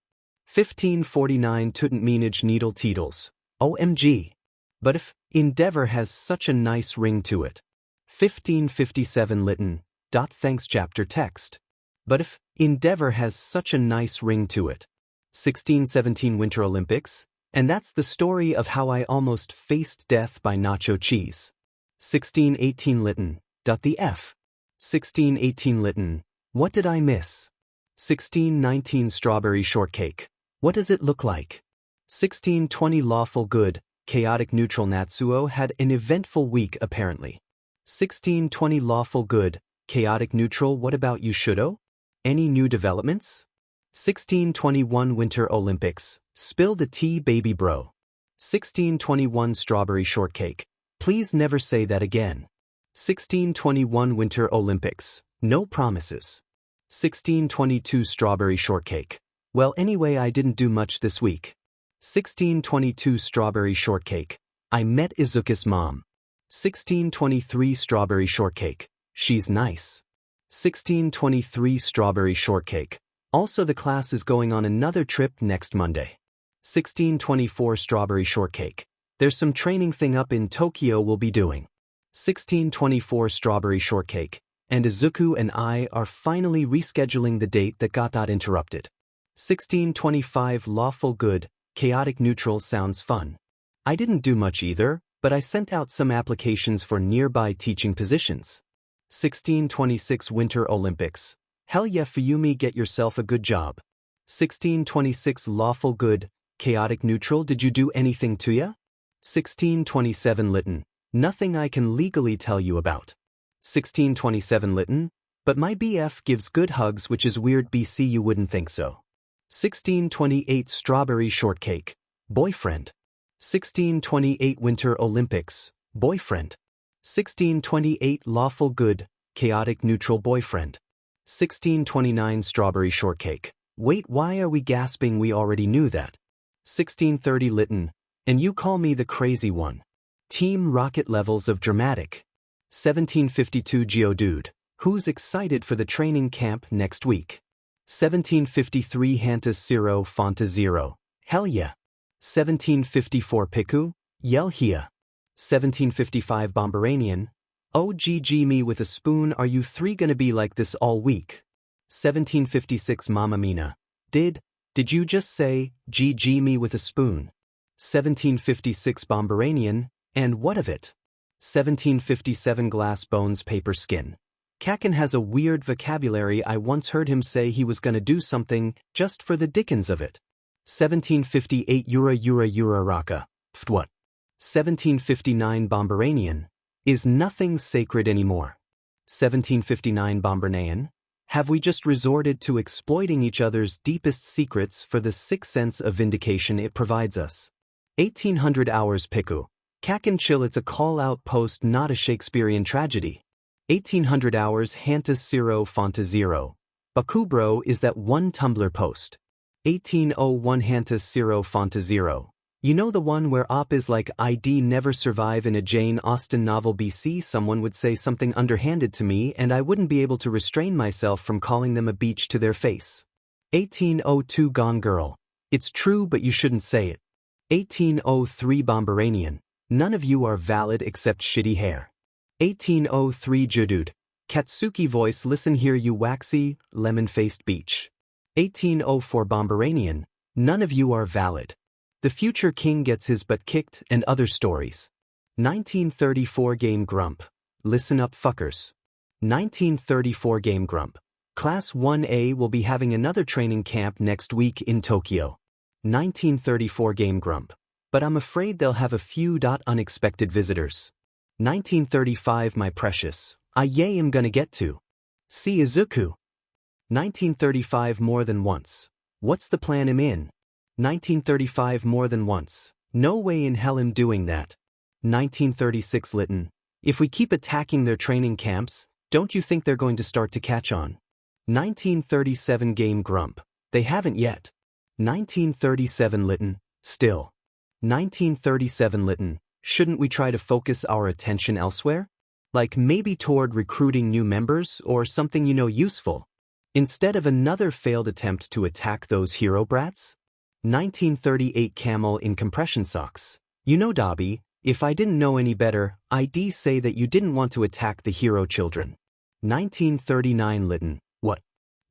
1549 Tudn't meanage needle teetles. OMG. But if endeavor has such a nice ring to it. 1557 Lytton. Thanks chapter text. But if endeavor has such a nice ring to it. 1617 Winter Olympics. And that's the story of how I almost faced death by nacho cheese. 1618 Lytton. The F. 1618 Lytton. What did I miss? 1619 Strawberry Shortcake. What does it look like? 1620 Lawful Good, Chaotic Neutral Natsuo had an eventful week apparently. 1620 Lawful Good, Chaotic Neutral. What about you, Shudo? Any new developments? 1621 Winter Olympics. Spill the tea, baby bro. 1621 Strawberry Shortcake. Please never say that again. 1621 Winter Olympics. No promises. 1622 Strawberry Shortcake. Well, anyway, I didn't do much this week. 1622 Strawberry Shortcake. I met Izuka's mom. 1623 Strawberry Shortcake. She's nice. 1623 Strawberry Shortcake. Also, the class is going on another trip next Monday. 1624 Strawberry Shortcake. There's some training thing up in Tokyo we'll be doing. 1624 Strawberry Shortcake. And Izuku and I are finally rescheduling the date that got interrupted. 1625 Lawful Good, Chaotic Neutral sounds fun. I didn't do much either, but I sent out some applications for nearby teaching positions. 1626 Winter Olympics. Hell yeah, Fuyumi, get yourself a good job. 1626 Lawful Good, Chaotic Neutral. Did you do anything to ya? 1627 Lytton. Nothing I can legally tell you about. 1627 Lytton. But my BF gives good hugs, which is weird. BC, you wouldn't think so. 1628 Strawberry Shortcake. Boyfriend. 1628 Winter Olympics. Boyfriend. 1628 Lawful Good, Chaotic Neutral Boyfriend. 1629 Strawberry Shortcake. Wait, why are we gasping? We already knew that. 1630 Lytton. And you call me the crazy one. Team Rocket levels of dramatic. 1752 Geodude. Who's excited for the training camp next week? 1753 Hantas Zero Fonta Zero. Hell yeah. 1754 Piku. Yell here. 1755 Bomberanian. Oh GG me with a spoon. Are you three gonna be like this all week? 1756 Mama Mina. Did you just say GG me with a spoon? 1756 Bomberanian. And what of it? 1757 Glass Bones Paper Skin. Kakin has a weird vocabulary. I once heard him say he was gonna do something just for the dickens of it. 1758 Yura Raka. What? 1759 Bomberanian. Is nothing sacred anymore? 1759 Bombernayan. Have we just resorted to exploiting each other's deepest secrets for the sick sense of vindication it provides us? 1800 Hours Piku. Kakin chill, it's a call-out post, not a Shakespearean tragedy. 1800 Hours Hantas Zero Fonta Zero. Bakubro is that one Tumblr post. 1801 Hantas Zero Fonta Zero. You know, the one where op is like I'd never survive in a Jane Austen novel. BC, someone would say something underhanded to me and I wouldn't be able to restrain myself from calling them a beach to their face. 1802 Gone Girl. It's true but you shouldn't say it. 1803 Bomberanian. None of you are valid except shitty hair. 1803 Geodude. Katsuki voice, listen here you waxy, lemon-faced beach. 1804 Bomberanian. None of you are valid. The future king gets his butt kicked and other stories. 1934 Game Grump. Listen up fuckers. 1934 Game Grump. Class 1A will be having another training camp next week in Tokyo. 1934 Game Grump. But I'm afraid they'll have a few unexpected visitors. 1935 My precious. I am gonna get to. See Izuku. 1935 More than once. What's the plan I'm in? 1935 More than once. No way in hell I'm doing that. 1936 Lytton. If we keep attacking their training camps, don't you think they're going to start to catch on? 1937 Game Grump. They haven't yet. 1937 Lytton. Still. 1937 Lytton. Shouldn't we try to focus our attention elsewhere? Like maybe toward recruiting new members or something useful? Instead of another failed attempt to attack those hero brats? 1938 Camel in compression socks. Dobby, if I didn't know any better, I'd say that you didn't want to attack the hero children. 1939 Lytton. What?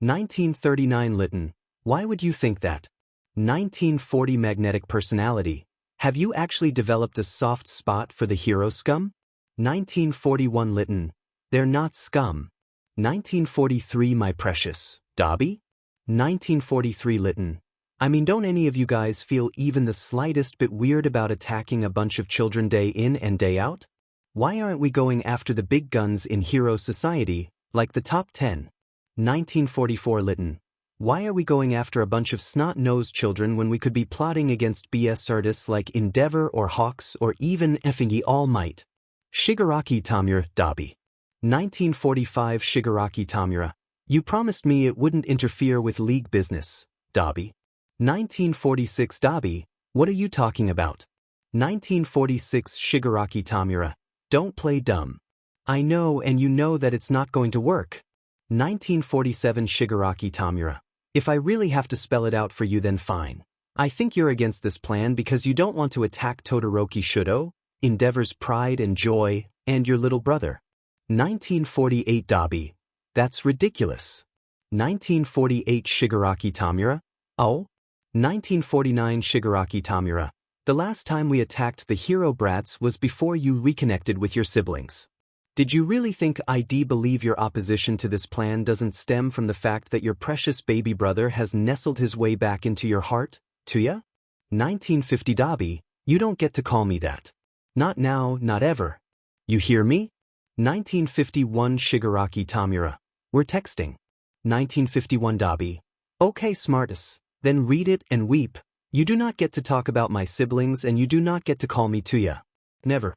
1939 Lytton. Why would you think that? 1940 Magnetic personality. Have you actually developed a soft spot for the hero scum? 1941 Lytton. They're not scum. 1943 My precious Dobby? 1943 Lytton. I mean, don't any of you guys feel even the slightest bit weird about attacking a bunch of children day in and day out? Why aren't we going after the big guns in hero society, like the top 10? 1944 Lytton. Why are we going after a bunch of snot-nosed children when we could be plotting against BS artists like Endeavor or Hawks or even effing All Might? Shigaraki Tamura, Dobby. 1945 Shigaraki Tamura. You promised me it wouldn't interfere with league business, Dobby. 1946 Dobby, what are you talking about? 1946 Shigaraki Tamura. Don't play dumb. I know and you know that it's not going to work. 1947 Shigaraki Tamura. If I really have to spell it out for you then fine. I think you're against this plan because you don't want to attack Todoroki Shudo, Endeavor's pride and joy, and your little brother. 1948 Dobby. That's ridiculous. 1948 Shigaraki Tamura. Oh? 1949 Shigaraki Tamura. The last time we attacked the hero brats was before you reconnected with your siblings. Did you really think I'd believe your opposition to this plan doesn't stem from the fact that your precious baby brother has nestled his way back into your heart, Tuya? 1950 Dobby, you don't get to call me that. Not now, not ever. You hear me? 1951 Shigaraki Tamura. We're texting. 1951 Dobby. Okay smartass. Then read it and weep. You do not get to talk about my siblings and you do not get to call me Tuya. Never.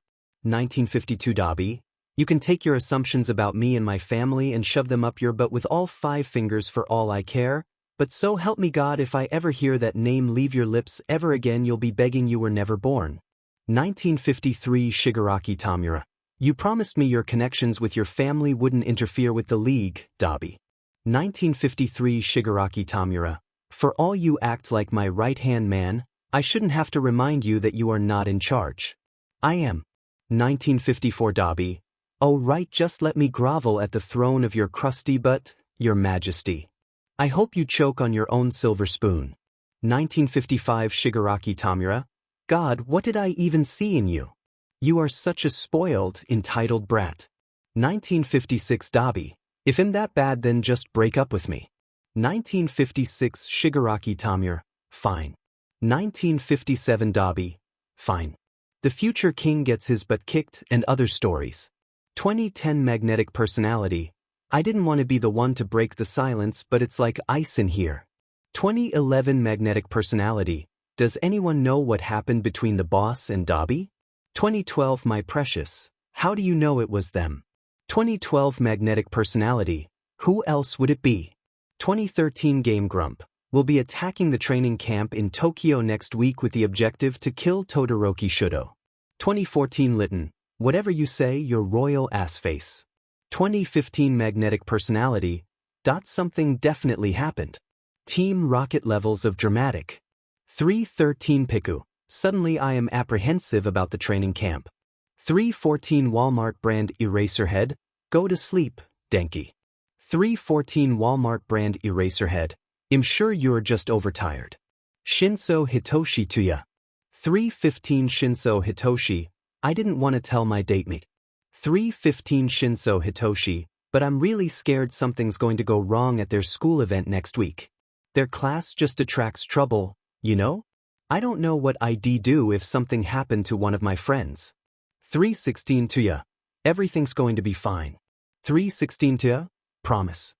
1952 Dobby. You can take your assumptions about me and my family and shove them up your butt with all 5 fingers for all I care, but so help me God if I ever hear that name leave your lips ever again you'll be begging you were never born. 1953 Shigaraki Tamura. You promised me your connections with your family wouldn't interfere with the league, Dobby. 1953 Shigaraki Tamura. For all you act like my right-hand man, I shouldn't have to remind you that you are not in charge. I am. 1954 Dobby. Oh right, just let me grovel at the throne of your crusty butt, your majesty. I hope you choke on your own silver spoon. 1955 Shigaraki Tamura. God, what did I even see in you? You are such a spoiled, entitled brat. 1956 Dobby. If I'm that bad then just break up with me. 1956 Shigaraki Tamura. Fine. 1957 Dobby. Fine. The future king gets his butt kicked and other stories. 2010 Magnetic personality. I didn't want to be the one to break the silence but it's like ice in here. 2011 Magnetic personality. Does anyone know what happened between the boss and Dobby? 2012 My precious. How do you know it was them? 2012 Magnetic personality. Who else would it be? 2013 Game Grump. We'll be attacking the training camp in Tokyo next week with the objective to kill Todoroki Shudo. 2014 Lytton. Whatever you say, your royal ass face. 2015 Magnetic personality. Something definitely happened. Team Rocket levels of dramatic. 313 Piku. Suddenly I am apprehensive about the training camp. 314 Walmart brand Eraserhead. Go to sleep, Denki. 314 Walmart brand Eraserhead. I'm sure you're just overtired. Shinso Hitoshi Tuya. 315 Shinso Hitoshi. I didn't want to tell my datemate. 315 Shinso Hitoshi, but I'm really scared something's going to go wrong at their school event next week. Their class just attracts trouble, you know? I don't know what I'd do if something happened to one of my friends. 316 Tuya. Everything's going to be fine. 316 Tuya. Promise.